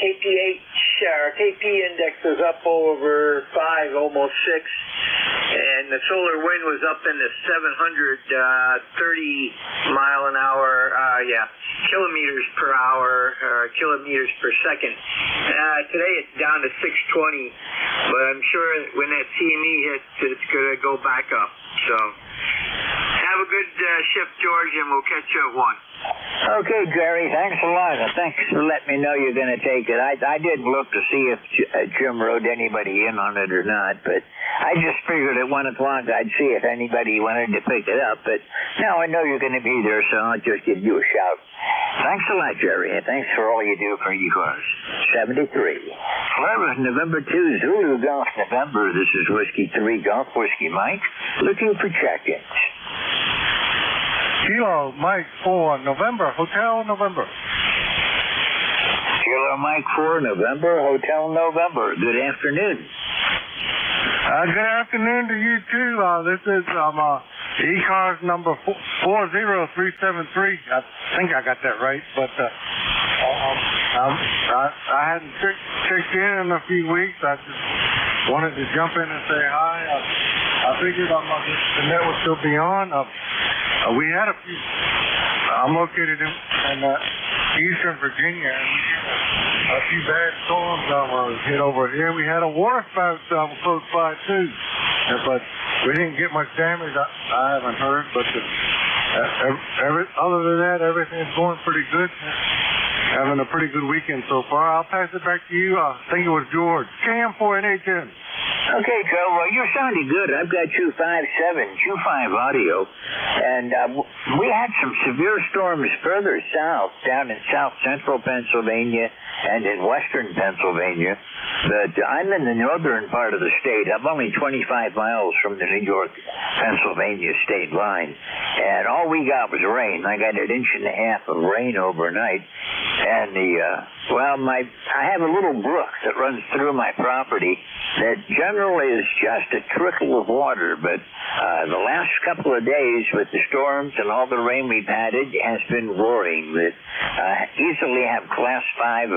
KP index was up over 5, almost 6, and the solar wind was up in the 730 mile an hour, kilometers per hour, kilometers per second. Today it's down to 620, but I'm sure when that CME hits, it's going to go back up. So have a good shift, George, and we'll catch you at 1. Okay, Jerry, thanks a lot. Thanks for letting me know you're going to take it. I didn't look to see if Jim wrote anybody in on it or not, but I just figured at 1 o'clock I'd see if anybody wanted to pick it up. But now I know you're going to be there, so I'll just give you a shout. Thanks a lot, Jerry, and thanks for all you do for ECARS. 73. Flores, November 2, Zulu Golf November. This is Whiskey 3 Golf Whiskey Mike, looking for check-ins. Kilo Mike 4 November, Hotel November. Kilo Mike 4 November, Hotel November. Good afternoon. Good afternoon to you too. This is ECARS number 40373. I think I got that right, but I hadn't checked in a few weeks. I just wanted to jump in and say hi. I figured the net would still be on. We had a few. I'm located in eastern Virginia, and we had a few bad storms hit over here. We had a water spout close by too, but we didn't get much damage. I haven't heard, but other than that, everything's going pretty good. Having a pretty good weekend so far. I'll pass it back to you. I think it was George. KM4NHN. Okay, Joe. Well, you're sounding good. I've got 257, 25 audio. And we had some severe storms further south, down in south central Pennsylvania and in western Pennsylvania. But I'm in the northern part of the state. I'm only 25 miles from the New York-Pennsylvania state line. And all we got was rain. I got 1.5 inches of rain overnight. And I have a little brook that runs through my property that generally is just a trickle of water, but the last couple of days with the storms and all the rain we've had, it has been roaring. That easily have class 5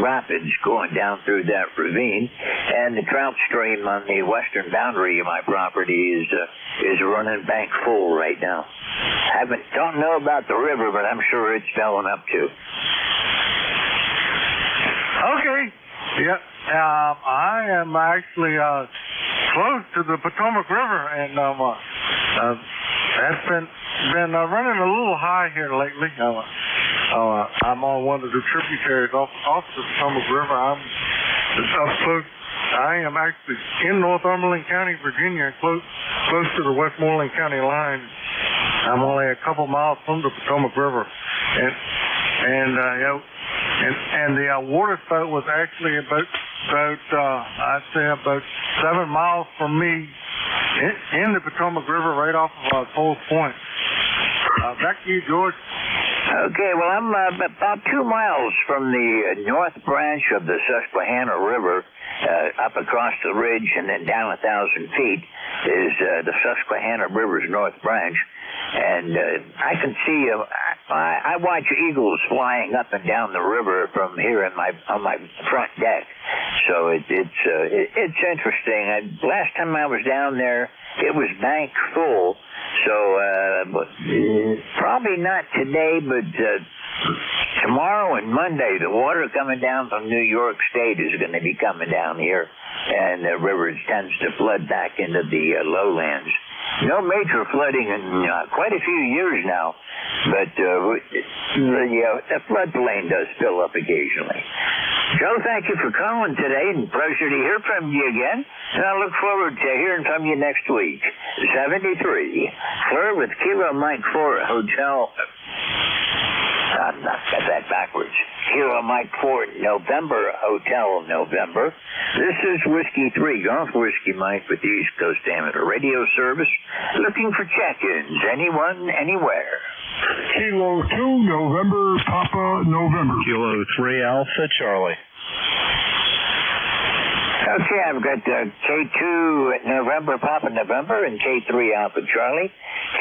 rapids going down through that ravine, and the trout stream on the western boundary of my property is running bank full right now. Don't know about the river, but I'm sure it's filling up too. Okay. Yeah. I am actually close to the Potomac River, and that's been running a little high here lately. I'm on one of the tributaries off the Potomac River. I'm up close. I am actually in Northumberland County, Virginia, close to the Westmoreland County line. I'm only a couple miles from the Potomac River, and the water spout was actually about I'd say about 7 miles from me in the Potomac River, right off of Coles Point. Back to you, George. Okay, well, I'm about 2 miles from the north branch of the Susquehanna River, up across the ridge, and then down 1,000 feet is the Susquehanna River's north branch. And I can see, I watch eagles flying up and down the river from here on my front deck. So it's interesting. Last time I was down there, it was bank full. So probably not today, but tomorrow and Monday, the water coming down from New York State is going to be coming down here, and the river tends to flood back into the lowlands. No major flooding in quite a few years now, but the floodplain does fill up occasionally. Joe, thank you for calling today, and pleasure to hear from you again. And I look forward to hearing from you next week. 73, Fleur with Kilo Mike 4 Hotel. I've got that backwards. Kilo Mike 4 November Hotel November. This is Whiskey 3 Golf Whiskey Mike with the East Coast Amateur Radio Service. Looking for check-ins. Anyone, anywhere. Kilo 2 November Papa November. Kilo 3 Alpha Charlie. Okay, I've got K2 November Papa November and K3 Alpha Charlie.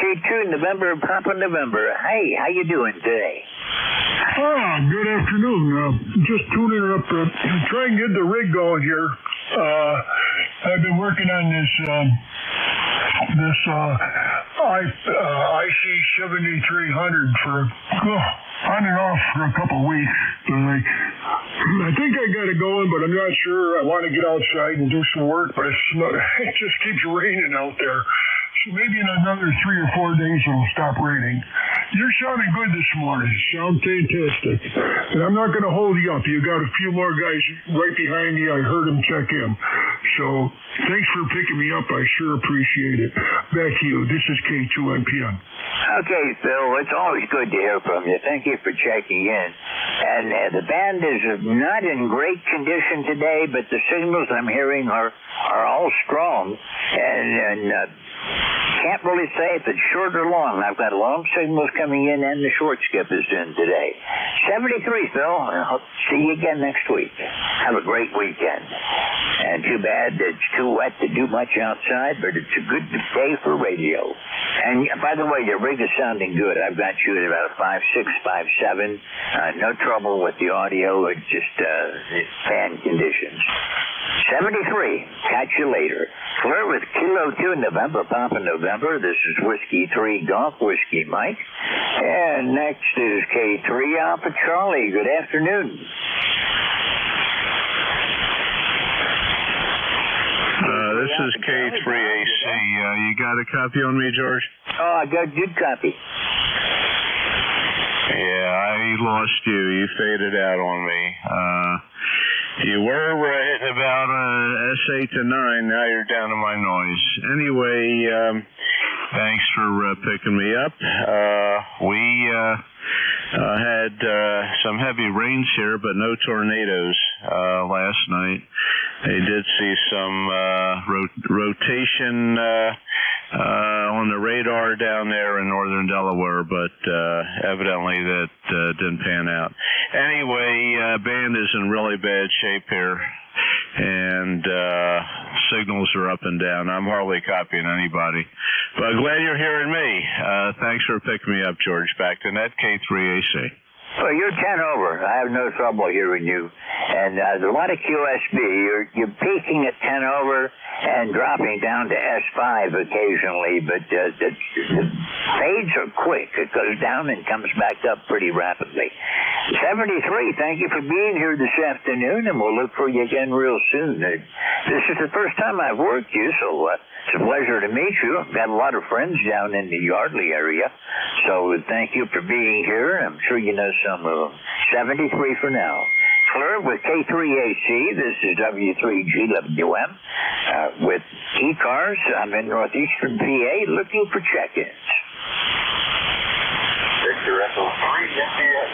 K2 November Papa November. Hey, how you doing today? Good afternoon. Just tuning up to try and get the rig going here. I've been working on this IC 7300 for on and off for a couple of weeks. I think I got it going, but I'm not sure. I want to get outside and do some work, but it just keeps raining out there. So maybe in another 3 or 4 days it'll stop raining. You're sounding good this morning. Sound fantastic. And I'm not going to hold you up. You got a few more guys right behind me. I heard them check in. So thanks for picking me up. I sure appreciate it. Back to you. This is K2NPN. Okay, Phil. It's always good to hear from you. Thank you for checking in. And the band is not in great condition today, but the signals I'm hearing are all strong. And can't really say if it's short or long. I've got long signals coming in, and the short skip is in today. 73, Phil. I'll see you again next week. Have a great weekend. And too bad it's too wet to do much outside, but it's a good day for radio. And by the way, your rig is sounding good. I've got you at about a 5.6, 5.7. No trouble with the audio. It's just fan conditions. 73. Catch you later. Fleur with Kilo 2 November Papa November. This is Whiskey 3 Golf Whiskey Mike. And next is K3 Alpha Charlie. Good afternoon. This is K3AC. You got a copy on me, George? Oh, I got a good copy. Yeah, I lost you. You faded out on me. You were hitting about S8 to 9. Now you're down to my noise. Anyway, thanks for picking me up. We had some heavy rains here, but no tornadoes last night. They did see some rotation on the radar down there in northern Delaware, but evidently that didn't pan out. Anyway, band is in really bad shape here, and signals are up and down. I'm hardly copying anybody, but glad you're hearing me. Thanks for picking me up, George. Back to net K3AC. Well, you're 10 over. I have no trouble hearing you. And there's a lot of QSB. You're peaking at 10 over and dropping down to S5 occasionally, but the fades are quick. It goes down and comes back up pretty rapidly. 73, thank you for being here this afternoon, and we'll look for you again real soon. This is the first time I've worked you, so it's a pleasure to meet you. I've got a lot of friends down in the Yardley area, so thank you for being here. I'm sure you know some of them. 73 for now. Fleur with K3AC. This is W3GWM with ECARS. I'm in northeastern PA looking for check-ins. Victor Echo 3,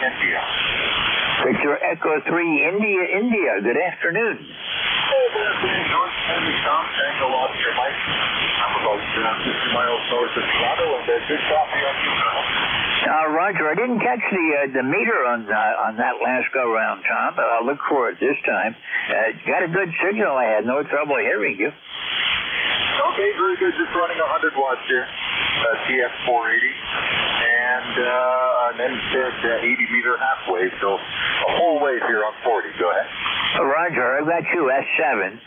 India. Victor Echo 3, India. Good afternoon. Tango Oscar Mike. I'm about 50 miles north of Toronto, and good copy on you now. Roger, I didn't catch the meter on that last go-round, Tom, but I'll look for it this time. Got a good signal. I had no trouble hearing you. Okay, very good. Just running 100 watts here. TF 480. And then said 80 meter halfway, so a whole wave here on 40. Go ahead. Roger, I've got you S7.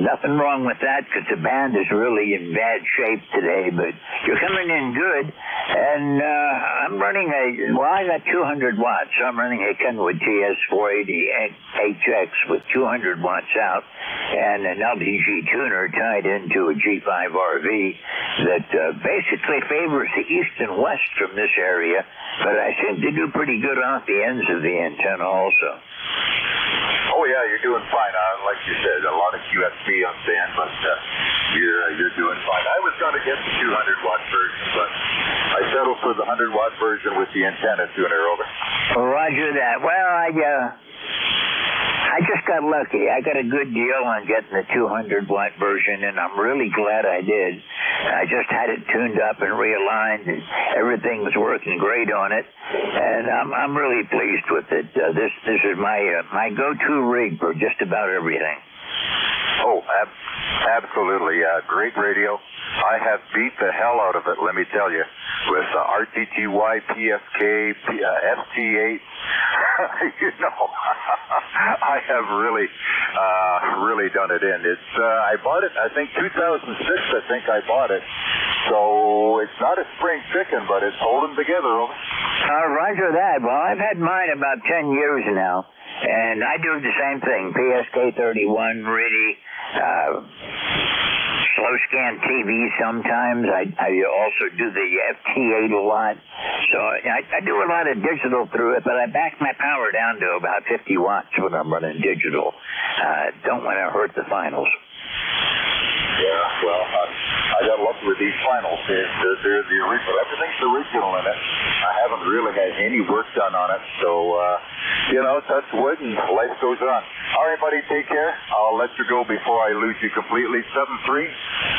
Nothing wrong with that because the band is really in bad shape today, but you're coming in good. And I'm running I got 200 watts. So I'm running a Kenwood TS480HX with 200 watts out and an LDG tuner tied into a G5 RV that basically favors the east and west from this area, but I seem to do pretty good off the ends of the antenna also. Oh yeah, you're doing fine. Like you said, a lot of QSB on band, but you're doing fine. I was going to get the 200 watt version, but I settled for the 100 watt version with the antenna tuner over. Roger that. Well, I just got lucky. I got a good deal on getting the 200 watt version, and I'm really glad I did. I just had it tuned up and realigned, and everything was working great on it, and I'm really pleased with it. This is my go-to rig for just about everything. Oh, absolutely. Great radio. I have beat the hell out of it, let me tell you, with RTTY, PSK, ST8. You know, I have really done it in. It's I bought it, I think 2006, I think I bought it. So it's not a spring chicken, but it's holding together. Roger that. Well, I've had mine about 10 years now. And I do the same thing, PSK 31, really, slow scan TV sometimes. I also do the FT8 a lot. So I do a lot of digital through it, but I back my power down to about 50 watts when I'm running digital. Don't want to hurt the finals. Yeah, well, I got lucky with these finals. They're the original. Everything's original in it. I haven't really had any work done on it, so, touch wood and life goes on. All right, buddy, take care. I'll let you go before I lose you completely. 73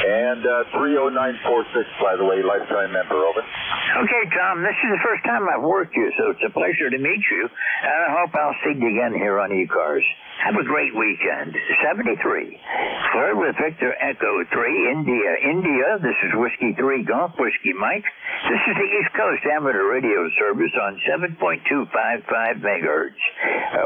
and 30946, by the way, lifetime member, over. Okay, Tom, this is the first time I've worked you, so it's a pleasure to meet you, and I hope I'll see you again here on ECARS. Have a great weekend. 73. Flirt with Victor Echo 3, India. This is Whiskey 3 Golf, Whiskey Mike. This is the East Coast Amateur Radio Service on 7.255 megahertz.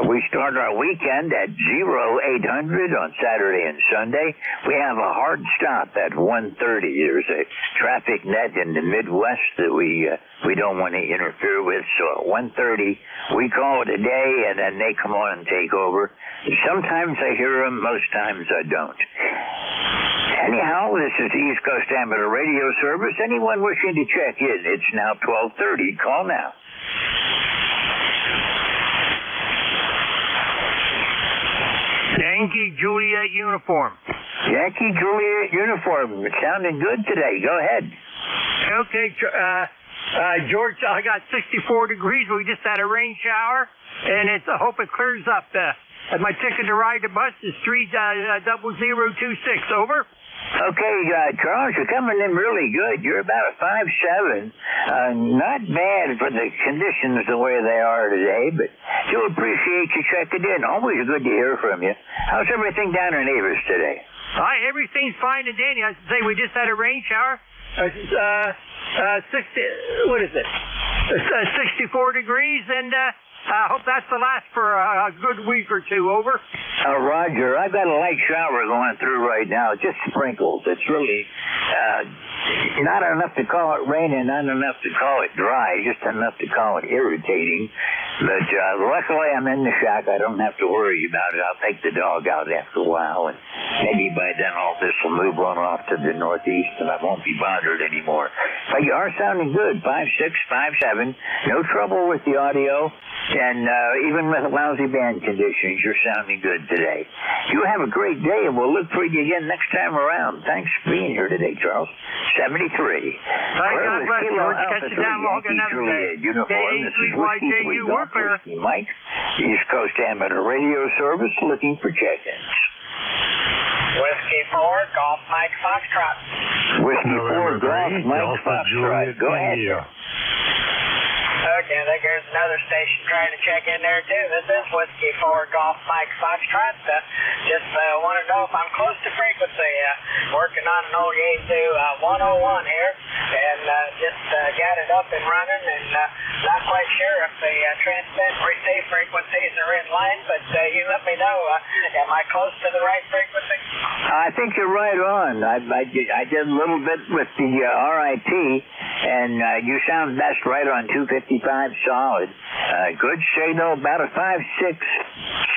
We start our weekend at 0800 on Saturday and Sunday. We have a hard stop at 1:30. There's a traffic net in the Midwest that we don't want to interfere with. So at 1:30, we call it a day, and then they come on and take over. Sometimes I hear them, most times I don't. Anyhow, this is the East Coast Amateur Radio Service. Anyone wishing to check in, it's now 12:30. Call now. Yankee Juliet uniform. Yankee Juliet uniform. It's sounding good today. Go ahead. Okay, George, I got 64 degrees. We just had a rain shower, and I hope it clears up. My ticket to ride the bus is 30026. Over. Okay, Charles, you're coming in really good. You're about a 5'7". Not bad for the conditions the way they are today, but do appreciate you checking in. Always good to hear from you. How's everything down in Avis today? Hi, everything's fine and dandy. I say we just had a rain shower. 64 degrees, and I hope that's the last for a good week or two. Over. Roger, I've got a light shower going through right now. Just sprinkles. It's really not enough to call it rain and not enough to call it dry, just enough to call it irritating. But luckily I'm in the shack. I don't have to worry about it. I'll take the dog out after a while, and maybe by then all this will move on off to the northeast and I won't be bothered anymore. But you are sounding good. 5'6", 5'7". No trouble with the audio. And even with lousy band conditions, you're sounding good today. You have a great day, and we'll look for you again next time around. Thanks for being here today, Charles. 73. God bless you. Catch you down long another day. Uniform. This is Whiskey 3 Golf Whiskey Mike, East Coast Amateur Radio Service, looking for check-ins. Whiskey 4, Golf Mike Foxtrot. Whiskey 4, Golf Mike Foxtrot. Go ahead. Okay, I think there's another station trying to check in there, too. This is Whiskey 4 Golf Mike Foxtrot. Just want to know if I'm close to frequency. Working on an old Yaesu 101 here, and just got it up and running, and not quite sure if the transmit and receive frequencies are in line, but you let me know. Am I close to the right frequency? I think you're right on. I did a little bit with the RIT, and you sound best right on 255 solid. Good signal, about a 5'6"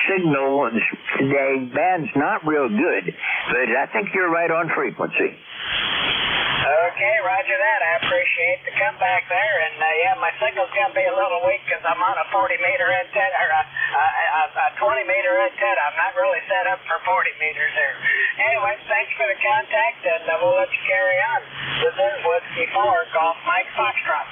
signal today. Band's not real good, but I think you're right on frequency. Okay, roger that. I appreciate the comeback there. And, yeah, my signal's going to be a little weak because I'm on a 40-meter antenna, or a 20-meter antenna. I'm not really set up for 40 meters there. Anyway, thanks for the contact, and we'll let you carry on. This is Whiskey 4, Golf Mike Foxtrot.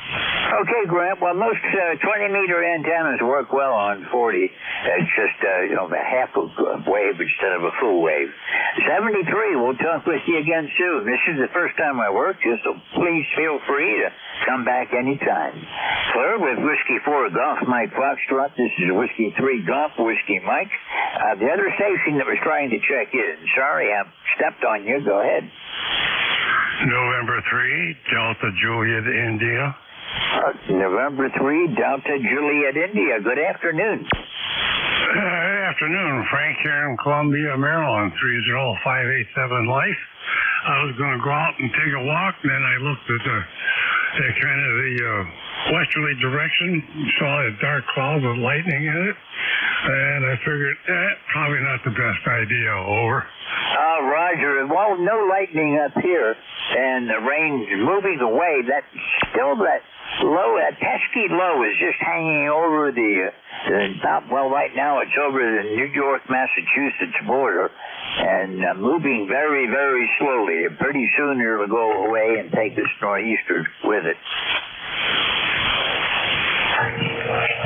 Okay, Grant. Well, most 20-meter antennas work well on 40. It's just, a half a wave instead of a full wave. 73, we'll talk with you again soon. This is the first time I worked you, so please feel free to come back anytime. Clear with Whiskey 4 Golf Mike Foxtrot. This is Whiskey 3 Golf Whiskey Mike. The other station that was trying to check in. Sorry, I stepped on you. Go ahead. November 3, Delta Juliet, India. November 3, Delta Juliet, India. Good afternoon. Good afternoon. Frank here in Columbia, Maryland, 30587 Life. I was going to go out and take a walk, and then I looked at the westerly direction, saw a dark cloud with lightning in it, and I figured, probably not the best idea. Over. Roger. Well, no lightning up here, and the rain's moving away. That low, that pesky low is just hanging over the top. Well, right now it's over the New York-Massachusetts border, and moving very, very slowly. Pretty soon it'll go away and take this nor'easter with it.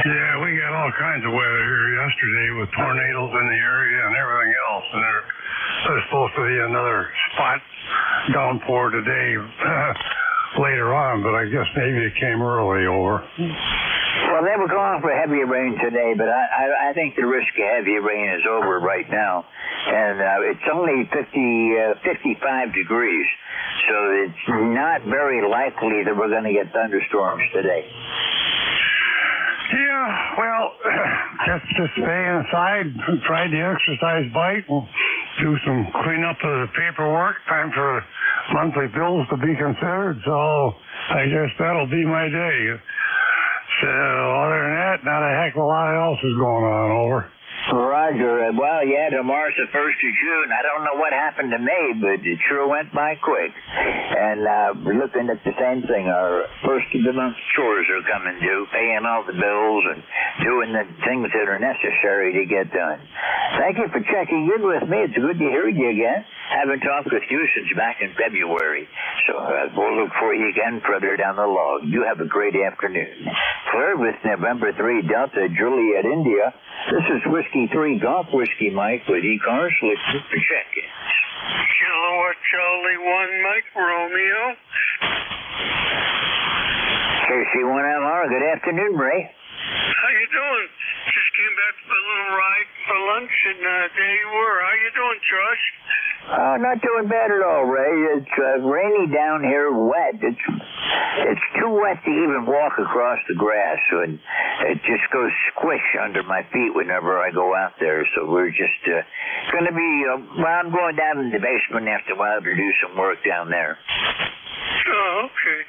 Yeah, we got all kinds of weather here yesterday with tornadoes in the area and everything else, and there's supposed to be another spot downpour today later on, but I guess maybe it came early. Over. Well, they were going for heavy rain today, but I think the risk of heavy rain is over right now, and it's only 55 degrees, so it's not very likely that we're going to get thunderstorms today. Yeah, well, just stay inside, try the exercise bike, and do some cleanup of the paperwork. Time for monthly bills to be considered, so I guess that'll be my day. So other than that, not a heck of a lot else is going on. Over. Roger. Well, yeah, tomorrow's the 1st of June. I don't know what happened to May, but it sure went by quick. And we're looking at the same thing. Our first of the month chores are coming due, paying all the bills and doing the things that are necessary to get done. Thank you for checking in with me. It's good to hear you again. Haven't talked with you since back in February. So we'll look for you again further down the log. You have a great afternoon. Clear with November 3 Delta Juliet India. This is Whiskey 3 Golf Whiskey Mike with ECARS. Listen for check-ins. Kilowatt Charlie 1 Mike Romeo. KC1LR, good afternoon, Ray. How you doing? Just came back from a little ride for lunch, and there you were. How you doing, Josh? Not doing bad at all, Ray. It's rainy down here, wet. It's too wet to even walk across the grass, and it just goes squish under my feet whenever I go out there. So we're just going to be, I'm going down in the basement after a while to do some work down there. Oh, okay.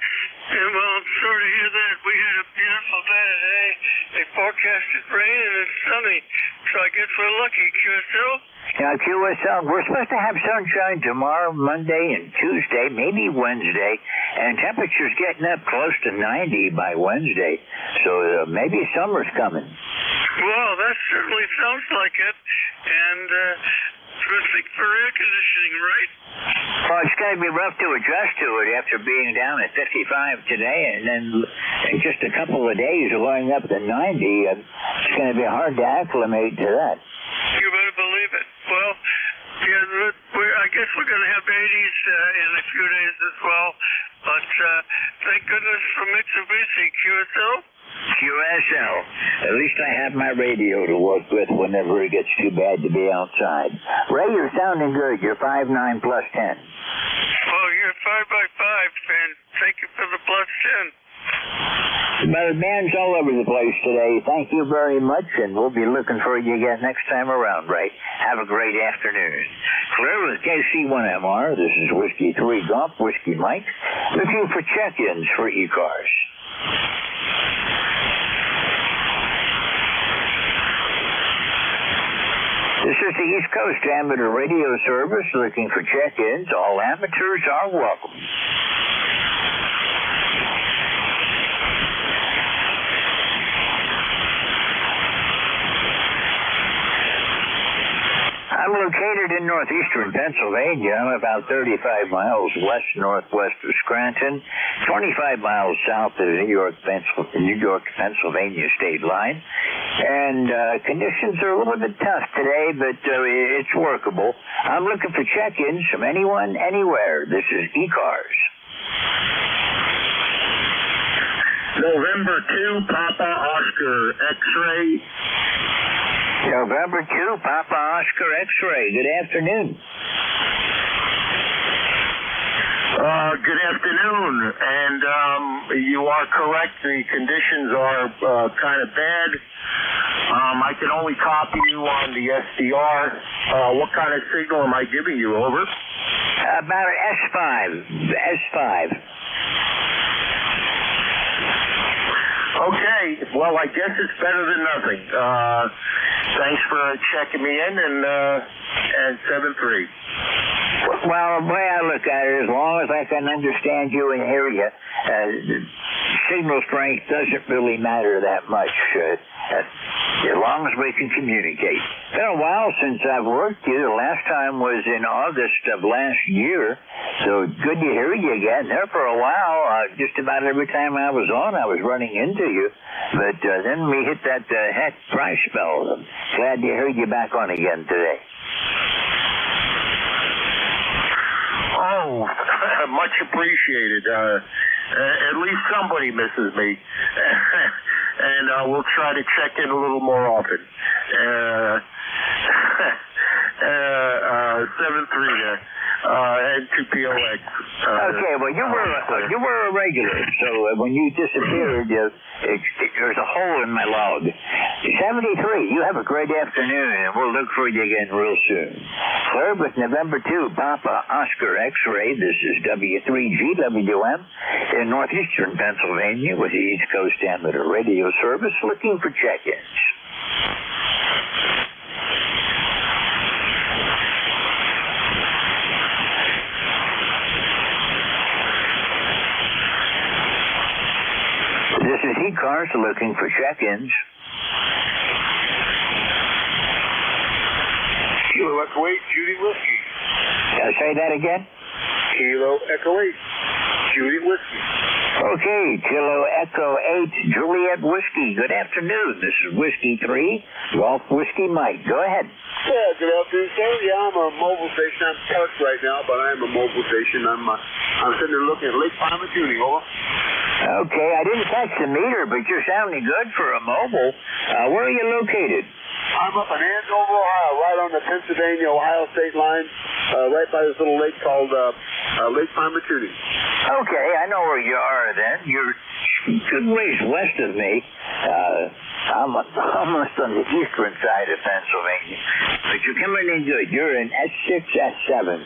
Yeah, well, I'm sorry to hear that. We had a beautiful day today. They forecasted rain and it's sunny. So I guess we're lucky, QSL. Now, QSL, we're supposed to have sunshine tomorrow, Monday, and Tuesday, maybe Wednesday. And temperature's getting up close to 90 by Wednesday. So maybe summer's coming. Well, that certainly sounds like it. And terrific for air conditioning, right? Well, it's going to be rough to adjust to it after being down at 55 today, and then in just a couple of days going up to 90. It's going to be hard to acclimate to that. You better believe it. Well, yeah, I guess we're going to have 80s in a few days as well. But thank goodness for Mitsubishi. QSL? QSL. At least I have my radio to work with whenever it gets too bad to be outside. Ray, you're sounding good. You're 5'9 plus 10. Well, you're 5x5, and thank you for the plus 10. Well, man's all over the place today. Thank you very much, and we'll be looking for you again next time around, Ray. Have a great afternoon. Clear with KC1MR. This is Whiskey 3 Golf Whiskey Mike, looking for check-ins for ECARS. This is the East Coast Amateur Radio Service looking for check-ins. All amateurs are welcome. I'm located in northeastern Pennsylvania. I'm about 35 miles west-northwest of Scranton, 25 miles south of the New York-Pennsylvania state line. And conditions are a little bit tough today, but it's workable. I'm looking for check-ins from anyone, anywhere. This is ECARS. November 2, Papa Oscar, X-ray. November 2, Papa Oscar X-ray. Good afternoon. Good afternoon. And you are correct. The conditions are kind of bad. I can only copy you on the SDR. What kind of signal am I giving you? Over. About S5. S5. Okay, well, I guess it's better than nothing. Thanks for checking me in, and 7-3. Well, the way I look at it, as long as I can understand you and hear you, signal strength doesn't really matter that much, as long as we can communicate. It's been a while since I've worked you. The last time was in August of last year, so good to hear you again. There for a while, just about every time I was on, I was running into you, but then we hit that heck price spell. I'm glad to hear you back on again today. Oh, much appreciated. At least somebody misses me. And we'll try to check in a little more often. 7-3 and 2POX. Okay, well, you were a regular, so when you disappeared, there's a hole in my log. 73, you have a great afternoon, and we'll look for you again real soon. Clear with November 2, Papa Oscar X-ray. This is W3GWM in northeastern Pennsylvania with the East Coast Amateur Radio Service looking for check-ins. ECARS looking for check-ins. Kilo Echo 8, Judy Whiskey. Say that again? Kilo Echo 8, Judy Whiskey. Okay, Kilo Echo 8, Juliet Whiskey. Good afternoon. This is Whiskey 3, Golf Whiskey Mike. Go ahead. Yeah, good afternoon, sir. Yeah, I'm a mobile station. I'm parked right now, but I'm a mobile station. I'm sitting there looking at Lake Palmatuni. Over. Okay, I didn't catch the meter, but you're sounding good for a mobile. Where are you located? I'm up in Andover, Ohio, right on the Pennsylvania-Ohio state line, right by this little lake called Lake Palmatuni. Okay, I know where you are then. You're good ways west of me. I'm almost on the eastern side of Pennsylvania. But you're coming in good. You're in S6, S7.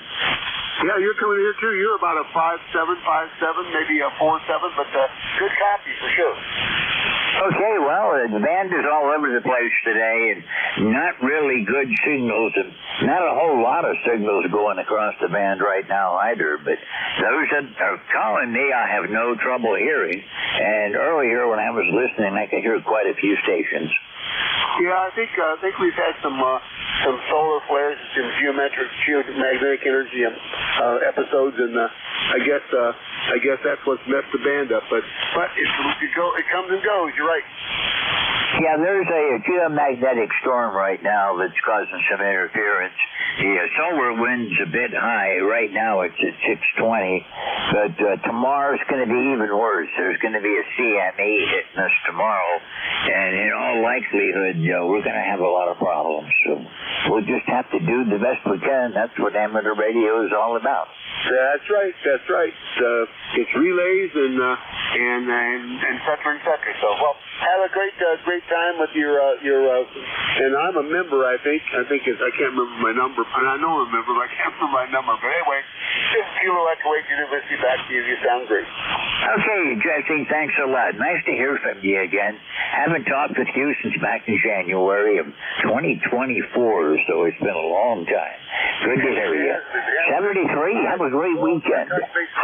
Yeah, you're coming here too. You're about a 5.7, maybe a 4.7, but good copy for sure. Okay, well, the band is all over the place today, and not really good signals, and not a whole lot of signals going across the band right now either, but those that are calling me, I have no trouble hearing, and earlier when I was listening, I could hear quite a few stations. Yeah, I think we've had some solar flares, some geomagnetic energy episodes, and I guess that's what's messed the band up. But it comes and goes. You're right. Yeah, there's a geomagnetic storm right now that's causing some interference. The solar wind's a bit high. Right now it's at 620, but tomorrow's going to be even worse. There's going to be a CME hitting us tomorrow, and in all likelihood, we're going to have a lot of problems. So we'll just have to do the best we can. That's what amateur radio is all about. That's right. It's relays and et cetera, et cetera. So, well, have a great time with your and I'm a member. I think I can't remember my number. And I know I'm a member, but I can't remember my number. But anyway, just Kilo Echo 8 University back to you. You sound great. Okay, Jesse, thanks a lot. Nice to hear from you again. Haven't talked with you since back in January of 2024, so it's been a long time. Good to hear you. 73, have a great weekend.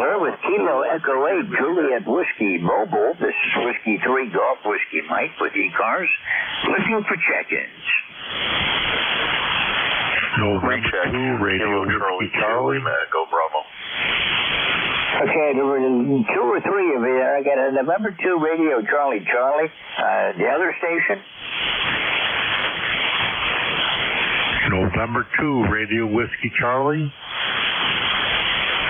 Clear with Kilo Echo 8, Juliet Whiskey Mobile. This is Whiskey 3 Golf Whiskey Mike with ECARS. Looking for check-ins. Recheck, Radio Charlie, Echo Bravo. Okay, there were 2 or 3 of you there. I got a November 2 Radio Charlie. The other station? November 2 Radio Whiskey Charlie.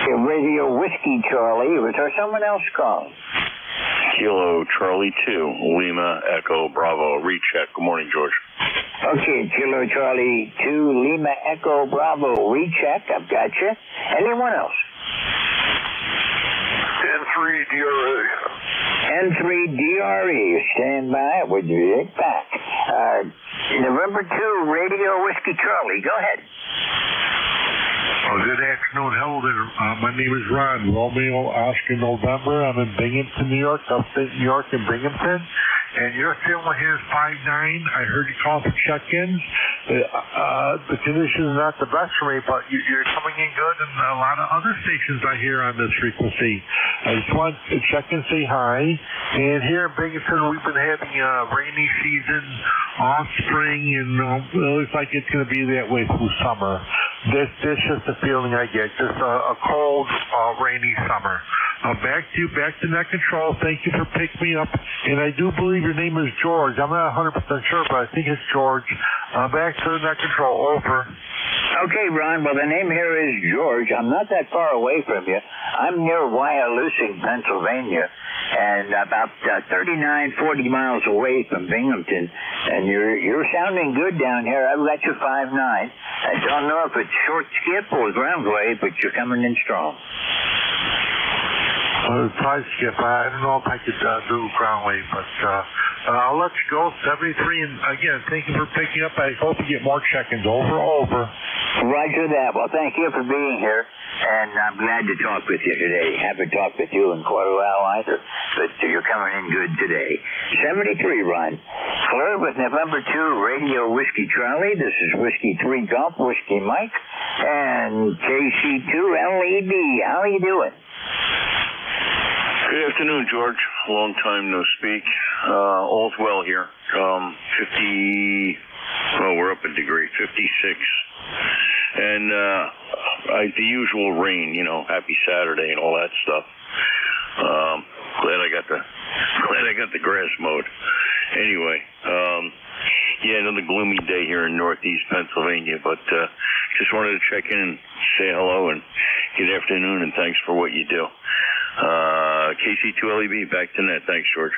Radio Whiskey Charlie. Was there someone else calling? Kilo Charlie 2, Lima Echo Bravo. Recheck. Good morning, George. Okay, Kilo Charlie 2, Lima Echo Bravo. Recheck. I've got you. Anyone else? N3 DRE. N3 DRE. Stand by. Would you hit back? November 2 Radio Whiskey Charlie. Go ahead. Good afternoon. Hello there. My name is Ron. Romeo Oscar November. I'm in Binghamton, New York, upstate New York in Binghamton. And your family here is 5'9". I heard you call for check-ins. The condition is not the best for me, but you're coming in good, and a lot of other stations I hear on this frequency. I just want to check and say hi. And here in Binghamton, we've been having a rainy season, off spring, and it looks like it's going to be that way through summer. That's just the feeling I get, just a cold, rainy summer. Back to Net Control. Thank you for picking me up. And I do believe your name is George. I'm not 100% sure, but I think it's George. Back to Net Control. Over. Okay, Ron. Well, the name here is George. I'm not that far away from you. I'm near Wyalusing, Pennsylvania, and about 39, 40 miles away from Binghamton. And you're sounding good down here. I've got you 5'9". I don't know if it's short skip or ground wave, but you're coming in strong. Probably skip. I don't know if I could do ground wave, but I'll let you go. 73, and again, thank you for picking up. I hope you get more check-ins. Over. Roger that. Well, thank you for being here, and I'm glad to talk with you today. Haven't talked with you in quite a while either, but you're coming in good today. 73, Ron. Clear with November 2 Radio Whiskey Charlie. This is Whiskey 3 Golf Whiskey Mike, and KC2 LED. How are you doing? Good afternoon, George. Long time no speak. All's well here. 50, we're up a degree, 56. And the usual rain, happy Saturday and all that stuff. Glad I got the grass mowed. Anyway, another gloomy day here in Northeast Pennsylvania, but just wanted to check in and say hello and good afternoon and thanks for what you do. KC2LEB, back to net. Thanks, George.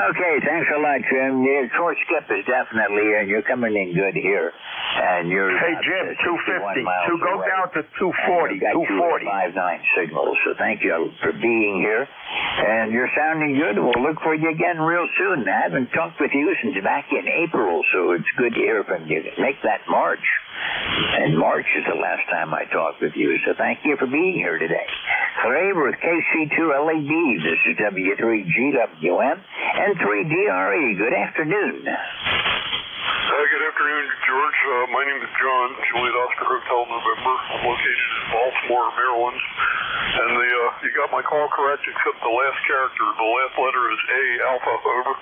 Okay, thanks a lot, Jim. The short skip is definitely here. You're coming in good here. And you're Hey, Jim, 250. Go down to 240. 240. 5-9 signals. So thank you for being here. And you're sounding good. We'll look for you again real soon. I haven't talked with you since back in April, so it's good to hear from you. Make that March. And March is the last time I talked with you, so thank you for being here today. Clay with KC2LAD. This is W3GWM and 3DRE. Good afternoon. Good afternoon, George. My name is John, Juliet Oscar Hotel November. I'm located in Baltimore, Maryland. And you got my call correct except the last character. The last letter is A, Alpha, over.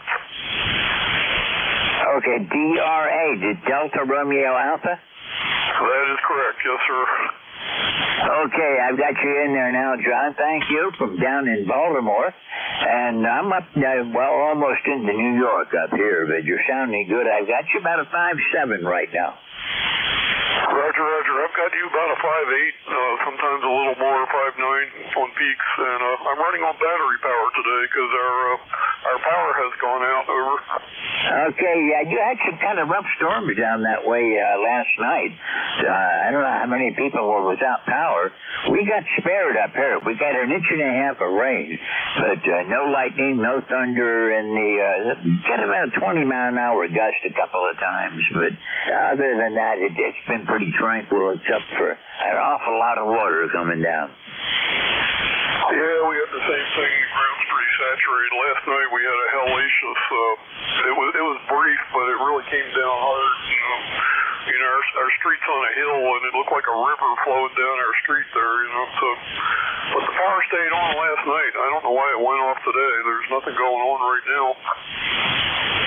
Okay, DRA, did Delta Romeo Alpha? That is correct, yes, sir. Okay, I've got you in there now, John. Thank you from down in Baltimore. And I'm up, almost into New York up here, but you're sounding good. I've got you about a 5.7 right now. Roger. I've got you about a 5.8, sometimes a little more, 5.9 on peaks. And I'm running on battery power today because our power has gone out. Over. Okay, you had some kind of rough storms down that way last night. I don't know how many people were without power. We got spared up here. We got an inch and a half of rain, but no lightning, no thunder, and got about a 20-mile-an-hour gust a couple of times. But other than that, it's been pretty tranquil, except for an awful lot of water coming down. Yeah, we had the same thing. The ground's pretty saturated. Last night we had a hellacious. It was brief, but it really came down hard. Our street's on a hill, and it looked like a river flowing down our street there. So, but the power stayed on last night. I don't know why it went off today. There's nothing going on right now.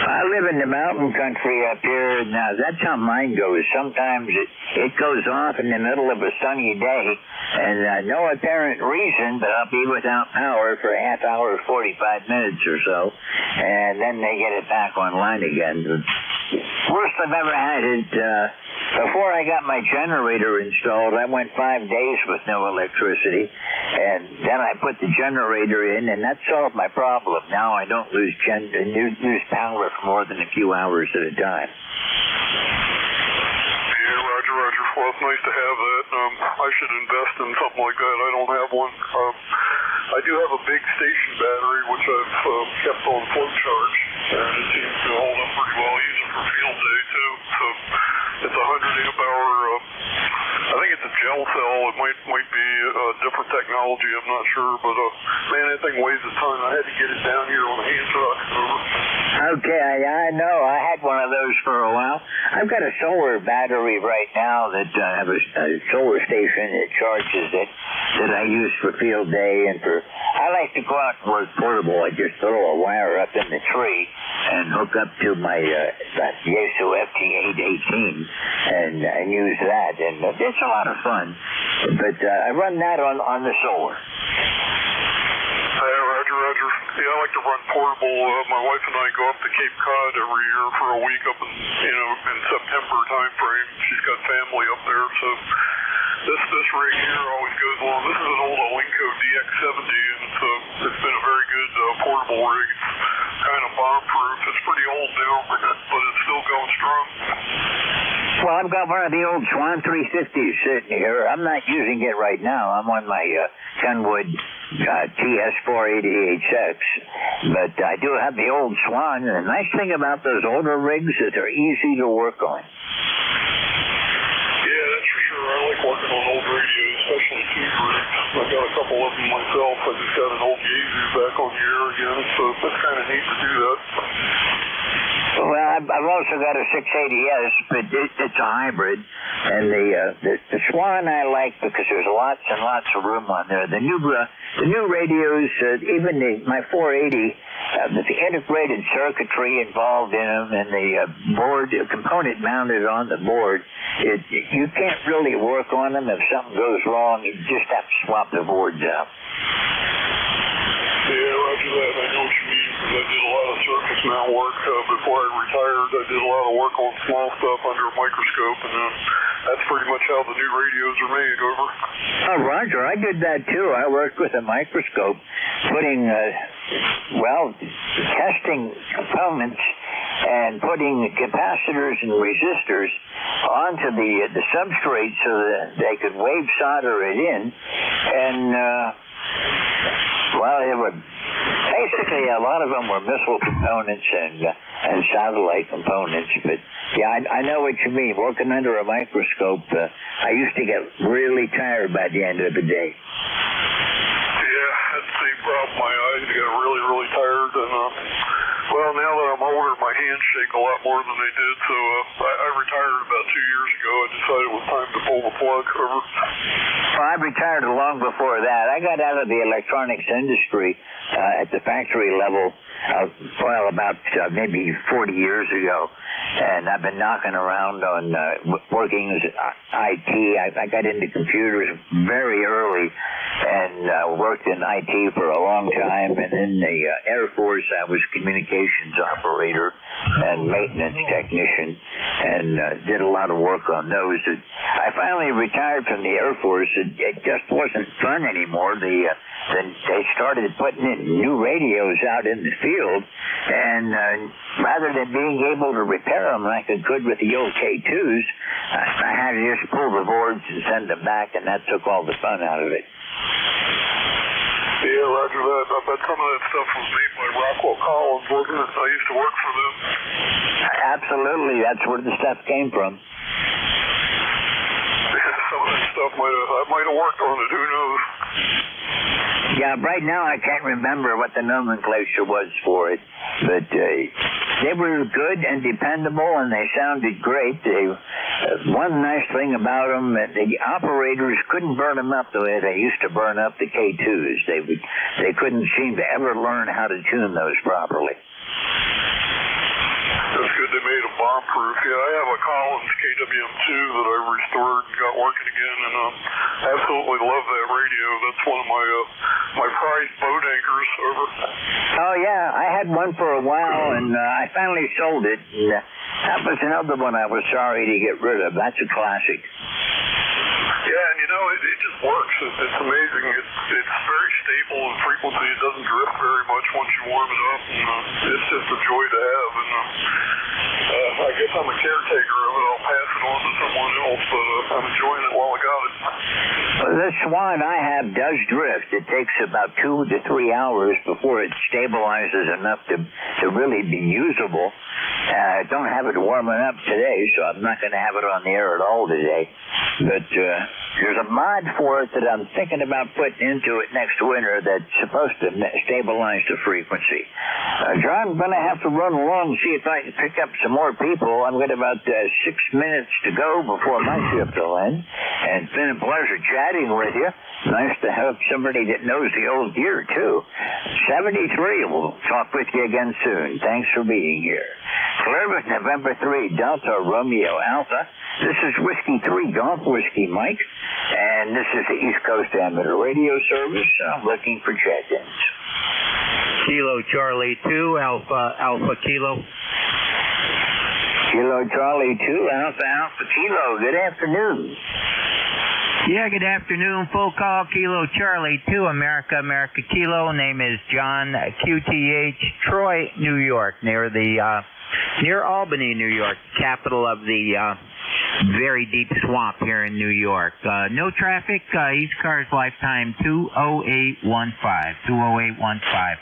I live in the mountain country up here. Now, that's how mine goes. Sometimes it goes off in the middle of a sunny day, and no apparent reason, but I'll be without power for a half hour, 45 minutes or so, and then they get it back online again. Worst I've ever had it, before I got my generator installed, I went 5 days with no electricity, and then I put the generator in, and that solved my problem. Now I don't lose power for more than a few hours at a time. Yeah, Roger. Well, it's nice to have that. I should invest in something like that. I don't have one. I do have a big station battery, which I've kept on float charge, and it seems to hold up pretty well. I use it for field day, too. So it's a 100 amp hour, I think it's a gel cell. It might be a different technology, I'm not sure. But, man, that thing weighs a ton. I had to get it down here on a hand truck. Okay, I know. I had one of those for a while. I've got a solar battery right now that I have a solar station that charges it that I use for field day and for... I like to go out and work portable. I just throw a wire up in the tree and hook up to my Yaesu FT818 and use that. And it's a lot of fun. But I run that on the solar. Roger. Yeah, I like to run portable. My wife and I go up to Cape Cod every year for a week up in September time frame. She's got family up there, so this rig here always goes along. This is an old Olinco DX70, and it's been a very good portable rig. It's kind of bomb-proof. It's pretty old now, but it's still going strong. Well, I've got one of the old Swan 350s sitting here. I'm not using it right now. I'm on my Kenwood TS488X, but I do have the old Swan. And the nice thing about those older rigs is they're easy to work on. Yeah, that's for sure. I like working on old radios, especially tube rigs. I've got a couple of them myself. I just got an old Yaesu back on the air again, so it's kind of neat to do that. Well, I've also got a 680S, but it's a hybrid, and the Swan I like because there's lots and lots of room on there. The new radios, even my 480, the integrated circuitry involved in them, and the board component mounted on the board, you can't really work on them if something goes wrong. You just have to swap the boards out. Yeah, roger that. I know what you mean, because I did a lot of circus mount work before I retired. I did a lot of work on small stuff under a microscope, and that's pretty much how the new radios are made, over. Oh, Roger, I did that too. I worked with a microscope, putting, testing components and putting capacitors and resistors onto the substrate so that they could wave solder it in, and they were basically, a lot of them were missile components and satellite components. But yeah, I know what you mean. Working under a microscope, I used to get really tired by the end of the day. Yeah, that's the problem. My eyes got really, really tired, and now that I'm older, my hands shake a lot more than they did. So I retired about 2 years ago. I decided it was time to pull the plug, over. Well, I retired long before that. I got out of the electronics industry at the factory level, about maybe 40 years ago. And I've been knocking around on working as IT. I got into computers very early and worked in IT for a long time. And in the Air Force, I was communications operator and maintenance technician, and did a lot of work on those. I finally retired from the Air Force. It just wasn't fun anymore. They started putting in new radios out in the field, and rather than being able to repair them like I could with the old K2s, I had to just pull the boards and send them back, and that took all the fun out of it. Yeah, roger that. I bet some of that stuff was made by Rockwell Collins, wasn't it? I used to work for them. Absolutely, that's where the stuff came from. Some of that stuff might have worked on it, who knows? Yeah, right now I can't remember what the nomenclature was for it, but they were good and dependable, and they sounded great. One nice thing about them, the operators couldn't burn them up the way they used to burn up the K2s. They couldn't seem to ever learn how to tune those properly. That's good they made them bomb-proof. Yeah, I have a Collins KWM2 that I restored and got working again, and absolutely love that radio. That's one of my prized boat anchors, over. Oh, yeah, I had one for a while, and I finally sold it. And, that was another one I was sorry to get rid of. That's a classic. Yeah, and it just works. It's amazing. It's very stable in frequency. It doesn't drift very much once you warm it up, and it's just a joy to have. And I guess I'm a caretaker of it. I'll pass it on to someone else, but I'm enjoying it while I got it. Well, this Swan I have does drift. It takes about 2 to 3 hours before it stabilizes enough to really be usable. I don't have it warming up today, so I'm not going to have it on the air at all today. But there's a mod for it that I'm thinking about putting into it next winter that's supposed to stabilize the frequency. John, I'm going to have to run along and see if I can pick up some more people. I've got about 6 minutes to go before my shift will end. And it's been a pleasure chatting with you. Nice to have somebody that knows the old gear, too. 73, we'll talk with you again soon. Thanks for being here. Clearwood, November 3, Delta Romeo Alpha. This is Whiskey 3 Golf Whiskey Mike, and this is the East Coast Amateur Radio Service. I'm looking for check-ins. Kilo Charlie 2, Alpha Kilo. Kilo Charlie 2, Alpha Kilo. Good afternoon. Yeah, good afternoon. Full call, Kilo Charlie 2, America Kilo. Name is John QTH, Troy, New York, near Albany, New York, capital of the very deep swamp here in New York. No traffic, ECARS lifetime 20815.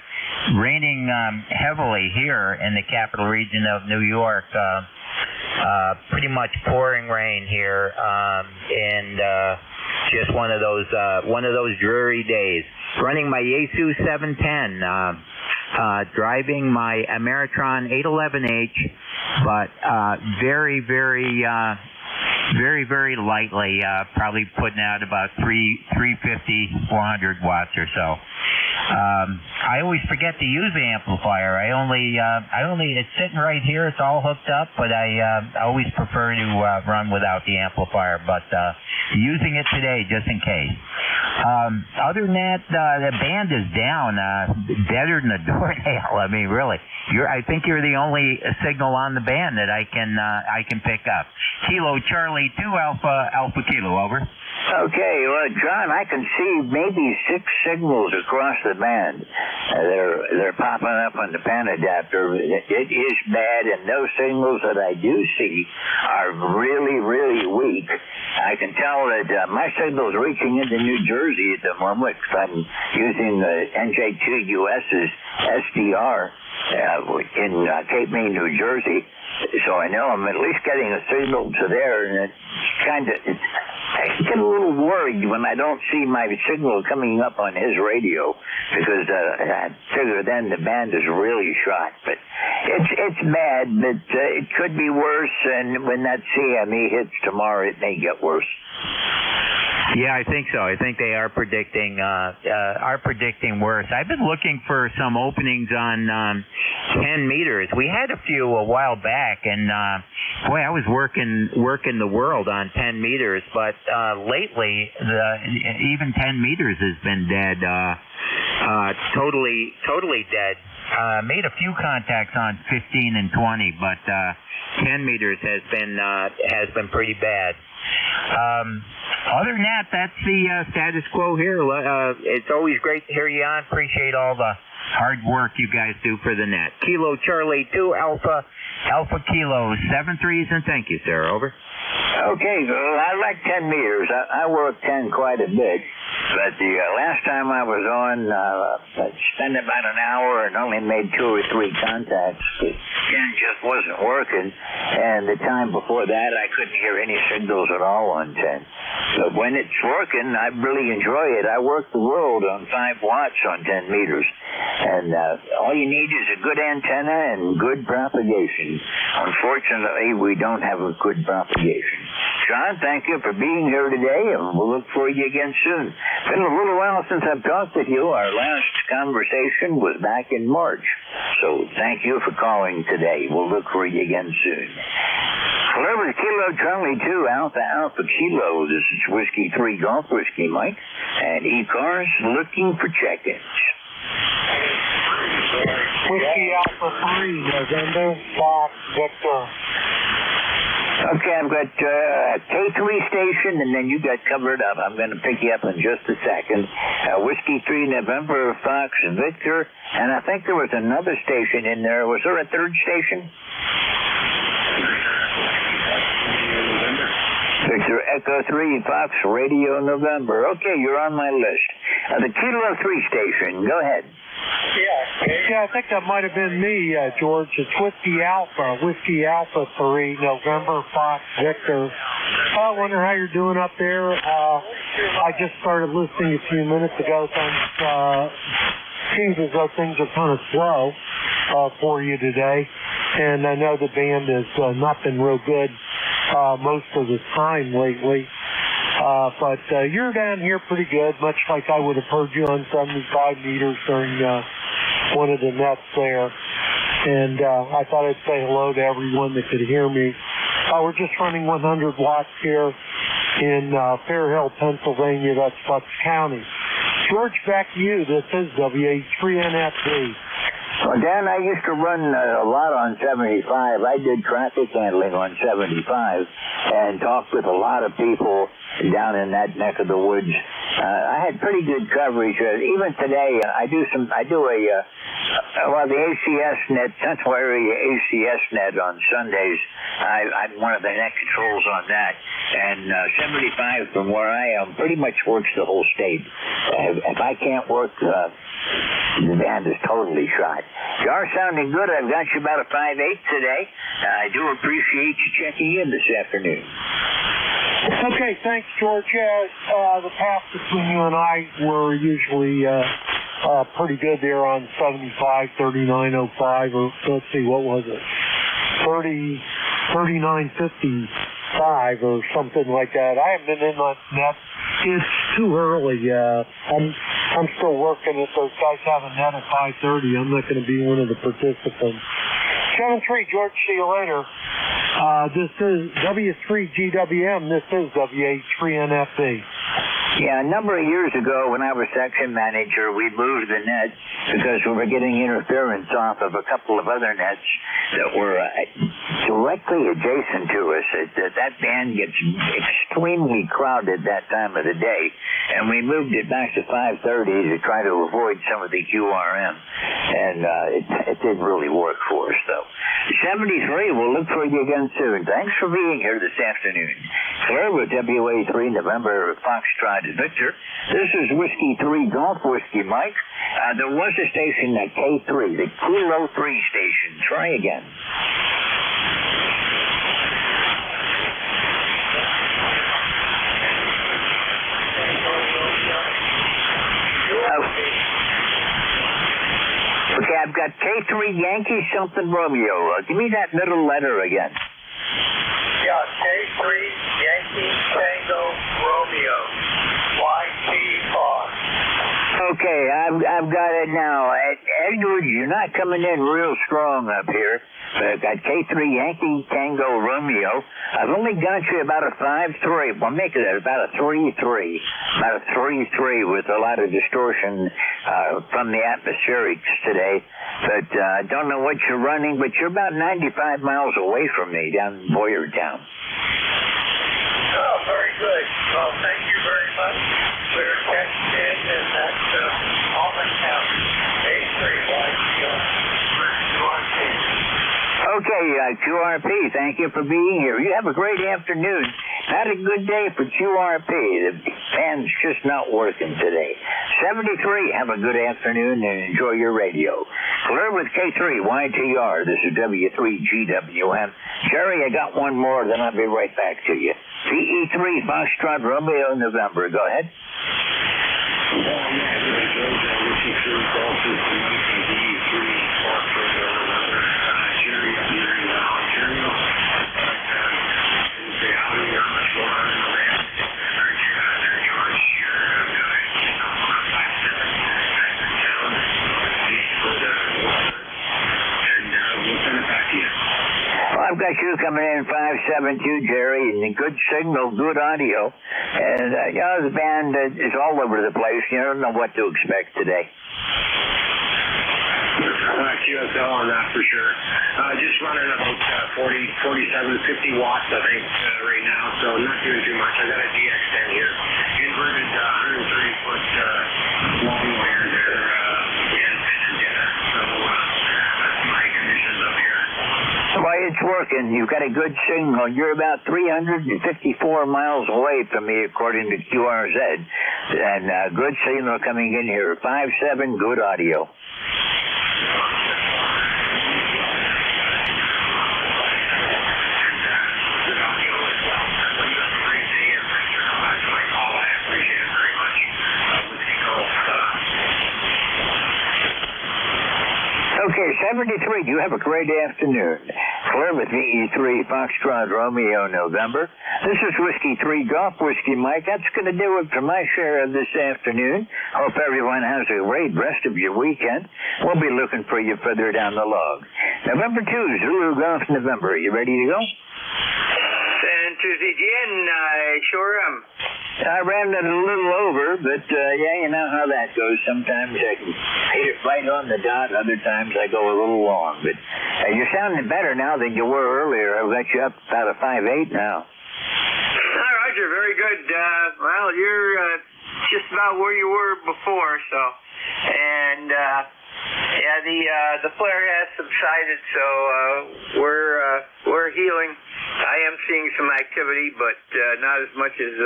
Raining heavily here in the capital region of New York. Pretty much pouring rain here, and just one of those dreary days. Running my Yaesu 710. Driving my Ameritron 811H but very, very lightly, probably putting out about 350, 400 watts or so. I always forget to use the amplifier. I only, it's sitting right here. It's all hooked up, but I always prefer to run without the amplifier. But using it today just in case. Other than that, the band is down, better than a doornail. I mean, really, I think you're the only signal on the band that I can pick up. Kilo Charlie 2 Alpha Kilo, over. Okay, well, John, I can see maybe 6 signals across the band. They're popping up on the pan adapter. It is bad, and those signals that I do see are really, really weak. I can tell that my signal's reaching into New Jersey at the moment because I'm using the NJ2US's SDR in Cape May, New Jersey. So I know I'm at least getting a signal to there, and I get a little worried when I don't see my signal coming up on his radio, because I figure then the band is really shot. But it's bad, but it could be worse, and when that CME hits tomorrow, it may get worse. Yeah, I think so. I think they are predicting worse. I've been looking for some openings on 10 meters. We had a few a while back, and boy, I was working the world on 10 meters. But lately, even 10 meters has been dead. Totally dead. Made a few contacts on 15 and 20, but 10 meters has been pretty bad. Other than that, that's the status quo here. It's always great to hear you on. Appreciate all the hard work you guys do for the net. Kilo Charlie 2 Alpha Kilo 73s, and thank you, sir. Over. Okay, I like 10 meters. I work 10 quite a bit, but the last time I was on, I spent about an hour and only made 2 or 3 contacts. 10 just wasn't working, and the time before that, I couldn't hear any signals at all on 10. But when it's working, I really enjoy it. I work the world on 5 watts on 10 meters, and all you need is a good antenna and good propagation. Unfortunately, we don't have a good propagation. John, thank you for being here today, and we'll look for you again soon. It's been a little while since I've talked with you. Our last conversation was back in March, so thank you for calling today. We'll look for you again soon. Hello, it's Kilo Charlie 2 Alpha Kilo. This is Whiskey 3 Golf Whiskey Mike, and ECARS looking for check-ins. Whiskey Alpha 3, November, Fox, Victor. Okay, I've got K3 station, and then you got covered up. I'm going to pick you up in just a second. Whiskey 3 November, Fox, Victor, and I think there was another station in there. Was there a third station? Victor Echo 3, Fox, Radio November. Okay, you're on my list. The Kilo 3 station, go ahead. Yeah, I think that might have been me, George. It's Whiskey Alpha 3, November, Fox, Victor. I wonder how you're doing up there. I just started listening a few minutes ago. Seems as though things are kind of slow for you today. And I know the band has not been real good most of the time lately. But you're down here pretty good, much like I would have heard you on 75 meters during one of the nets there. And I thought I'd say hello to everyone that could hear me. We're just running 100 watts here in Fair Hill, Pennsylvania. That's Bucks County. George, back to you. This is WA3NFB. Well, Dan, I used to run a lot on 75. I did traffic handling on 75 and talked with a lot of people down in that neck of the woods. I had pretty good coverage. Even today, the ACS net, Central Area ACS net on Sundays. I'm one of the net controls on that. And 75 from where I am pretty much works the whole state. If I can't work, the band is totally shot. You are sounding good. I've got you about a 5.8 today. I do appreciate you checking in this afternoon. Okay, thanks, George. The path between you and I were usually pretty good there on 75, 39.05, or let's see, what was it? 39.55 or something like that. I haven't been in on net. It's too early. I'm still working. If those guys have a net at 5:30, I'm not going to be one of the participants. 7-3, George. See you later. This is W3GWM. This is WH3NFB. Yeah, a number of years ago when I was section manager, we moved the net because we were getting interference off of a couple of other nets that were directly adjacent to us. That band gets extremely crowded that time of the day, and we moved it back to 5:30 to try to avoid some of the QRM, and it didn't really work for us, though. 73, we'll look for you again soon. Thanks for being here this afternoon. Claire with WA3 November Foxtrot Victor. This is Whiskey 3 Golf Whiskey Mike. There was a station at K3, the Kilo 3 station. Try again. Okay, I've got K3 Yankee something Romeo. Give me that middle letter again. Yeah, K3 Yankee Tango Romeo. YT4. Okay, I've got it now. Edward, you're not coming in real strong up here. I've got K3 Yankee Tango Romeo. I've only got you about a 5-3. Well, make it about a 3-3. About a 3-3 with a lot of distortion from the atmospherics today. But I don't know what you're running, but you're about 95 miles away from me down in Boyertown. Oh, very good. Well, thank you very much. We're catching in, and that's Almond County. Okay, QRP, thank you for being here. You have a great afternoon. Had a good day for QRP. The fan's just not working today. 73, have a good afternoon and enjoy your radio. Claire with K3 YTR. This is W3GWM. Jerry, I got one more, then I'll be right back to you. CE3 Foxtrot Romeo November. Go ahead. I've got you coming in 572, Jerry, and good signal, good audio. And, the band is all over the place. You don't know what to expect today. QSL on that for sure. Just running about 47 to 50 watts, I think, right now, so not doing too much. I got a DX10 here. Inverted 130-foot long wire there. Why, it's working. You've got a good signal. You're about 354 miles away from me, according to QRZ. And good signal coming in here. 5-7, good audio. Okay, 73, you have a great afternoon. Claire with VE3 Foxtrot Romeo November. This is Whiskey 3 Golf Whiskey Mike. That's going to do it for my share of this afternoon. Hope everyone has a great rest of your weekend. We'll be looking for you further down the log. November 2, Zulu Golf November. You ready to go? San Tuesday, sure am. I ran it a little over, but you know how that goes. Sometimes I can hit it right on the dot. Other times I go a little long. But you're sounding better now than you were earlier. I've got you up about a 5.8 now. Roger, very good. Well, you're just about where you were before, so. And, the flare has subsided, so we're healing. I am seeing some activity, but not as much as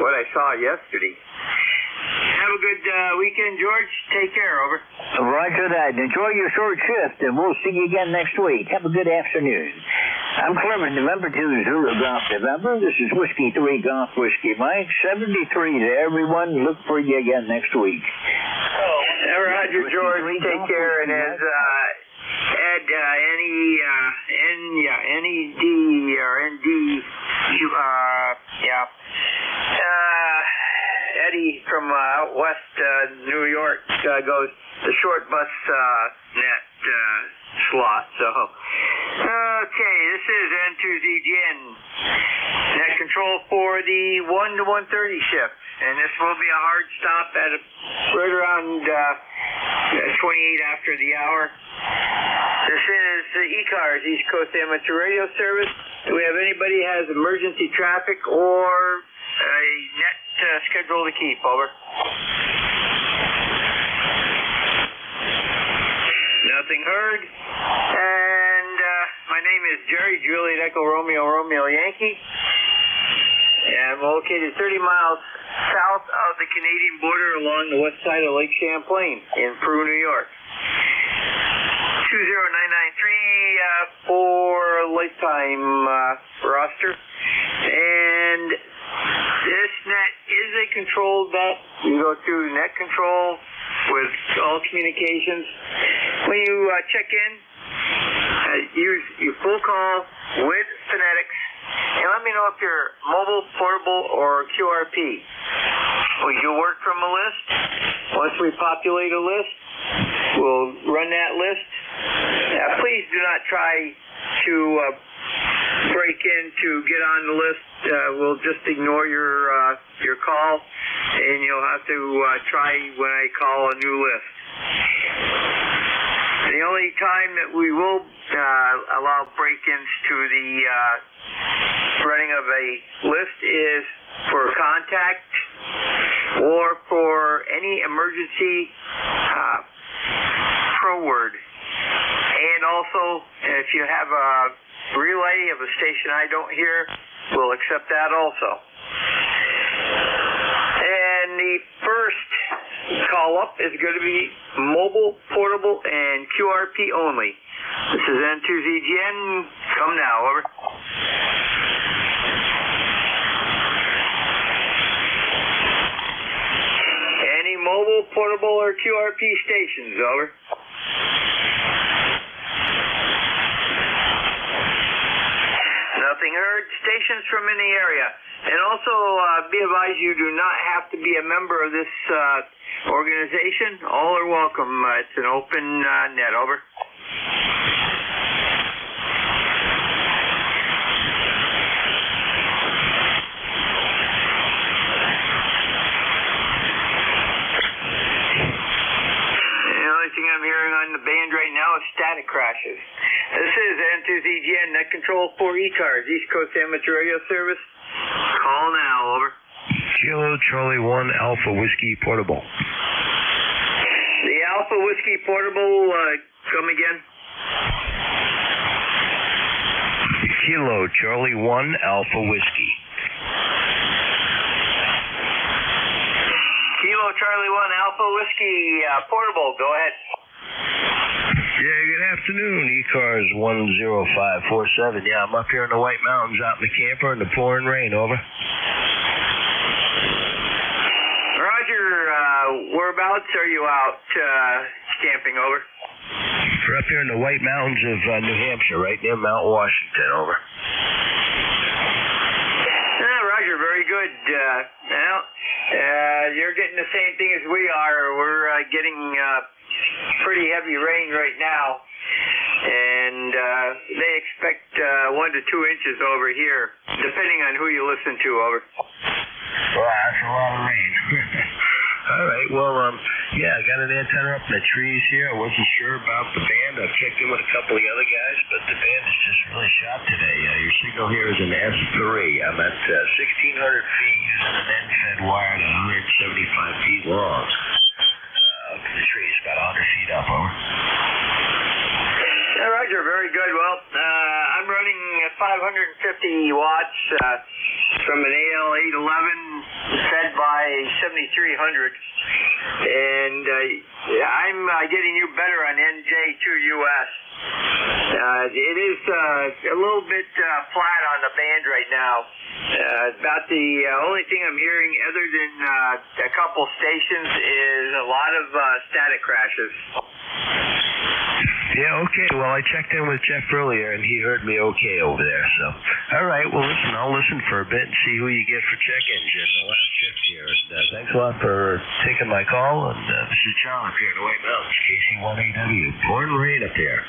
what I saw yesterday. Have a good weekend, George. Take care, over. Roger that. Enjoy your short shift, and we'll see you again next week. Have a good afternoon. I'm Clement, November 2, Zulu Golf November. This is Whiskey 3 Golf Whiskey Mike. 73 to everyone. Look for you again next week. Roger, George. Take care, and as had NED or ND, Eddie from out west New York goes the short bus net slot. So, okay, this is N2ZGN net control for the 1 to 1:30 shift, and this will be a hard stop at right around 28 after the hour. This is ECARS, East Coast Amateur Radio Service. Do we have anybody who has emergency traffic or a net schedule to keep? Over. Nothing heard. And my name is Jerry, Juliet Echo Romeo Yankee. And I'm located 30 miles south of the Canadian border along the west side of Lake Champlain in Peru, New York. 20993 for lifetime roster. And this net is a controlled net. You go through net control with all communications. When you check in, use your full call with phonetics, and let me know if you're mobile, portable, or QRP. We do work from a list. Once we populate a list, we'll run that list. Please do not try to break in to get on the list. We'll just ignore your call, and you'll have to try when I call a new list. The only time that we will allow break-ins to the running of a list is for contact or for any emergency pro word. And also, if you have a relay of a station I don't hear, we'll accept that also. And the first call up is going to be mobile, portable, and QRP only. This is N2ZGN. Come now, over. Any mobile, portable, or QRP stations, over. Nothing heard. Stations from any area. And also, be advised, you do not have to be a member of this organization. All are welcome. It's an open net. Over. The only thing I'm hearing on the band right now is static crashes. This is N2ZGN, net control for ECARS, East Coast Amateur Radio Service. Call now, over. Kilo Charlie 1 Alpha Whiskey Portable. The Alpha Whiskey Portable, come again. Kilo Charlie 1 Alpha Whiskey. Kilo Charlie 1 Alpha Whiskey Portable, go ahead. Yeah, good afternoon, ECARS 10547. Yeah, I'm up here in the White Mountains out in the camper in the pouring rain, over. Roger, whereabouts are you out camping, over? We're up here in the White Mountains of New Hampshire, right near Mount Washington, over. Roger, very good. You're getting the same thing as we are. We're getting pretty heavy rain right now, and they expect 1 to 2 inches over here, depending on who you listen to, over. Wow, that's a lot of rain. All right, well, yeah, I got an antenna up in the trees here. I wasn't sure about the band. I checked in with a couple of the other guys, but the band is just really shot today. Your signal here is an S3. I'm at 1,600 feet using an end-fed wire at 175 feet long. Up in the trees, about 100 feet up, over. Yeah, Roger, very good. Well, I'm running at 550 watts from an AL811 fed by 7300, and I'm getting you better on NJ2US. It is a little bit flat on the band right now. About the only thing I'm hearing other than a couple stations is a lot of static crashes. Yeah, okay. Well, I checked in with Jeff earlier, and he heard me okay over there. So, all right. Well, listen, I'll listen for a bit and see who you get for check-ins in the last shift here. And thanks a lot for taking my call. And this is John up here in the White Mountains, KC1AW. Pouring rain up here.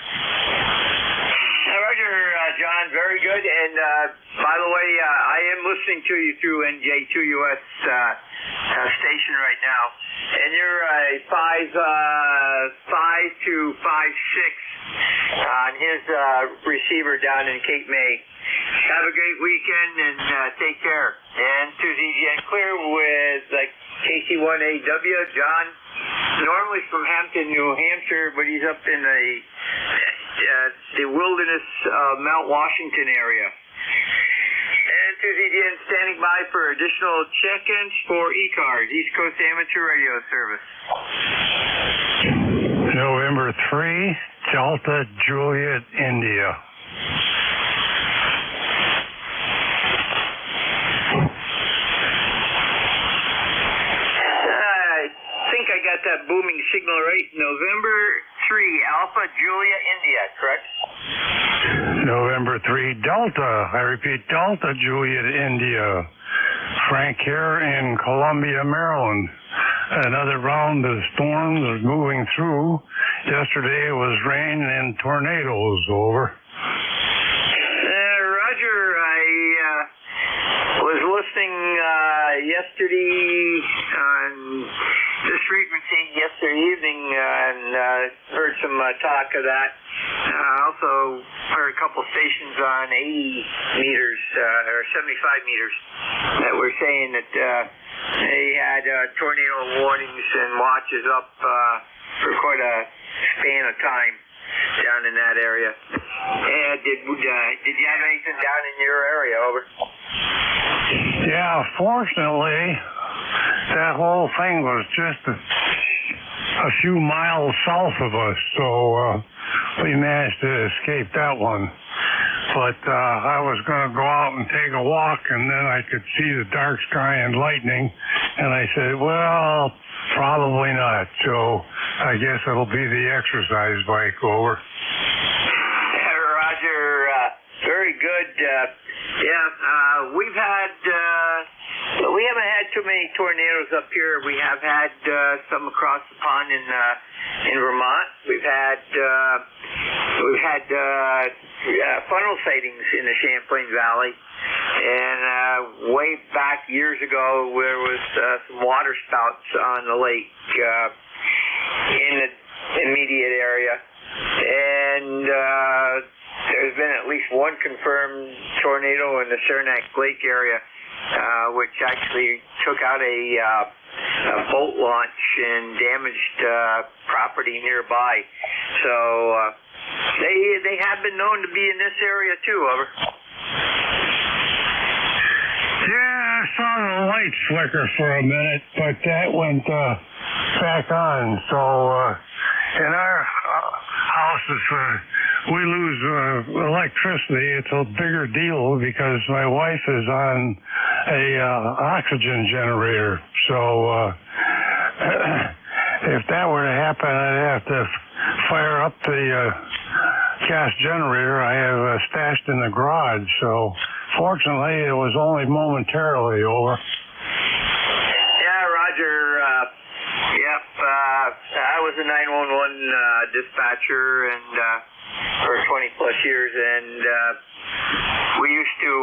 Roger, John. Very good. And by the way, I am listening to you through NJ2US station right now. And you're a 5 to 5.6 on his receiver down in Cape May. Have a great weekend and take care. And to the clear with KC1AW, John, normally from Hampton, New Hampshire, but he's up in the wilderness Mount Washington area. And to the standing by for additional check-ins for ECARS, East Coast Amateur Radio Service. November 3, Delta Juliet, India. I think I got that booming signal right. November 3, Alpha Julia, India, correct? November 3, Delta. I repeat, Delta Juliet, India. Frank here in Columbia, Maryland. Another round of storms is moving through. Yesterday it was rain and tornadoes. Over. Roger, I was listening yesterday on this frequency yesterday evening and heard some talk of that. Also heard a couple stations on 80 meters or 75 meters that were saying that they had tornado warnings and watches up for quite a span of time down in that area. And did you have anything down in your area? Over. Yeah, fortunately, that whole thing was just a few miles south of us, so we managed to escape that one. But I was going to go out and take a walk, and then I could see the dark sky and lightning, and I said, well, probably not. So I guess it'll be the exercise bike. Over. Roger, very good. We've had, we haven't had too many tornadoes up here. We have had some across the pond in Vermont. We've had funnel sightings in the Champlain Valley. And way back years ago, there was some water spouts on the lake in the immediate area. And there's been at least one confirmed tornado in the Saranac Lake area, which actually took out a boat launch and damaged property nearby. So they have been known to be in this area too. Over. Yeah, I saw the lights flicker for a minute, but that went back on. So in our houses, we lose electricity. It's a bigger deal because my wife is on a oxygen generator. So if that were to happen, I'd have to fire up the gas generator I have stashed in the garage. So fortunately, it was only momentarily. Over. Yeah, Roger. Yep. I was a 911 dispatcher and for 20 plus years, and we used to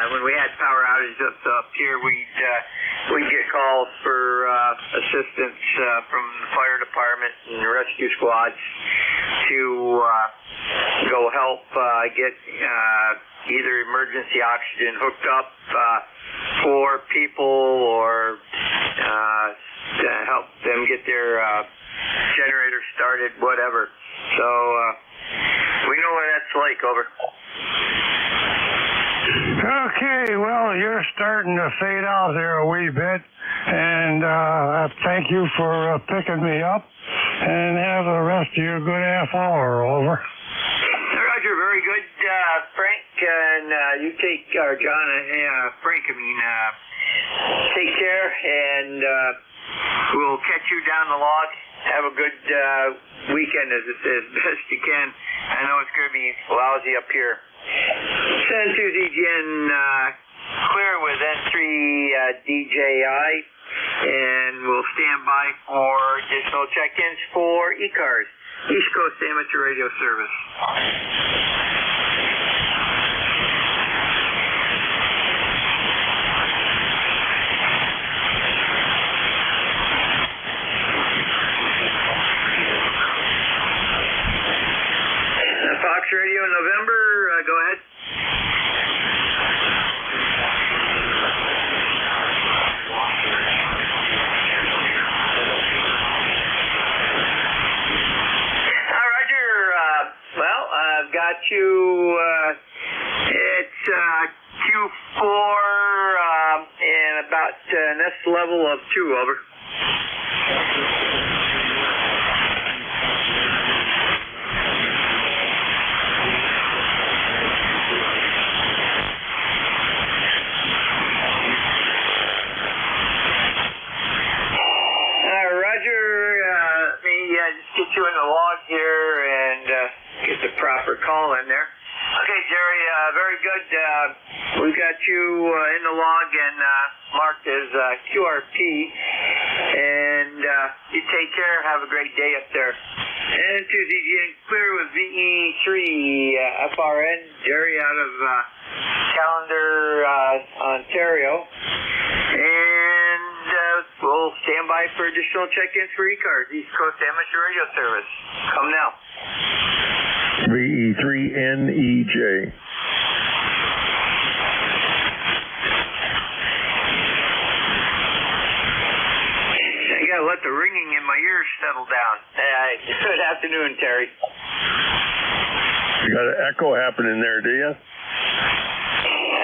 when we had power outages up here, we'd get calls for assistance from the fire department and the rescue squads to go help get either emergency oxygen hooked up for people or to help them get their generator started, whatever. So we know what that's like. Over. Okay, well, you're starting to fade out there a wee bit, and thank you for picking me up, and have the rest of your good half hour. Over. Roger, very good, Frank, and you take John, Frank, take care, and we'll catch you down the log. Have a good weekend as best you can. I know it's going to be lousy up here. San Susie Jen clear with N3 DJI, and we'll stand by for additional check-ins for ECARS, East Coast Amateur Radio Service. Fox Radio November, go ahead. Roger. Well, I've got you. It's Q4 and about nest level of 2. Over. Get you in the log here and get the proper call in there. Okay, Jerry, very good. We've got you in the log and marked as QRP. And you take care. Have a great day up there. And to ZGN clear with VE3 FRN. Jerry out of Callender, Ontario. And we'll stand by for additional check-ins for ECARS, East Coast Amateur Radio Service. Come now. VE3NEJ. I gotta let the ringing in my ears settle down. Good afternoon, Terry. You got an echo happening there, do you?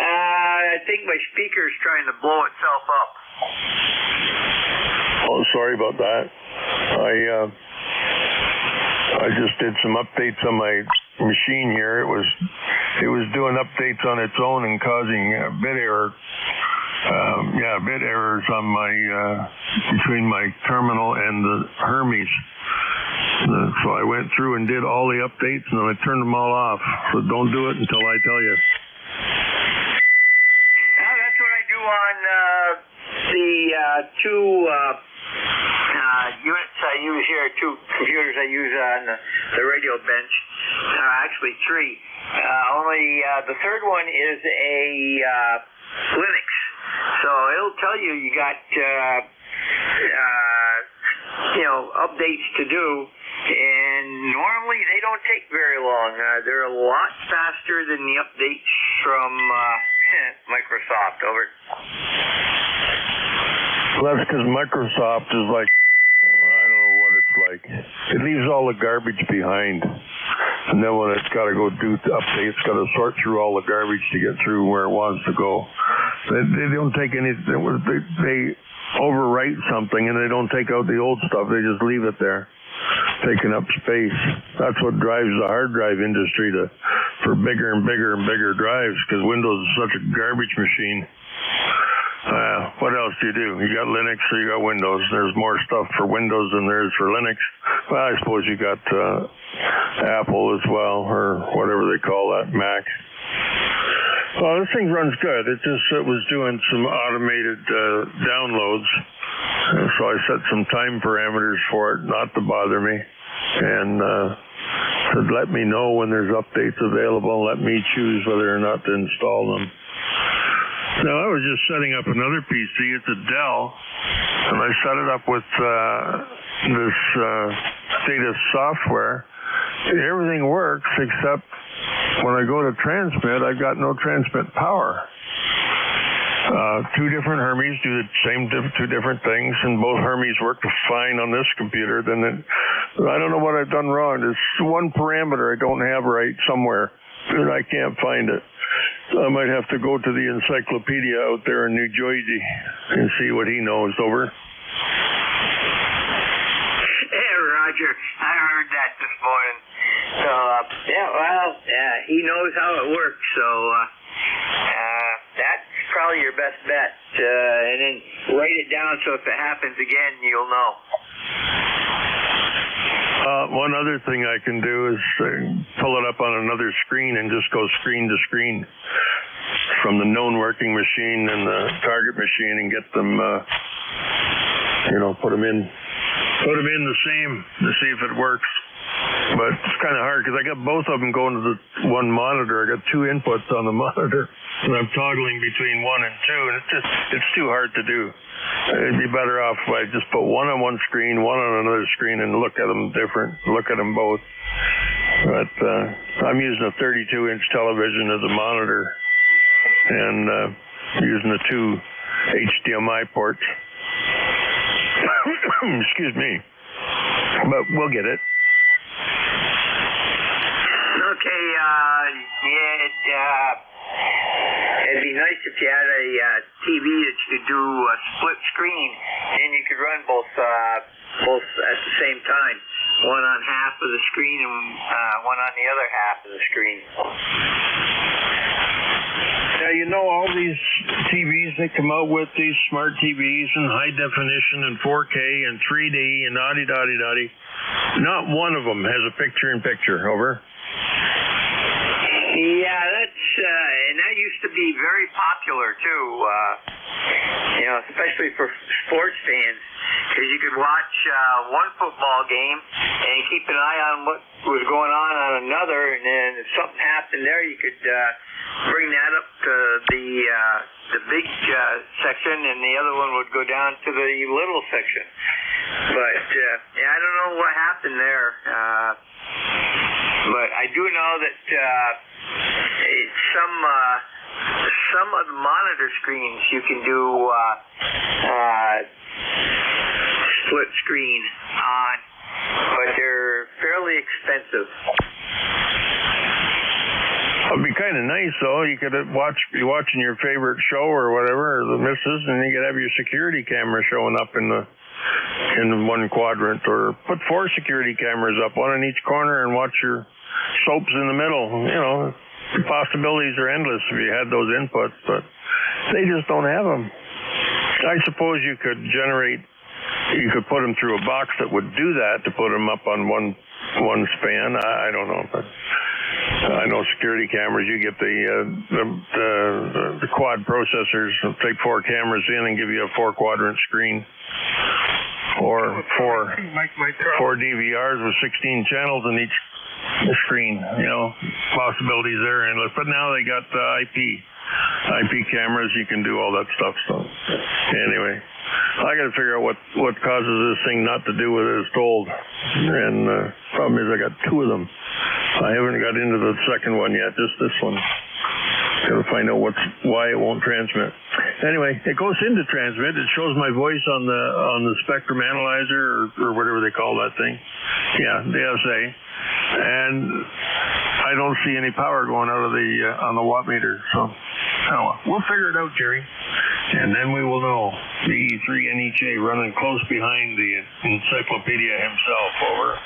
I think my speaker's trying to blow itself up. Oh, sorry about that. I just did some updates on my machine here. It was doing updates on its own and causing bit error. Bit errors on my between my terminal and the Hermes. So I went through and did all the updates, and then I turned them all off. So don't do it until I tell you. That's what I do on the 2 units I use here, 2 computers I use on the radio bench. Actually 3. Only the third one is a Linux. So it'll tell you got updates to do, and normally they don't take very long. They're a lot faster than the updates from Microsoft. Over. Well, that's because Microsoft is like, I don't know what it's like. It leaves all the garbage behind. And then when it's got to go do the update, it's got to sort through all the garbage to get through where it wants to go. They don't take any, they overwrite something and they don't take out the old stuff. They just leave it there, taking up space. That's what drives the hard drive industry for bigger and bigger and bigger drives, because Windows is such a garbage machine. What else do? You got Linux or you got Windows. There's more stuff for Windows than there is for Linux. Well, I suppose you got Apple as well, or whatever they call that, Mac. Well, this thing runs good. It was doing some automated downloads. So I set some time parameters for it not to bother me. And said, let me know when there's updates available. Let me choose whether or not to install them. Now, I was just setting up another PC. It's a Dell, and I set it up with this Status software. Everything works except when I go to transmit, I've got no transmit power. 2 different Hermes do the same 2 different things, and both Hermes work fine on this computer. I don't know what I've done wrong. There's one parameter I don't have right somewhere, and I can't find it. I might have to go to the encyclopedia out there in New Jersey and see what he knows. Over. Hey, Roger. I heard that this morning. So, he knows how it works. So, that's probably your best bet. And then write it down so if it happens again, you'll know. One other thing I can do is pull it up on another screen and just go screen to screen from the known working machine and the target machine and get them, put them in the same to see if it works. But it's kind of hard because I got both of them going to the one monitor. I got two inputs on the monitor, and I'm toggling between 1 and 2, and it's too hard to do. It'd be better off if I just put one on one screen, one on another screen, and look at them both. But I'm using a 32-inch television as a monitor, and using the two HDMI ports. Excuse me. But we'll get it. Okay, it'd be nice if you had a TV that you could do a split screen, and you could run both at the same time. One on half of the screen and one on the other half of the screen. Yeah, all these TVs they come out with, these smart TVs and high definition and 4K and 3D and da-di-da-di-da-di. Not one of them has a picture-in-picture, over. Yeah, and that used to be very popular too, especially for sports fans, because you could watch one football game and keep an eye on what was going on another, and then if something happened there, you could bring that up to the big section, and the other one would go down to the little section. But I don't know what happened there. But I do know that some of the monitor screens you can do split screen on, but they're fairly expensive. It'd be kind of nice though. You could be watching your favorite show or whatever, or the missus, and you could have your security camera showing up in one quadrant, or put 4 security cameras up, one in each corner, and watch your soaps in the middle. The possibilities are endless if you had those inputs, but they just don't have them. I suppose you could put them through a box that would do that, to put them up on one span. I don't know, but I know security cameras. You get the quad processors, take 4 cameras in and give you a 4-quadrant screen, or 4 DVRs with 16 channels in each screen. Possibilities there are endless. But now they got IP cameras. You can do all that stuff. So anyway, I got to figure out what causes this thing not to do what it's told. And problem is I got 2 of them. I haven't got into the second one yet, just this one. Got to find out why it won't transmit. Anyway, it goes into transmit. It shows my voice on the spectrum analyzer or whatever they call that thing. Yeah, the SA. And I don't see any power going out of on the watt meter. So we'll figure it out, Jerry. And then we will know. The E3 NEJ running close behind the encyclopedia himself, over.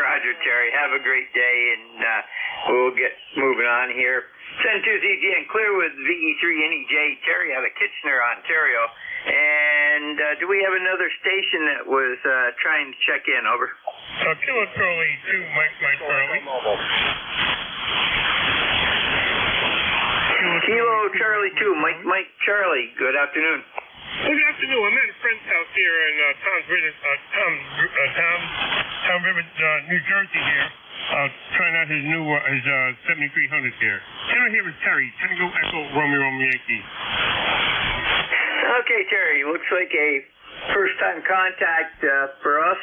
Roger, Terry. Have a great day, and we'll get moving on here. 10-2 clear with VE3NEJ, Terry out of Kitchener, Ontario. And do we have another station that was trying to check in? Over. Kilo Charlie 2, Mike Charlie. Kilo Charlie 2, Mike Charlie. Good afternoon. Good afternoon. I'm at a friend's house here in Tom River, New Jersey here. Trying out his new 7300 here. Can I hear with Terry? Tango Echo Romeo Yankee. Okay, Terry. Looks like a first-time contact for us.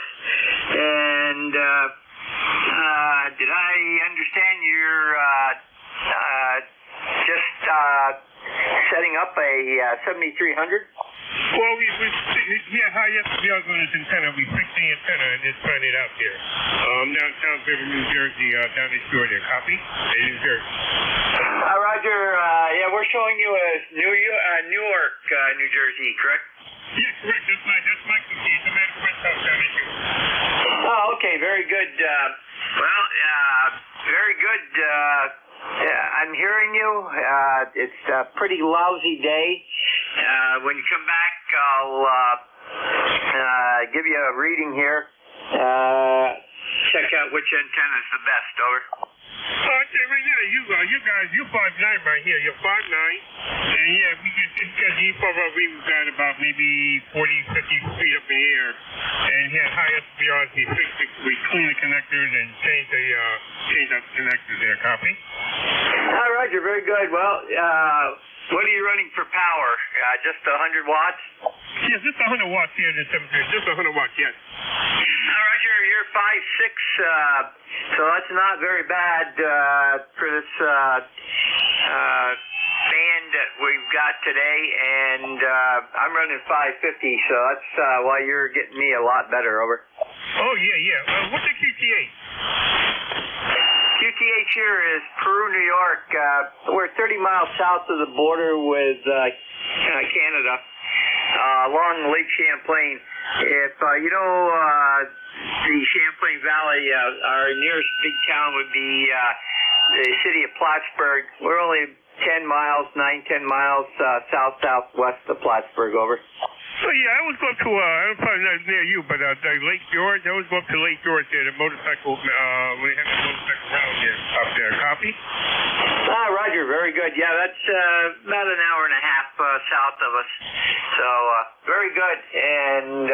And did I understand you're just setting up a 7300? Well, we had high FPL on this antenna. We fixed the antenna and just trying it out here. Downtown River, New Jersey, down the shore there. Copy? New Jersey. Roger. Yeah, we're showing you as Newark, New Jersey, correct? Yes, correct. That's my computer. I'm at a friend's house down the shore. Oh, okay. Very good. Very good. I'm hearing you. It's a pretty lousy day. When you come back, I'll give you a reading here. Check out which antenna is the best. Over. You guys, you're 5'9" right here. You're 5'9", and yeah, we can just get deep over. We've got about maybe 40, 50 feet up in the air, and here highest beyond we clean the connectors and change out the connectors there. Copy. Roger, very good. Well, what are you running for power? Just 100 watts? Yeah, just 100 watts here. Just 100 watts, yes. Roger, you're 5'6", so that's not very bad for this band that we've got today, and I'm running 550, so that's why you're getting me a lot better. Over. Oh, yeah. What's the QTH? QTH here is Peru, New York. We're 30 miles south of the border with Canada, along Lake Champlain. If you know the Champlain Valley, our nearest big town would be the city of Plattsburgh. We're only 10 miles southwest of Plattsburgh. Over. Oh, yeah, I always go up to, I'm probably not near you, but Lake George. I always go up to Lake George there, the motorcycle, when they have the motorcycle round there, up there. Copy? Roger, very good. Yeah, that's about an hour and a half south of us. So, very good. And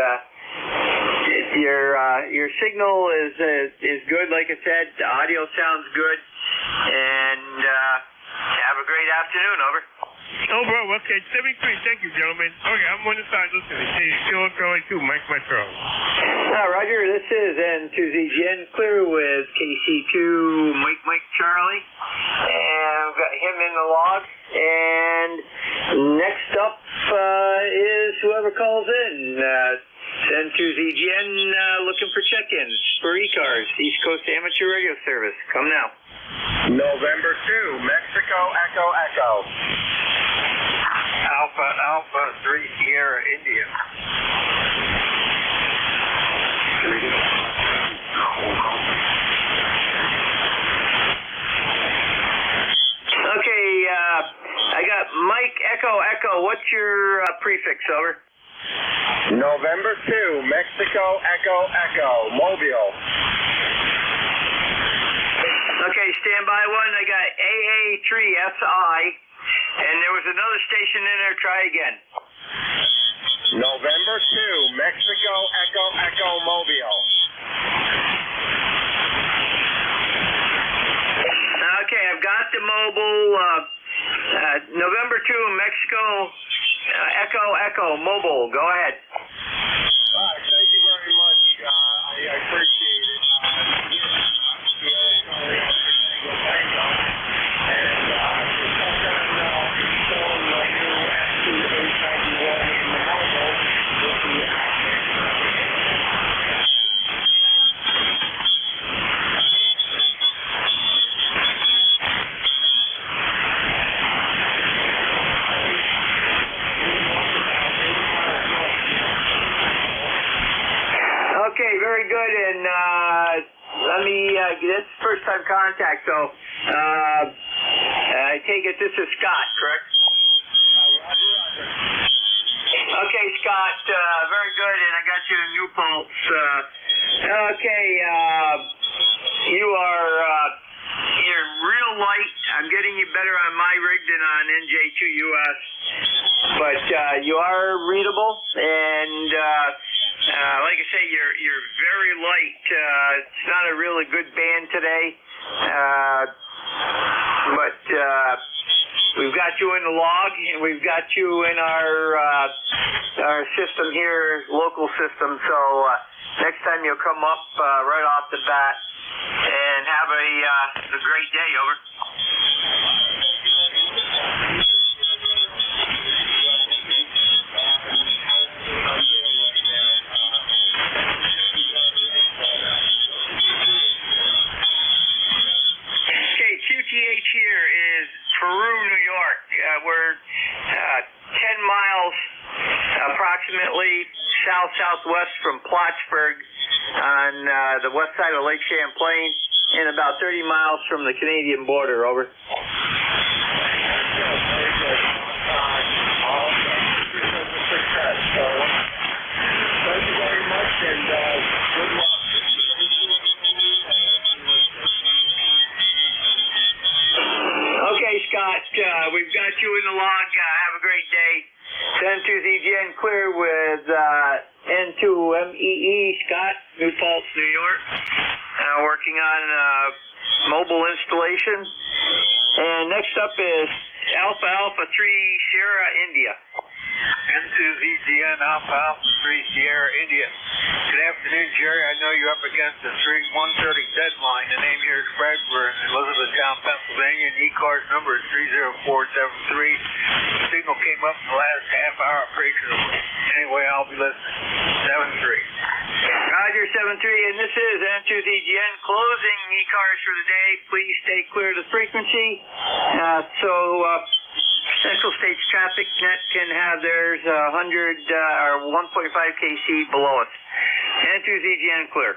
your signal is good, like I said. The audio sounds good. And have a great afternoon. Over. Oh, bro, okay, 73, thank you, gentlemen. Okay, I'm on the side listening. Still going too, Mike Metro. Roger, this is N2ZGN, clear with KC2, Mike Charlie. And we've got him in the log. And next up is whoever calls in. N2ZGN looking for check-ins for ECARS, East Coast Amateur Radio Service. Come now. November 2, Mexico, Echo. Alpha 3 Sierra India. Okay, I got Mike Echo. What's your prefix? Over. November 2, Mexico, Echo, Mobile. Okay, standby one. I got AA3SI, and there was another station in there. Try again. November 2, Mexico, Echo, Mobile. Okay, I've got the mobile. November 2, Mexico, Echo, mobile. Go ahead. All right, thank you very much. I appreciate it. Okay, very good. And let me this is first time contact, so I take it this is Scott, correct? Okay, Scott, very good, and I got you in New Paltz. Okay, you are you're real light. I'm getting you better on my rig than on NJ2US, but you are readable, and like I say, you're very light. It's not a really good band today, but we've got you in the log, and we've got you in our system here, local system. So next time you'll come up right off the bat and have a great day. Over. QTH here is Peru, New York. We're 10 miles approximately southwest from Plattsburgh on the west side of Lake Champlain and about 30 miles from the Canadian border. Over. got you in the log. Have a great day. 10-2ZGN clear with N2MEE, Scott, New Paltz, New York. Working on mobile installation. And next up is Alpha Alpha 3 Sierra India. N2ZGN Alpha Alpha 3 Sierra India. Good afternoon, Jerry. I know you're up against the 1:30 deadline. The name here is Bradford in Elizabethtown, Pennsylvania, and ECARS number is 30473. The signal came up in the last half hour. Appreciable. Anyway, I'll be listening. 7-3. Roger, 7-3, and this is N2ZGN closing ECARS for the day. Please stay clear of the frequency. Central States Traffic Net can have theirs 100 or 1.5 kc below us. N2ZGN clear.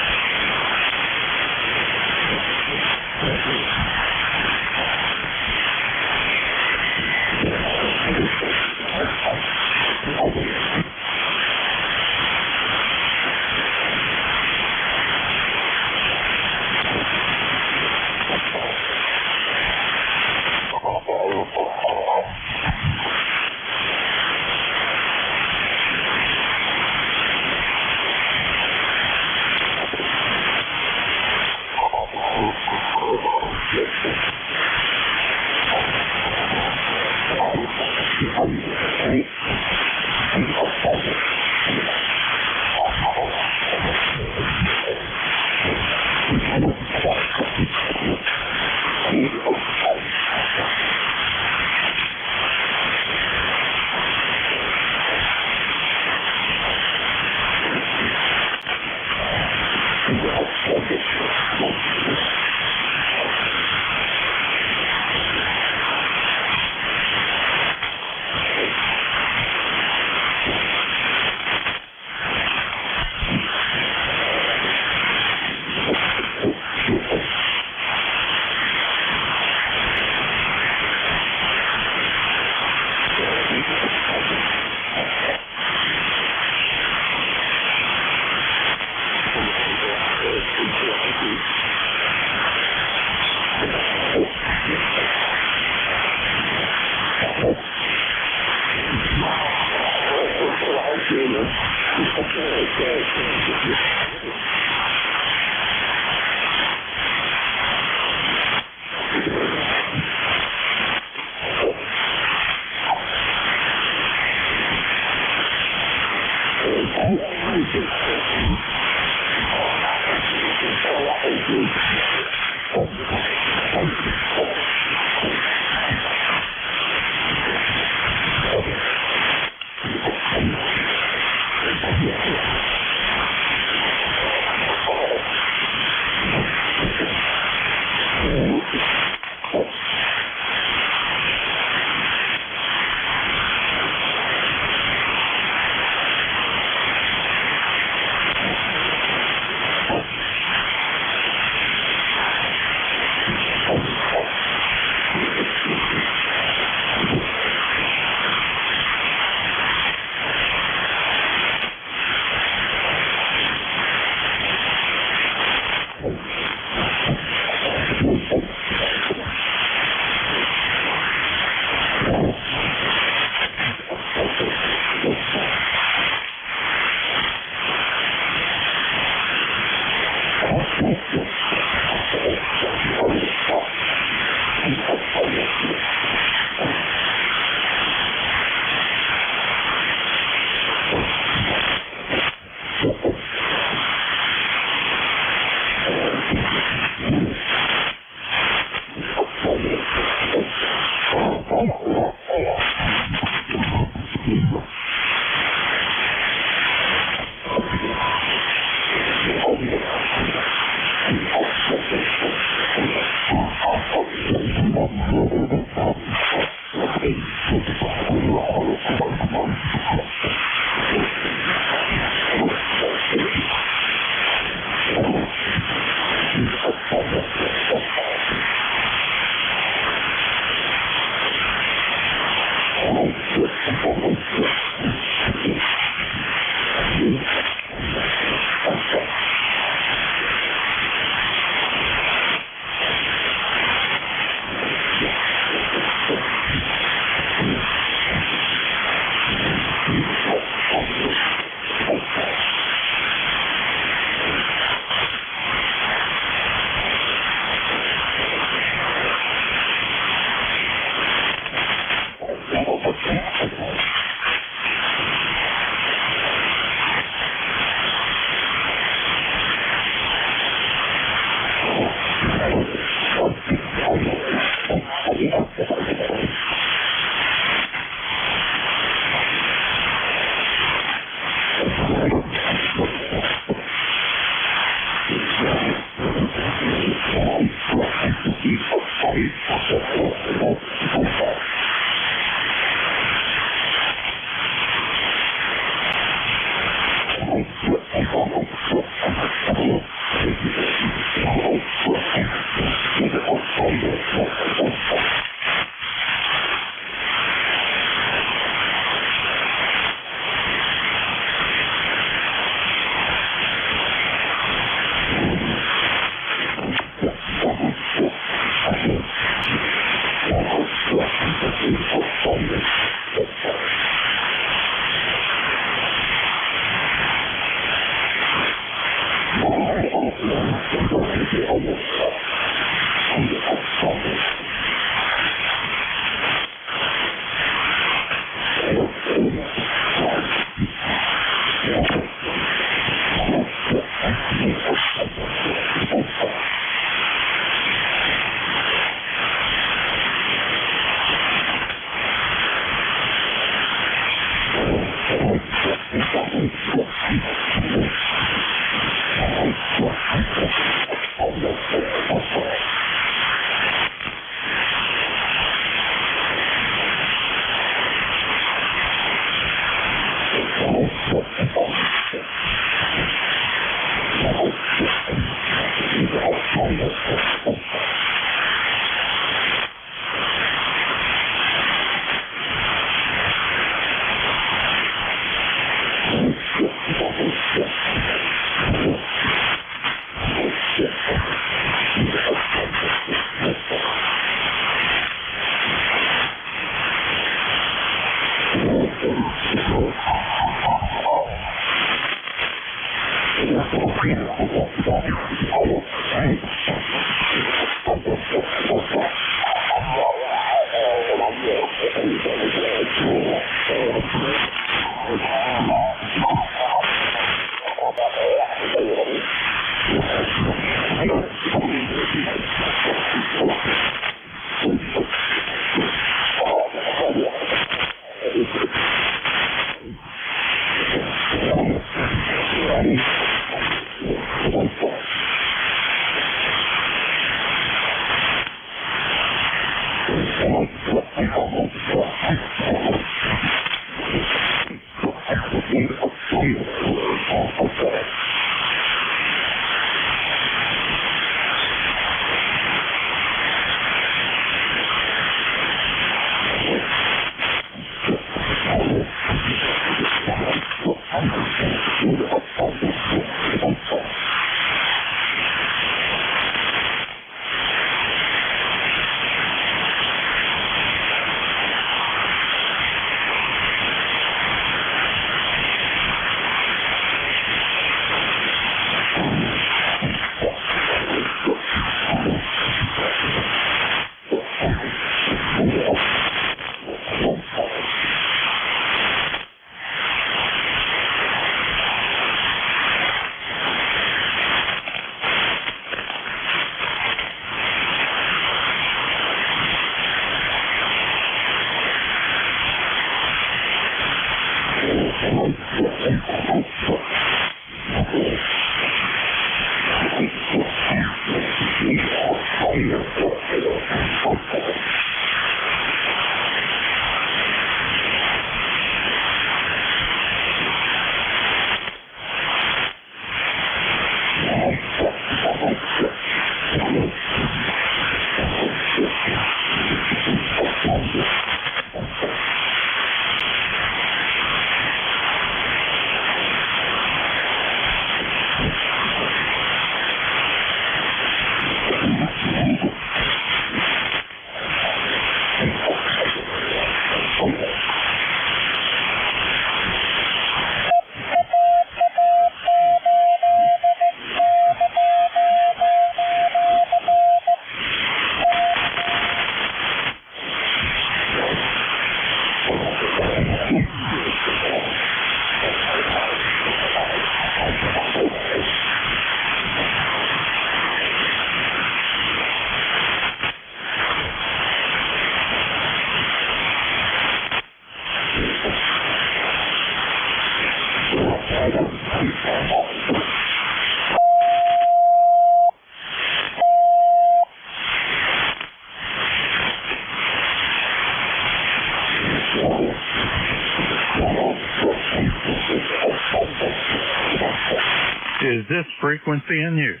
Is this frequency in use?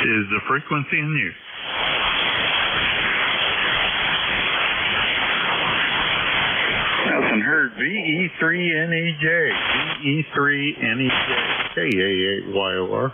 Is the frequency in use? Nelson heard VE3NEJ. VE3NEJ. KA8YOR.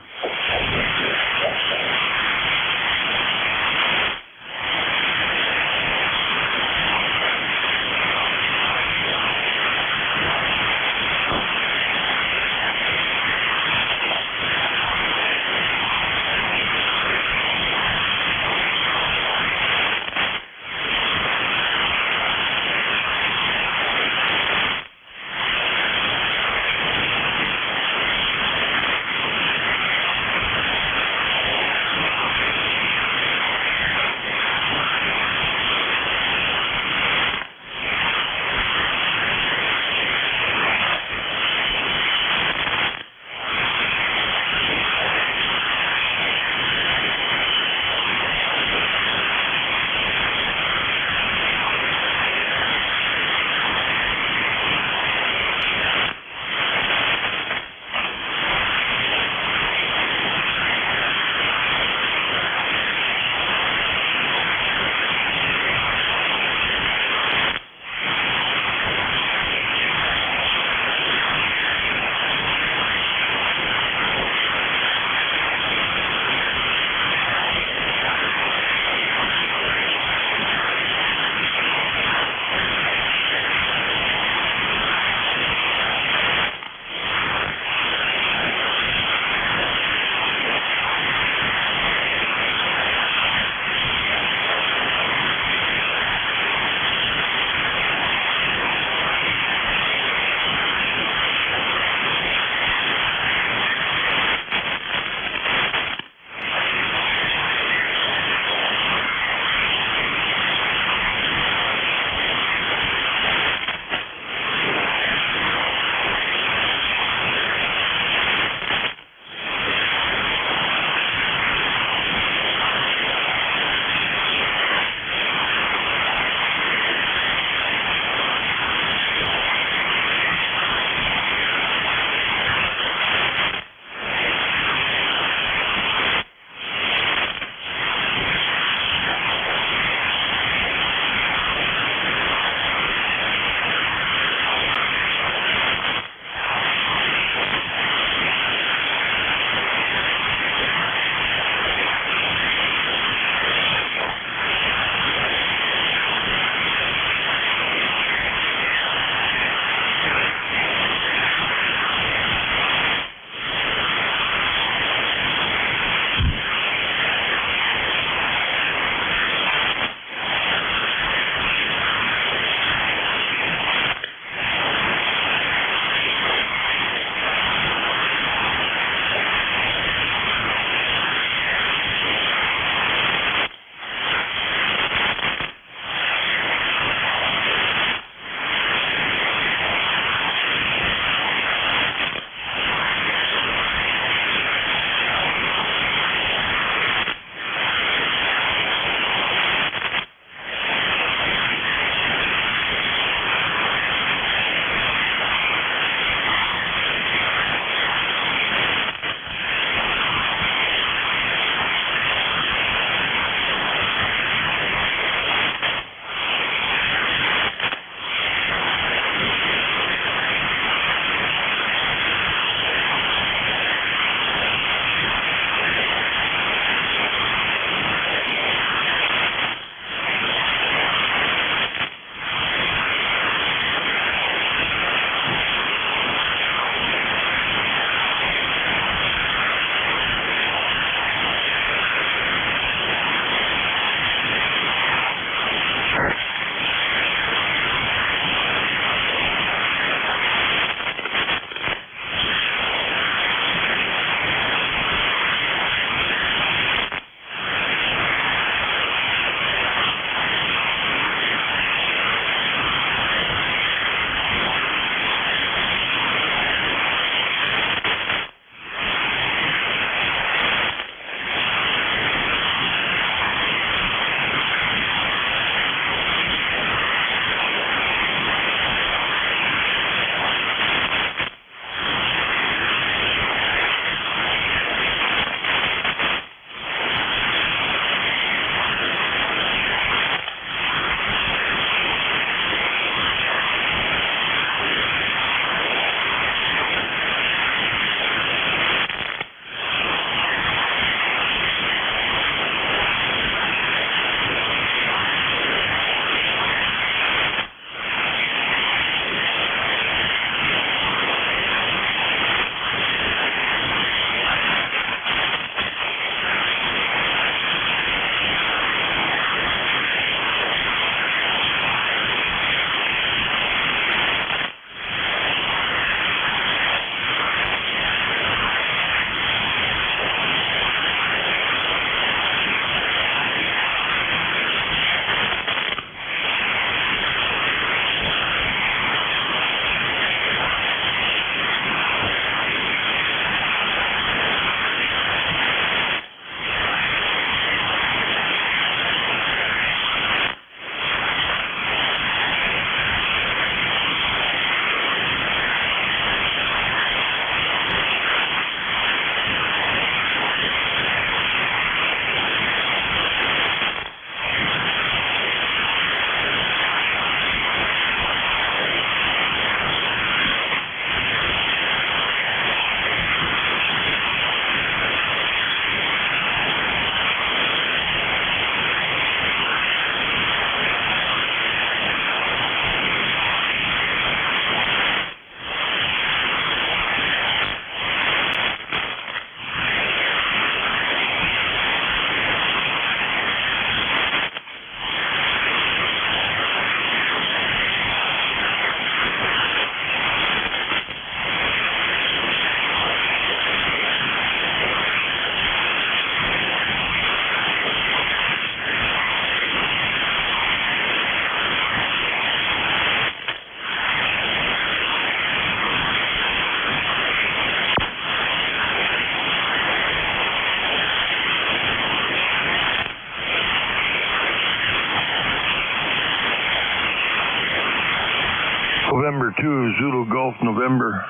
November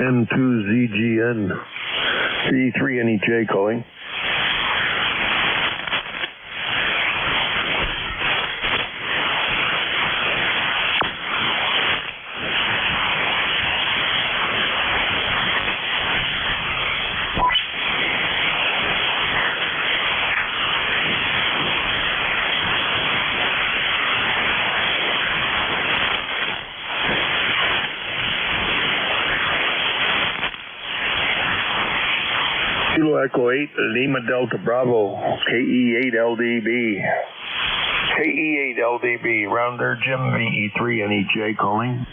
N2ZGN, E3NEJ calling. Kilo Echo 8, Lima Delta Bravo, KE8LDB. KE8LDB, round there, Jim, VE3NEJ calling.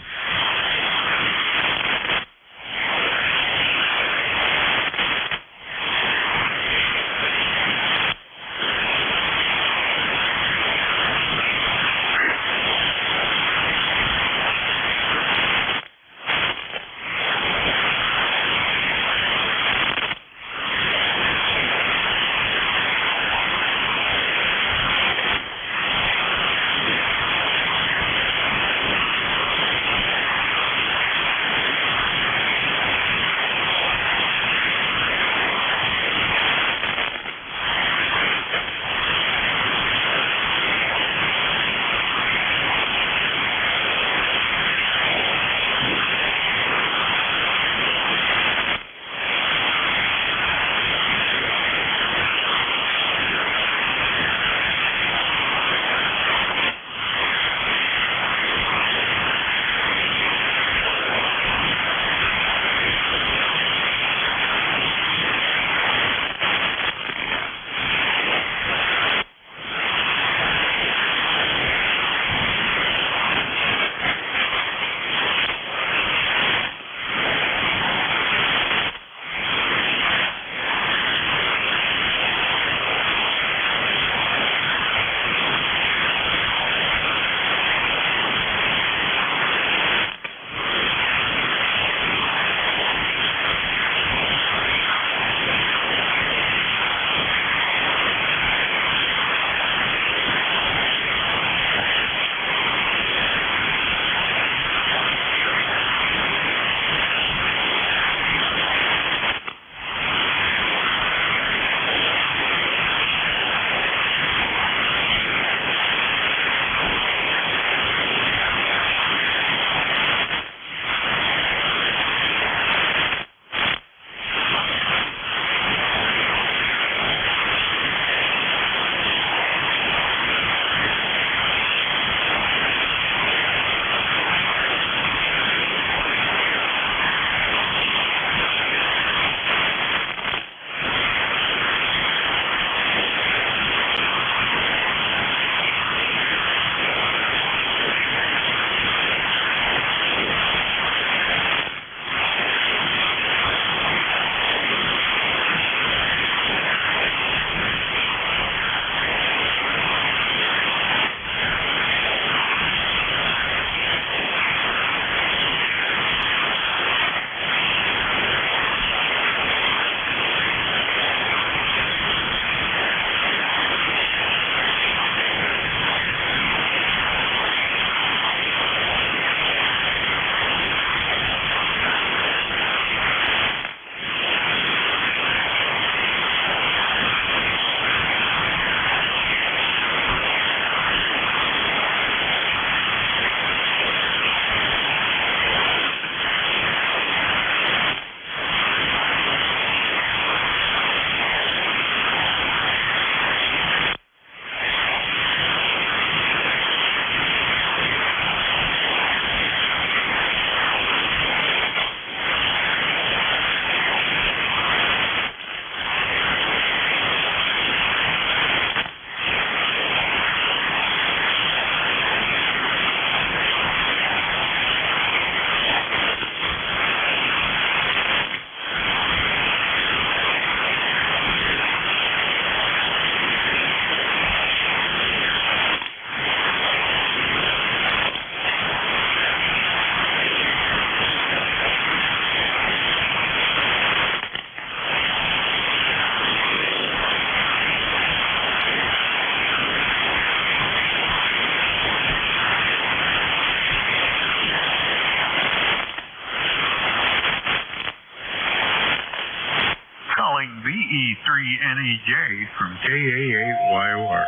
NEJ from KA8YOR.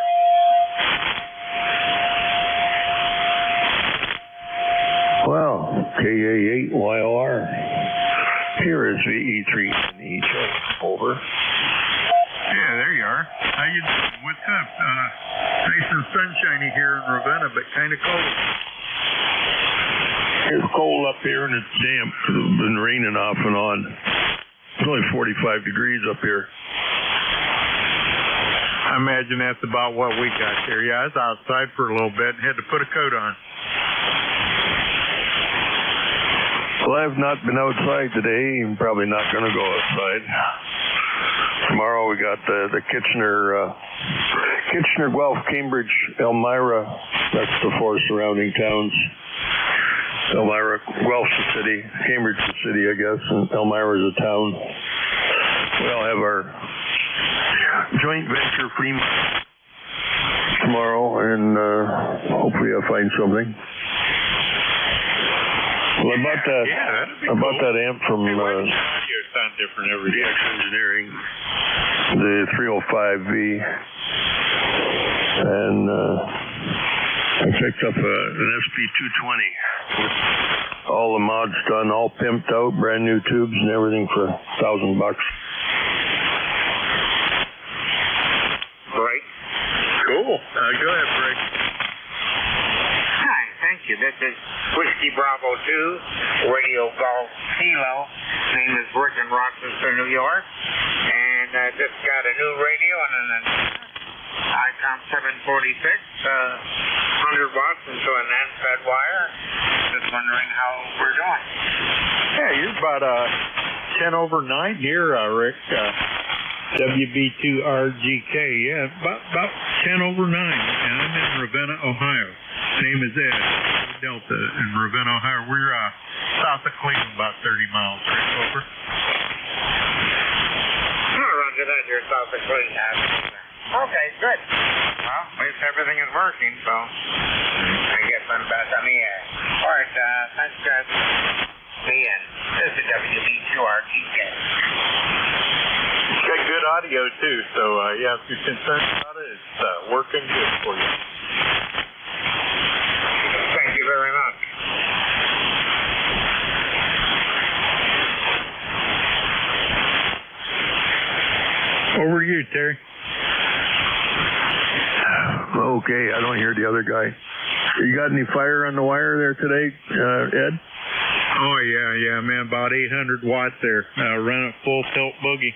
Well, KA8YOR. Here is VE3NEJ. Over. Yeah, there you are. How you doing? What's up? Nice and sunshiny here in Ravenna, but kind of cold. It's cold up here and it's damp. It's been raining off and on. It's only 45 degrees up here. I imagine that's about what we got here. Yeah, I was outside for a little bit and had to put a coat on. Well, I've not been outside today. I'm probably not going to go outside. Tomorrow we got the Kitchener, Guelph, Cambridge, Elmira. That's the four surrounding towns. Elmira, Guelph's a city, Cambridge is a city, I guess, and Elmira is a town. We all have our joint venture flea market tomorrow, and hopefully I'll find something. Well, I bought that amp from sound different every day. DX Engineering, the 305V, and I picked up an SP220 with all the mods done, all pimped out, brand new tubes and everything for $1,000. Break. Cool. Go ahead, Break. Hi, thank you. This is Whiskey Bravo 2, Radio Golf Kilo. Name is Rick in Rochester, New York. And I just got a new radio and an ICOM 746, 100 watts into an ANSFED wire. Just wondering how we're doing. Yeah, you're about 10 over 9 here, Rick. WB2RGK. Yeah, about 10 over 9. And I'm in Ravenna, Ohio. Name is Ed. Delta in Ravenna, Ohio. We're south of Cleveland, about 30 miles. Right over. Roger that. You're south of Cleveland. Okay, good. Well, at least everything is working, so I guess I'm back on the air. All right, thanks, guys. The end. This is WB2RGK. It's got good audio, too, so yeah, if you're concerned about it, it's working good for you. Thank you very much. Over to you, Terry. Okay, I don't hear the other guy. You got any fire on the wire there today, Ed? Oh, yeah, man, about 800 watts there. Run at full tilt boogie.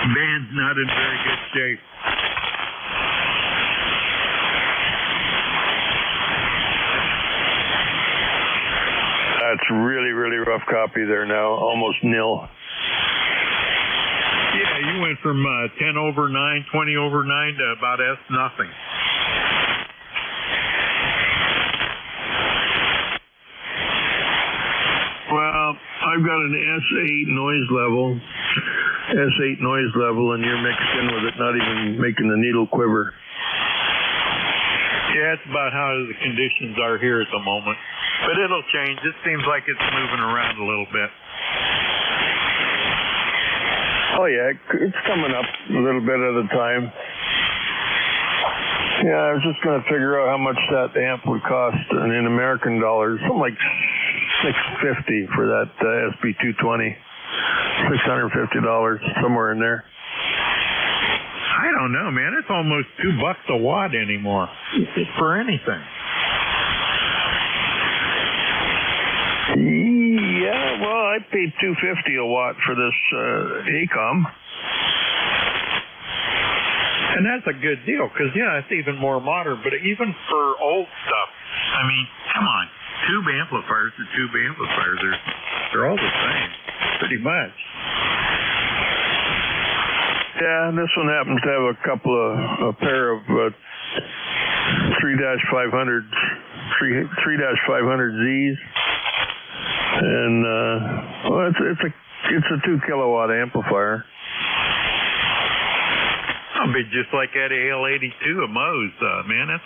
Band's not in very good shape. That's really, really rough copy there now, almost nil. Yeah, you went from 10 over 9, 20 over 9 to about S nothing. Well, I've got an S8 noise level, and you're mixed in with it, not even making the needle quiver. Yeah, it's about how the conditions are here at the moment. But it'll change. It seems like it's moving around a little bit. Oh, yeah, it's coming up a little bit at a time. Yeah, I was just going to figure out how much that amp would cost in American dollars. Something like $650 for that SB220. $650, somewhere in there. I don't know, man. It's almost $2 a watt anymore for anything. Yeah, well, I paid $250 a watt for this ACOM. And that's a good deal, because, yeah, it's even more modern. But even for old stuff, I mean, come on. Tube amplifiers are tube amplifiers. They're all the same, pretty much. Yeah, this one happens to have a pair of 3-500Zs. And, well, it's a 2 kilowatt amplifier. I'll be just like that AL82 of Moe's, man. That's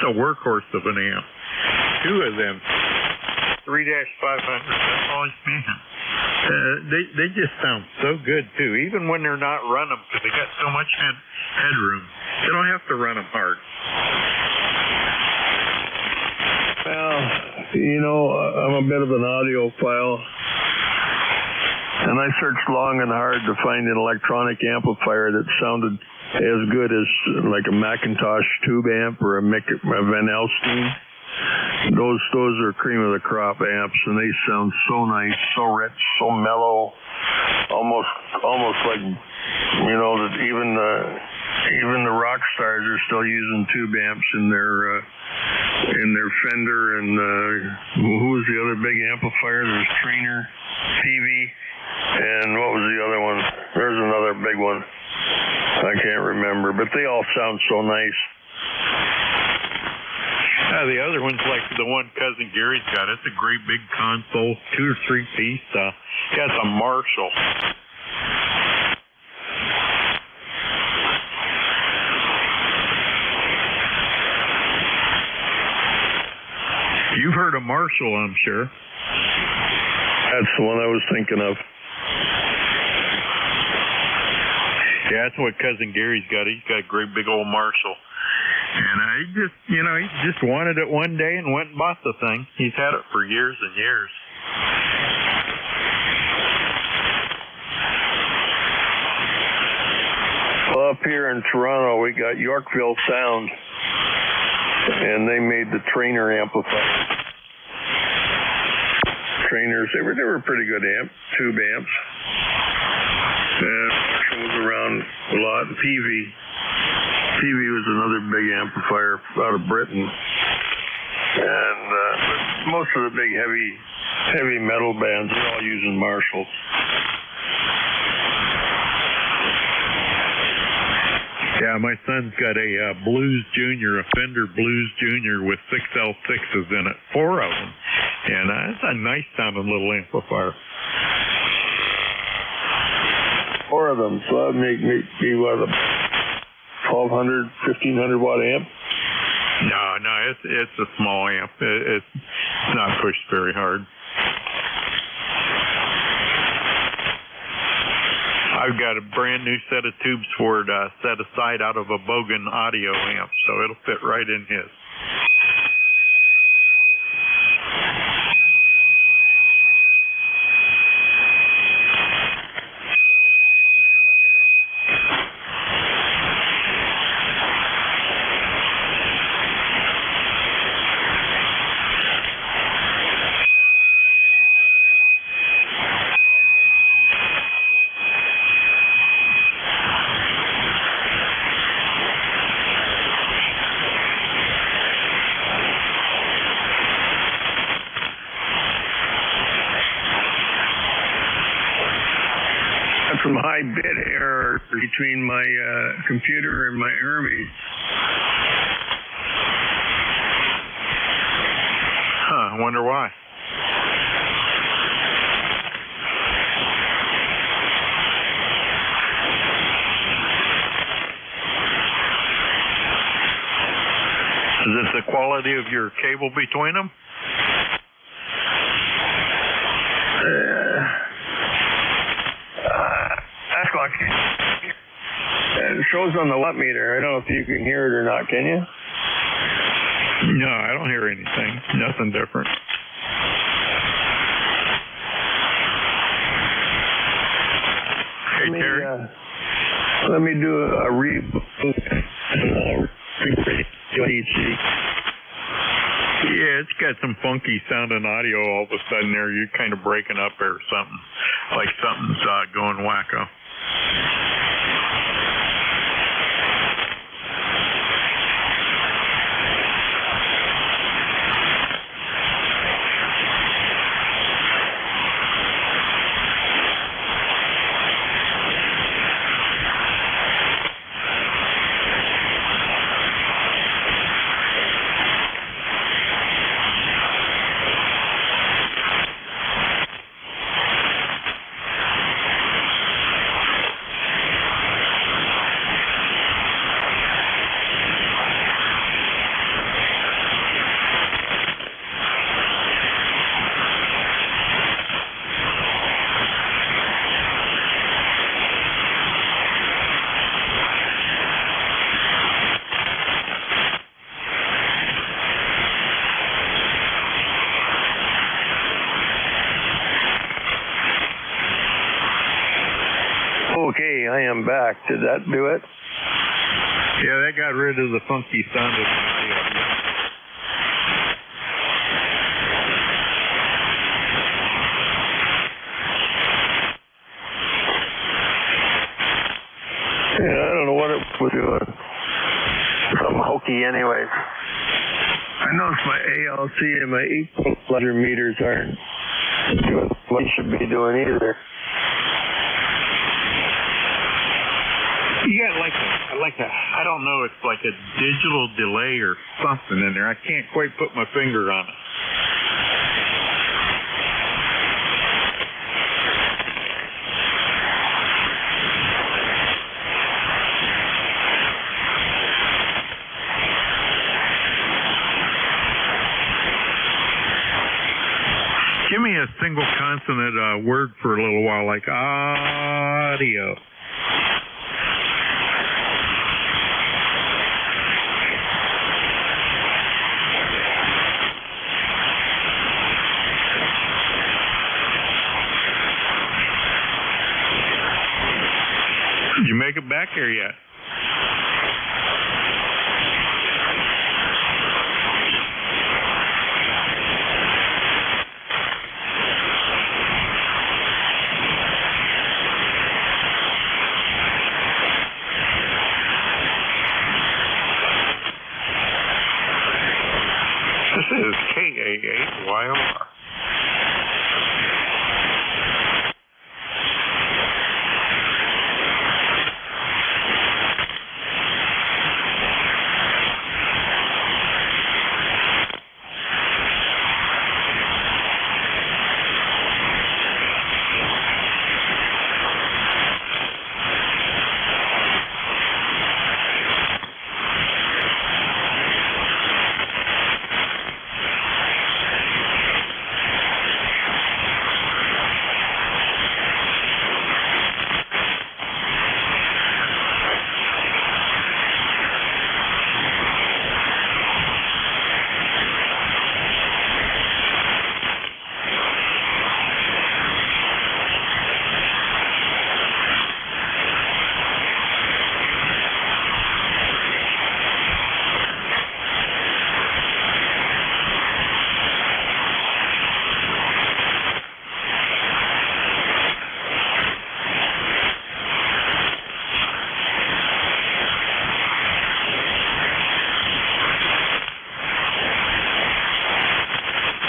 a workhorse of an amp. 2 of them. 3-500. That's all it's been. They just sound so good too, even when they're not running, because they got so much headroom. They don't have to run them hard. Well, I'm a bit of an audiophile, and I searched long and hard to find an electronic amplifier that sounded as good as like a Macintosh tube amp or a Van Alstyne. Those are cream of the crop amps, and they sound so nice, so rich, so mellow, almost like that even the rock stars are still using tube amps in their Fender. And who was the other big amplifier? There's Trainer, Peavey, and what was the other one? There's another big one. I can't remember, but they all sound so nice. The other one's like the one Cousin Gary's got. It's a great big console, 2 or 3 piece. Yeah, it's a Marshall. You've heard of Marshall, I'm sure. That's the one I was thinking of. Yeah, that's what Cousin Gary's got. He's got a great big old Marshall. And he just wanted it one day and went and bought the thing. He's had it for years and years. Well, up here in Toronto, we got Yorkville Sound, and they made the Trainer amplifier. Trainers, they were pretty good tube amps. And Marshall was around a lot. Peavey was another big amplifier out of Britain. And most of the big heavy metal bands are all using Marshalls. Yeah, my son's got a Blues Junior, a Fender Blues Junior with 6L6s in it, 4 of them. And it's a nice sounding little amplifier. 4 of them, so that'd make me what, a 1,200, 1,500 watt amp? No, it's a small amp. It's not pushed very hard. I've got a brand new set of tubes for it set aside out of a Bogan audio amp, so it'll fit right in his. Some high bit error between my computer and my Hermes. I wonder why. Is it the quality of your cable between them? It shows on the watt meter. I don't know if you can hear it or not. Can you? No, I don't hear anything. Nothing different. Hey, Terry. Let me do a reboot. Yeah, it's got some funky sounding audio all of a sudden there. You're kind of breaking up there or something. Like something's going wacko. Did that do it? Yeah, that got rid of the funky sound of the audio. Yeah, I don't know what it was doing. Something hokey anyways. I noticed my ALC and my equalizer meters aren't doing what they should be doing either. You got I don't know, it's like a digital delay or something in there. I can't quite put my finger on it. Give me a single consonant word for a little while, like audio. Did you make it back there yet? This is KA8YOR.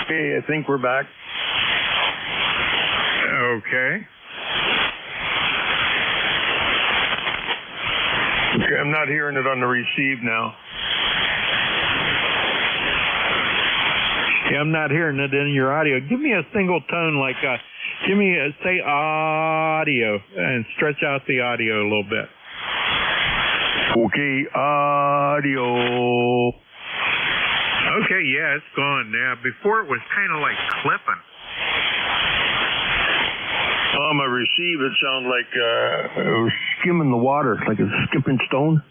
Okay, I think we're back. Okay. Okay, I'm not hearing it on the receive now. Yeah, I'm not hearing it in your audio. Give me a single tone, like say audio, and stretch out the audio a little bit. Okay, audio. Okay, yeah, it's gone now. Before it was kind of like clipping. On my receive, it sounded like it was skimming the water, like a skipping stone.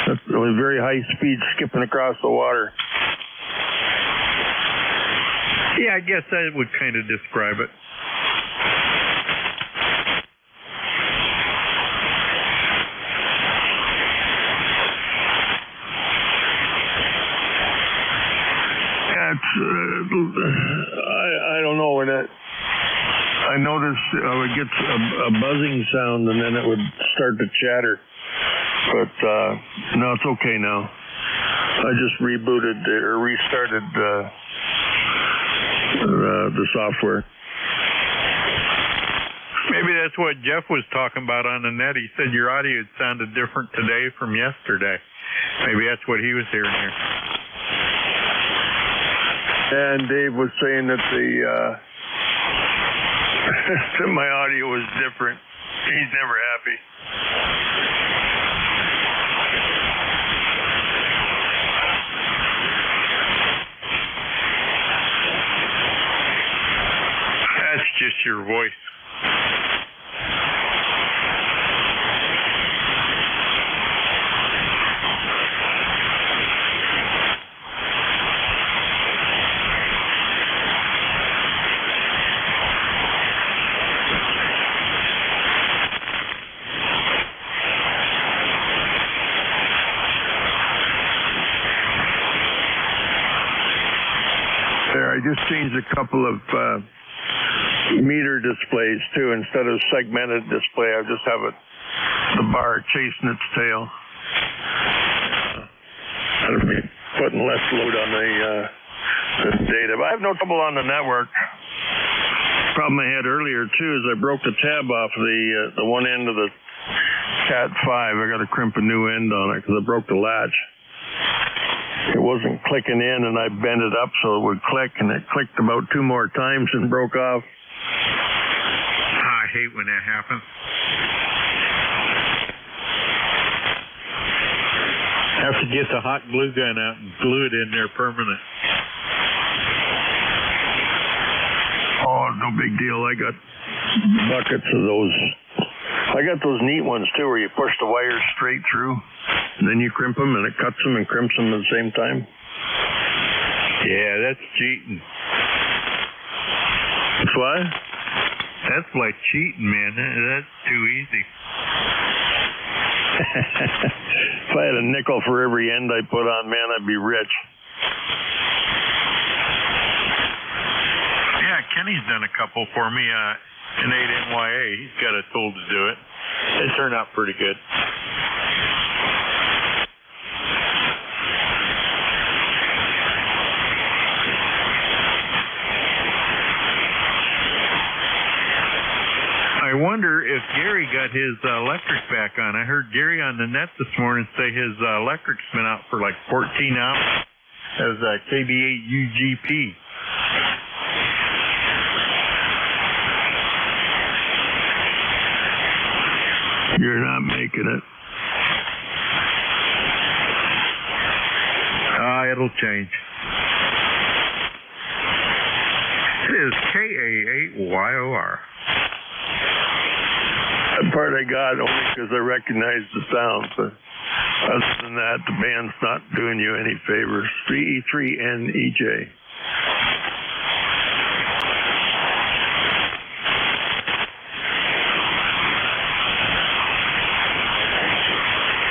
That's really very high speed skipping across the water. Yeah, I guess that would kind of describe it. I don't know when I noticed I would get a buzzing sound and then it would start to chatter. But no, it's okay now. I just rebooted or restarted the software. Maybe that's what Jeff was talking about on the net. He said your audio sounded different today from yesterday. Maybe that's what he was hearing here. And Dave was saying that that my audio was different. He's never happy. That's just your voice. just changed a couple of meter displays too. Instead of segmented display, I just have the bar chasing its tail. I'll be putting less load on the data, but I have no trouble on the network. Problem I had earlier too is I broke the tab off the one end of the Cat 5. I got to crimp a new end on it because I broke the latch. It wasn't clicking in, and I bent it up so it would click, and it clicked about 2 more times and broke off. I hate when that happens. Have to get the hot glue gun out and glue it in there permanent. Oh, no big deal. I got buckets of those. I got those neat ones too, where you push the wires straight through, and then you crimp them, and it cuts them and crimps them at the same time. Yeah, that's cheating. That's what? That's like cheating, man. That's too easy. If I had a nickel for every end I put on, man, I'd be rich. Yeah, Kenny's done a couple for me. An 8NYA, he's got a tool to do it. It turned out pretty good. I wonder if Gary got his electric back on. I heard Gary on the net this morning say his electric's been out for like 14 hours as a KB8UGP. You're not making it. It'll change. It is KA8YOR. That part I got only because I recognized the sound, but other than that, the band's not doing you any favors. 3E3NEJ.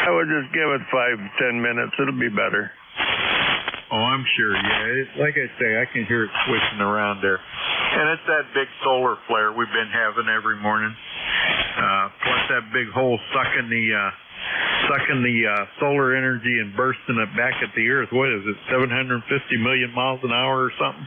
I would just give it 5-10 minutes. It'll be better. Oh, I'm sure. Yeah, like I say, I can hear it switching around there. And it's that big solar flare we've been having every morning. Plus that big hole sucking the solar energy and bursting it back at the earth. What is it, 750 million miles an hour or something?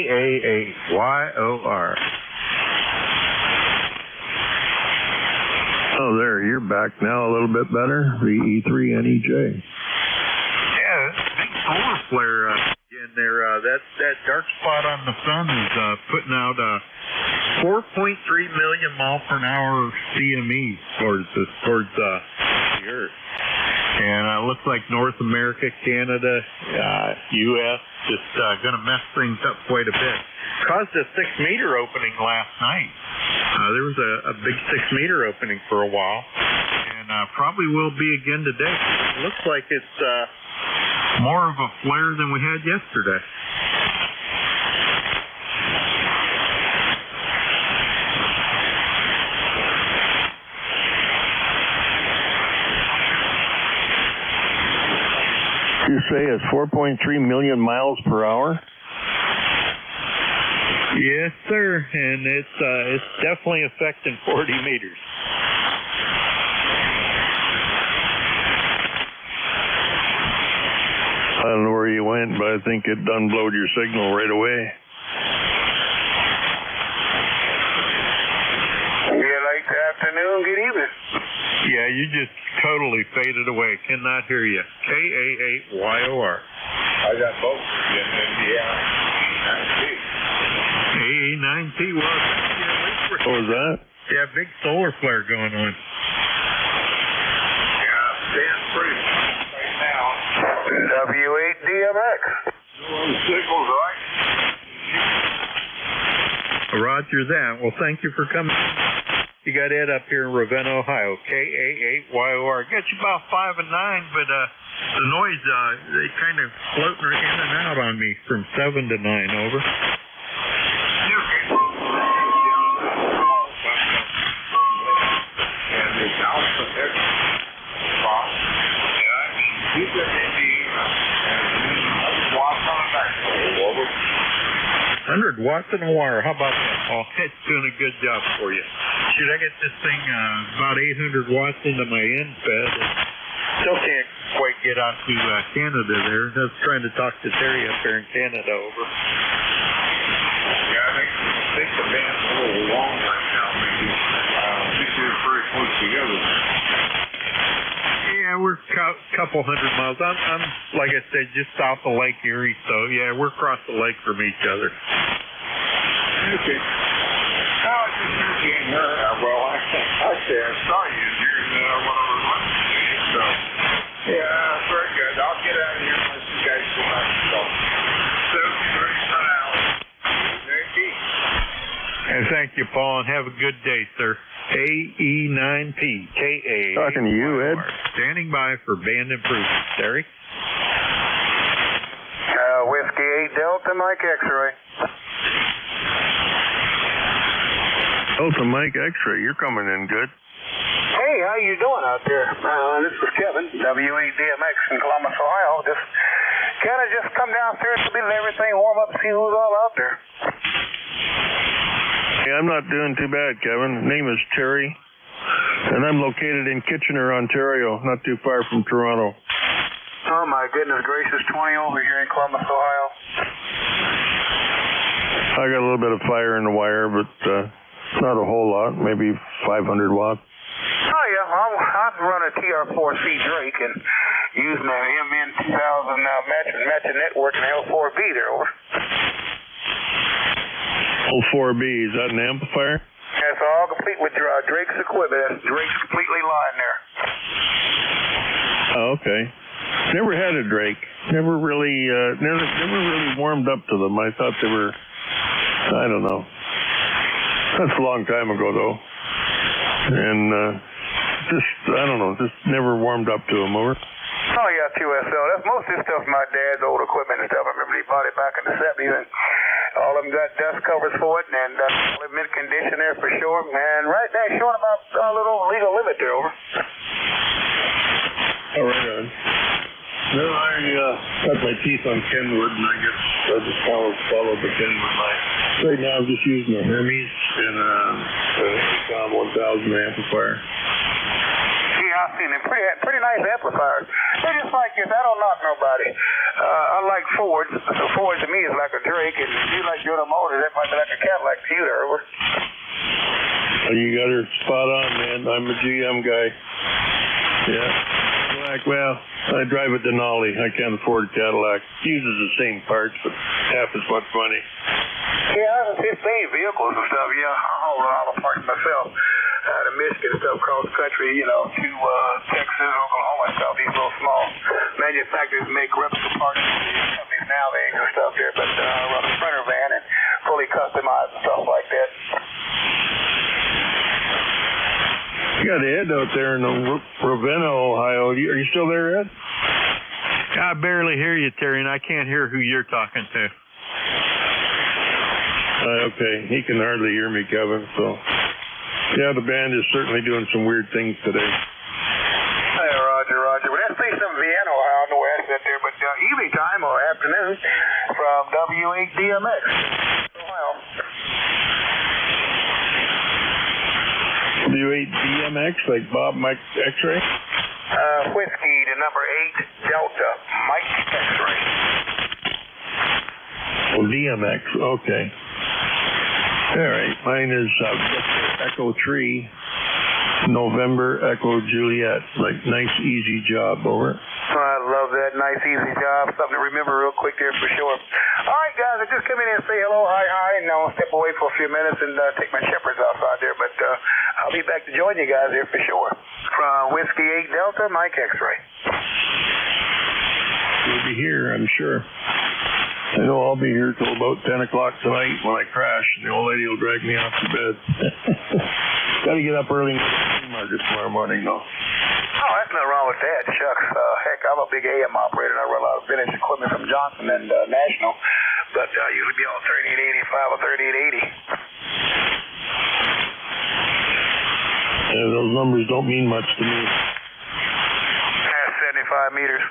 KA8YOR. Oh, there, you're back now a little bit better. VE3NEJ. Yeah, that's a big solar flare in there. That dark spot on the sun is putting out 4.3 million mile per hour CME towards the Earth. And it looks like North America, Canada, U.S. just going to mess things up quite a bit. Caused a 6-meter opening last night. There was a big 6-meter opening for a while, and probably will be again today. It looks like it's more of a flare than we had yesterday. You say it's 4.3 million miles per hour? Yes, sir, and it's definitely affecting 40 meters. I don't know where you went, but I think it done blowed your signal right away. Good late afternoon, good evening. Yeah, you just totally faded away. Cannot hear you. KA8YOR. I got both in Indiana. AA9T was. What was that? Yeah, big solar flare going on. Yeah, staying pretty right now. W8DMX. Signals, right? Roger that. Well, thank you for coming. You got Ed up here in Ravenna, Ohio. KA8YOR. Got you about 5 and 9, but the noise, they kind of floating in and out on me from 7 to 9. Over. He's got 100 watts in a wire. How about that? Oh, it's doing a good job for you. Should I get this thing about 800 watts into my end fed? Still can't quite get out to Canada there. I was trying to talk to Terry up there in Canada. Over. Yeah, I think the band's a little long right now, maybe. I think they're pretty close together. Yeah, we're a couple hundred miles. I'm like I said, just south of Lake Erie, so yeah, we're across the lake from each other. Okay. Now I just can't hear. Well, I saw you during one of the lunch days, so yeah, very good. I'll get out of here and let you guys go back to talk. 7:30 for now. Thank you. And thank you, Paul, and have a good day, sir. AE9P, KA. Talking to you, Ed. Standing by for band improvement. Terry? Whiskey 8 Delta, Mike X-ray. Delta Mike X-ray, you're coming in good. Hey, how you doing out there? This is Kevin, W8DMX in Columbus, Ohio. Just come downstairs to let everything warm up and see who's all out there. Hey, I'm not doing too bad, Kevin. Name is Terry, and I'm located in Kitchener, Ontario, not too far from Toronto. Oh, my goodness gracious, 20 over here in Columbus, Ohio. I got a little bit of fire in the wire, but not a whole lot, maybe 500 watts. Oh, yeah, I run a TR4C Drake and using an MN2000 matching network and L4B there, over. L4B, is that an amplifier? That's all complete with Drake's equipment. That's Drake's completely lying there. Oh, okay. Never had a Drake. Never really warmed up to them. I thought they were, I don't know. That's a long time ago, though. And just never warmed up to them, over. Oh, yeah, QSL. That's most of this stuff my dad's old equipment and stuff. I remember he bought it back in the 70s, and all of them got dust covers for it, and mint condition there for sure. And right now, showing about a little legal limit there, over. Oh, right on. No, I cut my teeth on Kenwood, and I guess I just followed the Kenwood line. Right now, I'm just using a Hermes and an ECARS 1000 amplifier. Yeah, I see clean and pretty nice amplifiers. They're just like this. I don't knock nobody. Unlike Fords, so Ford to me is like a Drake, and if you like General Motors, that might be like a Cadillac to you, Herbert. You got her spot on, man. I'm a GM guy. Yeah. Well, I drive a Denali. I can't afford Cadillac. Uses the same parts, but half as much money. Yeah, I have 15 vehicles and stuff. Yeah, I haul all the parts myself. Out of Michigan and stuff, cross country, to Texas, Oklahoma and stuff. These little small manufacturers make replica parts for these companies nowadays and stuff there, but I run a Sprinter van and fully customized and stuff like that. You got Ed out there in Ravenna, Ohio. Are you still there, Ed? I barely hear you, Terry, and I can't hear who you're talking to. Okay, he can hardly hear me, Kevin, so... Yeah, the band is certainly doing some weird things today. Hey, Roger. Well, that's based in Vienna, Ohio. I don't know where that's at there, but evening time or afternoon from W8DMX. Ohio. W8DMX, like Bob Mike X-Ray? Whiskey to number 8, Delta, Mike X-Ray. Oh, DMX, okay. All right, mine is Echo 3, November, Echo Juliet. Like, nice, easy job, over. I love that. Nice, easy job. Something to remember real quick there for sure. All right, guys, I just come in and say hello, hi, and I'll step away for a few minutes and take my shepherds outside there, but I'll be back to join you guys here for sure. From Whiskey 8 Delta, Mike X-Ray. You'll be here, I'm sure. I know I'll be here till about 10 o'clock tonight when I crash, and the old lady will drag me off to bed. Got to get up early and go to the flea market tomorrow morning, though. Oh, that's nothing wrong with that. Shucks. Heck, I'm a big AM operator, and I run a lot of vintage equipment from Johnson and National, but I usually be on 3885 or 3880. Yeah, those numbers don't mean much to me. Past 75 meters.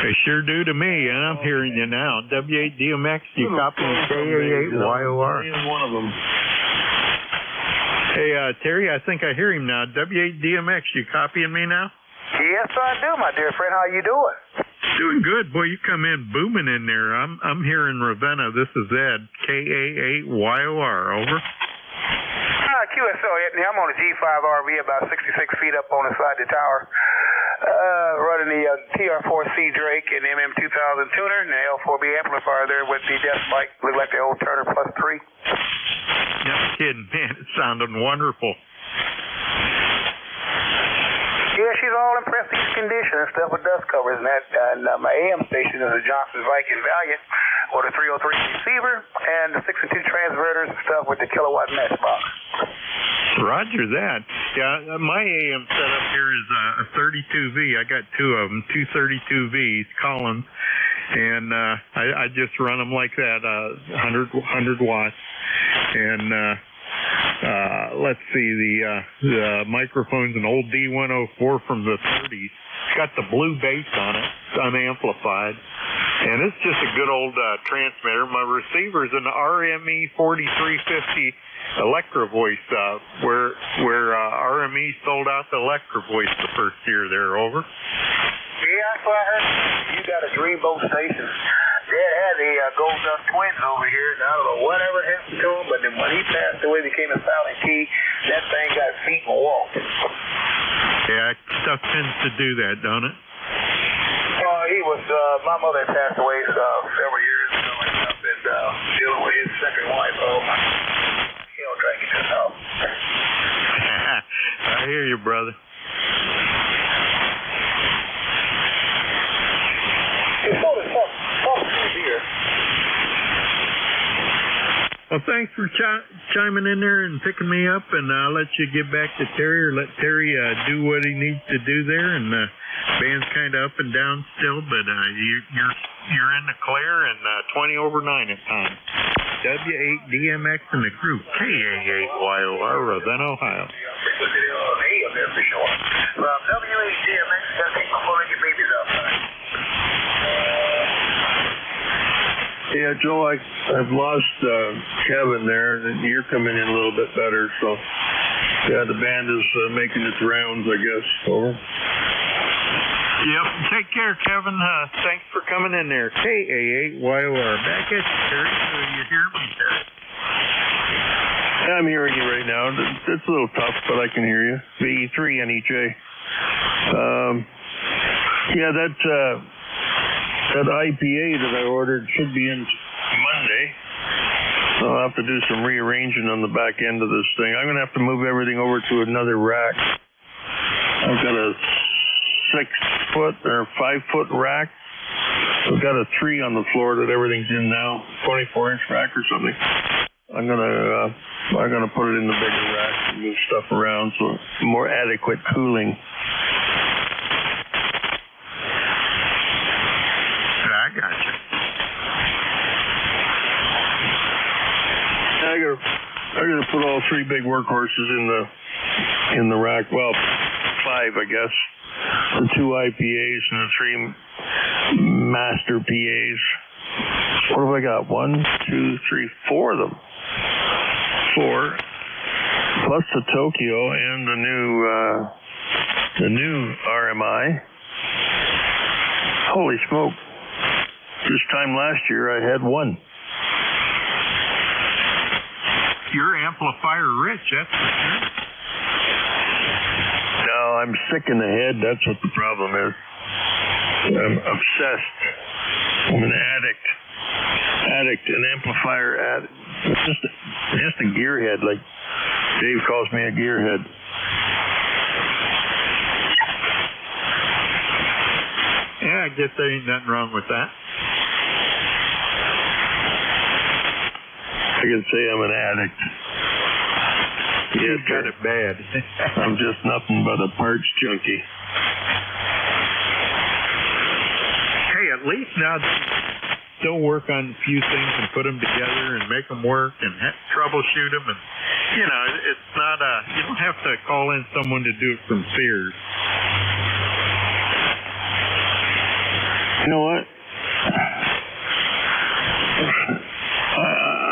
They sure do to me, and I'm hearing you now. W8DMX, you copy KA8YOR. One of them. Hey, Terry, I think I hear him now. W8DMX, you copying me now? Yes, I do, my dear friend. How you doing? Doing good. Boy, you come in booming in there. I'm hearing Ravenna. This is Ed, KA8YOR. Over. QSO, I'm on a G5 RV about 66 feet up on the side of the tower. Running the TR4C Drake and MM2000 tuner and the L4B amplifier there with the desk mic. Look like the old Turner Plus 3. No kidding, man. It sounded wonderful. Yeah, she's all in prestige condition and stuff with dust covers and that. And my AM station is a Johnson Viking Valiant with a 303 receiver and the 6 and 2 transverters and stuff with the kilowatt mesh box. Roger that. Yeah, my AM setup here is a 32V. I got two of them, two 32Vs, Collins, and I just run them like that, 100 watts. And let's see, the microphone's an old D104 from the 30s. It's got the blue bass on it, it's unamplified. And it's just a good old transmitter. My receiver's an RME 4350 Electro Voice, where RME sold out the Electro Voice the first year there, over. Yeah, that's what I heard. You got a dreamboat station. Dad had the Gold Dust Twins over here, and I don't know whatever happened to him, but then when he passed away, became a silent key, that thing got feet and walked. Yeah, stuff tends to do that, don't it? He was, my mother passed away several years ago, and I've been dealing with his second wife. He don't drink it his house. I hear you, brother. It's sort of something here. Well, thanks for chiming in there and picking me up, and I'll let you get back to Terry, or let Terry do what he needs to do there. And band's kind of up and down still, but you're in the clear, and 20 over 9 at times. W8DMX and the crew, KA8YOR, Ravenna, Ohio. W8DMX, got people pulling your babies outside. Yeah, Joe, I've lost Kevin there, and you're coming in a little bit better, so Yeah, the band is making its rounds, I guess. Over. Yep. Take care, Kevin. Thanks for coming in there. KA8YOR. Back at you, Terry. You hear me, Terry? Yeah, I'm hearing you right now. It's a little tough, but I can hear you. VE3 NEJ. Yeah, that IPA that I ordered should be in Monday. So I'll have to do some rearranging on the back end of this thing. I'm going to have to move everything over to another rack. I've got a 6-foot or 5-foot rack. I've got a 3 on the floor that everything's in now, 24-inch rack or something. I'm gonna put it in the bigger rack and move stuff around so more adequate cooling. I got you. I gotta put all 3 big workhorses in the rack. Well, 5, I guess. The 2 IPAs and the 3 master PAs. What have I got? 1, 2, 3, 4 of them. 4, plus the Tokyo and the new RMI. Holy smoke! This time last year I had 1. You're amplifier rich, that's for sure. No, I'm sick in the head. That's what the problem is. I'm obsessed. I'm an addict, an amplifier addict. Just a gearhead, like Dave calls me a gearhead. Yeah, I guess there ain't nothing wrong with that. I can say I'm an addict. You got it bad. I'm just nothing but a parts junkie. Hey, at least now still work on a few things and put them together and make them work and troubleshoot them. And, you know, it's not you don't have to call in someone to do it from Sears. You know what?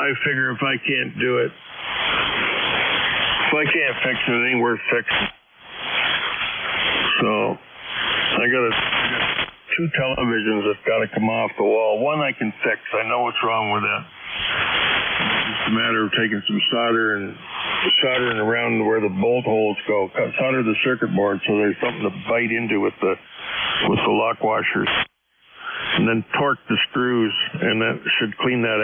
I figure if I can't do it, if I can't fix it, it ain't worth fixing. So I got 2 televisions that's got to come off the wall. One I can fix. I know what's wrong with that. It's just a matter of taking some solder and soldering around where the bolt holes go. Solder the circuit board so there's something to bite into with the lock washers. And then torque the screws, and that should clean that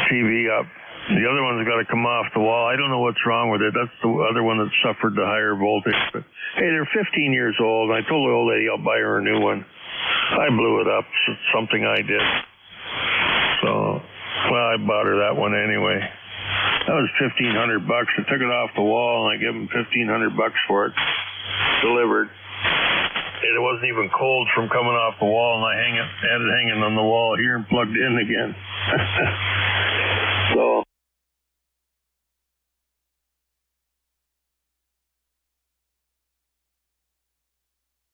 TV up. The other one's got to come off the wall. I don't know what's wrong with it. That's the other one that suffered the higher voltage. But hey, they're 15 years old. I told the old lady I'll buy her a new one. I blew it up. It's something I did. So, well, I bought her that one anyway. That was $1,500. I took it off the wall and I gave them $1,500 for it. Delivered. It wasn't even cold from coming off the wall, and I had it hanging on the wall here and plugged in again. So